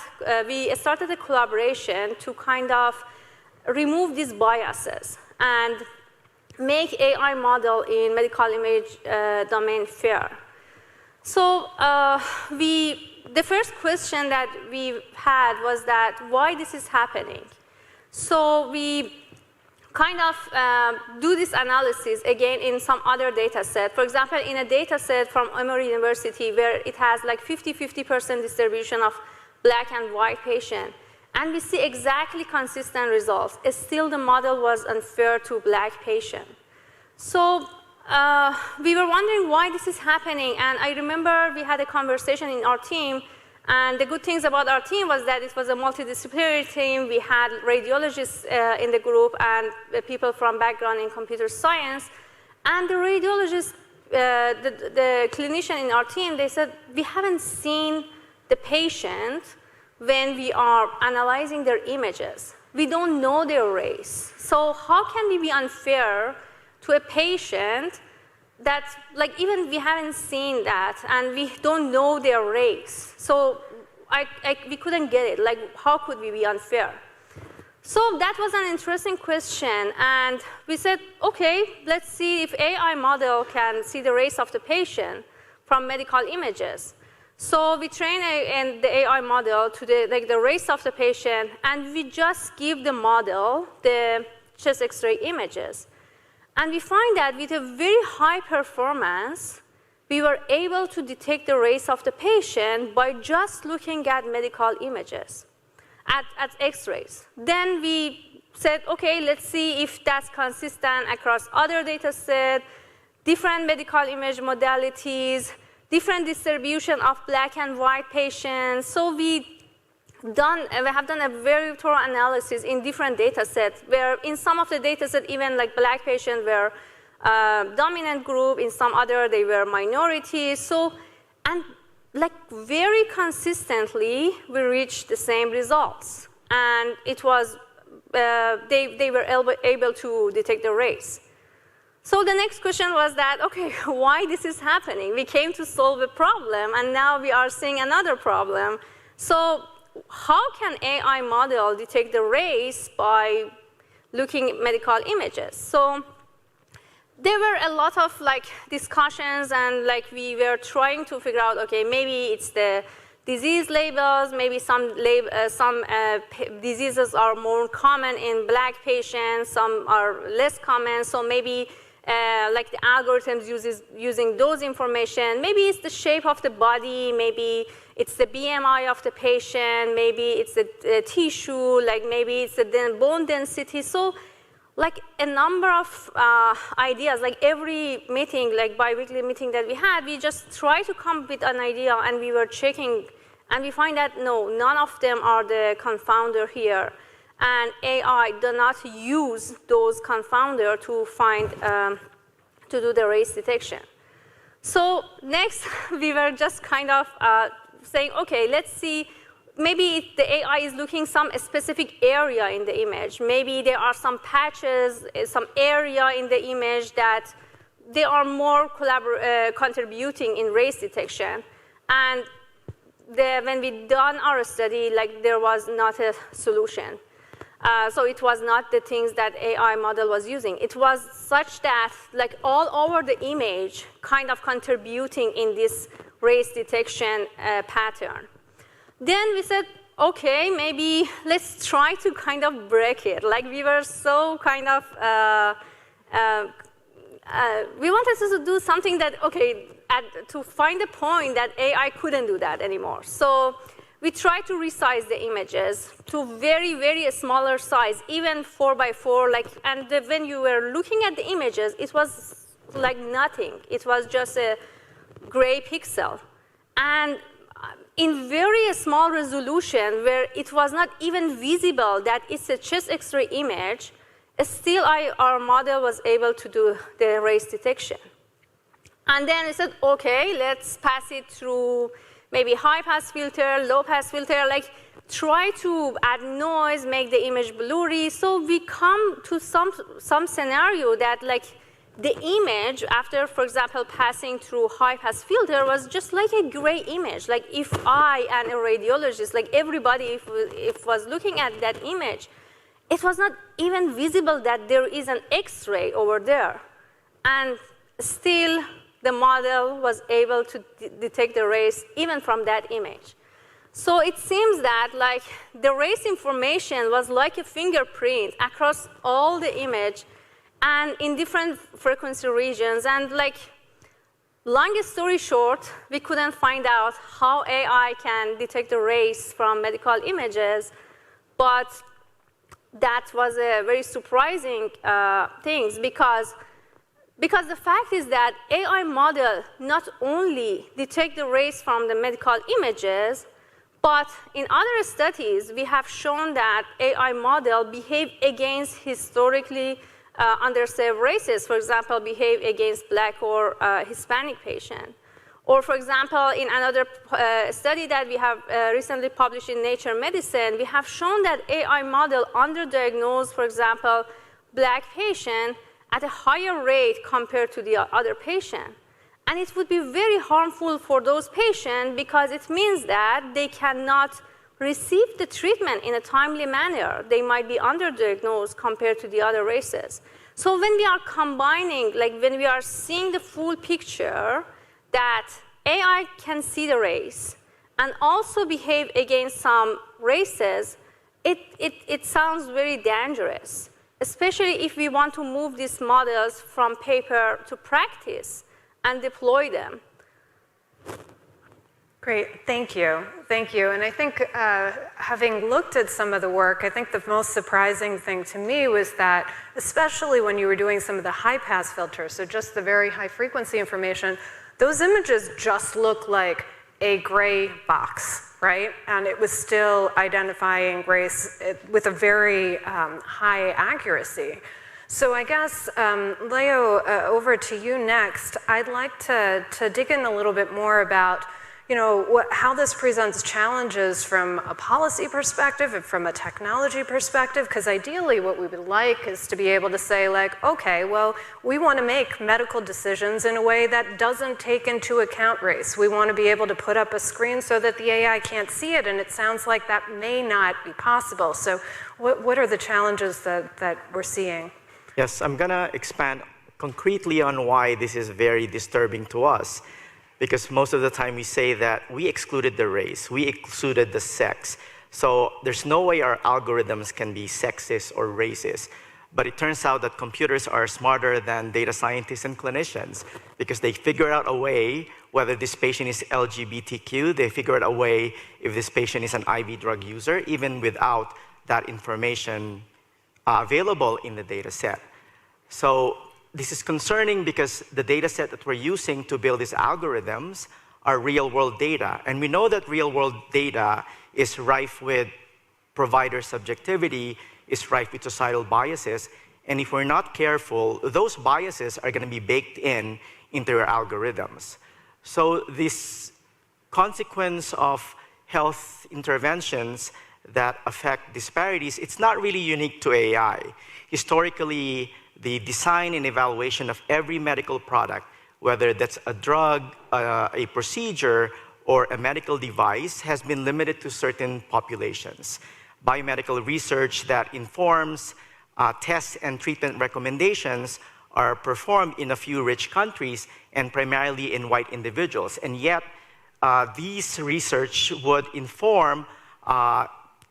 we started a collaboration to kind of remove these biases and make AI model in medical image domain fair. So the first question that we had was that why this is happening. So we kind of do this analysis again in some other data set. For example, in a data set from Emory University where it has like 50-50% distribution of black and white patient, and we see exactly consistent results. Still, the model was unfair to black patient. So we were wondering why this is happening, and I remember we had a conversation in our team, and the good things about our team was that it was a multidisciplinary team. We had radiologists in the group and people from background in computer science, and the radiologist, the clinician in our team, they said, we haven't seen the patient when we are analyzing their images. We don't know their race. So how can we be unfair to a patient that, like, even we haven't seen that and we don't know their race? So we couldn't get it. Like, how could we be unfair? So that was an interesting question, and we said, okay, let's see if AI model can see the race of the patient from medical images. So we train the AI model to the race of the patient, and we just give the model the chest X-ray images. And we find that with a very high performance, we were able to detect the race of the patient by just looking at medical images, at X-rays. Then we said, okay, let's see if that's consistent across other data sets, different medical image modalities, different distribution of black and white patients. So we have done a very thorough analysis in different data sets, where in some of the data sets, even like black patients were dominant group, in some other they were minorities. So, and like very consistently, we reached the same results. And it was, they were able to detect the race. So the next question was that, okay, why this is happening? We came to solve a problem, and now we are seeing another problem. So how can AI model detect the race by looking at medical images? So there were a lot of like discussions, and like we were trying to figure out, okay, maybe it's the disease labels, maybe some diseases are more common in black patients, some are less common, so maybe like the algorithms using those information. Maybe it's the shape of the body, maybe it's the BMI of the patient, maybe it's the tissue, like maybe it's the bone density. So like a number of ideas, like every meeting, like bi-weekly meeting that we had, we just try to come up with an idea, and we were checking, and we find that no, none of them are the confounder here. And AI does not use those confounders to find, to do the race detection. So next, we were just kind of saying, okay, let's see, maybe the AI is looking some specific area in the image. Maybe there are some patches, some area in the image that they are more contributing in race detection. And when we done our study, like there was not a solution. So it was not the things that AI model was using. It was such that like all over the image kind of contributing in this race detection pattern. Then we said, okay, maybe let's try to kind of break it. Like we were so kind of, we wanted to do something that, okay, to find a point that AI couldn't do that anymore. So we tried to resize the images to very, very smaller size, even 4x4. Like, and when you were looking at the images, it was like nothing. It was just a gray pixel. And in very small resolution, where it was not even visible that it's a chest X-ray image, still our model was able to do the race detection. And then we said, okay, let's pass it through maybe high pass filter, low pass filter, like try to add noise, make the image blurry. So we come to some scenario that like the image after, for example, passing through high pass filter was just like a gray image. Like if I and a radiologist, like everybody, if was looking at that image, it was not even visible that there is an X-ray over there. And still, the model was able to detect the race even from that image. So it seems that like the race information was like a fingerprint across all the image and in different frequency regions. And like, long story short, we couldn't find out how AI can detect the race from medical images, but that was a very surprising thing because the fact is that AI model not only detect the race from the medical images, but in other studies, we have shown that AI model behave against historically underserved races, for example, behave against Black or Hispanic patient. Or for example, in another study that we have recently published in Nature Medicine, we have shown that AI model underdiagnosed, for example, Black patient at a higher rate compared to the other patient. And it would be very harmful for those patients because it means that they cannot receive the treatment in a timely manner. They might be underdiagnosed compared to the other races. So when we are combining, like when we are seeing the full picture, that AI can see the race and also behave against some races, it sounds very dangerous, especially if we want to move these models from paper to practice and deploy them. Great, thank you. Thank you. And I think having looked at some of the work, I think the most surprising thing to me was that, especially when you were doing some of the high pass filters, so just the very high frequency information, those images just look like a gray box, right? And it was still identifying race with a very high accuracy. So I guess, Leo, over to you next. I'd like to dig in a little bit more about how this presents challenges from a policy perspective and from a technology perspective, because ideally what we would like is to be able to say, like, okay, well, we want to make medical decisions in a way that doesn't take into account race. We want to be able to put up a screen so that the AI can't see it, and it sounds like that may not be possible. So what are the challenges that we're seeing? Yes, I'm going to expand concretely on why this is very disturbing to us. Because most of the time we say that we excluded the race, we excluded the sex. So there's no way our algorithms can be sexist or racist. But it turns out that computers are smarter than data scientists and clinicians because they figure out a way whether this patient is LGBTQ, they figure out a way if this patient is an IV drug user, even without that information available in the data set. So this is concerning because the data set that we're using to build these algorithms are real-world data. And we know that real-world data is rife with provider subjectivity, is rife with societal biases. And if we're not careful, those biases are going to be baked into our algorithms. So this consequence of health interventions that affect disparities, it's not really unique to AI. Historically, the design and evaluation of every medical product, whether that's a drug, a procedure, or a medical device, has been limited to certain populations. Biomedical research that informs tests and treatment recommendations are performed in a few rich countries and primarily in white individuals. And yet, these research would inform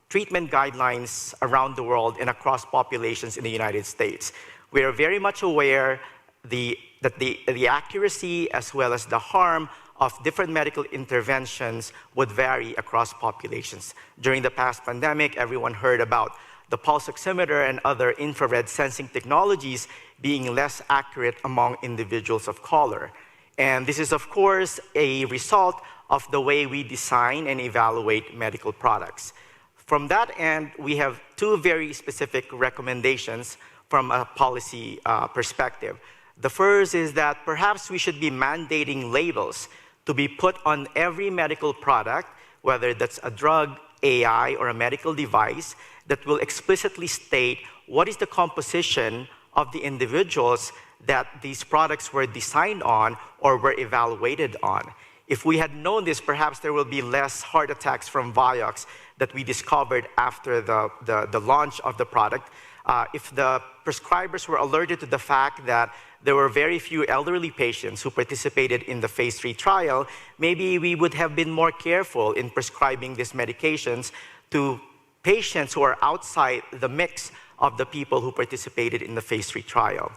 treatment guidelines around the world and across populations in the United States. We are very much aware that the accuracy as well as the harm of different medical interventions would vary across populations. During the past pandemic, everyone heard about the pulse oximeter and other infrared sensing technologies being less accurate among individuals of color. And this is, of course, a result of the way we design and evaluate medical products. From that end, we have two very specific recommendations from a policy perspective. The first is that perhaps we should be mandating labels to be put on every medical product, whether that's a drug, AI, or a medical device, that will explicitly state what is the composition of the individuals that these products were designed on or were evaluated on. If we had known this, perhaps there will be less heart attacks from Vioxx that we discovered after the launch of the product. If the prescribers were alerted to the fact that there were very few elderly patients who participated in the phase 3 trial, maybe we would have been more careful in prescribing these medications to patients who are outside the mix of the people who participated in the phase 3 trial.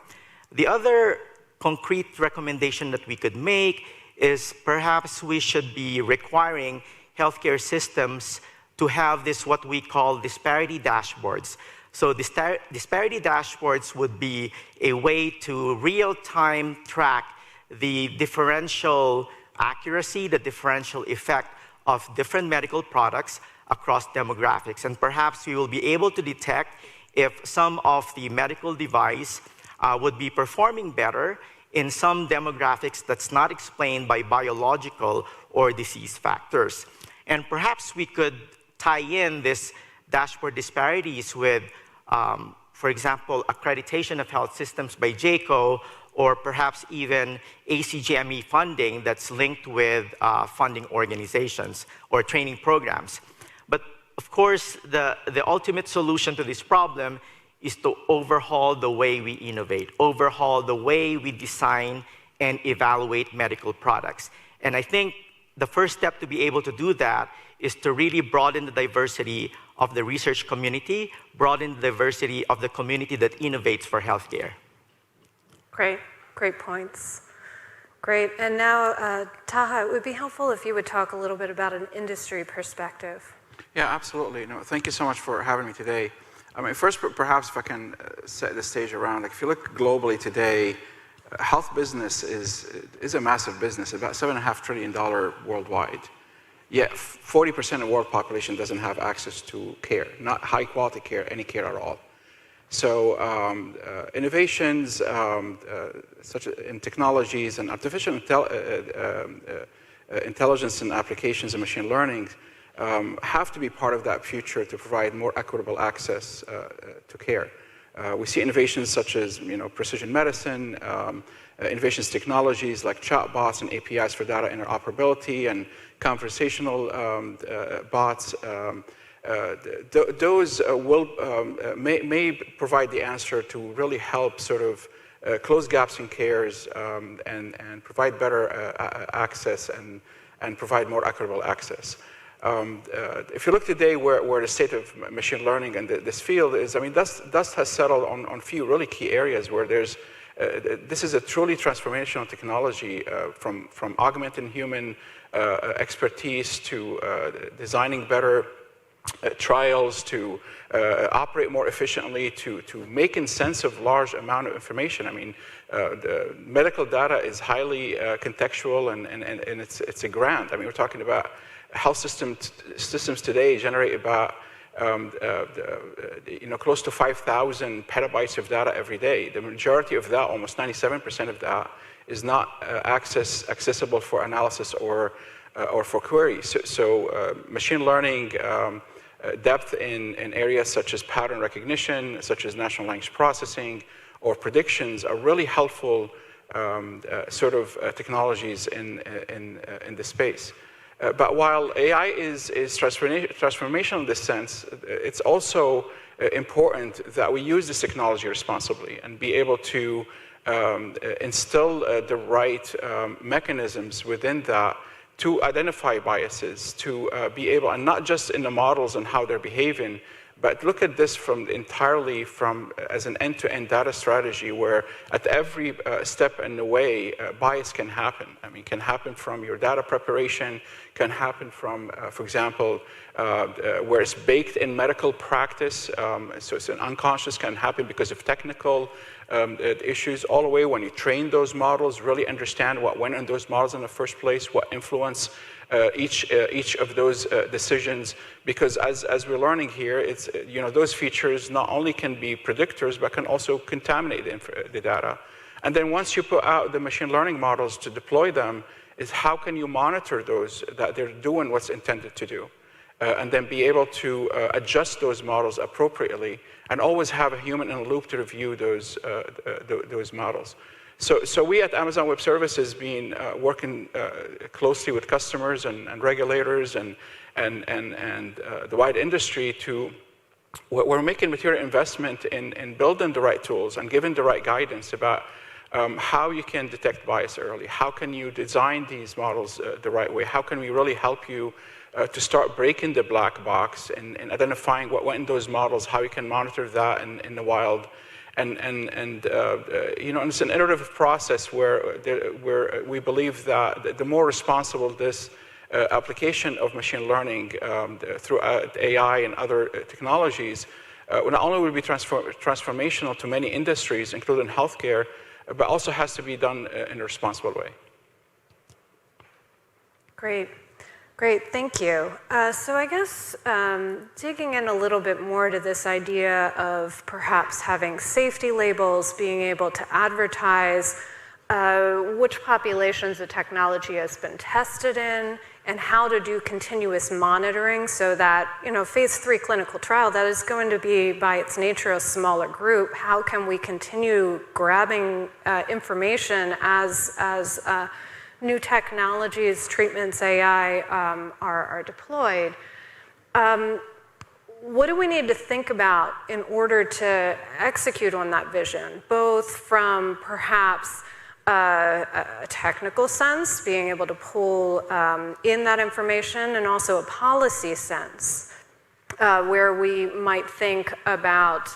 The other concrete recommendation that we could make is perhaps we should be requiring healthcare systems to have this, what we call disparity dashboards. So disparity dashboards would be a way to real-time track the differential accuracy, the differential effect of different medical products across demographics. And perhaps we will be able to detect if some of the medical device would be performing better in some demographics that's not explained by biological or disease factors. And perhaps we could tie in this dashboard disparities with, for example, accreditation of health systems by JCO, or perhaps even ACGME funding that's linked with funding organizations or training programs. But of course, the ultimate solution to this problem is to overhaul the way we innovate, overhaul the way we design and evaluate medical products. And I think the first step to be able to do that is to really broaden the diversity of the research community, broaden the diversity of the community that innovates for healthcare. Great, great points. Great, and now Taha, it would be helpful if you would talk a little bit about an industry perspective. Yeah, absolutely. No, thank you so much for having me today. I mean, first, perhaps if I can set the stage around, like if you look globally today, health business is a massive business, about $7.5 trillion worldwide. Yet 40% of the world population doesn't have access to care, not high quality care, any care at all. So innovations such in technologies and artificial intelligence and applications and machine learning have to be part of that future to provide more equitable access to care. We see innovations such as precision medicine, innovations technologies like chatbots and APIs for data interoperability and conversational bots. Those may provide the answer to really help sort of close gaps in cares and provide better access and provide more equitable access. If you look today where the state of machine learning and this field is, I mean, dust has settled on a few really key areas where there's, this is a truly transformational technology from augmenting human expertise to designing better trials, to operate more efficiently, to making sense of large amount of information. I mean, the medical data is highly contextual and it's a grant. I mean, we're talking about health systems today generate about close to 5,000 petabytes of data every day. The majority of that, almost 97% of that, is not accessible for analysis or for queries. So machine learning depth in areas such as pattern recognition, such as natural language processing, or predictions are really helpful sort of technologies in this space. But while AI is transformational in this sense, it's also important that we use this technology responsibly and be able to instill the right mechanisms within that to identify biases, to be able, and not just in the models and how they're behaving, but look at this entirely as an end-to-end data strategy where at every step in the way, bias can happen. I mean, can happen from your data preparation, can happen from, for example, where it's baked in medical practice, so it's an unconscious, can happen because of technical issues, all the way when you train those models, really understand what went in those models in the first place, what influence each of those decisions, because as we're learning here, it's those features not only can be predictors, but can also contaminate the data. And then once you put out the machine learning models to deploy them, is how can you monitor those, that they're doing what's intended to do, and then be able to adjust those models appropriately, and always have a human in the loop to review those models. So we at Amazon Web Services been working closely with customers and regulators and the wide industry to, we're making material investment in building the right tools and giving the right guidance about how you can detect bias early, how can you design these models the right way, how can we really help you to start breaking the black box and identifying what went in those models, how you can monitor that in the wild. And it's an iterative process where we believe that the more responsible this application of machine learning through AI and other technologies, not only will be transformational to many industries, including healthcare, but also has to be done in a responsible way. Great, thank you. So I guess digging in a little bit more to this idea of perhaps having safety labels, being able to advertise which populations the technology has been tested in, and how to do continuous monitoring so that, phase 3 clinical trial, that is going to be by its nature a smaller group. How can we continue grabbing information as new technologies, treatments, AI are deployed? What do we need to think about in order to execute on that vision, both from perhaps a technical sense, being able to pull in that information, and also a policy sense, where we might think about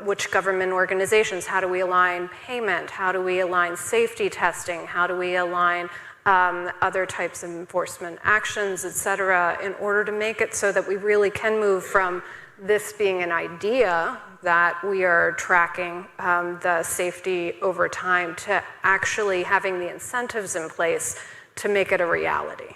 which government organizations, how do we align payment, how do we align safety testing, how do we align other types of enforcement actions, et cetera, in order to make it so that we really can move from this being an idea that we are tracking the safety over time to actually having the incentives in place to make it a reality.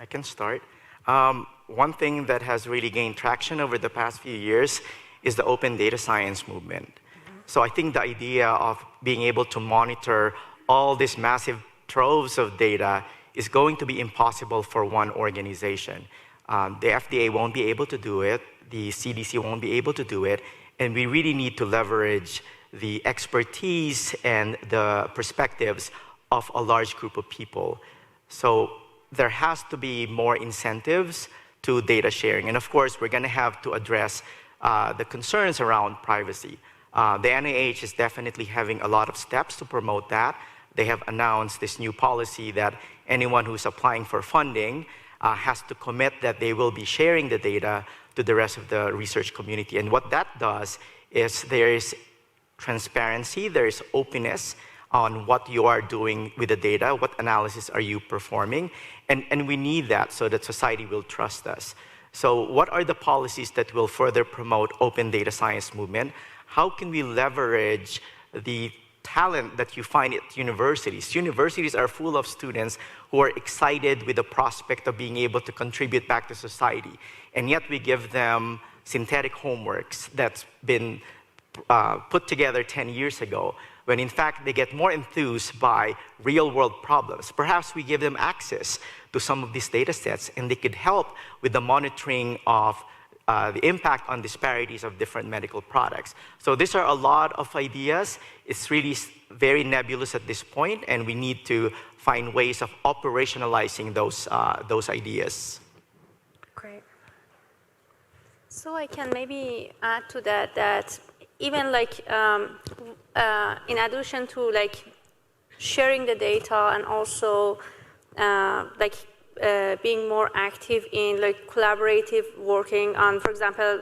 I can start. One thing that has really gained traction over the past few years is the open data science movement. Mm-hmm. So I think the idea of being able to monitor all these massive troves of data is going to be impossible for one organization. The FDA won't be able to do it, the CDC won't be able to do it, and we really need to leverage the expertise and the perspectives of a large group of people. So there has to be more incentives to data sharing. And of course, we're going to have to address the concerns around privacy. The NIH is definitely having a lot of steps to promote that. They have announced this new policy that anyone who's applying for funding has to commit that they will be sharing the data to the rest of the research community. And what that does is there is transparency, there is openness on what you are doing with the data, what analysis are you performing, and we need that so that society will trust us. So what are the policies that will further promote open data science movement? How can we leverage the talent that you find at universities? Universities are full of students who are excited with the prospect of being able to contribute back to society, and yet we give them synthetic homeworks that's been put together 10 years ago, when in fact they get more enthused by real-world problems. Perhaps we give them access to some of these data sets, and they could help with the monitoring of the impact on disparities of different medical products. So these are a lot of ideas. It's really very nebulous at this point, and we need to find ways of operationalizing those ideas. Great. So I can maybe add to that even like in addition to like sharing the data and also being more active in like collaborative working on, for example,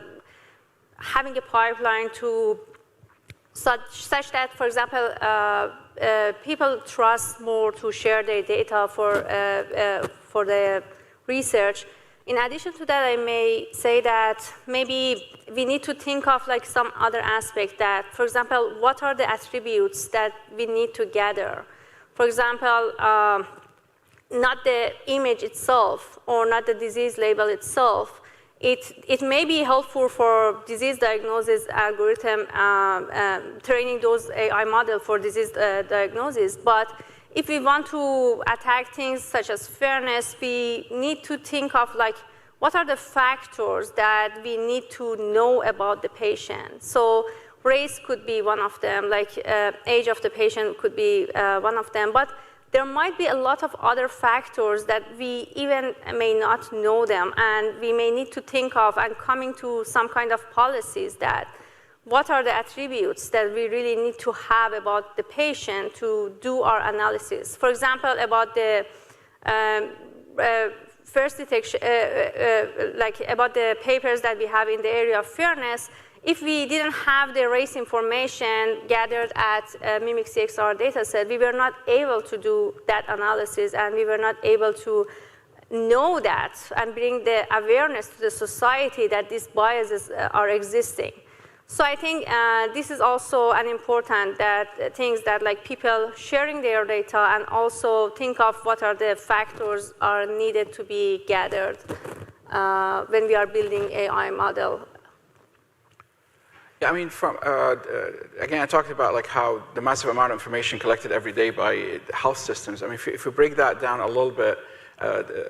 having a pipeline to such that, for example, people trust more to share their data for the research. In addition to that, I may say that maybe we need to think of like some other aspect that, for example, what are the attributes that we need to gather? For example, not the image itself or not the disease label itself. It may be helpful for disease diagnosis algorithm, training those AI model for disease diagnosis, but if we want to attack things such as fairness, we need to think of like, what are the factors that we need to know about the patient? So race could be one of them, like age of the patient could be one of them, but there might be a lot of other factors that we even may not know them, and we may need to think of and coming to some kind of policies that what are the attributes that we really need to have about the patient to do our analysis. For example, about the first detection, like about the papers that we have in the area of fairness, if we didn't have the race information gathered at Mimic CXR dataset, we were not able to do that analysis, and we were not able to know that and bring the awareness to the society that these biases are existing. So I think this is also an important things that like people sharing their data and also think of what are the factors are needed to be gathered when we are building AI model. Yeah, I mean, again, I talked about like how the massive amount of information collected every day by health systems. I mean, if we break that down a little bit,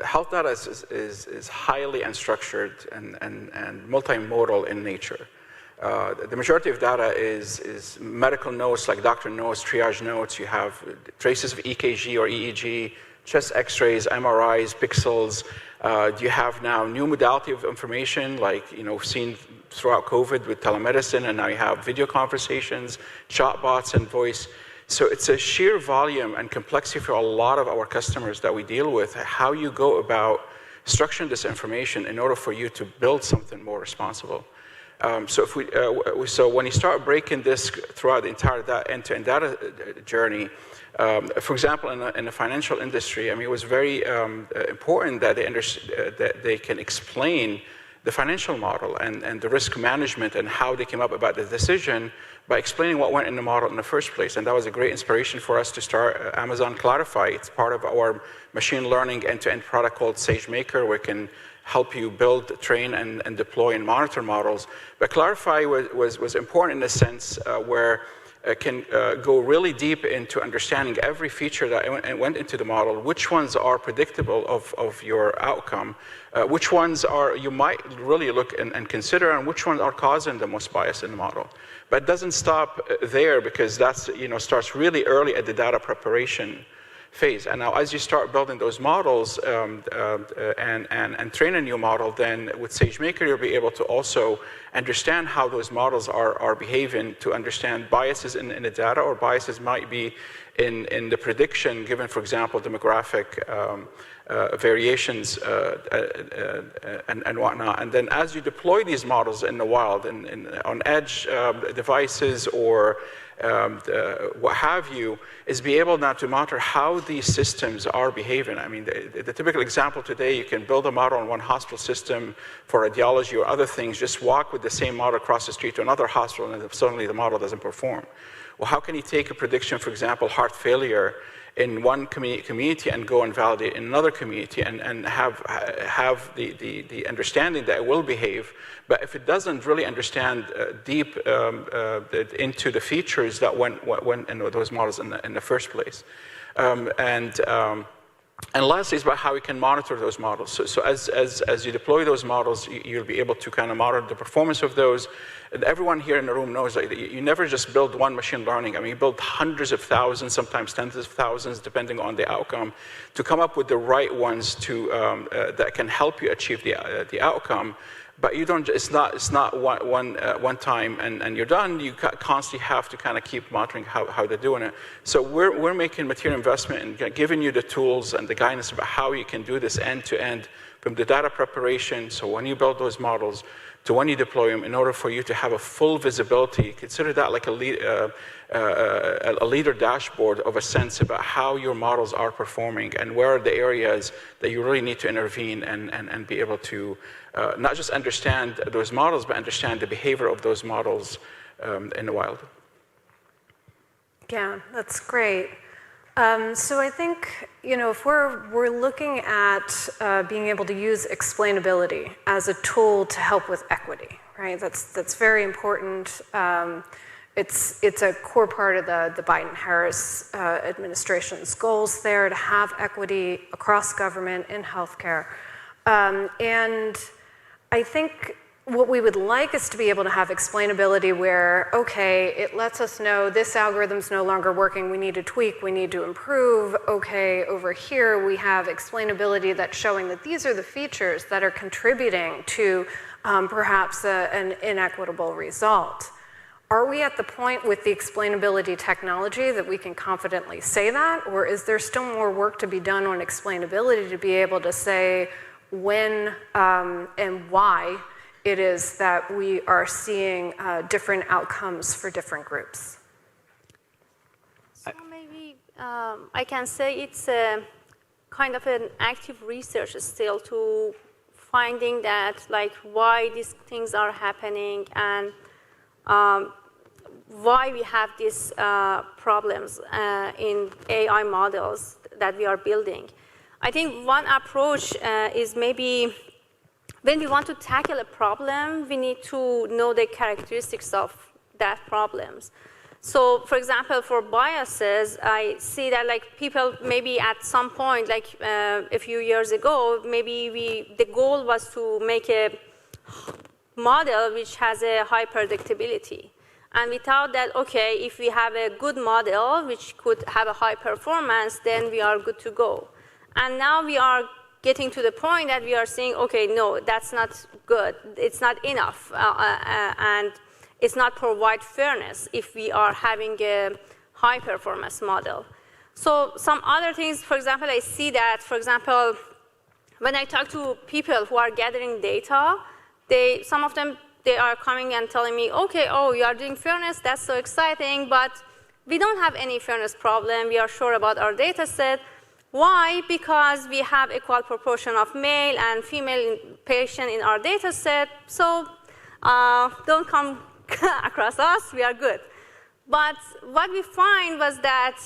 health data is highly unstructured and multimodal in nature. The majority of data is medical notes, like doctor notes, triage notes. You have traces of EKG or EEG, chest X-rays, MRIs, pixels. You have now new modality of information, like we've seen throughout COVID with telemedicine, and now you have video conversations, chatbots, and voice. So it's a sheer volume and complexity for a lot of our customers that we deal with, how you go about structuring this information in order for you to build something more responsible. So when you start breaking this throughout the entire end-to-end data journey, for example, in the financial industry, I mean, it was very important that they can explain the financial model and the risk management and how they came up about the decision by explaining what went in the model in the first place. And that was a great inspiration for us to start Amazon Clarify. It's part of our machine learning end-to-end product called SageMaker, where we can help you build, train, and deploy and monitor models. But Clarify was important in the sense where it can go really deep into understanding every feature that went into the model, which ones are predictable of your outcome, which ones you might really look and consider, and which ones are causing the most bias in the model. But it doesn't stop there, because that's starts really early at the data preparation phase. And now as you start building those models and train a new model, then with SageMaker you'll be able to also understand how those models are behaving, to understand biases in the data, or biases might be in the prediction, given, for example, demographic variations and whatnot. And then as you deploy these models in the wild, on edge devices or what have you, is be able now to monitor how these systems are behaving. I mean, the typical example today, you can build a model on one hospital system for radiology or other things, just walk with the same model across the street to another hospital, and suddenly the model doesn't perform. Well, how can you take a prediction, for example, heart failure, in one community and go and validate in another community and have the understanding that it will behave, but if it doesn't really understand deep into the features that went in those models in the first place. And lastly is about how we can monitor those models. So as you deploy those models, you'll be able to kind of monitor the performance of those. And everyone here in the room knows that you never just build one machine learning. I mean, you build hundreds of thousands, sometimes tens of thousands, depending on the outcome, to come up with the right ones that can help you achieve the outcome. But you don't. It's not one time and you're done. You constantly have to kind of keep monitoring how they're doing it. So we're making material investment and giving you the tools and the guidance about how you can do this end to end, from the data preparation. So when you build those models to when you deploy them, in order for you to have a full visibility. Consider that like a leader dashboard of a sense about how your models are performing and where are the areas that you really need to intervene and be able to not just understand those models, but understand the behavior of those models in the wild. Yeah, that's great. So I think, if we're looking at being able to use explainability as a tool to help with equity, right? That's very important. It's a core part of the Biden-Harris administration's goals there, to have equity across government in healthcare. And I think what we would like is to be able to have explainability where, okay, it lets us know this algorithm's no longer working, we need to tweak, we need to improve. Okay, over here we have explainability that's showing that these are the features that are contributing to perhaps an inequitable result. Are we at the point with the explainability technology that we can confidently say that, or is there still more work to be done on explainability to be able to say when and why it is that we are seeing different outcomes for different groups? So maybe I can say it's a kind of an active research still to finding that, like, why these things are happening and why we have these problems in AI models that we are building. I think one approach is maybe when we want to tackle a problem, we need to know the characteristics of that problems. So, for example, for biases, I see that like people maybe at some point, like a few years ago, maybe the goal was to make a model which has a high predictability. And we thought that, okay, if we have a good model which could have a high performance, then we are good to go. And now we are getting to the point that we are saying, okay, no, that's not good. It's not enough. And it's not provide fairness if we are having a high performance model. So some other things, for example, I see that, for example, when I talk to people who are gathering data, some of them, they are coming and telling me, okay, oh, you are doing fairness, that's so exciting, but we don't have any fairness problem. We are sure about our data set. Why? Because we have equal proportion of male and female patient in our data set, so don't come across us, we are good. But what we find was that,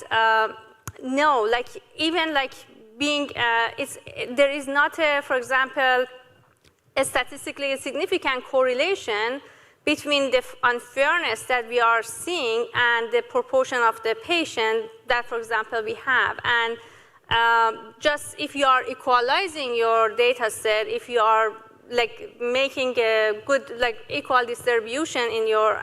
no, like even like being, there is not a, for example, a statistically significant correlation between the unfairness that we are seeing and the proportion of the patient that, for example, we have. And just if you are equalizing your data set, if you are like making a good, like equal distribution in your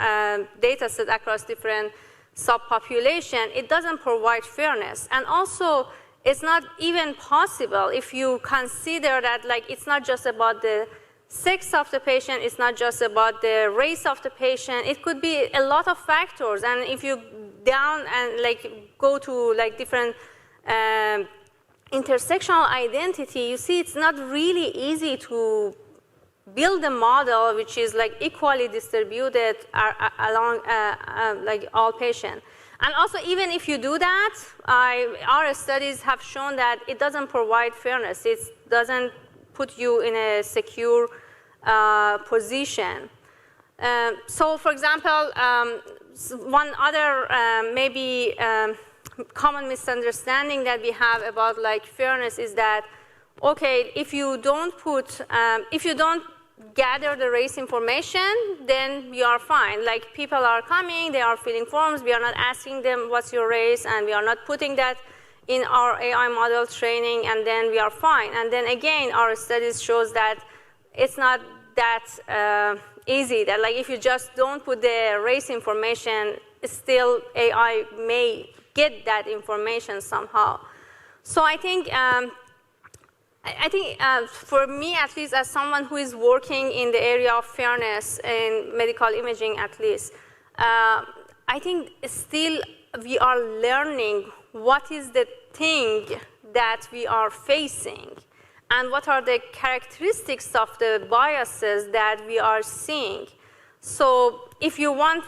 data set across different subpopulation, it doesn't provide fairness. And also, it's not even possible if you consider that like it's not just about the sex of the patient, it's not just about the race of the patient, it could be a lot of factors. And if you down and like go to like different intersectional identity, you see it's not really easy to build a model which is like equally distributed along like all patients. And also, even if you do that, our studies have shown that it doesn't provide fairness. It doesn't put you in a secure position. So, for example, one other maybe common misunderstanding that we have about like fairness is that, okay, if you don't put, if you don't gather the race information, then you are fine. Like people are coming, they are filling forms, we are not asking them what's your race, and we are not putting that in our AI model training, and then we are fine. And then again, our studies shows that it's not that easy, that like if you just don't put the race information, still AI may get that information somehow. So I think for me, at least, as someone who is working in the area of fairness in medical imaging, at least, I think still we are learning what is the thing that we are facing and what are the characteristics of the biases that we are seeing. So if you want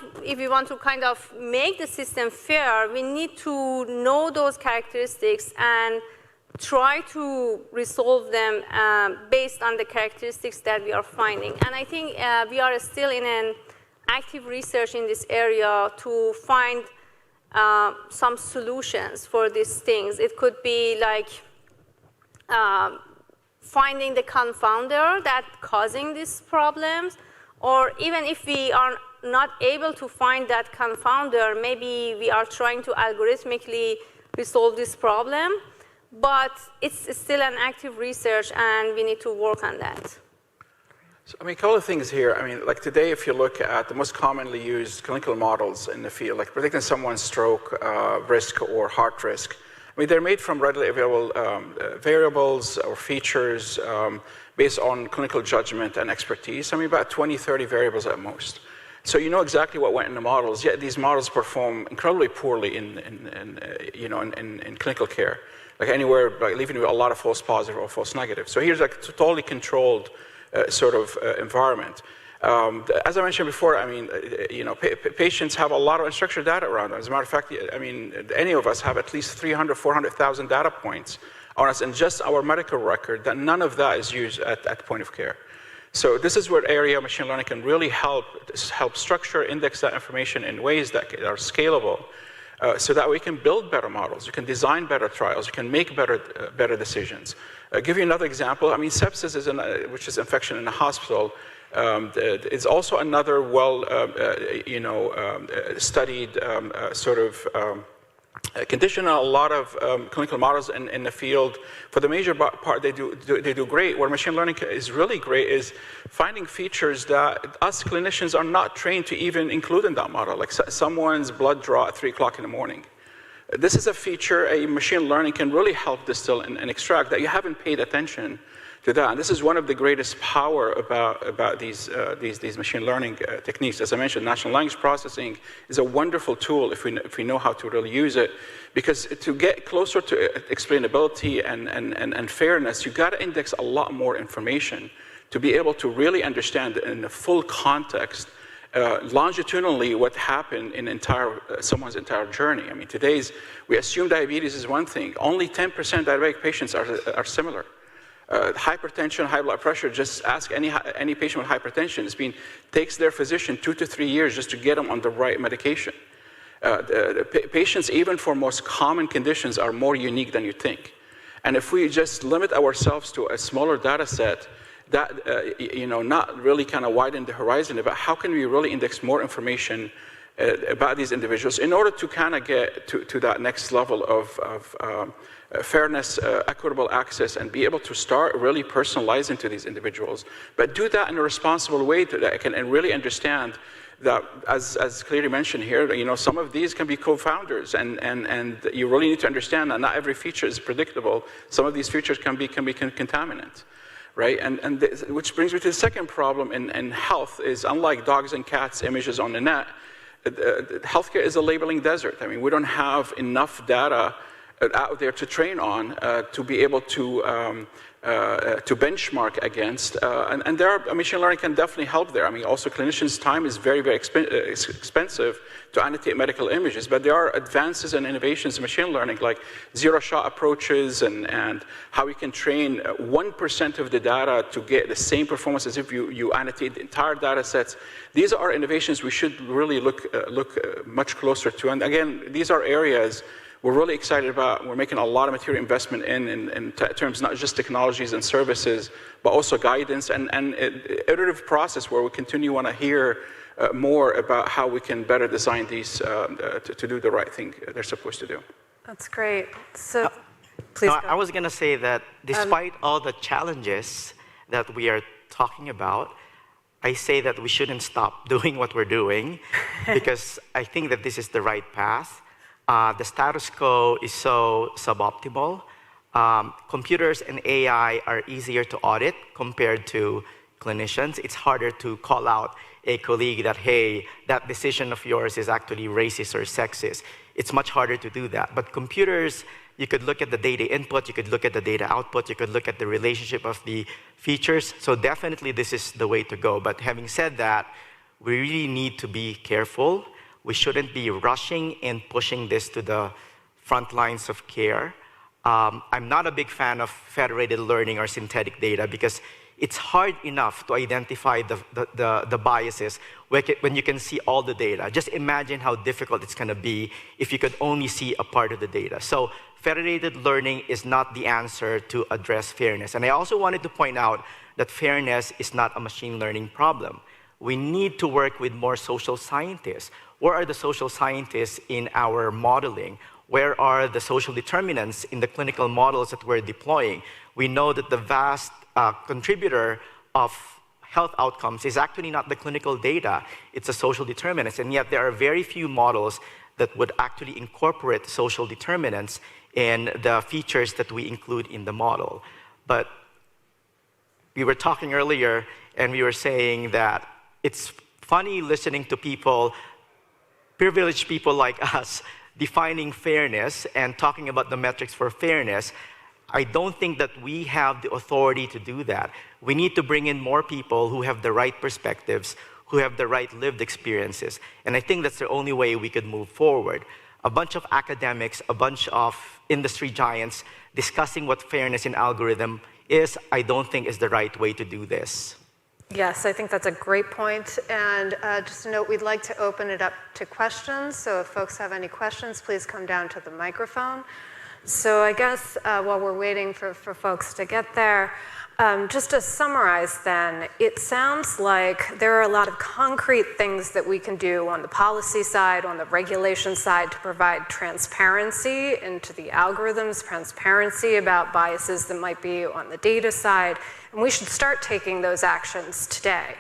to kind of make the system fair, we need to know those characteristics and try to resolve them based on the characteristics that we are finding. And I think we are still in an active research in this area to find some solutions for these things. It could be like finding the confounder that's causing these problems, or even if we are not able to find that confounder, maybe we are trying to algorithmically resolve this problem. But it's still an active research, and we need to work on that. So, I mean, a couple of things here. I mean, like today, if you look at the most commonly used clinical models in the field, like predicting someone's stroke risk or heart risk, I mean, they're made from readily available variables or features based on clinical judgment and expertise. I mean, about 20, 30 variables at most. So you know exactly what went in the models, yet these models perform incredibly poorly in clinical care. Like anywhere, like leaving you a lot of false positive or false negative. So here's like a totally controlled sort of environment. As I mentioned before, I mean, patients have a lot of unstructured data around them. As a matter of fact, I mean, any of us have at least 300, 400,000 data points on us in just our medical record, that none of that is used at point of care. So this is where area machine learning can really help structure, index that information in ways that are scalable, so that we can build better models, you can design better trials, you can make better decisions. I'll give you another example. I mean, sepsis which is infection in the hospital, is also another studied sort of condition. A lot of clinical models in the field, for the major part, they do great. Where machine learning is really great is finding features that us clinicians are not trained to even include in that model, like someone's blood draw at 3 o'clock in the morning. This is a feature a machine learning can really help distill and extract that you haven't paid attention to that. And this is one of the greatest power about these machine learning techniques. As I mentioned, natural language processing is a wonderful tool if we know how to really use it. Because to get closer to explainability and fairness, you've got to index a lot more information to be able to really understand in the full context longitudinally what happened in someone's entire journey. I mean, we assume diabetes is one thing. Only 10% diabetic patients are similar. Hypertension, high blood pressure, just ask any patient with hypertension. Takes their physician 2 to 3 years just to get them on the right medication. Patients, even for most common conditions, are more unique than you think. And if we just limit ourselves to a smaller data set, that, not really kind of widen the horizon about how can we really index more information about these individuals in order to kind of get to that next level of fairness, equitable access, and be able to start really personalizing to these individuals. But do that in a responsible way and really understand that, as clearly mentioned here, some of these can be co-founders, and you really need to understand that not every feature is predictable. Some of these features can be contaminant, right? And which brings me to the second problem in health is, unlike dogs and cats images on the net, healthcare is a labeling desert. I mean, we don't have enough data out there to train on to be able to benchmark against, and machine learning can definitely help there. I mean, also clinicians' time is very, very expensive to annotate medical images, but there are advances and innovations in machine learning, like zero-shot approaches and how we can train 1% of the data to get the same performance as if you annotate the entire data sets. These are innovations we should really look much closer to. And again, these are areas we're really excited about. We're making a lot of material investment in terms not just technologies and services, but also guidance and iterative process where we continue want to hear more about how we can better design these to do the right thing they're supposed to do. That's great. So, please go. I was going to say that despite all the challenges that we are talking about, I say that we shouldn't stop doing what we're doing because I think that this is the right path. The status quo is so suboptimal. Computers and AI are easier to audit compared to clinicians. It's harder to call out a colleague that, hey, that decision of yours is actually racist or sexist. It's much harder to do that. But computers, you could look at the data input, you could look at the data output, you could look at the relationship of the features. So definitely this is the way to go. But having said that, we really need to be careful. We shouldn't be rushing and pushing this to the front lines of care. I'm not a big fan of federated learning or synthetic data because it's hard enough to identify the biases when you can see all the data. Just imagine how difficult it's going to be if you could only see a part of the data. So federated learning is not the answer to address fairness. And I also wanted to point out that fairness is not a machine learning problem. We need to work with more social scientists. Where are the social scientists in our modeling? Where are the social determinants in the clinical models that we're deploying? We know that the vast contributor of health outcomes is actually not the clinical data, it's the social determinants. And yet there are very few models that would actually incorporate social determinants in the features that we include in the model. But we were talking earlier and we were saying that it's funny listening to people, privileged people like us, defining fairness and talking about the metrics for fairness. I don't think that we have the authority to do that. We need to bring in more people who have the right perspectives, who have the right lived experiences. And I think that's the only way we could move forward. A bunch of academics, a bunch of industry giants discussing what fairness in algorithm is, I don't think is the right way to do this. Yes, I think that's a great point. And just a note, we'd like to open it up to questions. So if folks have any questions, please come down to the microphone. So I guess while we're waiting for folks to get there, just to summarize then, it sounds like there are a lot of concrete things that we can do on the policy side, on the regulation side, to provide transparency into the algorithms, transparency about biases that might be on the data side, and we should start taking those actions today.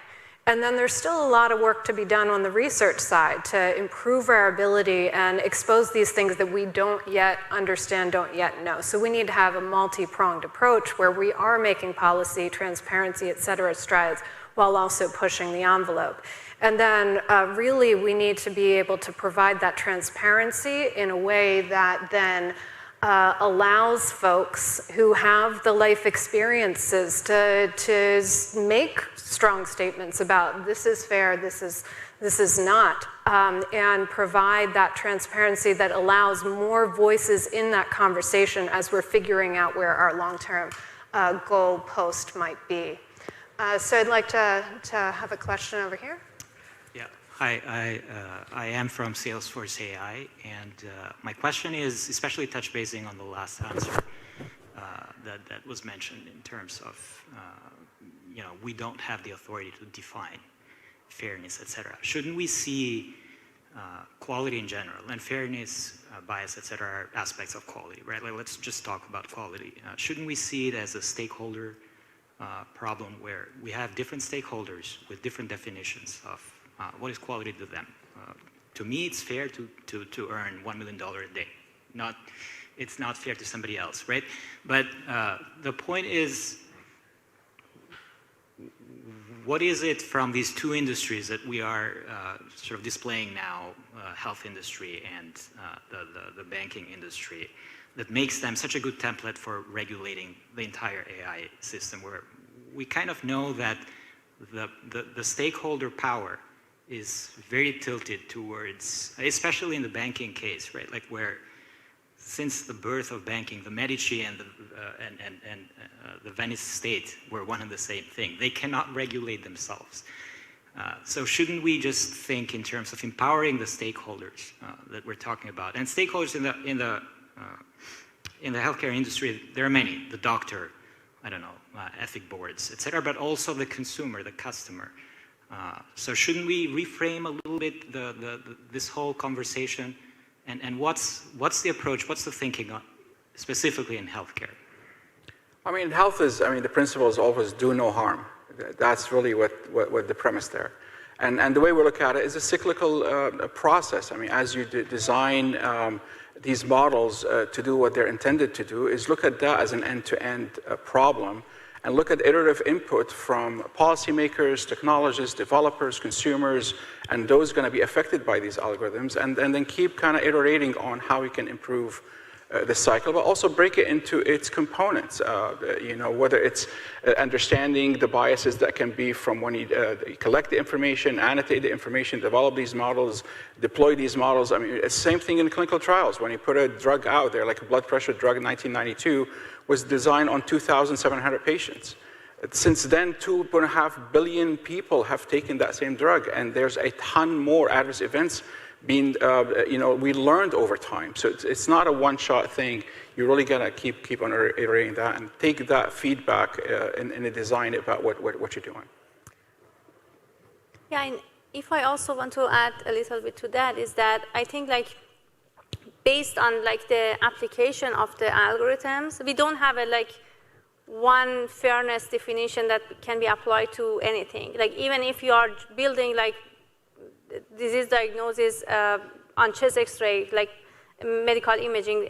And then there's still a lot of work to be done on the research side to improve our ability and expose these things that we don't yet understand, don't yet know. So we need to have a multi-pronged approach where we are making policy, transparency, et cetera, strides, while also pushing the envelope. And then really we need to be able to provide that transparency in a way that then allows folks who have the life experiences to make strong statements about this is fair, this is not, and provide that transparency that allows more voices in that conversation as we're figuring out where our long-term goal post might be. So I'd like to have a question over here. Hi, I am from Salesforce AI, and my question is especially touch basing on the last answer that was mentioned in terms of, we don't have the authority to define fairness, et cetera. Shouldn't we see quality in general, and fairness, bias, et cetera, are aspects of quality, right? Like, let's just talk about quality. Shouldn't we see it as a stakeholder problem where we have different stakeholders with different definitions of what is quality to them? To me, it's fair to earn $1 million a day. It's not fair to somebody else, right? But the point is, what is it from these two industries that we are sort of displaying now, health industry and the banking industry, that makes them such a good template for regulating the entire AI system, where we kind of know that the stakeholder power is very tilted towards, especially in the banking case, right? Like where, since the birth of banking, the Medici and the Venice state were one and the same thing. They cannot regulate themselves. So shouldn't we just think in terms of empowering the stakeholders that we're talking about? And stakeholders in the healthcare industry, there are many. The doctor, I don't know, ethic boards, et cetera, but also the consumer, the customer. So shouldn't we reframe a little bit this whole conversation? And what's the approach, what's the thinking specifically in healthcare? I mean, health is, the principle is always do no harm. That's really what the premise there. And the way we look at it is a cyclical process. I mean, as you design these models to do what they're intended to do, is look at that as an end-to-end problem, and look at iterative input from policymakers, technologists, developers, consumers, and those going to be affected by these algorithms, and then keep kind of iterating on how we can improve the cycle, but also break it into its components. Whether it's understanding the biases that can be from when you collect the information, annotate the information, develop these models, deploy these models. I mean, it's the same thing in clinical trials. When you put a drug out there, like a blood pressure drug in 1992, was designed on 2,700 patients. Since then, 2.5 billion people have taken that same drug, and there's a ton more adverse events being, we learned over time. So it's not a one-shot thing. You really gotta keep on iterating that and take that feedback and design about what you're doing. Yeah, and if I also want to add a little bit to that, is that I think based on the application of the algorithms, we don't have a one fairness definition that can be applied to anything. Even if you are building disease diagnosis on chest X-ray, medical imaging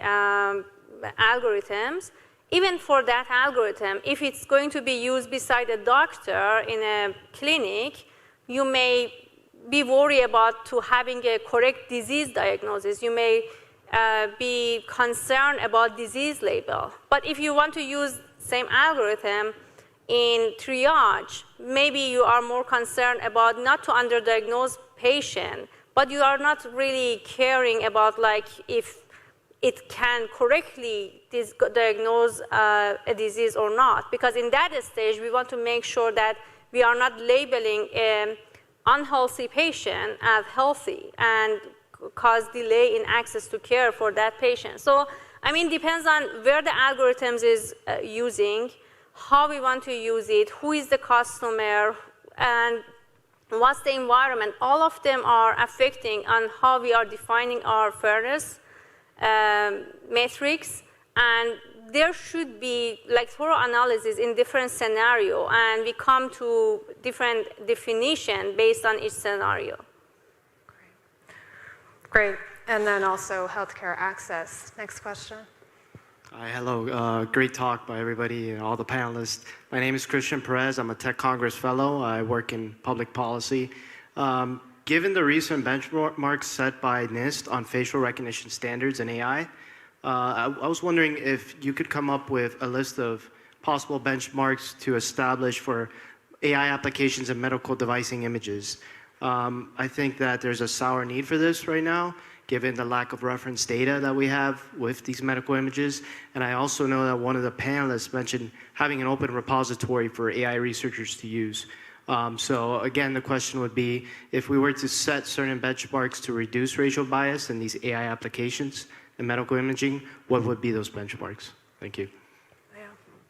algorithms, even for that algorithm, if it's going to be used beside a doctor in a clinic, you may be worried about to having a correct disease diagnosis. You may be concerned about disease label. But if you want to use same algorithm in triage, maybe you are more concerned about not to underdiagnose patient, but you are not really caring about like if it can correctly diagnose a disease or not. Because in that stage, we want to make sure that we are not labeling an unhealthy patient as healthy and cause delay in access to care for that patient. So, I mean, depends on where the algorithms is using, how we want to use it, who is the customer, and what's the environment. All of them are affecting on how we are defining our fairness metrics, and there should be like thorough analysis in different scenario, and we come to different definition based on each scenario. Great. And then also healthcare access. Next question. Hi, hello. Great talk by everybody and all the panelists. My name is Christian Perez. I'm a Tech Congress Fellow. I work in public policy. Given the recent benchmarks set by NIST on facial recognition standards and AI, I was wondering if you could come up with a list of possible benchmarks to establish for AI applications in medical device images. I think that there's a sour need for this right now, given the lack of reference data that we have with these medical images. And I also know that one of the panelists mentioned having an open repository for AI researchers to use. So again, the question would be, if we were to set certain benchmarks to reduce racial bias in these AI applications in medical imaging, what would be those benchmarks? Thank you.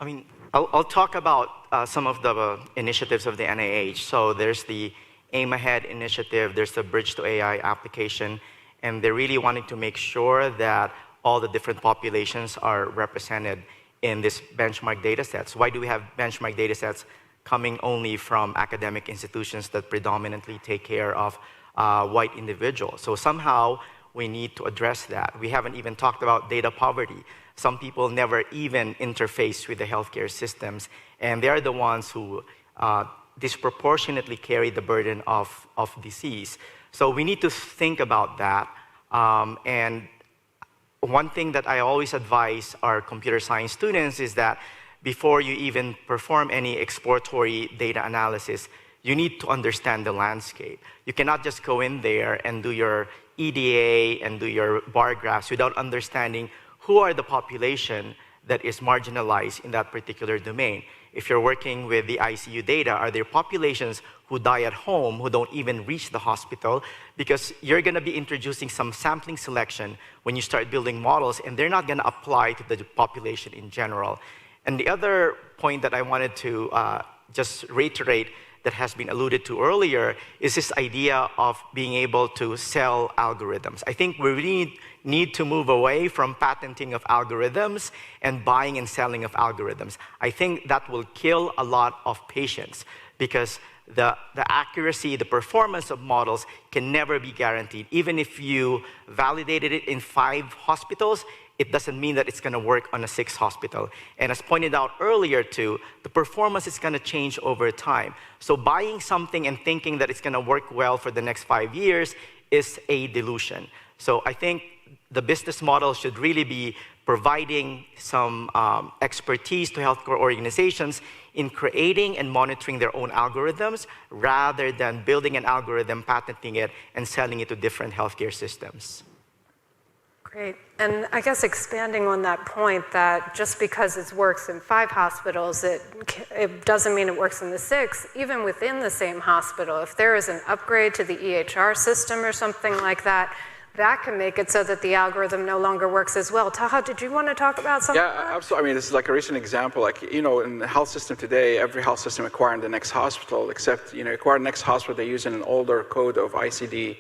I mean, I'll talk about some of the initiatives of the NIH. So there's the Aim Ahead initiative, there's the Bridge to AI application, and they're really wanting to make sure that all the different populations are represented in this benchmark data sets. Why do we have benchmark data sets coming only from academic institutions that predominantly take care of white individuals? So somehow we need to address that. We haven't even talked about data poverty. Some people never even interface with the healthcare systems, and they're the ones who disproportionately carry the burden of disease. So we need to think about that. And one thing that I always advise our computer science students is that before you even perform any exploratory data analysis, you need to understand the landscape. You cannot just go in there and do your EDA and do your bar graphs without understanding who are the population that is marginalized in that particular domain. If you're working with the ICU data, are there populations who die at home who don't even reach the hospital? Because you're going to be introducing some sampling selection when you start building models, and they're not going to apply to the population in general. And the other point that I wanted to just reiterate that has been alluded to earlier is this idea of being able to sell algorithms. I think we really need to move away from patenting of algorithms and buying and selling of algorithms. I think that will kill a lot of patients because the accuracy, the performance of models can never be guaranteed. Even if you validated it in 5 hospitals, it doesn't mean that it's going to work on a 6th hospital. And as pointed out earlier too, the performance is going to change over time. So buying something and thinking that it's going to work well for the next 5 years is a delusion. So I think the business model should really be providing some expertise to healthcare organizations in creating and monitoring their own algorithms rather than building an algorithm, patenting it, and selling it to different healthcare systems. Great. And I guess expanding on that point that just because it works in 5 hospitals, it doesn't mean it works in the 6. Even within the same hospital, if there is an upgrade to the EHR system or something like that, that can make it so that the algorithm no longer works as well. Taha, did you want to talk about something? Yeah, absolutely. I mean, this is like a recent example. Like, you know, in the health system today, every health system acquiring the next hospital, except, you know, acquiring the next hospital, they're using an older code of ICD,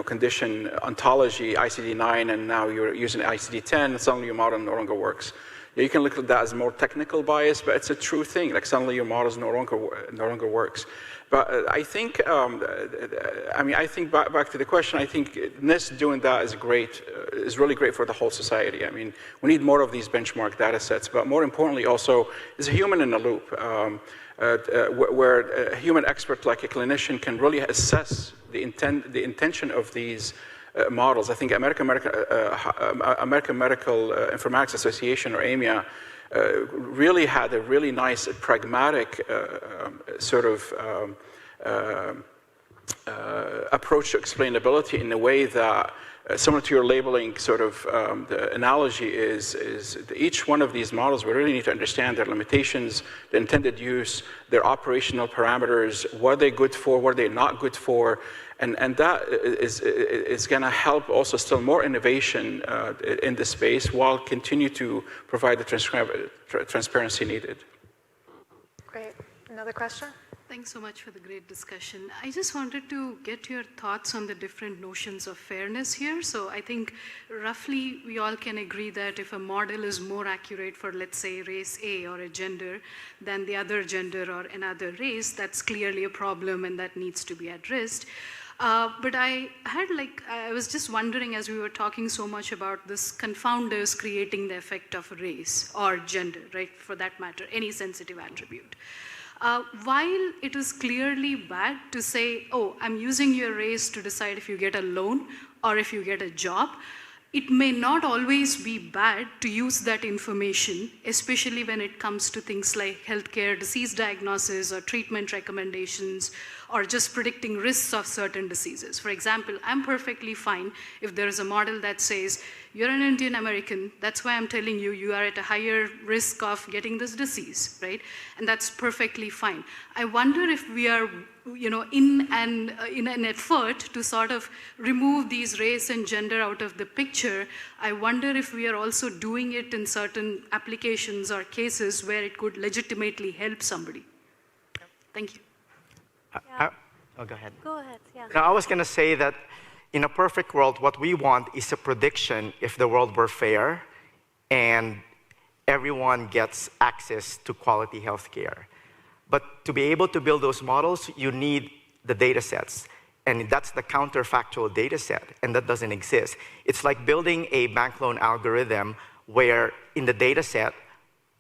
condition ontology, ICD-9, and now you're using ICD-10, and suddenly your model no longer works. You can look at that as more technical bias, but it's a true thing. Like suddenly your model no longer works. But I think, I think back to the question, I think NIST doing that is great, is really great for the whole society. I mean, we need more of these benchmark data sets, but more importantly also, is a human in the loop, where a human expert like a clinician can really assess the intention of these models. I think American Medical Informatics Association, or AMIA, really had a really nice, pragmatic sort of approach to explainability in a way that, similar to your labeling sort of the analogy is each one of these models, we really need to understand their limitations, the intended use, their operational parameters, what they're good for, what they're not good for, and that is going to help also still more innovation in the space while continue to provide the transparency needed. Great. Another question? Thanks so much for the great discussion. I just wanted to get your thoughts on the different notions of fairness here. So I think roughly we all can agree that if a model is more accurate for, let's say, race A or a gender than the other gender or another race, that's clearly a problem and that needs to be addressed. But I was just wondering, as we were talking so much about this confounders creating the effect of race or gender, right, for that matter, any sensitive attribute. While it is clearly bad to say, oh, I'm using your race to decide if you get a loan or if you get a job, it may not always be bad to use that information, especially when it comes to things like healthcare, disease diagnosis, or treatment recommendations, or just predicting risks of certain diseases. For example, I'm perfectly fine if there is a model that says, you're an Indian American, that's why I'm telling you, you are at a higher risk of getting this disease, right? And that's perfectly fine. I wonder if we are, in an effort to sort of remove these race and gender out of the picture, I wonder if we are also doing it in certain applications or cases where it could legitimately help somebody. Thank you. Go ahead. Go ahead, yeah. Now, I was going to say that in a perfect world, what we want is a prediction if the world were fair and everyone gets access to quality healthcare. But to be able to build those models, you need the data sets. And that's the counterfactual data set, and that doesn't exist. It's like building a bank loan algorithm where in the data set,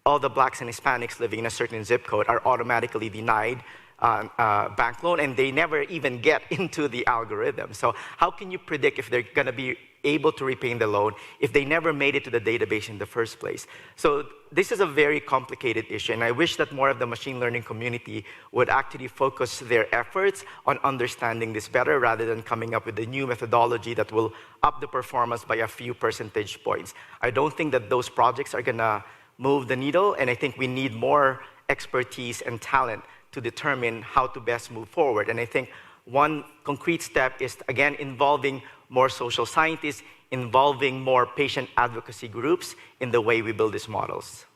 all the blacks and Hispanics living in a certain zip code are automatically denied bank loan, and they never even get into the algorithm. So how can you predict if they're going to be able to repay the loan if they never made it to the database in the first place? So this is a very complicated issue, and I wish that more of the machine learning community would actually focus their efforts on understanding this better rather than coming up with a new methodology that will up the performance by a few percentage points. I don't think that those projects are going to move the needle, and I think we need more expertise and talent to determine how to best move forward. And I think one concrete step is, again, involving more social scientists, involving more patient advocacy groups in the way we build these models.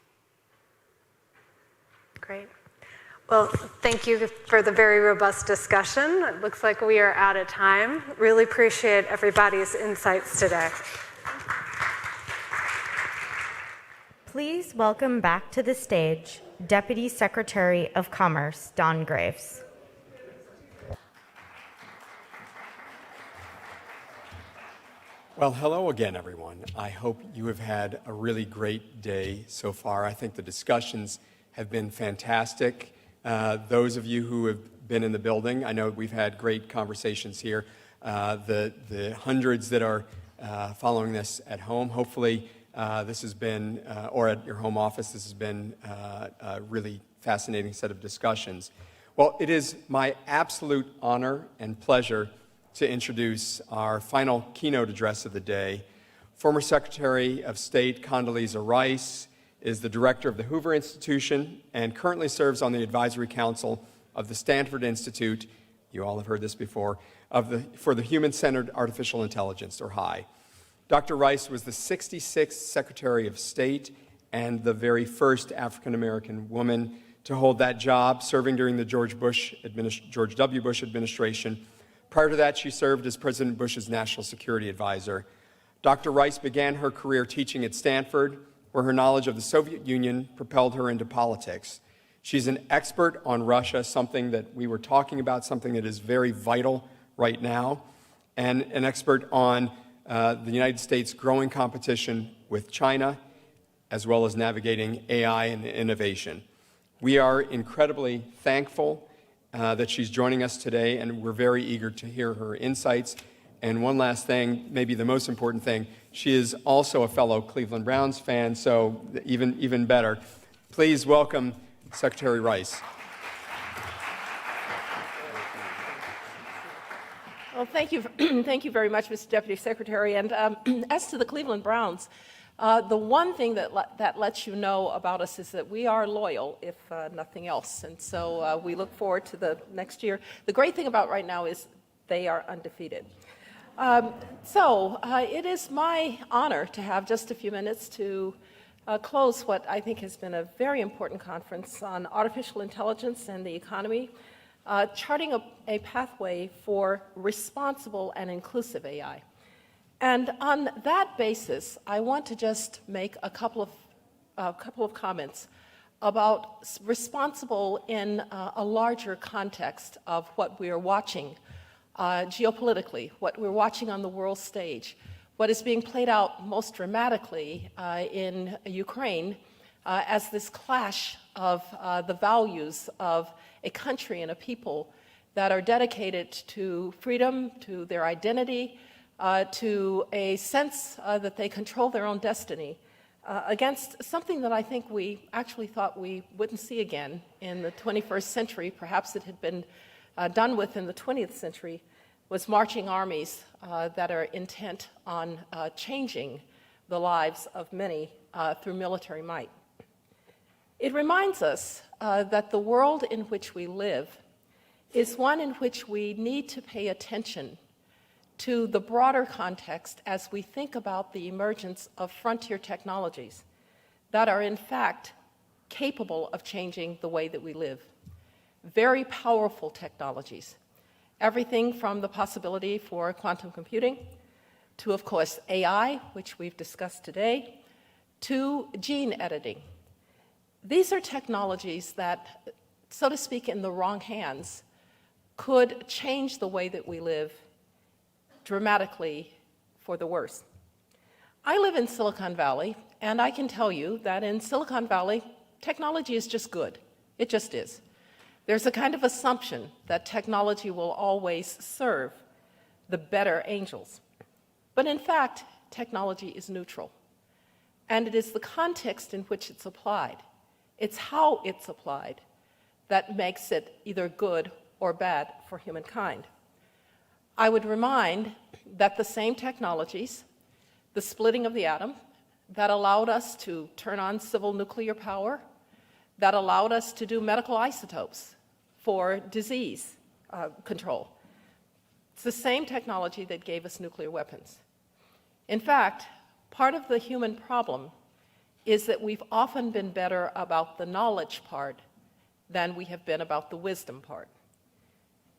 Great. Well, thank you for the very robust discussion. It looks like we are out of time. Really appreciate everybody's insights today. Please welcome back to the stage Deputy Secretary of Commerce, Don Graves. Well, hello again, everyone. I hope you have had a really great day so far. I think the discussions have been fantastic. Those of you who have been in the building, I know we've had great conversations here. The hundreds that are following this at home, hopefully this has been, or at your home office, this has been a really fascinating set of discussions. Well, it is my absolute honor and pleasure to introduce our final keynote address of the day. Former Secretary of State Condoleezza Rice is the director of the Hoover Institution and currently serves on the advisory council of the Stanford Institute, you all have heard this before, for the Human-Centered Artificial Intelligence, or HI. Dr. Rice was the 66th Secretary of State and the very first African-American woman to hold that job, serving during the George W. Bush administration. Prior to that, she served as President Bush's National Security Advisor. Dr. Rice began her career teaching at Stanford, where her knowledge of the Soviet Union propelled her into politics. She's an expert on Russia, something that we were talking about, something that is very vital right now, and an expert on the United States' growing competition with China, as well as navigating AI and innovation. We are incredibly thankful that she's joining us today, and we're very eager to hear her insights. And one last thing, maybe the most important thing, she is also a fellow Cleveland Browns fan, so even better. Please welcome Secretary Rice. Well, thank you, thank you very much, Mr. Deputy Secretary. And as to the Cleveland Browns, the one thing that lets you know about us is that we are loyal, if nothing else. And so we look forward to the next year. The great thing about right now is they are undefeated. It is my honor to have just a few minutes to close what I think has been a very important conference on artificial intelligence and the economy, charting a pathway for responsible and inclusive AI. And on that basis, I want to just make a couple of comments about responsible in a larger context of what we are watching geopolitically, what we're watching on the world stage, what is being played out most dramatically in Ukraine as this clash of the values of a country and a people that are dedicated to freedom, to their identity, to a sense that they control their own destiny, against something that I think we actually thought we wouldn't see again in the 21st century. Perhaps it had been done with in the 20th century, was marching armies that are intent on changing the lives of many through military might. It reminds us that the world in which we live is one in which we need to pay attention to the broader context as we think about the emergence of frontier technologies that are in fact capable of changing the way that we live. Very powerful technologies. Everything from the possibility for quantum computing to, of course, AI, which we've discussed today, to gene editing. These are technologies that, so to speak, in the wrong hands, could change the way that we live dramatically for the worse. I live in Silicon Valley, and I can tell you that in Silicon Valley, technology is just good. It just is. There's a kind of assumption that technology will always serve the better angels. But in fact, technology is neutral. And it is the context in which it's applied, it's how it's applied, that makes it either good or bad for humankind. I would remind that the same technologies, the splitting of the atom, that allowed us to turn on civil nuclear power, that allowed us to do medical isotopes for disease control. It's the same technology that gave us nuclear weapons. In fact, part of the human problem is that we've often been better about the knowledge part than we have been about the wisdom part.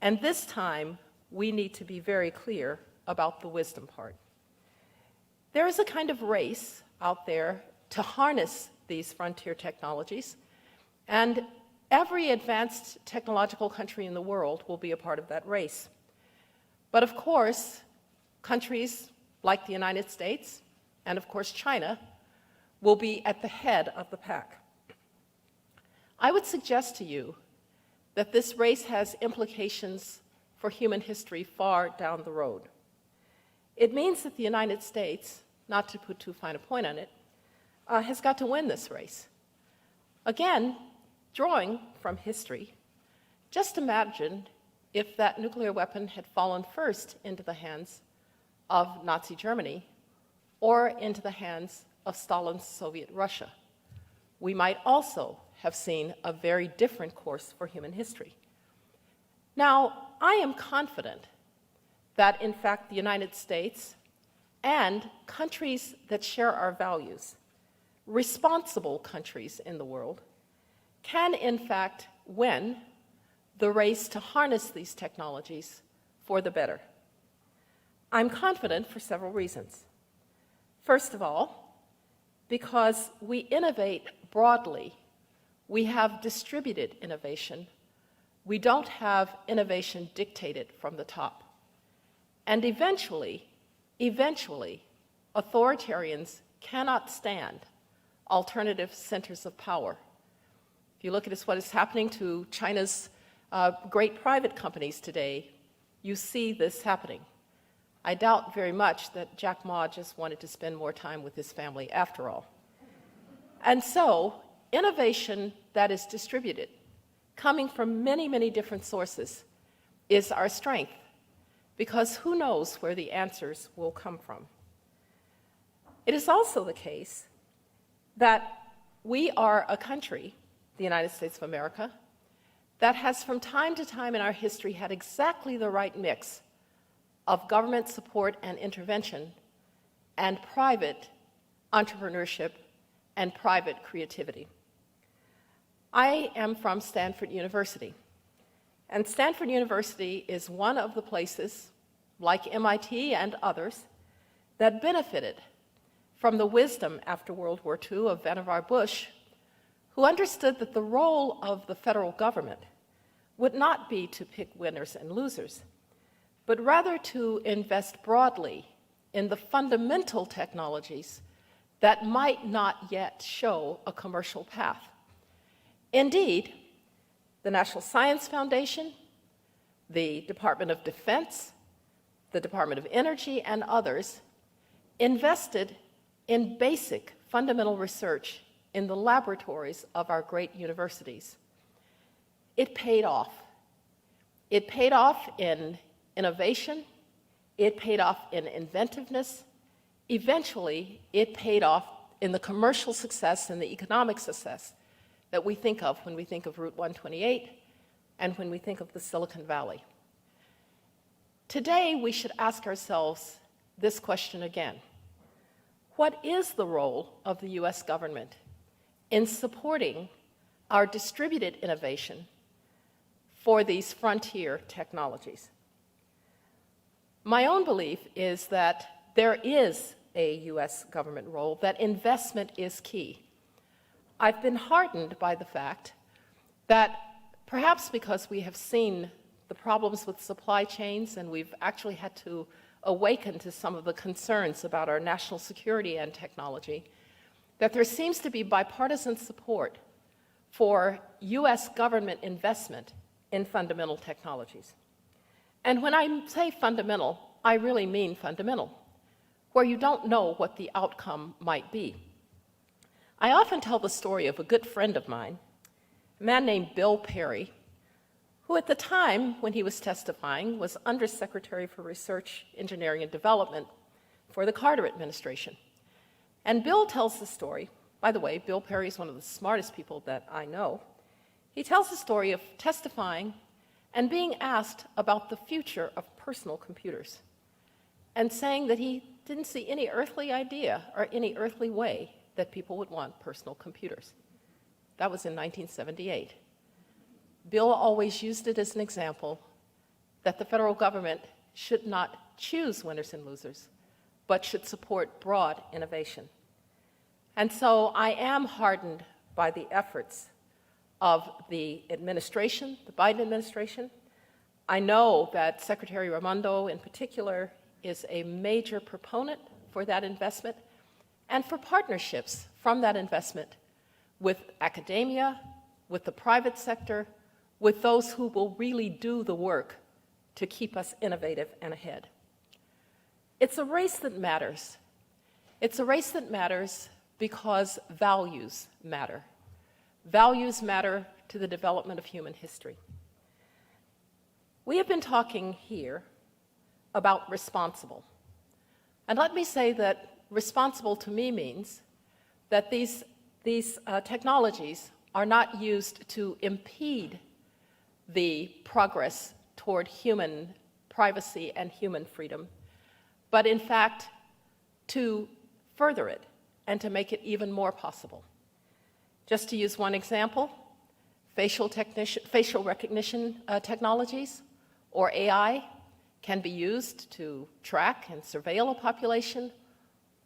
And this time, we need to be very clear about the wisdom part. There is a kind of race out there to harness these frontier technologies, and every advanced technological country in the world will be a part of that race. But of course, countries like the United States, and of course China, will be at the head of the pack. I would suggest to you that this race has implications for human history far down the road. It means that the United States, not to put too fine a point on it, has got to win this race. Again, drawing from history, just imagine if that nuclear weapon had fallen first into the hands of Nazi Germany or into the hands of Stalin's Soviet Russia. We might also have seen a very different course for human history. Now, I am confident that, in fact, the United States and countries that share our values, responsible countries in the world, can, in fact, win the race to harness these technologies for the better. I'm confident for several reasons. First of all, because we innovate broadly We have distributed innovation. We don't have innovation dictated from the top. And eventually, authoritarians cannot stand alternative centers of power. If you look at what is happening to China's great private companies today, you see this happening. I doubt very much that Jack Ma just wanted to spend more time with his family after all. And so, innovation that is distributed, coming from many, many different sources, is our strength, because who knows where the answers will come from. It is also the case that we are a country, the United States of America, that has from time to time in our history had exactly the right mix of government support and intervention and private entrepreneurship and private creativity. I am from Stanford University, and Stanford University is one of the places, like MIT and others, that benefited from the wisdom after World War II of Vannevar Bush, who understood that the role of the federal government would not be to pick winners and losers, but rather to invest broadly in the fundamental technologies that might not yet show a commercial path. Indeed, the National Science Foundation, the Department of Defense, the Department of Energy, and others invested in basic fundamental research in the laboratories of our great universities. It paid off. It paid off in innovation. It paid off in inventiveness. Eventually, it paid off in the commercial success and the economic success that we think of when we think of Route 128 and when we think of the Silicon Valley. Today, we should ask ourselves this question again. What is the role of the US government in supporting our distributed innovation for these frontier technologies? My own belief is that there is a US government role, that investment is key. I've been heartened by the fact that perhaps because we have seen the problems with supply chains and we've actually had to awaken to some of the concerns about our national security and technology, that there seems to be bipartisan support for US government investment in fundamental technologies. And when I say fundamental, I really mean fundamental, where you don't know what the outcome might be. I often tell the story of a good friend of mine, a man named Bill Perry, who at the time when he was testifying was Undersecretary for Research, Engineering, and Development for the Carter administration. And Bill tells the story. By the way, Bill Perry is one of the smartest people that I know. He tells the story of testifying and being asked about the future of personal computers and saying that he didn't see any earthly idea or any earthly way that people would want personal computers. That was in 1978. Bill always used it as an example that the federal government should not choose winners and losers, but should support broad innovation. And so I am heartened by the efforts of the administration, the Biden administration. I know that Secretary Raimondo in particular is a major proponent for that investment and for partnerships from that investment with academia, with the private sector, with those who will really do the work to keep us innovative and ahead. It's a race that matters. It's a race that matters because values matter. Values matter to the development of human history. We have been talking here about responsible. And let me say that responsible to me means that these technologies are not used to impede the progress toward human privacy and human freedom, but in fact to further it and to make it even more possible. Just to use one example, facial recognition technologies, or AI, can be used to track and surveil a population,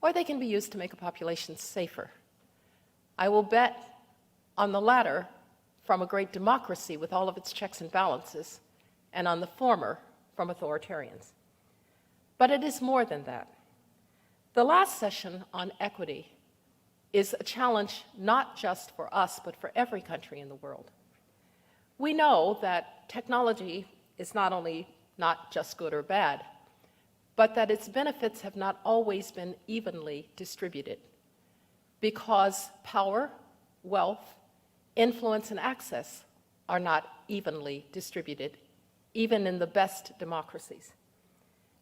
or they can be used to make a population safer. I will bet On the latter, from a great democracy with all of its checks and balances, and on the former, from authoritarians. But it is more than that. The last session on equity is a challenge not just for us, but for every country in the world. We know that technology is not only not just good or bad, but that its benefits have not always been evenly distributed because power, wealth, influence, and access are not evenly distributed, even in the best democracies.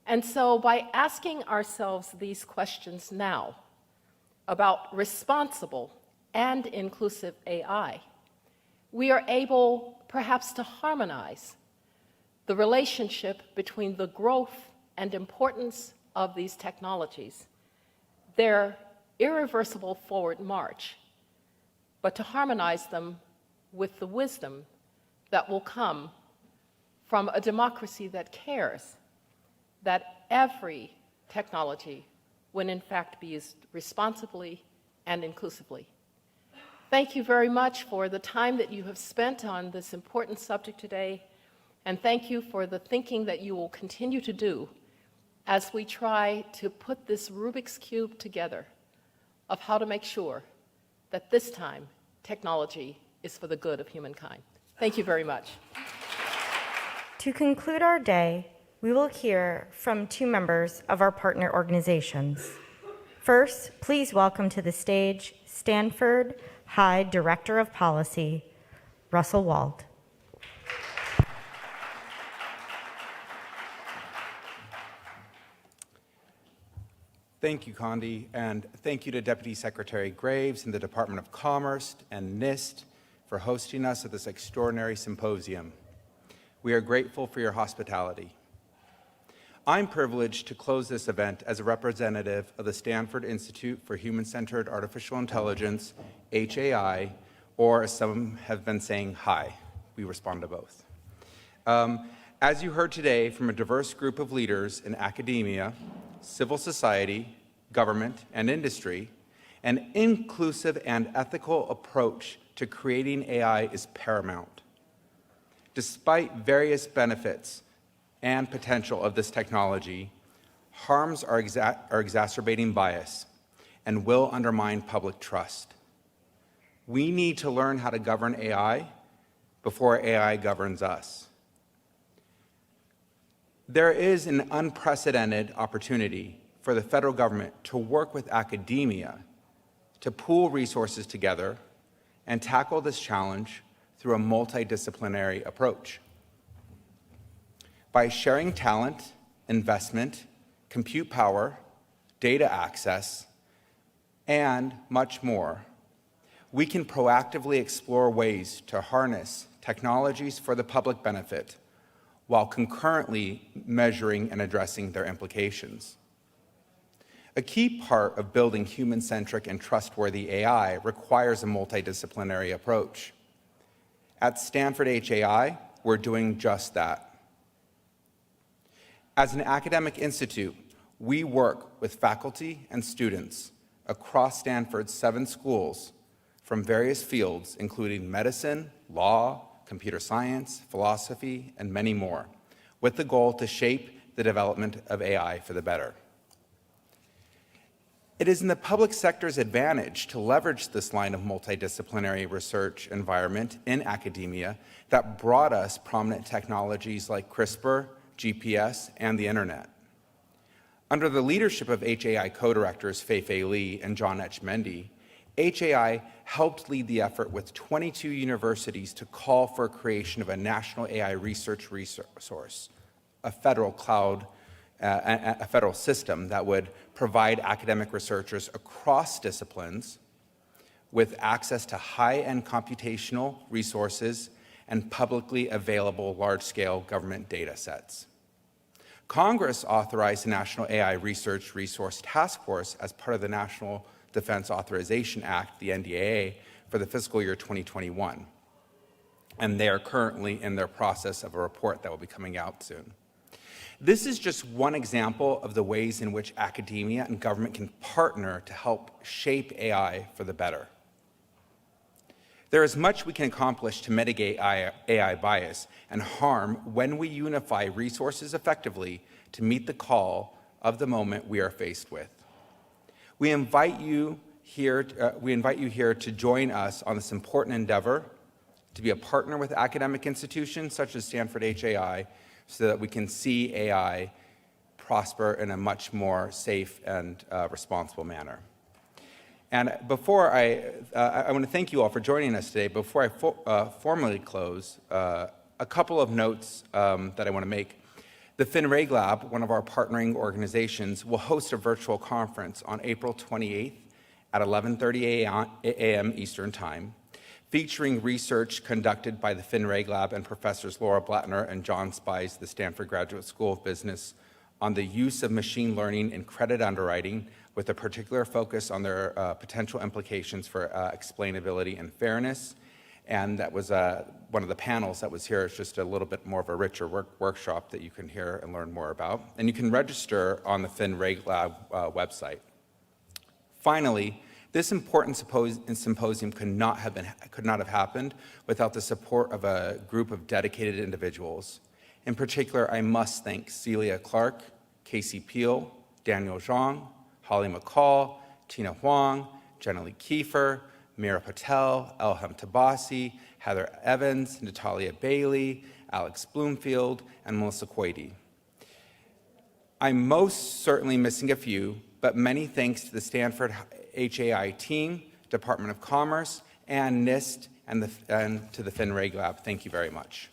And so by asking ourselves these questions now about responsible and inclusive AI, we are able perhaps to harmonize the relationship between the growth and importance of these technologies, their irreversible forward march, but to harmonize them with the wisdom that will come from a democracy that cares that every technology will in fact be used responsibly and inclusively. Thank you very much for the time that you have spent on this important subject today, and thank you for the thinking that you will continue to do as we try to put this Rubik's Cube together of how to make sure that this time technology is for the good of humankind. Thank you very much. To conclude our day, we will hear from two members of our partner organizations. First, please welcome to the stage Stanford High Director of Policy, Russell Wald. Thank you, Condi, and thank you to Deputy Secretary Graves and the Department of Commerce and NIST for hosting us at this extraordinary symposium. We are grateful for your hospitality. I'm privileged to close this event as a representative of the Stanford Institute for Human-Centered Artificial Intelligence, HAI, or as some have been saying, HI. We respond to both. As you heard today from a diverse group of leaders in academia, civil society, government, and industry, an inclusive and ethical approach to creating AI is paramount. Despite various benefits and potential of this technology, harms are exacerbating bias and will undermine public trust. We need to learn how to govern AI before AI governs us. There is an unprecedented opportunity for the federal government to work with academia to pool resources together and tackle this challenge through a multidisciplinary approach. By sharing talent, investment, compute power, data access, and much more, we can proactively explore ways to harness technologies for the public benefit while concurrently measuring and addressing their implications. A key part of building human-centric and trustworthy AI requires a multidisciplinary approach. At Stanford HAI, we're doing just that. As an academic institute, we work with faculty and students across Stanford's 7 schools from various fields, including medicine, law, computer science, philosophy, and many more, with the goal to shape the development of AI for the better. It is in the public sector's advantage to leverage this line of multidisciplinary research environment in academia that brought us prominent technologies like CRISPR, GPS, and the internet. Under the leadership of HAI co-directors Fei-Fei Li and John Etchemendy, HAI helped lead the effort with 22 universities to call for creation of a national AI research resource, a federal cloud, a federal system that would provide academic researchers across disciplines with access to high-end computational resources and publicly available large-scale government data sets. Congress authorized the National AI Research Resource Task Force as part of the National Defense Authorization Act, the NDAA, for the fiscal year 2021. And they are currently in their process of a report that will be coming out soon. This is just one example of the ways in which academia and government can partner to help shape AI for the better. There is much we can accomplish to mitigate AI bias and harm when we unify resources effectively to meet the call of the moment we are faced with. We invite you here to join us on this important endeavor, to be a partner with academic institutions such as Stanford HAI, so that we can see AI prosper in a much more safe and responsible manner. And before I want to thank you all for joining us today. Before I formally close, a couple of notes that I want to make. The FinRegLab, one of our partnering organizations, will host a virtual conference on April 28th at 11:30 a.m. Eastern Time, featuring research conducted by the FinRegLab and Professors Laura Blattner and John Spies, the Stanford Graduate School of Business, on the use of machine learning in credit underwriting, with a particular focus on their potential implications for explainability and fairness. And that was one of the panels that was here. It's just a little bit more of a richer workshop that you can hear and learn more about. And you can register on the FinRegLab website. Finally, this important symposium could not have happened without the support of a group of dedicated individuals. In particular, I must thank Celia Clark, Casey Peel, Daniel Zhang, Holly McCall, Tina Huang, Jenna Lee Kiefer, Mira Patel, Elham Tabasi, Heather Evans, Natalia Bailey, Alex Bloomfield, and Melissa Koide. I'm most certainly missing a few, but many thanks to the Stanford HAI team, Department of Commerce, and NIST, and to the FinRegLab. Thank you very much.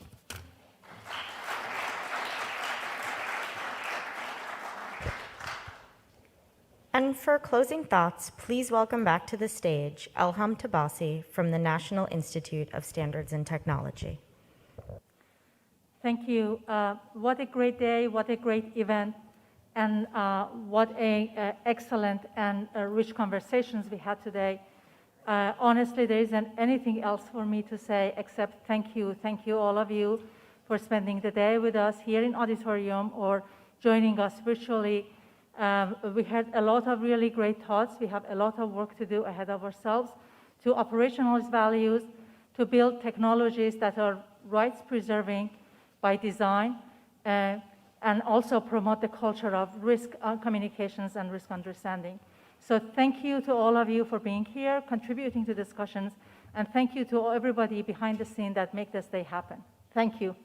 And for closing thoughts, please welcome back to the stage Elham Tabasi from the National Institute of Standards and Technology. Thank you. What a great day, what a great event, and what a excellent and rich conversations we had today. Honestly, there isn't anything else for me to say except thank you. Thank you, all of you, for spending the day with us here in auditorium or joining us virtually. We had a lot of really great thoughts. We have a lot of work to do ahead of ourselves to operationalize values, to build technologies that are rights preserving by design, and also promote the culture of risk communications and risk understanding. So thank you to all of you for being here, contributing to discussions, and thank you to everybody behind the scene that make this day happen. Thank you.